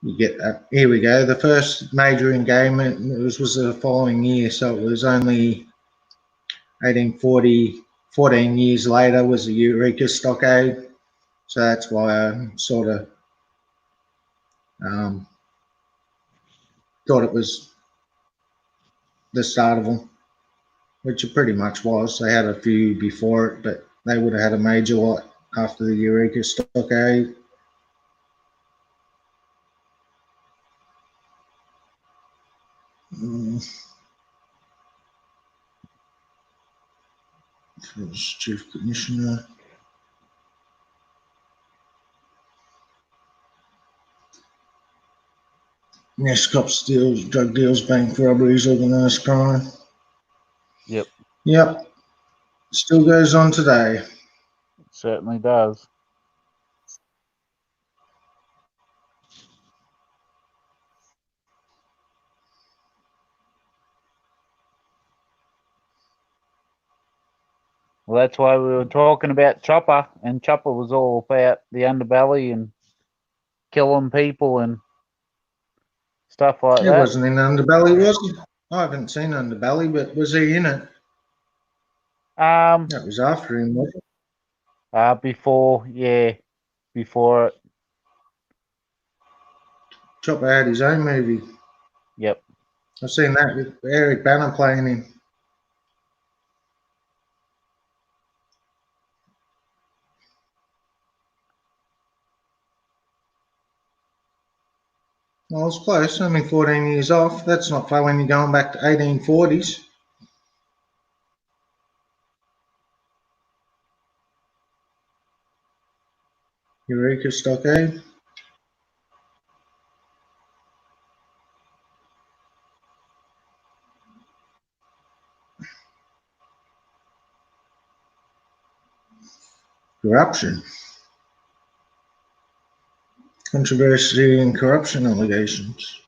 You get that. Here we go. The first major engagement was the following year, so it was only 1840. 14 years later was the Eureka Stockade. So that's why I sort of thought it was the start of them, which it pretty much was. They had a few before it, but they would have had a major lot after the Eureka Stockade. Chief Commissioner. Yes, cops, steals, drug deals, bank robberies, organised crime. Yep. Yep. Still goes on today. It certainly does. Well, that's why we were talking about Chopper, and Chopper was all about the underbelly and killing people and stuff like He that. wasn't in Underbelly, was he? I haven't seen Underbelly, but was he in it? That was after him, wasn't it? Before it. Chopper had his own movie. Yep. I've seen that with Eric Banner playing him. Well, I was close, only 14 years off. That's not far when you're going back to 1840s. Eureka Stockade. Corruption. Controversy and corruption allegations.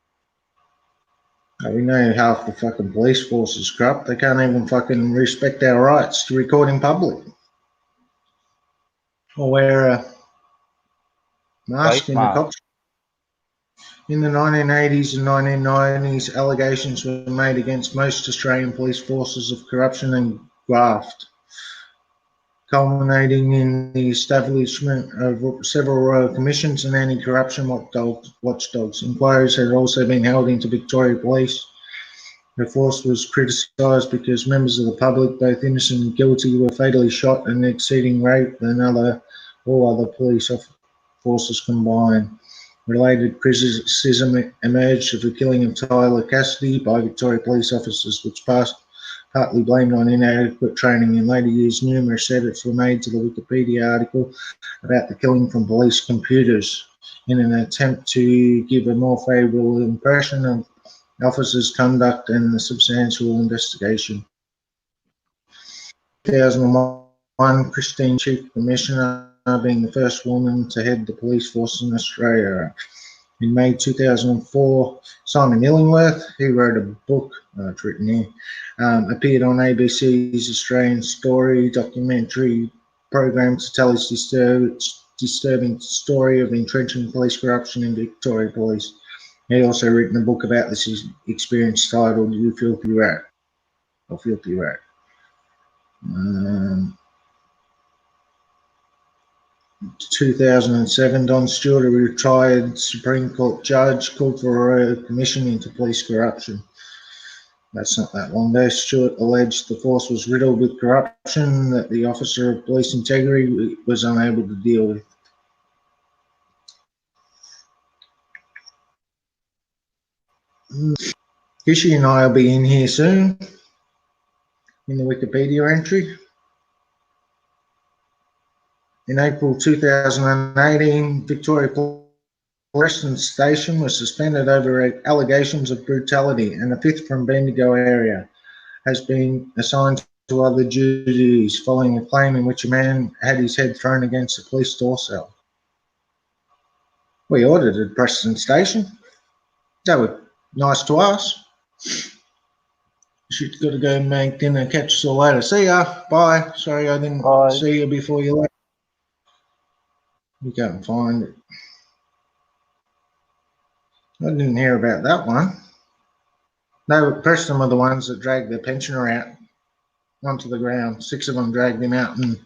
We know half the fucking police force is corrupt. They can't even fucking respect our rights to record in public. Or wear a mask in the cops. In the 1980s and 1990s, allegations were made against most Australian police forces of corruption and graft, culminating in the establishment of several royal commissions and anti-corruption watchdogs. Inquiries had also been held into Victoria Police. The force was criticised because members of the public, both innocent and guilty, were fatally shot and exceeding rate than all other police forces combined. Related criticism emerged of the killing of Tyler Cassidy by Victoria police officers, which partly blamed on inadequate training. In later years, numerous edits were made to the Wikipedia article about the killing from police computers in an attempt to give a more favourable impression of officers' conduct and the substantial investigation. 2001, Christine, Chief Commissioner, being the first woman to head the police force in Australia. In May 2004, Simon Illingworth, he wrote a book, it's written here, appeared on ABC's Australian Story documentary program to tell his disturbing story of entrenching police corruption in Victoria Police. He also written a book about this experience titled You Filthy Rat, or Filthy Rat. 2007, Don Stewart, a retired Supreme Court judge, called for a royal commission into police corruption. That's not that long ago. Stewart alleged the force was riddled with corruption that the Officer of Police Integrity was unable to deal with. Kishy and I will be in here soon in the Wikipedia entry. In April 2018, Victoria Preston Station was suspended over allegations of brutality, and a fifth from Bendigo area has been assigned to other duties following a claim in which a man had his head thrown against a police door cell. We audited Preston Station. They were nice to us. She's got to go and make dinner. Catch us all later. See ya. Bye. Sorry I didn't see you before you left. You go and find it. I didn't hear about that one. No, Preston were the ones that dragged the pensioner out onto the ground. 6 of them dragged him out and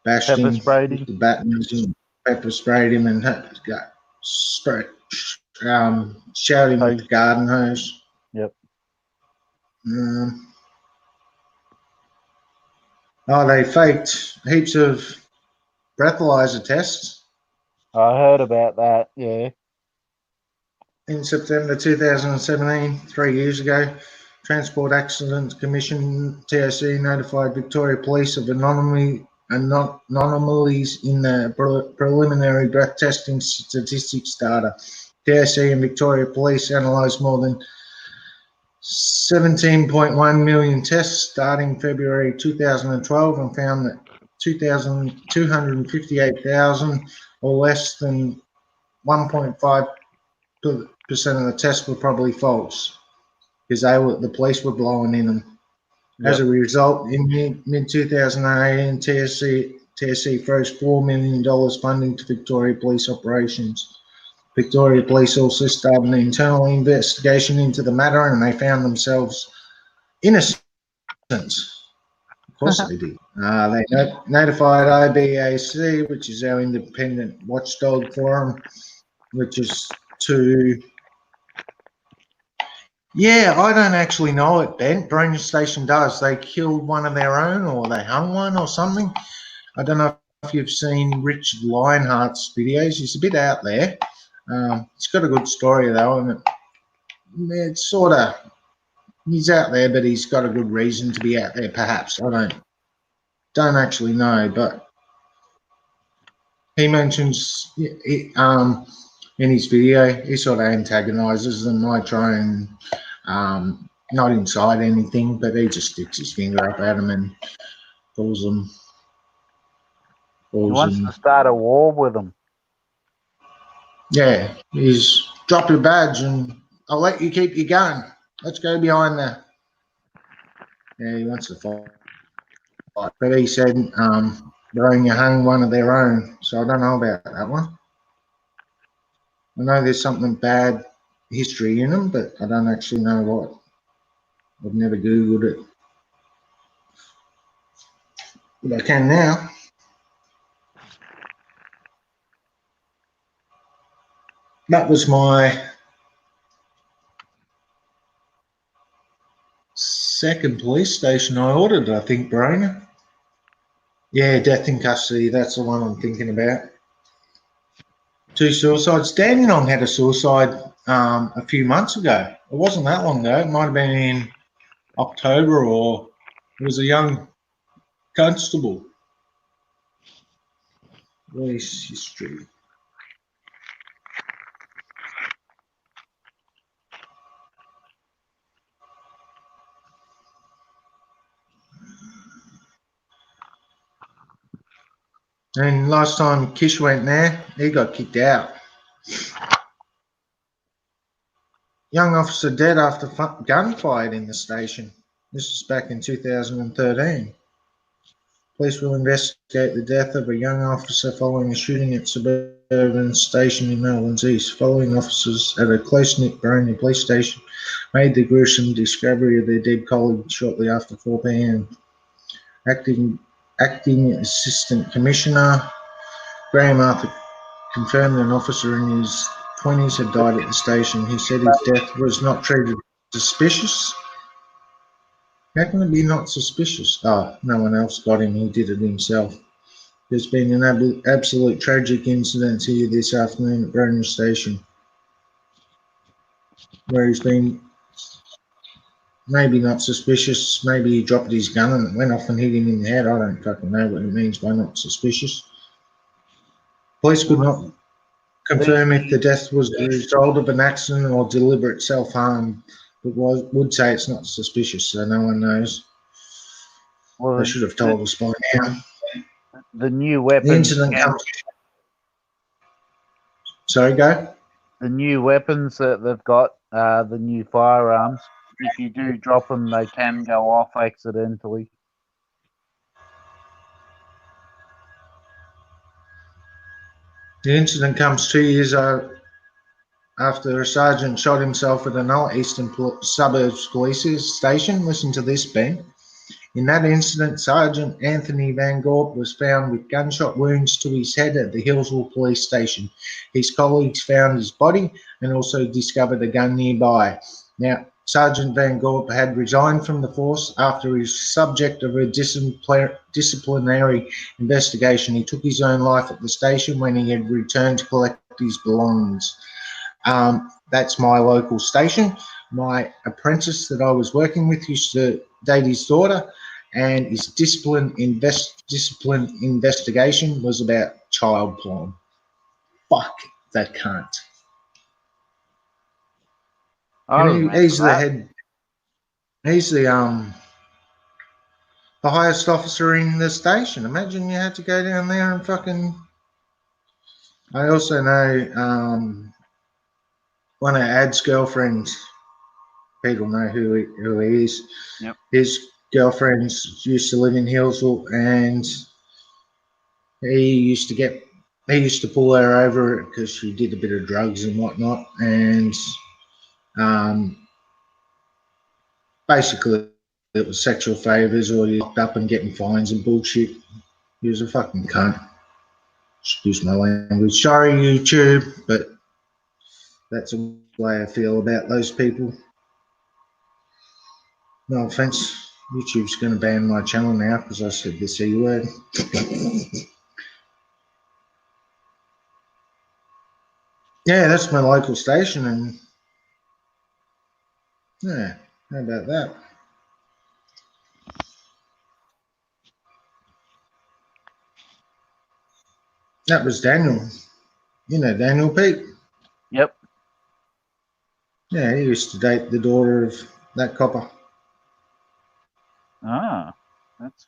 bashed him with the batons and pepper sprayed him and shouted him with the garden hose. Yep. They faked heaps of breathalyzer tests. I heard about that, yeah. In September 2017, 3 years ago, Transport Accidents Commission, TAC, notified Victoria Police of anomalies in the preliminary breath testing statistics data. TAC and Victoria Police analysed more than 17.1 million tests starting February 2012 and found that 258,000 or less than 1.5% of the tests were probably false because the police were blowing in them. Yep. As a result, in mid-2018, TSC froze $4 million funding to Victoria Police operations. Victoria Police also started an internal investigation into the matter and they found themselves innocent. Of course they did. They notified IBAC, which is our independent watchdog forum, which is to... Yeah, I don't actually know it, Ben. Boronia Station does. They killed one of their own or they hung one or something. I don't know if you've seen Richard Lionheart's videos. He's a bit out there. He's got a good story though, and it's sort of... He's out there, but he's got a good reason to be out there, perhaps. I don't actually know, but he mentions in his video, he sort of antagonises them. I try and not incite anything, but he just sticks his finger up at them and calls them. He wants to start a war with them. Yeah, he's drop your badge and I'll let you keep your gun. Let's go behind the... Yeah, he wants to fight. But he said Boronia hung one of their own, so I don't know about that one. I know there's something bad history in them, but I don't actually know what. I've never Googled it. But I can now. That was my second police station I ordered, I think, Boronia. Yeah, death in custody, that's the one I'm thinking about. 2 suicides. Dandenong had a suicide a few months ago. It wasn't that long ago. It might have been in October, or it was a young constable. Police history. And last time Kish went there, he got kicked out. Young officer dead after gunfight in the station. This is back in 2013. Police will investigate the death of a young officer following a shooting at suburban station in Melbourne's East. Following officers at a close-knit Boronia police station made the gruesome discovery of their dead colleague shortly after 4 p.m. Acting Assistant Commissioner Graham Arthur confirmed an officer in his 20s had died at the station. He said his death was not treated suspicious. How can it be not suspicious? Oh, no one else got him. He did it himself. There's been an absolute tragic incident here this afternoon at Boronia Station, where he's been maybe not suspicious. Maybe he dropped his gun and it went off and hit him in the head. I don't fucking know what it means by not suspicious. Police could not confirm if the death was the result of an accident or deliberate self-harm, but would say it's not suspicious, so no one knows. Well, they should have told us by now. The new weapons. The incident comes. Sorry, go. The new weapons that they've got, the new firearms. If you do drop them, they can go off accidentally. The incident comes 2 years after a sergeant shot himself at an Eastern Suburbs Police Station. Listen to this, Ben. In that incident, Sergeant Anthony Van Gorp was found with gunshot wounds to his head at the Hillsville Police Station. His colleagues found his body and also discovered a gun nearby. Now, Sergeant Van Gorp had resigned from the force after he was subject of a disciplinary investigation. He took his own life at the station when he had returned to collect his belongings. That's my local station. My apprentice that I was working with used to date his daughter, and his discipline investigation was about child porn. Fuck that cunt. He's the head. He's the highest officer in the station. Imagine you had to go down there and fucking. I also know one of Ad's girlfriends. People know who he is. Yep. His girlfriends used to live in Hillsville, and he used to pull her over because she did a bit of drugs and whatnot, and basically it was sexual favors or you locked up and getting fines and bullshit. He was a fucking cunt. Excuse my language. Sorry, YouTube, but that's the way I feel about those people. No offense. YouTube's going to ban my channel now because I said the C word. Yeah, that's my local station, and yeah, how about that? That was Daniel. You know Daniel, Pete? Yep. Yeah, he used to date the daughter of that copper. Ah, that's.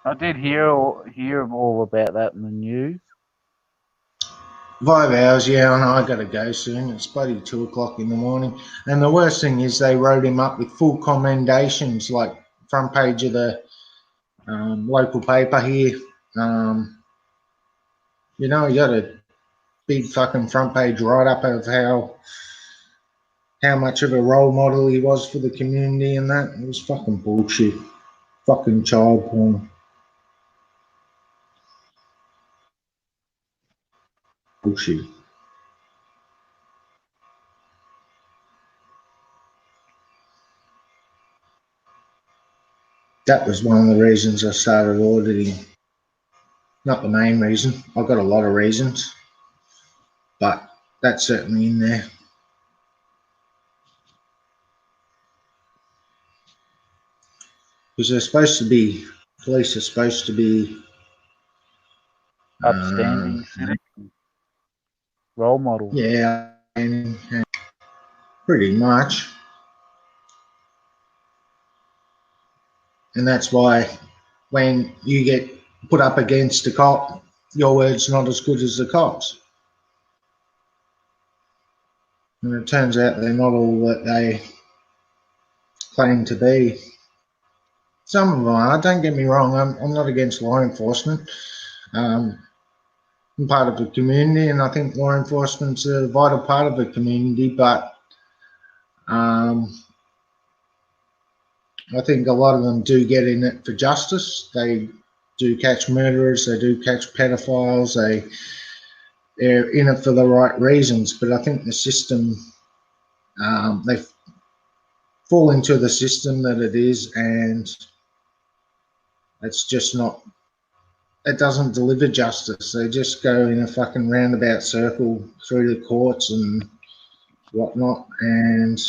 I did hear all about that in the news. 5 hours, yeah, and I got to go soon. It's bloody 2 o'clock in the morning. And the worst thing is they wrote him up with full commendations, like front page of the local paper here. You know, he got a big fucking front page write-up of how much of a role model he was for the community and that. It was fucking bullshit. Fucking child porn. Bullshit. That was one of the reasons I started auditing. Not the main reason. I've got a lot of reasons, but that's certainly in there. Because they're supposed to be, police are supposed to be upstanding citizens, role model. Yeah, and pretty much. And that's why when you get put up against a cop, your word's not as good as the cop's. And it turns out they're not all that they claim to be. Some of them are, don't get me wrong, I'm not against law enforcement. I'm part of the community, and I think law enforcement's a vital part of the community, but I think a lot of them do get in it for justice. They do catch murderers, they do catch pedophiles, they're in it for the right reasons, but I think the system, they fall into the system that it is, and it's just not, it doesn't deliver justice. They just go in a fucking roundabout circle through the courts and whatnot, and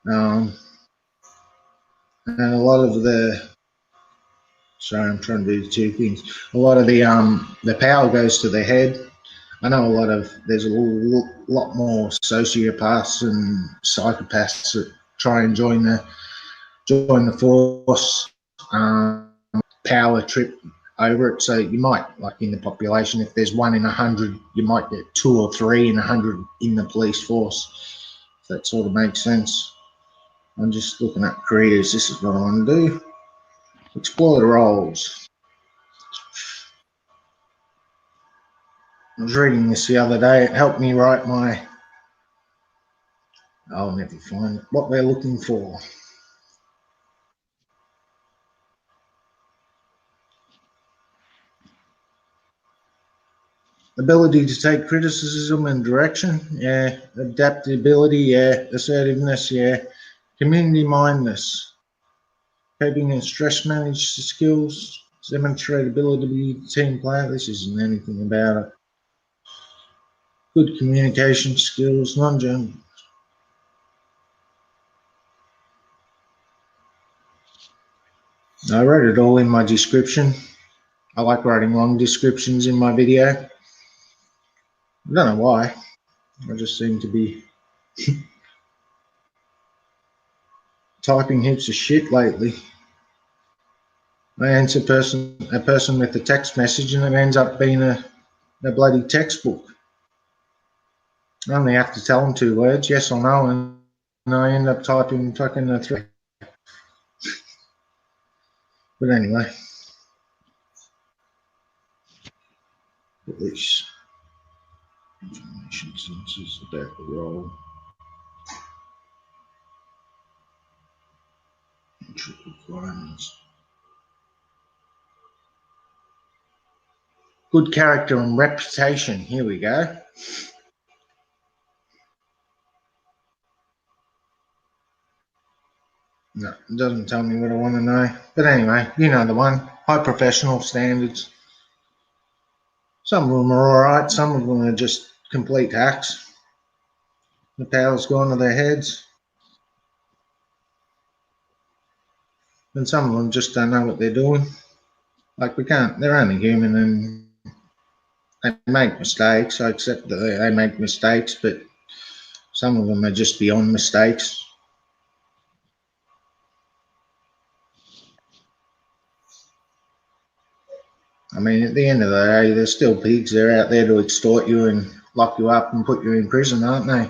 a lot of the, sorry, I'm trying to do two things. A lot of the power goes to the head. I know there's a lot more sociopaths and psychopaths that try and join the force, power trip over it. So you might, like in the population, if there's 1 in 100, you might get 2 or 3 in 100 in the police force. If that sort of makes sense. I'm just looking at careers. This is what I want to do. Explore the roles. I was reading this the other day. It helped me write my, I'll never find it, what they're looking for. Ability to take criticism and direction, yeah. Adaptability, yeah. Assertiveness, yeah. Community mindedness. Coping and stress management skills. Demonstrate ability to be a team player. This isn't anything about it. Good communication skills, non-judgmental. I wrote it all in my description. I like writing long descriptions in my video. I don't know why. I just seem to be typing heaps of shit lately. I answer a person with a text message, and it ends up being a bloody textbook. I only have to tell them 2 words, yes or no, and I end up typing fucking a 3. But anyway, police information sensors about the role. Entry requirements. Good character and reputation. Here we go. No, it doesn't tell me what I want to know. But anyway, you know the one. High professional standards. Some of them are alright, some of them are just complete hacks. The power's gone to their heads. And some of them just don't know what they're doing. Like they're only human and they make mistakes. I accept that they make mistakes, but some of them are just beyond mistakes. I mean, at the end of the day, they're still pigs. They're out there to extort you and lock you up and put you in prison, aren't they?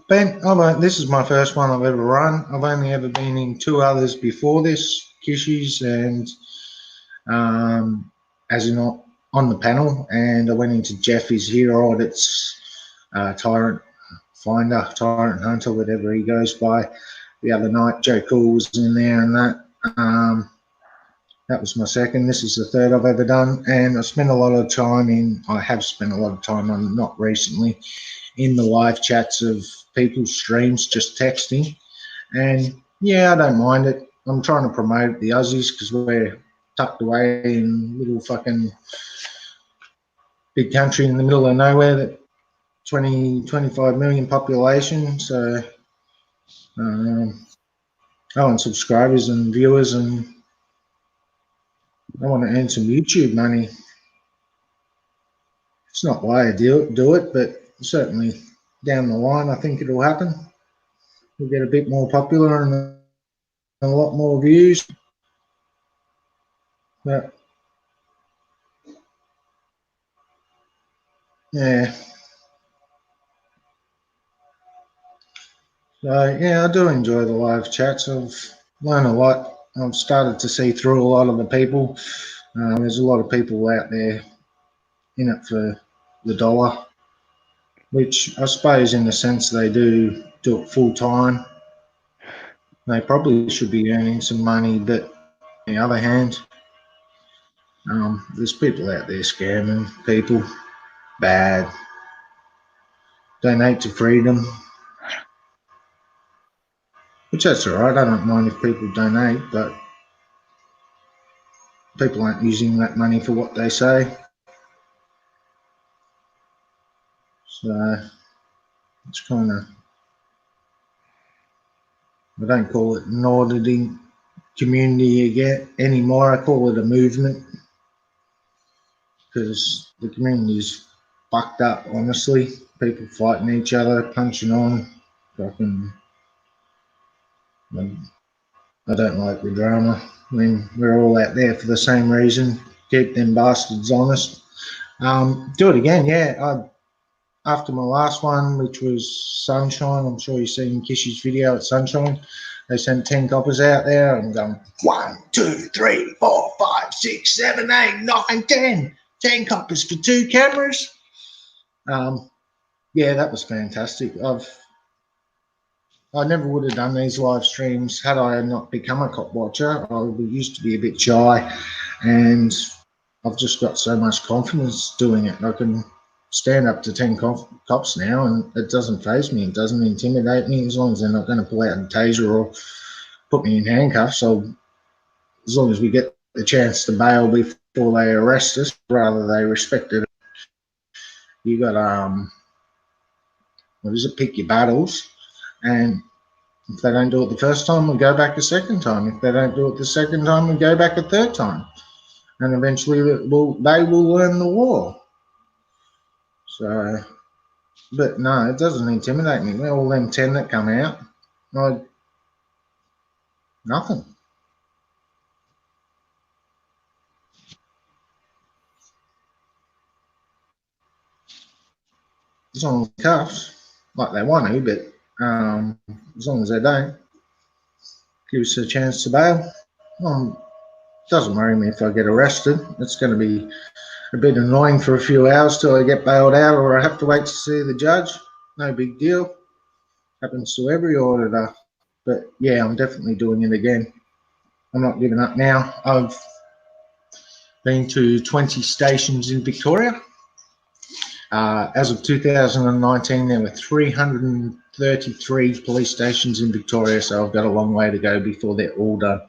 Ben, this is my first one I've ever run. I've only ever been in 2 others before this, Kishi's and as in on the panel, and I went into Jeffy's Hero Audits, Tyrant Finder, Tyrant Hunter, whatever he goes by. The other night, Joe Cool was in there, and that was my second. This is the third I've ever done, and I have spent a lot of time on, not recently, in the live chats of people's streams, just texting. And yeah, I don't mind it. I'm trying to promote the Aussies because we're tucked away in little fucking big country in the middle of nowhere, that 25 million population. So I want subscribers and viewers, and I want to earn some YouTube money. It's not why I do it, but certainly down the line, I think it'll happen. We'll get a bit more popular and a lot more views. But yeah, Yeah, I do enjoy the live chats. I've learned a lot. I've started to see through a lot of the people. There's a lot of people out there in it for the dollar, which I suppose in a sense they do it full time. They probably should be earning some money, but on the other hand, there's people out there scamming people. Bad. Donate to freedom. Which that's all right. I don't mind if people donate, but people aren't using that money for what they say. So it's kind of, I don't call it an auditing community again anymore. I call it a movement because the community's fucked up, honestly. People fighting each other, punching on. Fucking, I don't like the drama. I mean, we're all out there for the same reason. Keep them bastards honest. Do it again, yeah. After my last one, which was Sunshine, I'm sure you've seen Kishy's video at Sunshine. They sent 10 coppers out there and going 1, 2, 3, 4, 5, 6, 7, 8, 9, 10. 10 coppers for 2 cameras. Yeah, that was fantastic. I never would have done these live streams had I not become a cop watcher. I used to be a bit shy, and I've just got so much confidence doing it. I can stand up to 10 cops now, and it doesn't faze me. It doesn't intimidate me as long as they're not going to pull out a taser or put me in handcuffs. So as long as we get the chance to bail before they arrest us, rather they respect it. You got what is it? Pick your battles, and if they don't do it the first time, we go back a second time. If they don't do it the second time, we go back a third time, and eventually they will learn the war. So, but no, it doesn't intimidate me. All them 10 that come out, nothing. As long as cuffs, like they want to, but as long as they don't, give us a chance to bail. Doesn't worry me if I get arrested. It's going to be a bit annoying for a few hours till I get bailed out, or I have to wait to see the judge. No big deal. Happens to every auditor. But yeah, I'm definitely doing it again. I'm not giving up now. I've been to 20 stations in Victoria. As of 2019, there were 333 police stations in Victoria, so I've got a long way to go before they're all done.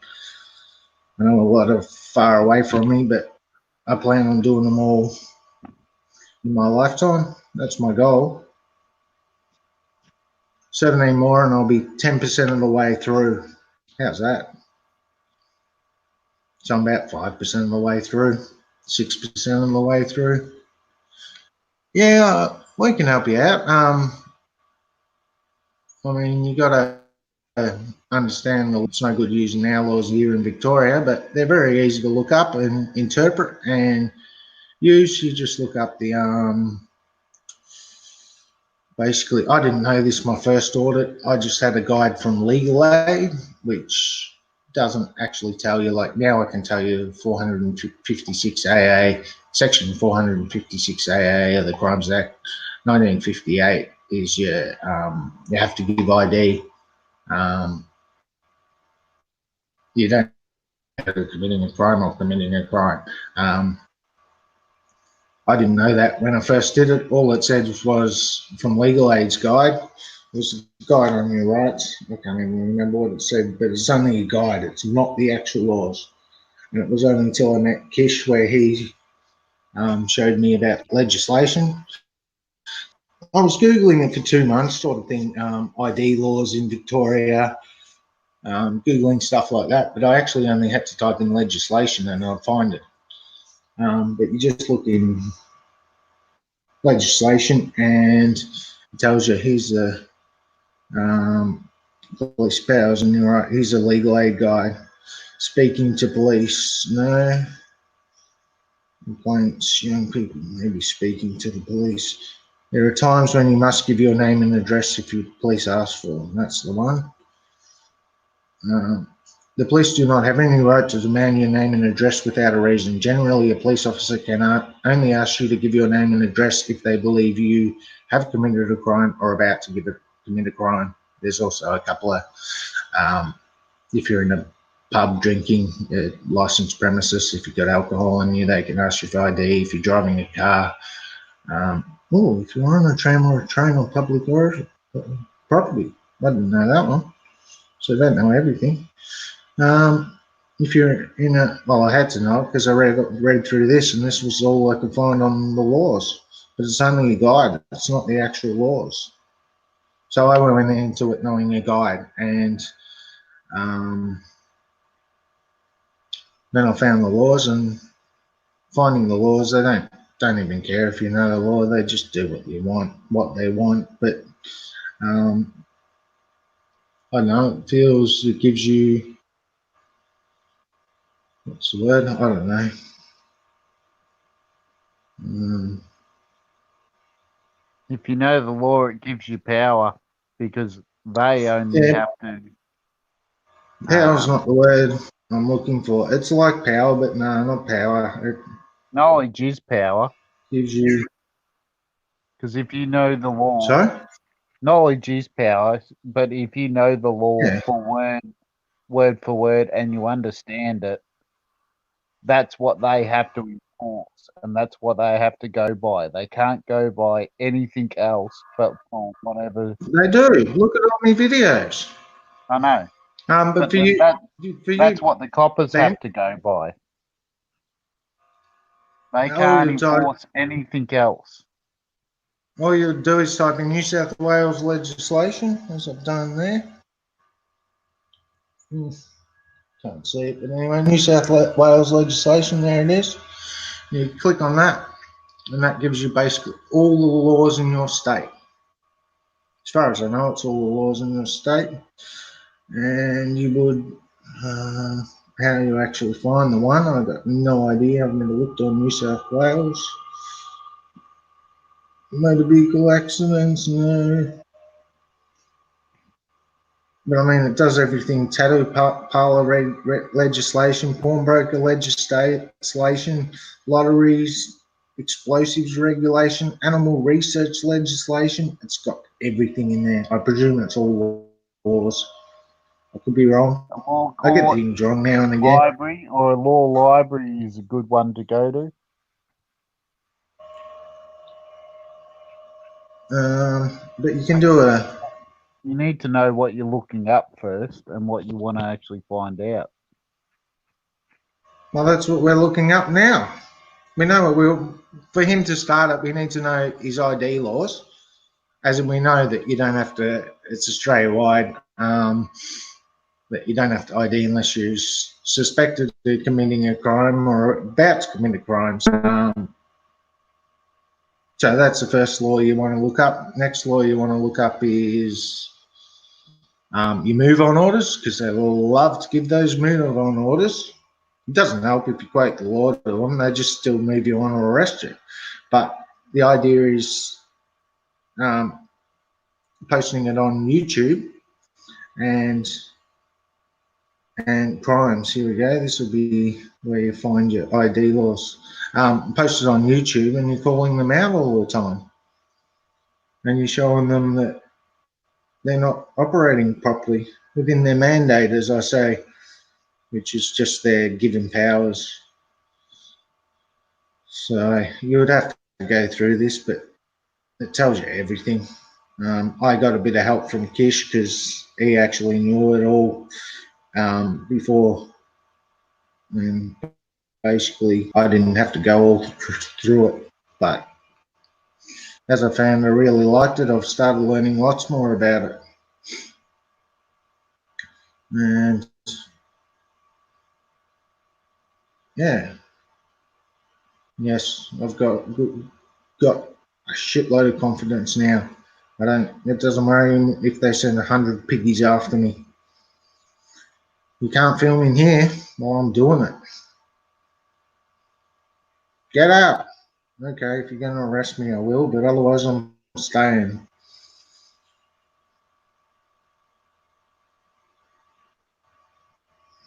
I know a lot are far away from me, but I plan on doing them all in my lifetime. That's my goal. 17 more and I'll be 10% of the way through. How's that? So I'm about 5% of the way through, 6% of the way through. Yeah, we can help you out. I mean, you got to understand that it's no good using our laws here in Victoria, but they're very easy to look up and interpret and use. You just look up the basically, I didn't know this my first audit. I just had a guide from Legal Aid, which doesn't actually tell you, like now I can tell you 456 AA, section 456 AA of the Crimes Act 1958 is you have to give ID. You don't have to committing a crime or committing a crime. I didn't know that when I first did it. All it said was from Legal Aid's guide. It was a guide on your rights. I can't even remember what it said, but it's only a guide. It's not the actual laws. And it was only until I met Kish where he showed me about legislation. I was Googling it for 2 months, sort of thing, ID laws in Victoria, Googling stuff like that. But I actually only had to type in legislation and I'd find it. But you just look in legislation and it tells you here's the police powers, and you're right, here's a Legal Aid guy. Speaking to police, no. Complaints, young people maybe speaking to the police. There are times when you must give your name and address if the police ask for them. That's the one. The police do not have any right to demand your name and address without a reason. Generally, a police officer can only ask you to give your name and address if they believe you have committed a crime or about to commit a crime. There's also a couple of, if you're in a pub drinking, licensed premises, if you've got alcohol in you, they can ask you for ID. If you're driving a car, if you're on a tram or a train on public property. I didn't know that one, so I don't know everything. If you're in I had to know because I read through this, and this was all I could find on the laws, but it's only a guide. It's not the actual laws. So I went into it knowing a guide, and then I found the laws, and finding the laws, they don't even care if you know the law. They just do what they want. But I don't know. It gives you, what's the word? I don't know. If you know the law, it gives you power because they only have to. Power's not the word I'm looking for. It's like power, but no, not power. Knowledge is power. Gives you. Because if you know the law, sorry? Knowledge is power. But if you know the law word for word, and you understand it, that's what they have to enforce, and that's what they have to go by. They can't go by anything else but whatever. They do. Look at all my videos. I know. But that's what the coppers have to go by. They can't enforce anything else. All you do is type in New South Wales legislation, as I've done there. Can't see it, but anyway, New South Wales legislation, there it is. You click on that, and that gives you basically all the laws in your state. As far as I know, it's all the laws in your state. And you would, how do you actually find the one? I've got no idea. I've never looked on New South Wales. Motor vehicle accidents, no. But I mean, it does everything: tattoo parlour legislation, pawnbroker legislation, lotteries, explosives regulation, animal research legislation. It's got everything in there. I presume it's all laws. I could be wrong. I get things wrong now and again. Library or a law library is a good one to go to. But you can do You need to know what you're looking up first and what you want to actually find out. Well, that's what we're looking up now. We know what for him to start it, we need to know his ID laws. As in, we know that you don't have to, it's Australia-wide, that you don't have to ID unless you're suspected of committing a crime or about to commit a crime. So that's the first law you want to look up. Next law you want to look up is your move-on orders, because they will love to give those move-on orders. It doesn't help if you quote the law to them; they just still move you on or arrest you. But the idea is posting it on YouTube and crimes. Here we go. This will be where you find your ID laws. Post it on YouTube, and you're calling them out all the time, and you're showing them that they're not operating properly within their mandate, as I say, which is just their given powers. So you would have to go through this, but it tells you everything. I got a bit of help from Kish because he actually knew it all before. And basically, I didn't have to go all through it. But as I found I really liked it, I've started learning lots more about it. And yeah, yes, I've got a shitload of confidence now. It doesn't worry if they send 100 piggies after me. You can't film in here while I'm doing it. Get up. Okay, if you're going to arrest me, I will, but otherwise I'm staying.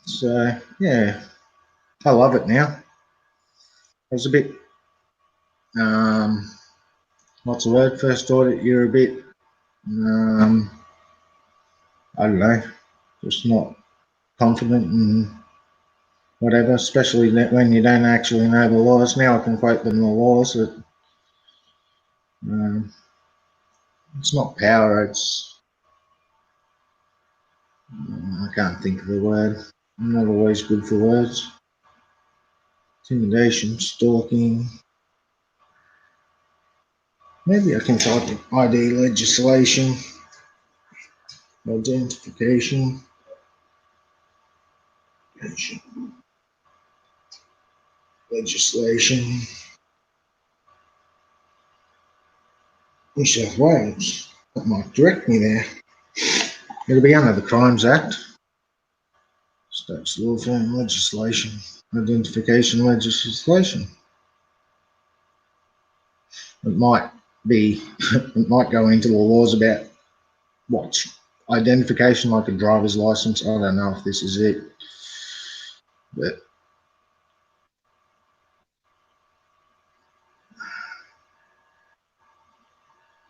So yeah, I love it now. I was a bit, what's the word? First audit, you're a bit, I don't know, just not confident and whatever, especially when you don't actually know the laws. Now I can quote them the laws. That it's not power. It's I can't think of the word. I'm not always good for words. Intimidation, stalking. Maybe I can type in ID legislation, identification, legislation. New South Wales. That might direct me there. It'll be under the Crimes Act. State's law firm legislation, identification legislation. It might be, it might go into the laws about what identification, like a driver's license. I don't know if this is it, but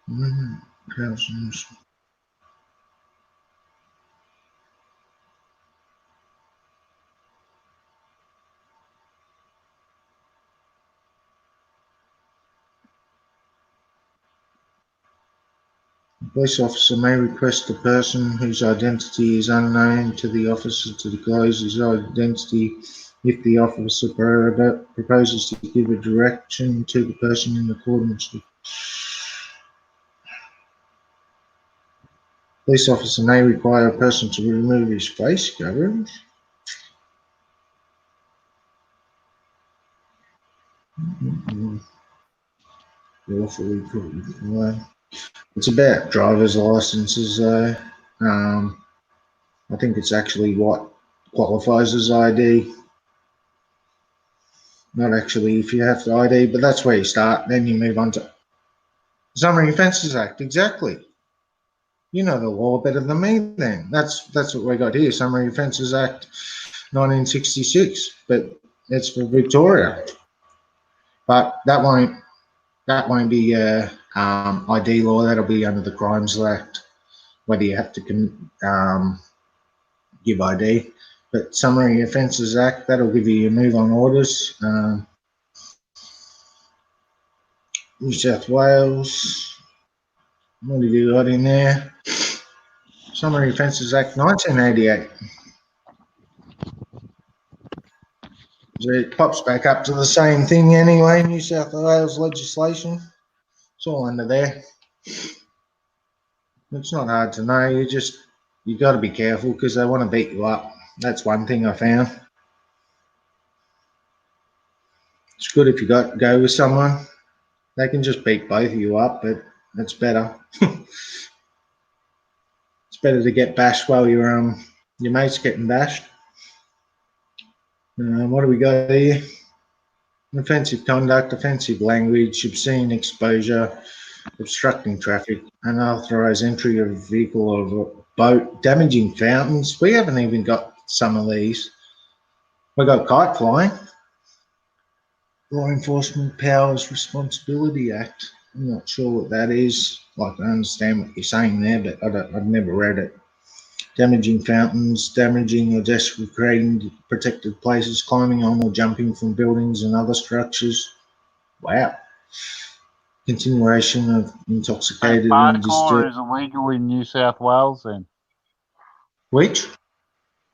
the police officer may request the person whose identity is unknown to the officer to disclose his identity if the officer proposes to give a direction to the person in accordance with. Police officer may require a person to remove his face covering. Lawfully put away. It's about driver's licenses though. I think it's actually what qualifies as ID. Not actually if you have the ID, but that's where you start. Then you move on to Summary Offences Act. Exactly. You know the law better than me then. That's what we got here, Summary Offences Act 1966, but it's for Victoria. But that won't be ID law. That'll be under the Crimes Act, whether you have to give ID. But Summary Offences Act, that'll give you your move on orders. New South Wales, what have you got in there? Summary Offences Act 1988. So it pops back up to the same thing anyway, New South Wales legislation. It's all under there. It's not hard to know. You got to be careful because they want to beat you up. That's one thing I found. It's good if you go with someone. They can just beat both of you up, but that's better. It's better to get bashed while your mate's getting bashed. What do we got here? Offensive conduct, offensive language, obscene exposure, obstructing traffic, unauthorised entry of a vehicle or a boat, damaging fountains. We haven't even got some of these. We got kite flying. Law Enforcement Powers Responsibility Act. I'm not sure what that is. Like, I understand what you're saying there, but I've never read it. Damaging fountains, damaging or desecrating protected places, climbing on or jumping from buildings and other structures. Wow. Continuation of intoxicated and Parkour is illegal in New South Wales then. Which?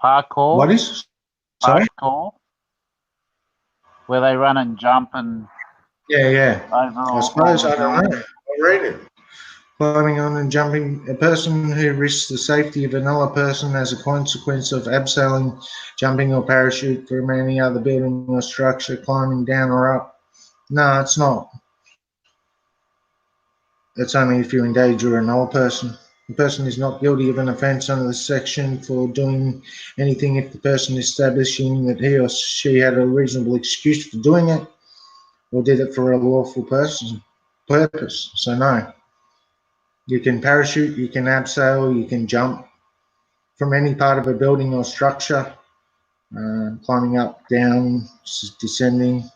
Parkour. What is? Sorry? Parkour. Where they run and jump and... Yeah. Over I suppose, I don't know. I'll read it. Climbing on and jumping, a person who risks the safety of another person as a consequence of abseiling, jumping or parachute from any other building or structure, climbing down or up. No, it's not. It's only if you endanger another person. The person is not guilty of an offence under the section for doing anything if the person is establishing that he or she had a reasonable excuse for doing it or did it for a lawful purpose. So no. You can parachute, you can abseil, you can jump from any part of a building or structure, climbing up, down, descending,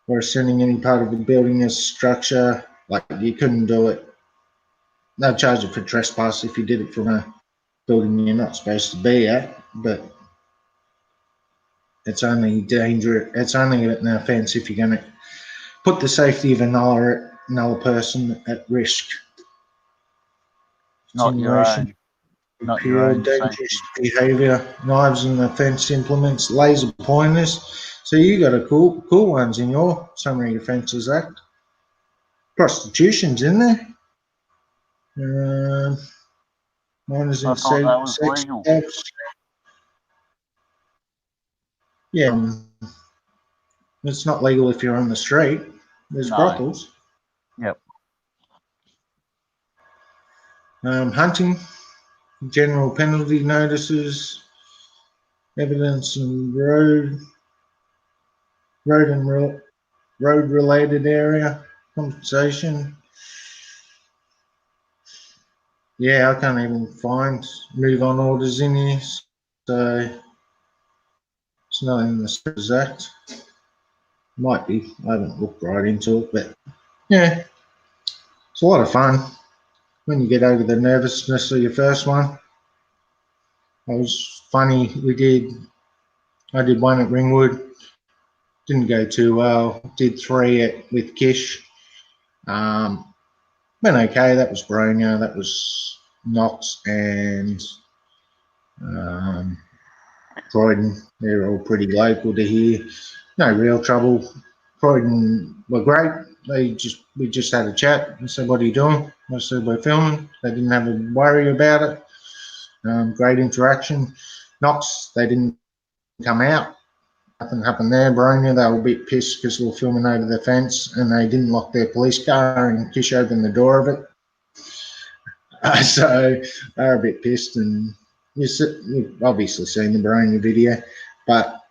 or ascending any part of the building or structure. Like, you couldn't do it. They'll charge you for trespass if you did it from a building you're not supposed to be at, but it's only dangerous. It's only an offence if you're going to put the safety of another person at risk. Not your own. Not your Pure own dangerous behaviour. Knives and offence implements, laser pointers. So you got a cool ones in your Summary Offences Act. Prostitution's in there. Minors I in thought that was sex legal. jobs. Yeah, it's not legal if you're on the street. There's No. brothels. Yep. Hunting, general penalty notices, evidence in road and road related area, compensation. Yeah, I can't even find move on orders in here, so it's not in the Services Act. Might be. I haven't looked right into it, but yeah, it's a lot of fun when you get over the nervousness of your first one. It was funny. I did one at Ringwood. Didn't go too well. Did 3 with Kish. Went okay. That was Bronia. That was Knox and Croydon. They're all pretty local to here. No real trouble. Croydon were great. We just had a chat and said, "What are you doing?" I said, "We're filming." They didn't have a worry about it. Great interaction. Knox, they didn't come out. Nothing happened there. Bronia, they were a bit pissed because we were filming over the fence and they didn't lock their police car and Kish opened the door of it. So they were a bit pissed, and you've obviously seen the Bronia video. But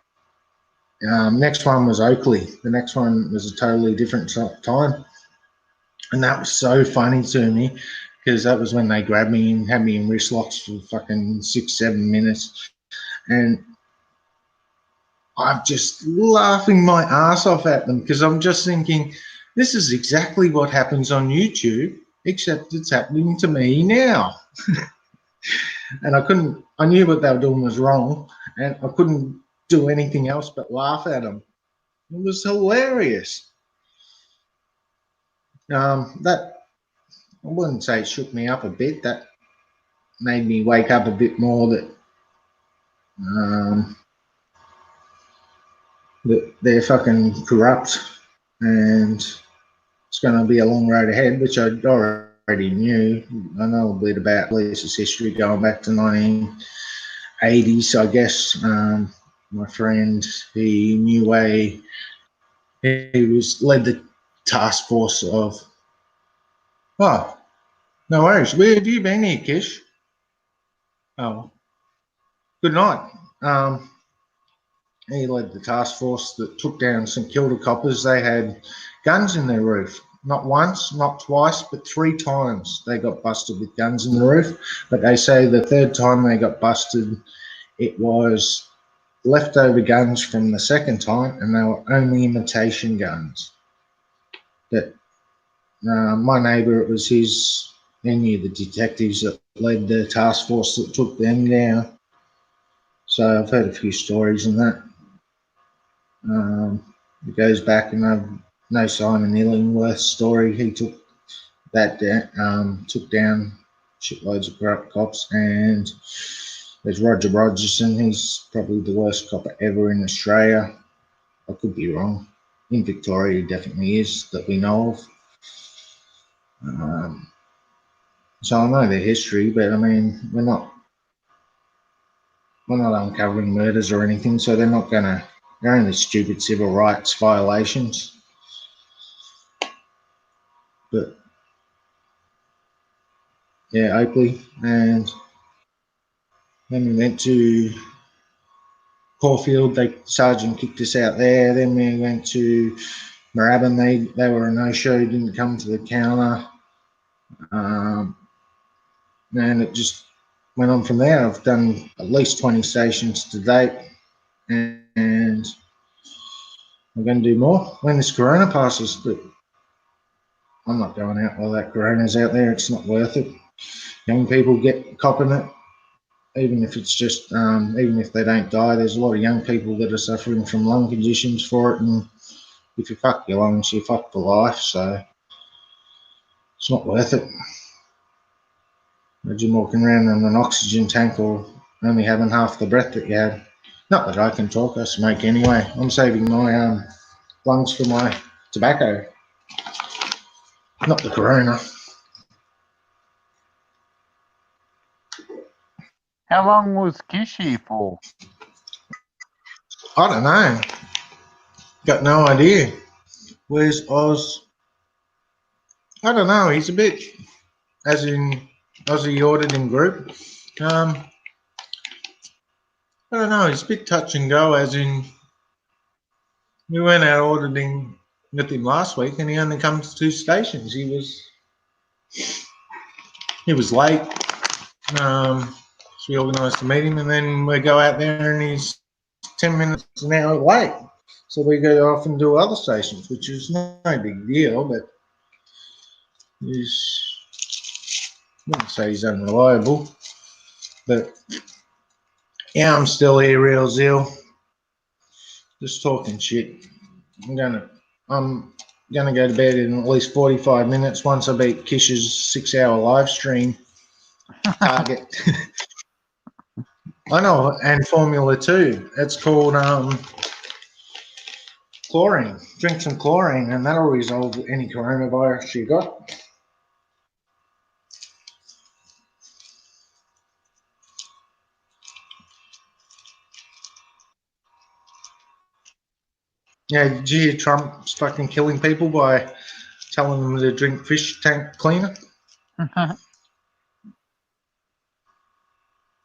next one was Oakley. The next one was a totally different time. And that was so funny to me because that was when they grabbed me and had me in wrist locks for fucking 6-7 minutes. And I'm just laughing my ass off at them because I'm just thinking, this is exactly what happens on YouTube, except it's happening to me now. And I knew what they were doing was wrong, and I couldn't do anything else but laugh at them. It was hilarious. That, I wouldn't say it shook me up a bit. That made me wake up a bit more that they're fucking corrupt and it's going to be a long road ahead, which I already knew. I know a bit about Lisa's history going back to 1980s, I guess. My friend, he knew he led the task force of, oh, no worries. Where have you been here, Kish? Oh, good night. He led the task force that took down St Kilda coppers. They had guns in their roof. Not once, not twice, but 3 times they got busted with guns in the roof. But they say the 3rd time they got busted, it was leftover guns from the 2nd time, and they were only imitation guns. But my neighbour, it was he knew the detectives that led the task force that took them down. So I've heard a few stories in that. It goes back, and I know Simon Illingworth's story. He took down shitloads of corrupt cops, and there's Roger Rogerson. He's probably the worst cop ever in Australia. I could be wrong. In Victoria, he definitely is, that we know of. So I know their history, but I mean, we're not uncovering murders or anything, so they're only stupid civil rights violations. But yeah, Oakley, and then we went to Caulfield. Sergeant kicked us out there. Then we went to Moorabbin. They were a no-show, didn't come to the counter. And it just went on from there. I've done at least 20 stations to date, and I'm going to do more when this corona passes, but I'm not going out while that corona's out there. It's not worth it. Young people get copping it, even if it's just, even if they don't die. There's a lot of young people that are suffering from lung conditions for it, and if you fuck your lungs, you fuck for life, so it's not worth it. Imagine walking around in an oxygen tank or only having half the breath that you had. Not that I can talk, I smoke anyway. I'm saving my lungs for my tobacco, not the corona. How long was Kishi for? I don't know. Got no idea. Where's Oz? I don't know. He's a bit, as in Aussie auditing group. I don't know. He's a bit touch and go, as in we went out auditing with him last week, and he only comes to 2 stations. He was late. So we organised to meet him, and then we go out there, and he's 10 minutes an hour late. So we go off and do other stations, which is no big deal, but he's, I wouldn't say he's unreliable, but yeah, I'm still here, real zeal, just talking shit. I'm gonna go to bed in at least 45 minutes once I beat Kish's 6-hour live stream target. I know, and Formula 2. It's called chlorine. Drink some chlorine, and that'll resolve any coronavirus you got. Yeah, did you hear Trump's fucking killing people by telling them to drink fish tank cleaner?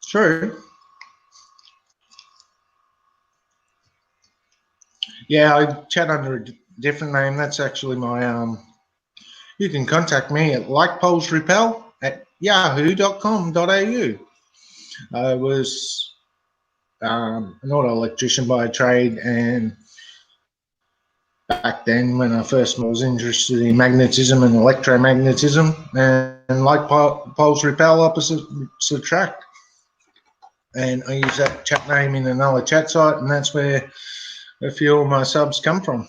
True. Yeah, I chat under a different name. That's actually my you can contact me at likepolesrepel@yahoo.com.au. I was an auto electrician by trade, and back then when I first was interested in magnetism and electromagnetism, and like poles repel, opposites attract. And I use that chat name in another chat site, and that's where a few of my subs come from.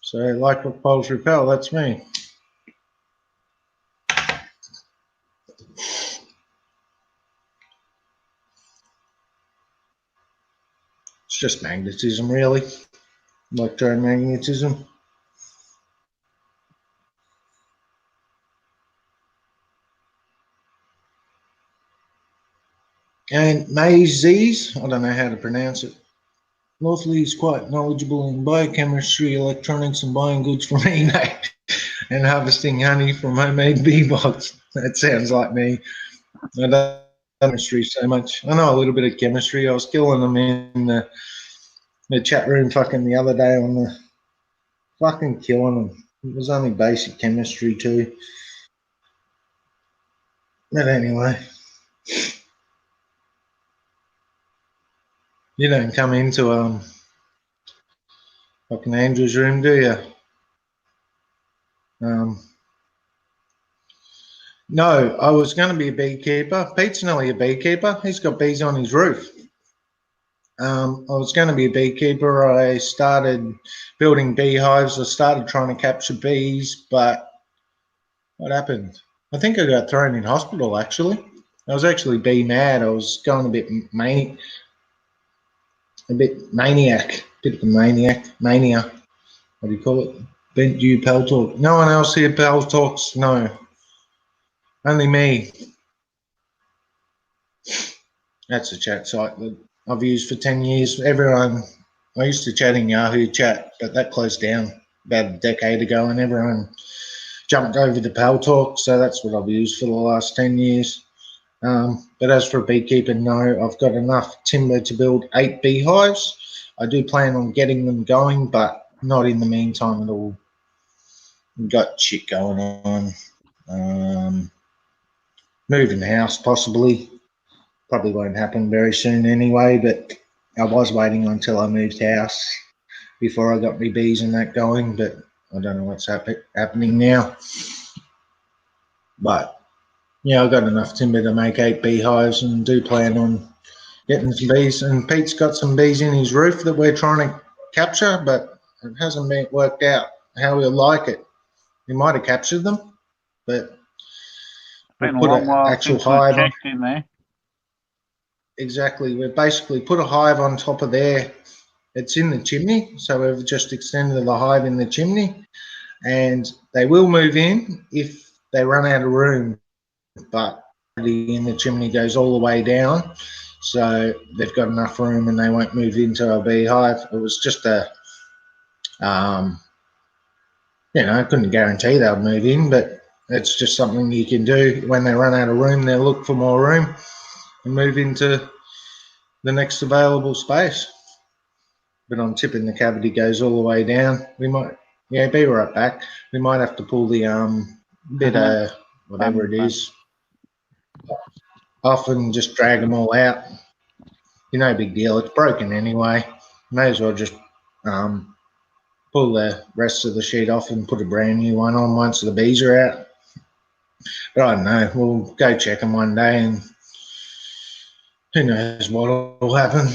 So like poles repel, that's me. It's just magnetism, really. Electromagnetism. And Mazies, I don't know how to pronounce it. Lawfully is quite knowledgeable in biochemistry, electronics, and buying goods from eBay and harvesting honey from homemade bee box. That sounds like me. I don't know chemistry so much. I know a little bit of chemistry. I was killing them in the chat room fucking the other day on the fucking killing them. It was only basic chemistry too. But anyway, you don't come into fucking Andrew's room, do you? No, I was going to be a beekeeper. Pete's nearly a beekeeper. He's got bees on his roof. I was going to be a beekeeper. I started building beehives. I started trying to capture bees, but what happened? I think I got thrown in hospital, actually. I was actually bee mad. I was going a bit maniac. Bit of a maniac. Mania. What do you call it? Bent you Pal Talk. No one else here Pal Talks? No. Only me. That's a chat site that I've used for 10 years. Everyone, I used to chat in Yahoo Chat, but that closed down about a decade ago, and everyone jumped over to Pal Talk, so that's what I've used for the last 10 years. But as for a beekeeper, no, I've got enough timber to build 8 beehives. I do plan on getting them going, but not in the meantime at all. We've got shit going on. Moving house possibly. Probably won't happen very soon anyway, but I was waiting until I moved house before I got my bees and that going, but I don't know what's happening now. But yeah, I've got enough timber to make 8 beehives and do plan on getting some bees. And Pete's got some bees in his roof that we're trying to capture, but it hasn't been worked out how we'll like it. We might have captured them, but Been we'll a put long while an actual since we hive on. checked in there. Exactly. We've basically put a hive on top of there. It's in the chimney, so we've just extended the hive in the chimney, and they will move in if they run out of room, but in the chimney goes all the way down, so they've got enough room and they won't move into a beehive. It was just a, I couldn't guarantee they'll move in, but it's just something you can do. When they run out of room, they'll look for more room and move into the next available space. But I'm tipping the cavity goes all the way down. We might, be right back. We might have to pull the bit of whatever it is off and just drag them all out. No big deal. It's broken anyway. May as well just pull the rest of the sheet off and put a brand new one on once the bees are out. But I don't know. We'll go check them one day and who knows what will happen.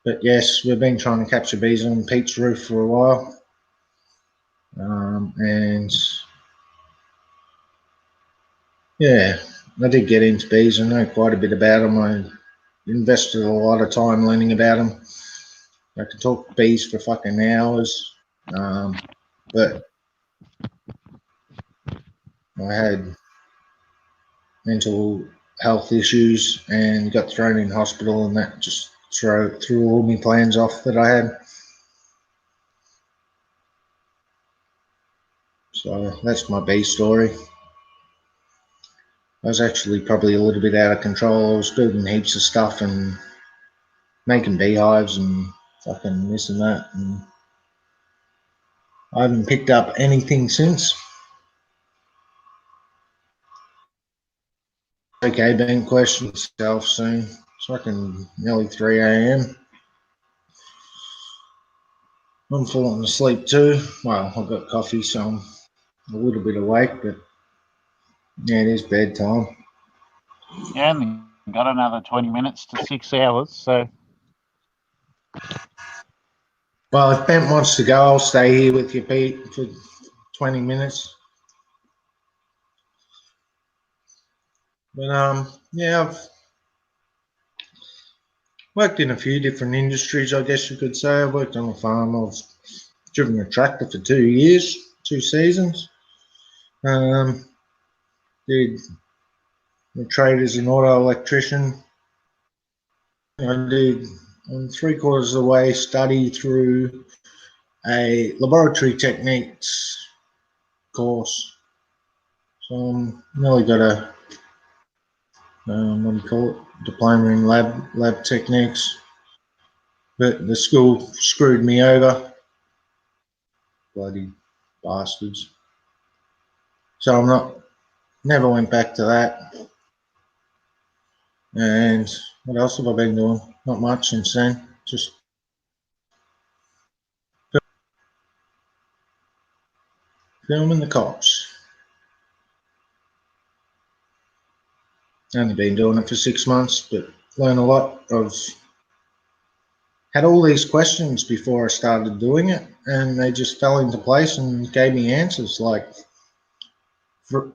But yes, we've been trying to capture bees on Pete's roof for a while. And yeah, I did get into bees. I know quite a bit about them. I invested a lot of time learning about them. I could talk bees for fucking hours. But I had mental health issues and got thrown in hospital, and that just threw all my plans off that I had. So that's my bee story. I was actually probably a little bit out of control. I was building heaps of stuff and making beehives and fucking this and that, and I haven't picked up anything since. Okay, being questioned myself soon. It's fucking nearly 3 a.m. I'm falling asleep too. Well, I've got coffee, so I'm a little bit awake, but yeah, it is bedtime. Yeah, only got another 20 minutes to 6 hours, so. Well, if Ben wants to go, I'll stay here with you, Pete, for 20 minutes. But yeah, I've worked in a few different industries, I guess you could say. I've worked on a farm. I've driven a tractor for 2 years, 2 seasons. Did the trade as an auto electrician. I did 3/4 of the way study through a laboratory techniques course. So I'm nearly got a what do you call it? Diploma in lab techniques. But the school screwed me over. Bloody bastards. So never went back to that. And what else have I been doing? Not much since then. Just filming the cops. Only been doing it for 6 months, but learned a lot. I've had all these questions before I started doing it, and they just fell into place and gave me answers. Like for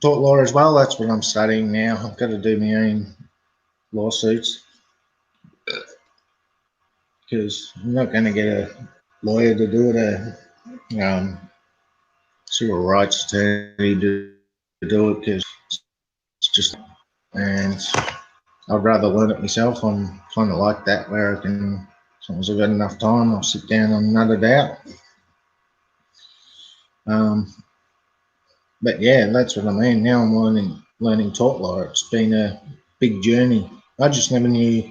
tort law as well. That's what I'm studying now. I've got to do my own lawsuits because I'm not going to get a lawyer to do it. Civil rights attorney to do it because it's just, and I'd rather learn it myself. I'm kind of like that, where I can, as long as I've got enough time, I'll sit down and nut it out. But yeah, that's what I mean. Now I'm learning tort law. It's been a big journey. I just never knew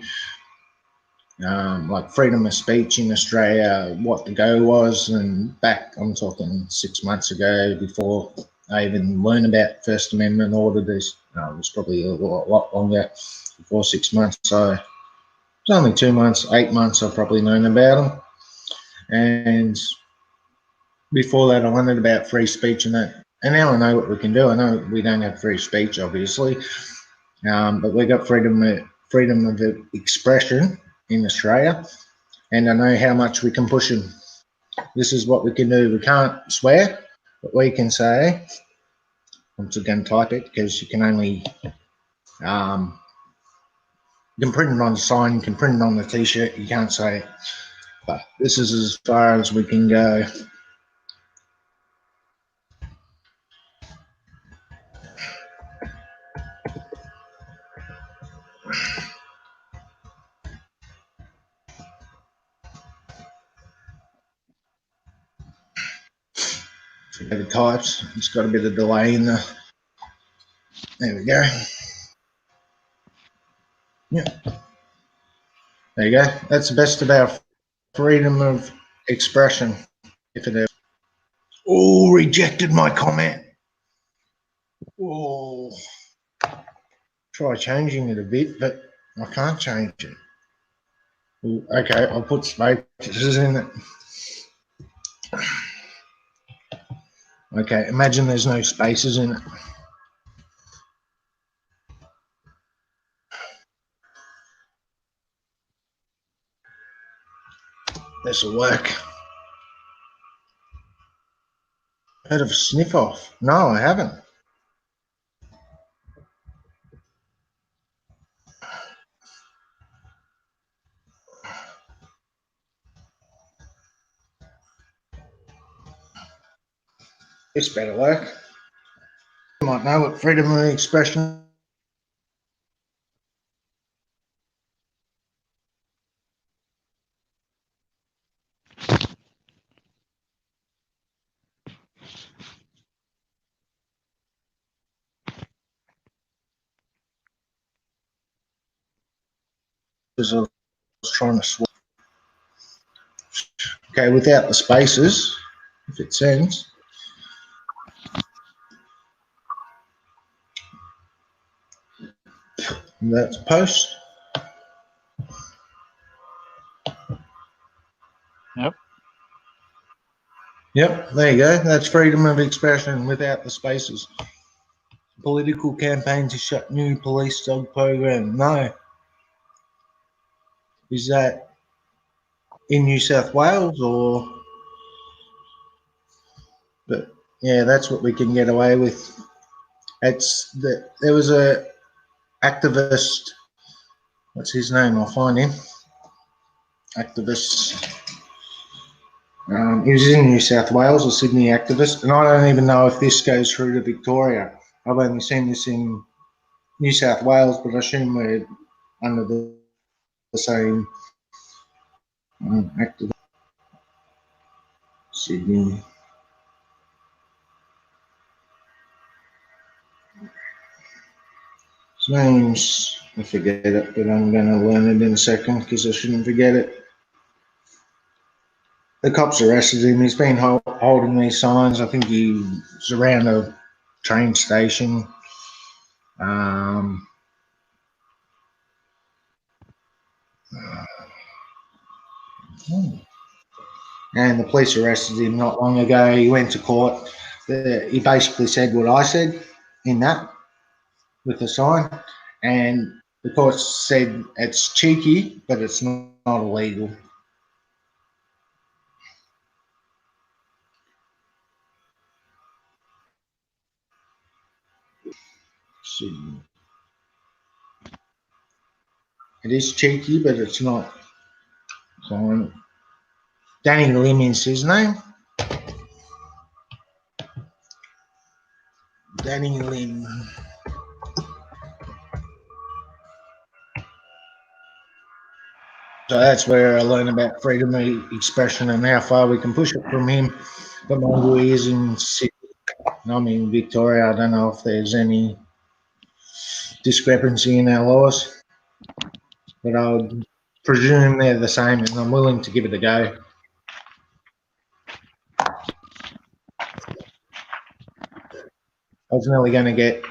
like freedom of speech in Australia, what the go was, and back, I'm talking 6 months ago, before I even learned about First Amendment order. It was probably a lot longer, 4 6 months. So it's only 2 months, 8 months I've probably known about them. And before that, I learned about free speech and that. And now I know what we can do. I know we don't have free speech, obviously, but we got freedom of expression in Australia, and I know how much we can push them. This is what we can do. We can't swear, but we can say. I'm just going to type it because you can only you can print it on the sign, you can print it on the t-shirt. You can't say it, but this is as far as we can go. The types, it's got a bit of delay in the. There we go. Yeah. There you go. That's the best about freedom of expression. If it is. Oh, rejected my comment. Oh. Try changing it a bit, but I can't change it. Ooh, okay, I'll put spaces in it. Okay, imagine there's no spaces in it. This will work. Heard of a sniff off? No, I haven't. This better work. You might know what freedom of expression. Because I was trying to swap. Okay, without the spaces, if it sends. And that's post. Yep. Yep, there you go. That's freedom of expression without the spaces. Political campaign to shut new police dog program. No. Is that in New South Wales or? But yeah, that's what we can get away with. It's that there was a activist. What's his name? I'll find him. Activist. He was in New South Wales, a Sydney activist, and I don't even know if this goes through to Victoria. I've only seen this in New South Wales, but I assume we're under the same activist. Sydney. His name's, I forget it, but I'm going to learn it in a second because I shouldn't forget it. The cops arrested him. He's been holding these signs. I think he was around a train station. And the police arrested him not long ago. He went to court. He basically said what I said in that with the sign. And the court said it's cheeky, but it's not illegal. It is cheeky, but it's not. So, Danny Lim is his name. Danny Lim. So that's where I learned about freedom of expression and how far we can push it from him. But my he is in Sydney. I'm in Victoria. I don't know if there's any discrepancy in our laws, but I would presume they're the same, and I'm willing to give it a go. I was nearly going to get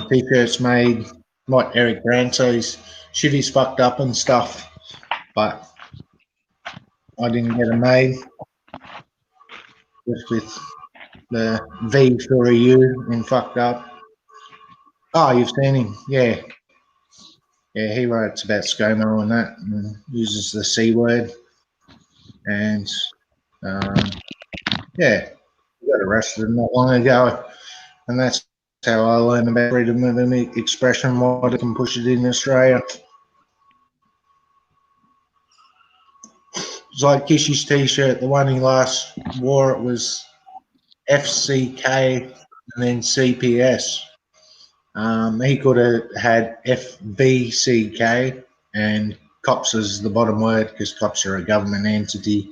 t-shirts made like Eric Grant, so his shit is fucked up and stuff, but I didn't get them made. Just with the V for a U and fucked up. Oh, you've seen him, yeah. Yeah, he writes about ScoMo and that, and uses the C word. And yeah, he got arrested not long ago, and that's how I learned about freedom of expression, why they can push it in Australia. It's like Kishy's t-shirt, the one he last wore, it was FCK and then CPS. He could have had FBCK, and cops is the bottom word because cops are a government entity,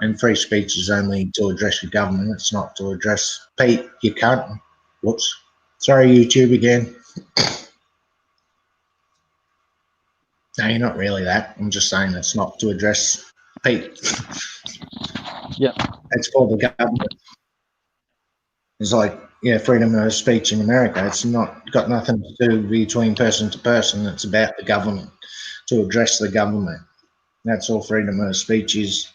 and free speech is only to address your government. It's not to address Pete, you cunt. Whoops. Sorry, YouTube again. No, you're not really that. I'm just saying it's not to address Pete. Yeah. It's for the government. It's like, yeah, freedom of speech in America. It's not got nothing to do between person to person. It's about the government, to address the government. That's all freedom of speech is.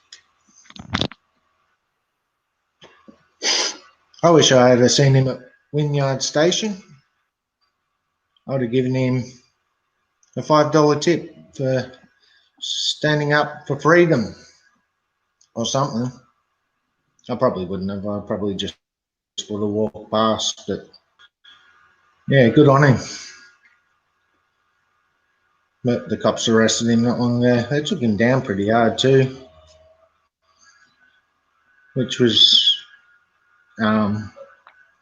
I wish I had seen him at Wynyard Station. I would have given him a $5 tip for standing up for freedom or something. I probably wouldn't have. I probably just would have walked past, but yeah, good on him. But the cops arrested him not long ago. They took him down pretty hard too, which was, they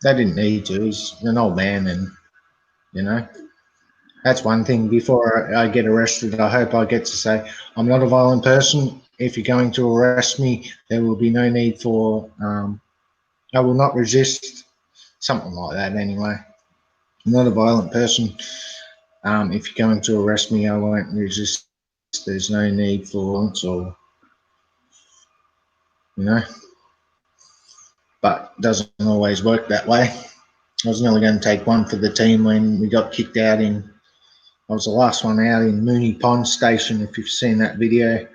didn't need to. He's an old man, and you know, that's one thing. Before I get arrested, I hope I get to say, I'm not a violent person. If you're going to arrest me, there will be no need for, I will not resist, something like that anyway. I'm not a violent person. If you're going to arrest me, I won't resist. There's no need for violence, or, you know, but it doesn't always work that way. I was nearly going to take one for the team when we got kicked out in, I was the last one out in Mooney Pond Station, if you've seen that video.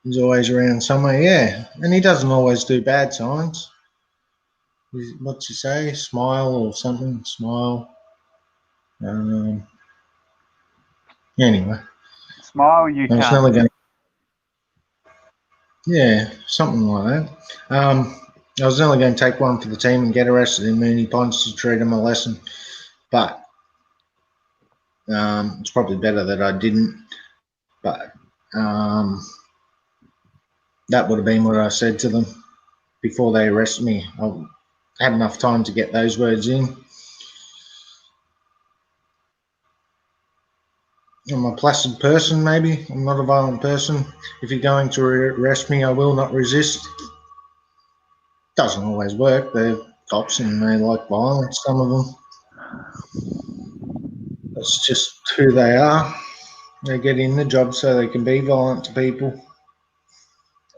He's always around somewhere, yeah, and he doesn't always do bad signs. What's he say? Smile or something? Smile. Anyway. Smile, you I was can't. nearly going. Yeah, something like that. I was nearly going to take one for the team and get arrested in Mooney Ponds to treat him a lesson, but it's probably better that I didn't. But that would have been what I said to them before they arrested me. I had enough time to get those words in. I'm a placid person, maybe. I'm not a violent person. If you're going to arrest me, I will not resist. Doesn't always work. They're cops and they like violence, some of them. That's just who they are. They get in the job so they can be violent to people.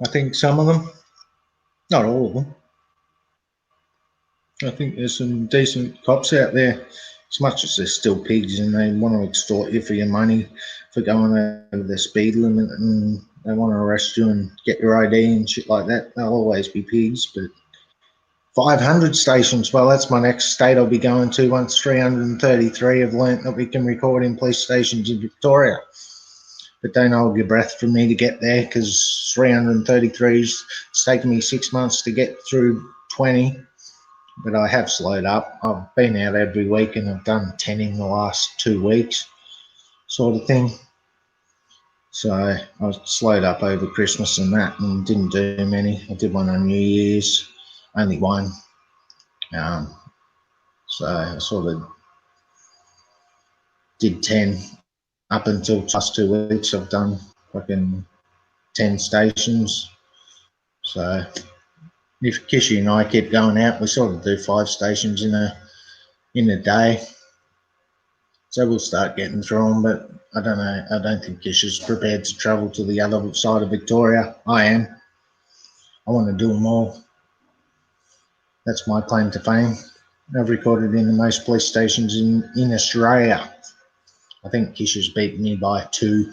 I think some of them, not all of them. I think there's some decent cops out there, as much as they're still pigs and they want to extort you for your money for going over the speed limit, and they want to arrest you and get your ID and shit like that. They'll always be pigs. But 500 stations, well, that's my next state I'll be going to once 333 have learnt that we can record in police stations in Victoria. But don't hold your breath for me to get there, because 333's it's taken me 6 months to get through 20. But I have slowed up. I've been out every week and I've done 10 in the last 2 weeks, sort of thing. So I was slowed up over Christmas and that, and didn't do many. I did one on New Year's, only one. So I sort of did 10 up until the last 2 weeks. I've done fucking 10 stations. So if Kishy and I keep going out, we sort of do 5 stations in a day. So we'll start getting through them, but I don't know. I don't think Kishy's prepared to travel to the other side of Victoria. I am. I want to do them all. That's my claim to fame. I've recorded in the most police stations in Australia. I think Kish has beaten me by 2.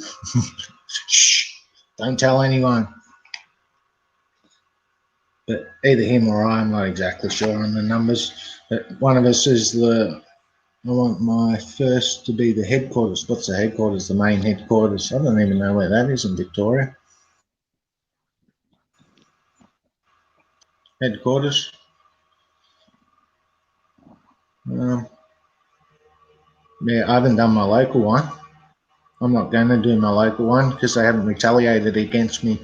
Shh, don't tell anyone. But either him or I'm not exactly sure on the numbers. But one of us is I want my first to be the headquarters. What's the headquarters? The main headquarters. I don't even know where that is in Victoria. Headquarters. Yeah, I haven't done my local one. I'm not going to do my local one because they haven't retaliated against me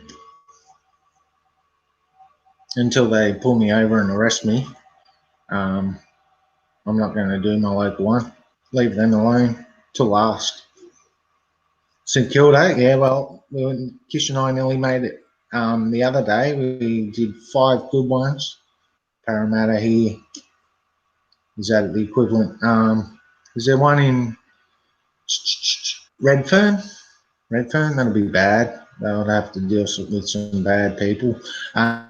until they pull me over and arrest me. I'm not going to do my local one. Leave them alone till last. St Kilda, yeah, well, Kish and I nearly made it the other day. We did 5 good ones. Parramatta here. Is that the equivalent? Is there one in Redfern? Redfern, that'll be bad. They'll have to deal with some bad people. I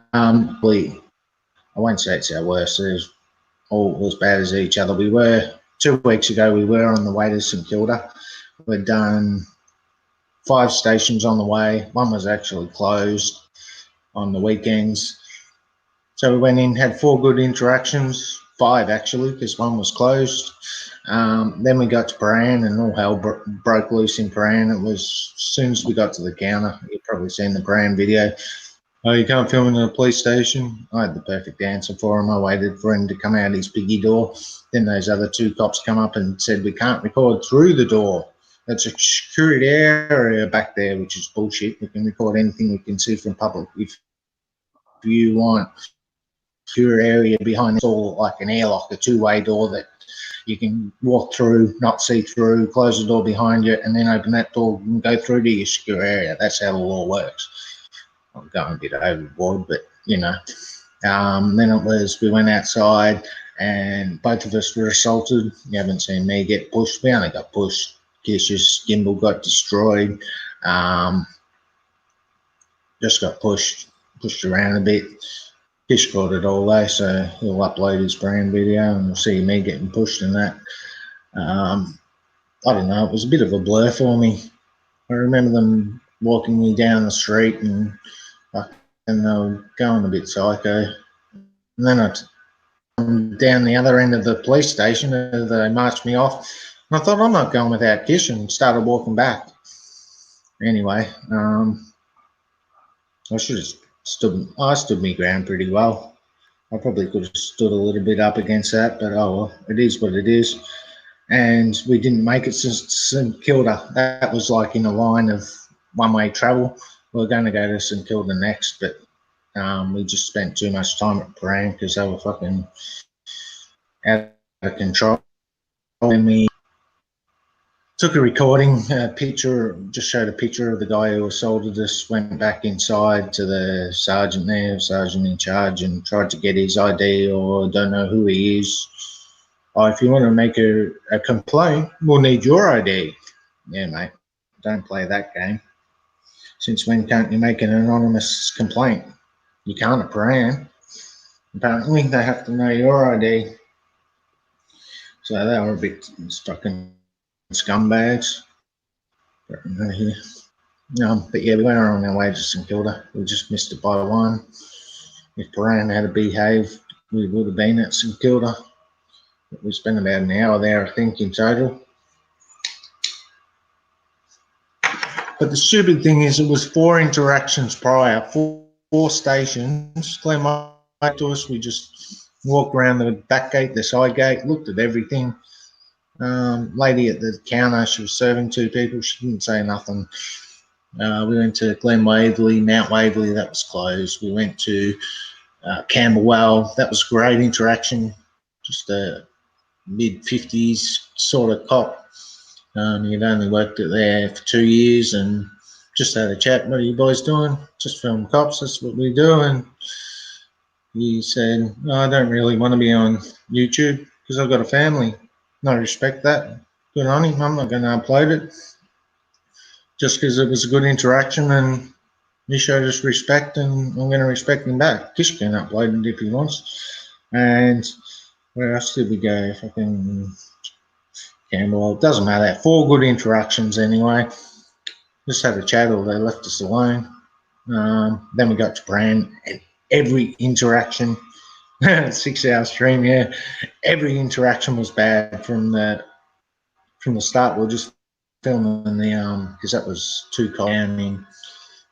won't say it's our worst. There's all as bad as each other. We were 2 weeks ago. We were on the way to St Kilda. We'd done 5 stations on the way. One was actually closed on the weekends. So we went in, had 4 good interactions, 5 actually, because one was closed. Then we got to Paran and all hell broke loose in Paran. It was as soon as we got to the counter, you've probably seen the Paran video. Oh, you can't film in a police station? I had the perfect answer for him. I waited for him to come out his piggy door. Then those other 2 cops come up and said, we can't record through the door. That's a security area back there, which is bullshit. We can record anything we can see from public. If you want your area behind, it's all like an airlock, a 2-way door that you can walk through, not see through, close the door behind you, and then open that door and go through to your secure area. That's how the law works. I'm going a bit overboard, but you know. Then it was, we went outside and both of us were assaulted. You haven't seen me get pushed. We only got pushed. Kish's gimbal got destroyed. Just got pushed around a bit. Kish caught it all though, so he'll upload his brand video and you'll see me getting pushed in that. I don't know, it was a bit of a blur for me. I remember them walking me down the street and they were going a bit psycho. And then I'm down the other end of the police station and they marched me off. And I thought, I'm not going without Kish, and started walking back. Anyway, I should have stood my ground pretty well. I probably could have stood a little bit up against that, but oh well, it is what it is. And we didn't make it to St Kilda. That was like in a line of one-way travel. We were going to go to St Kilda next, but we just spent too much time at Paran because they were fucking out of control. And we took a recording, picture, just showed a picture of the guy who assaulted us, went back inside to the sergeant there, sergeant in charge, and tried to get his ID, or don't know who he is. Oh, if you want to make a complaint, we'll need your ID. Yeah, mate, don't play that game. Since when can't you make an anonymous complaint? You can't at Paran. Apparently, they have to know your ID. So they were a bit fucking scumbags. But yeah, we went on our way to St Kilda. We just missed it by 1. If Paran had behaved, we would have been at St Kilda. We spent about an hour there, I think, in total. But the stupid thing is, it was 4 interactions prior, 4 stations. Glenn went to us. We just walked around the back gate, the side gate, looked at everything. Lady at the counter, she was serving 2 people. She didn't say nothing. We went to Glen Waverley, Mount Waverley, that was closed. We went to Camberwell, that was great interaction. Just a mid-50s sort of cop. He'd only worked there for 2 years and just had a chat. What are you boys doing? Just film cops, that's what we do. And he said, I don't really want to be on YouTube because I've got a family. No, respect that. Good on him. I'm not going to upload it just because it was a good interaction and he showed us respect, and I'm going to respect him back. Kish can upload it if he wants. And where else did we go? Fucking Campbell. It doesn't matter. 4 good interactions anyway. Just had a chat or they left us alone. Then we got to Brand and every interaction, 6-hour stream, yeah. Every interaction was bad from the start. We were just filming the because that was too cold down in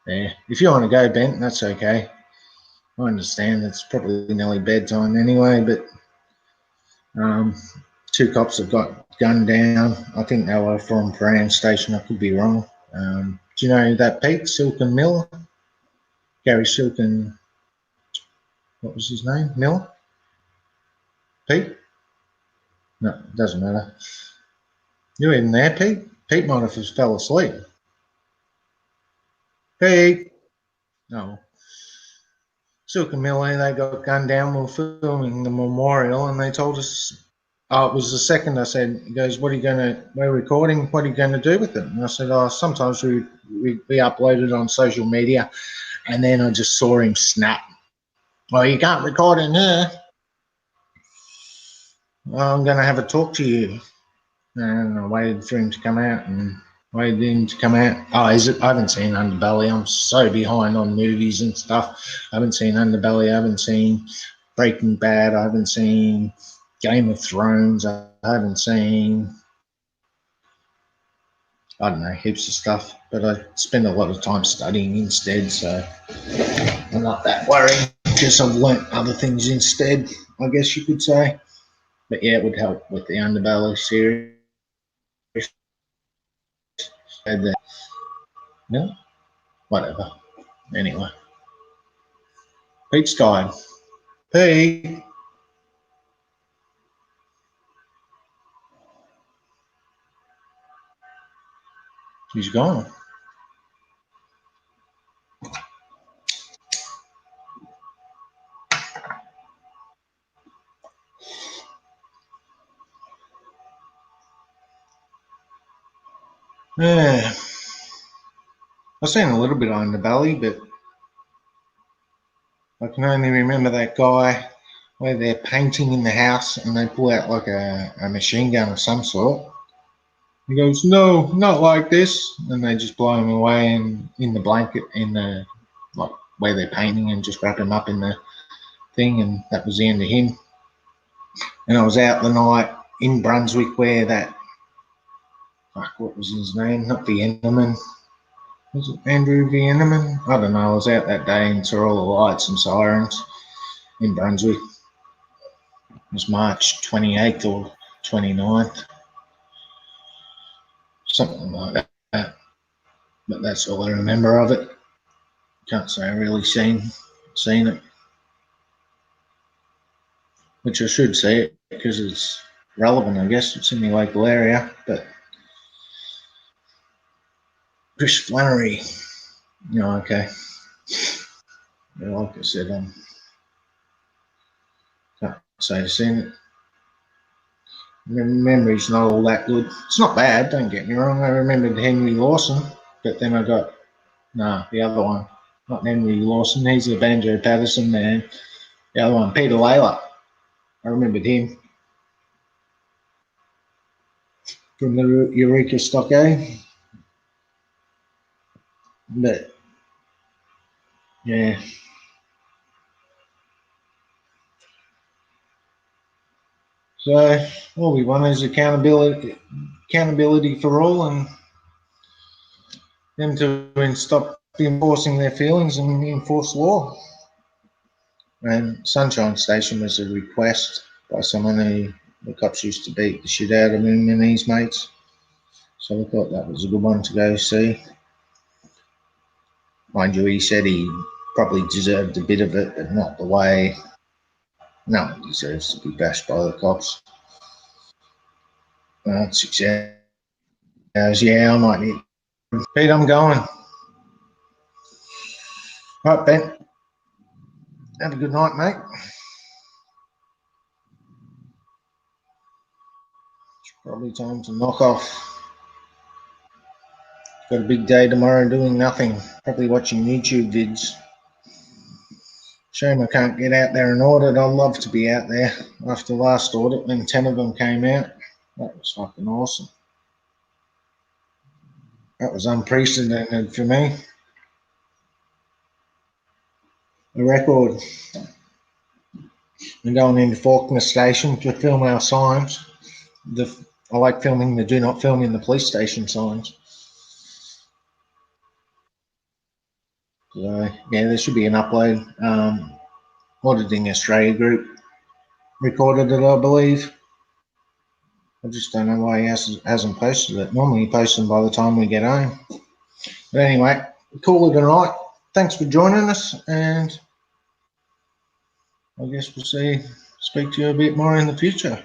there. If you want to go, Bent, that's okay. I understand it's probably nearly bedtime anyway, but 2 cops have got gunned down. I think they were from Brand Station. I could be wrong. Do you know that Pete Silken Miller? Gary Silken, what was his name? Miller? Pete? No, it doesn't matter. You even there, Pete? Pete might have just fell asleep. Pete? No. Silken Miller, they got gunned down. We were filming the memorial and they told us, oh, it was the second I said, he goes, we're recording, what are you going to do with it? And I said, oh, sometimes we upload it on social media. And then I just saw him snap. Well, you can't record in here. Well, I'm going to have a talk to you. And I waited for him to come out and waited for him to come out. Oh, is it? I haven't seen Underbelly. I'm so behind on movies and stuff. I haven't seen Underbelly. I haven't seen Breaking Bad. I haven't seen Game of Thrones. I haven't seen, I don't know, heaps of stuff. But I spend a lot of time studying instead, so I'm not that worried. Just I've learnt other things instead, I guess you could say. But yeah, it would help with the Underbelly series. No, whatever. Anyway, Pete's died. Pete. He's gone. Yeah. I've seen a little bit on Underbelly, but I can only remember that guy where they're painting in the house and they pull out like a machine gun of some sort. He goes, no, not like this. And they just blow him away in the blanket in the, like, where they're painting and just wrap him up in the thing. And that was the end of him. And I was out the night in Brunswick where that, fuck, what was his name? Not Vienneman. Was it Andrew Vienneman? I don't know. I was out that day and saw all the lights and sirens in Brunswick. It was March 28th or 29th. Something like that. But that's all I remember of it. Can't say I really seen it. Which I should see it because it's relevant, I guess. It's in the local area. But Chris Flannery. No, okay. Yeah, like I said, can't say I've seen it. My memory's not all that good. It's not bad, don't get me wrong. I remembered Henry Lawson, but then I got, the other one. Not Henry Lawson, he's a Banjo Patterson man. The other one, Peter Layla. I remembered him. From the Eureka Stockade. But, yeah. So all we want is accountability for all, and them to stop enforcing their feelings and enforce law. And Sunshine Station was a request by someone who the cops used to beat the shit out of him and his mates. So I thought that was a good one to go see. Mind you, he said he probably deserved a bit of it, but not the way. No one deserves to be bashed by the cops. 6 hours, yeah, I might need. Pete, I'm going. Right, Ben. Have a good night, mate. It's probably time to knock off. Got a big day tomorrow doing nothing. Probably watching YouTube vids. Shame I can't get out there and audit. I'd love to be out there after the last audit when 10 of them came out. That was fucking awesome. That was unprecedented for me. A record. We're going into Faulkner Station to film our signs. I like filming the do not film in the police station signs. So, yeah, there should be an upload. Auditing Australia group recorded it, I believe. I just don't know why he hasn't posted it. Normally he posts them by the time we get home. But anyway, call it a night. Thanks for joining us, and I guess we'll speak to you a bit more in the future.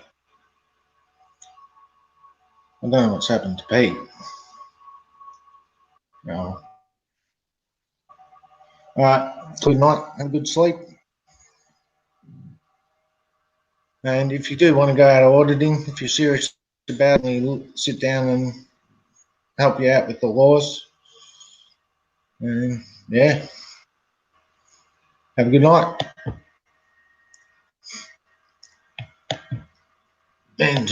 I don't know what's happened to Pete. No. All right, good night and good sleep. And if you do want to go out auditing, if you're serious about it, we'll sit down and help you out with the laws. And yeah, have a good night. And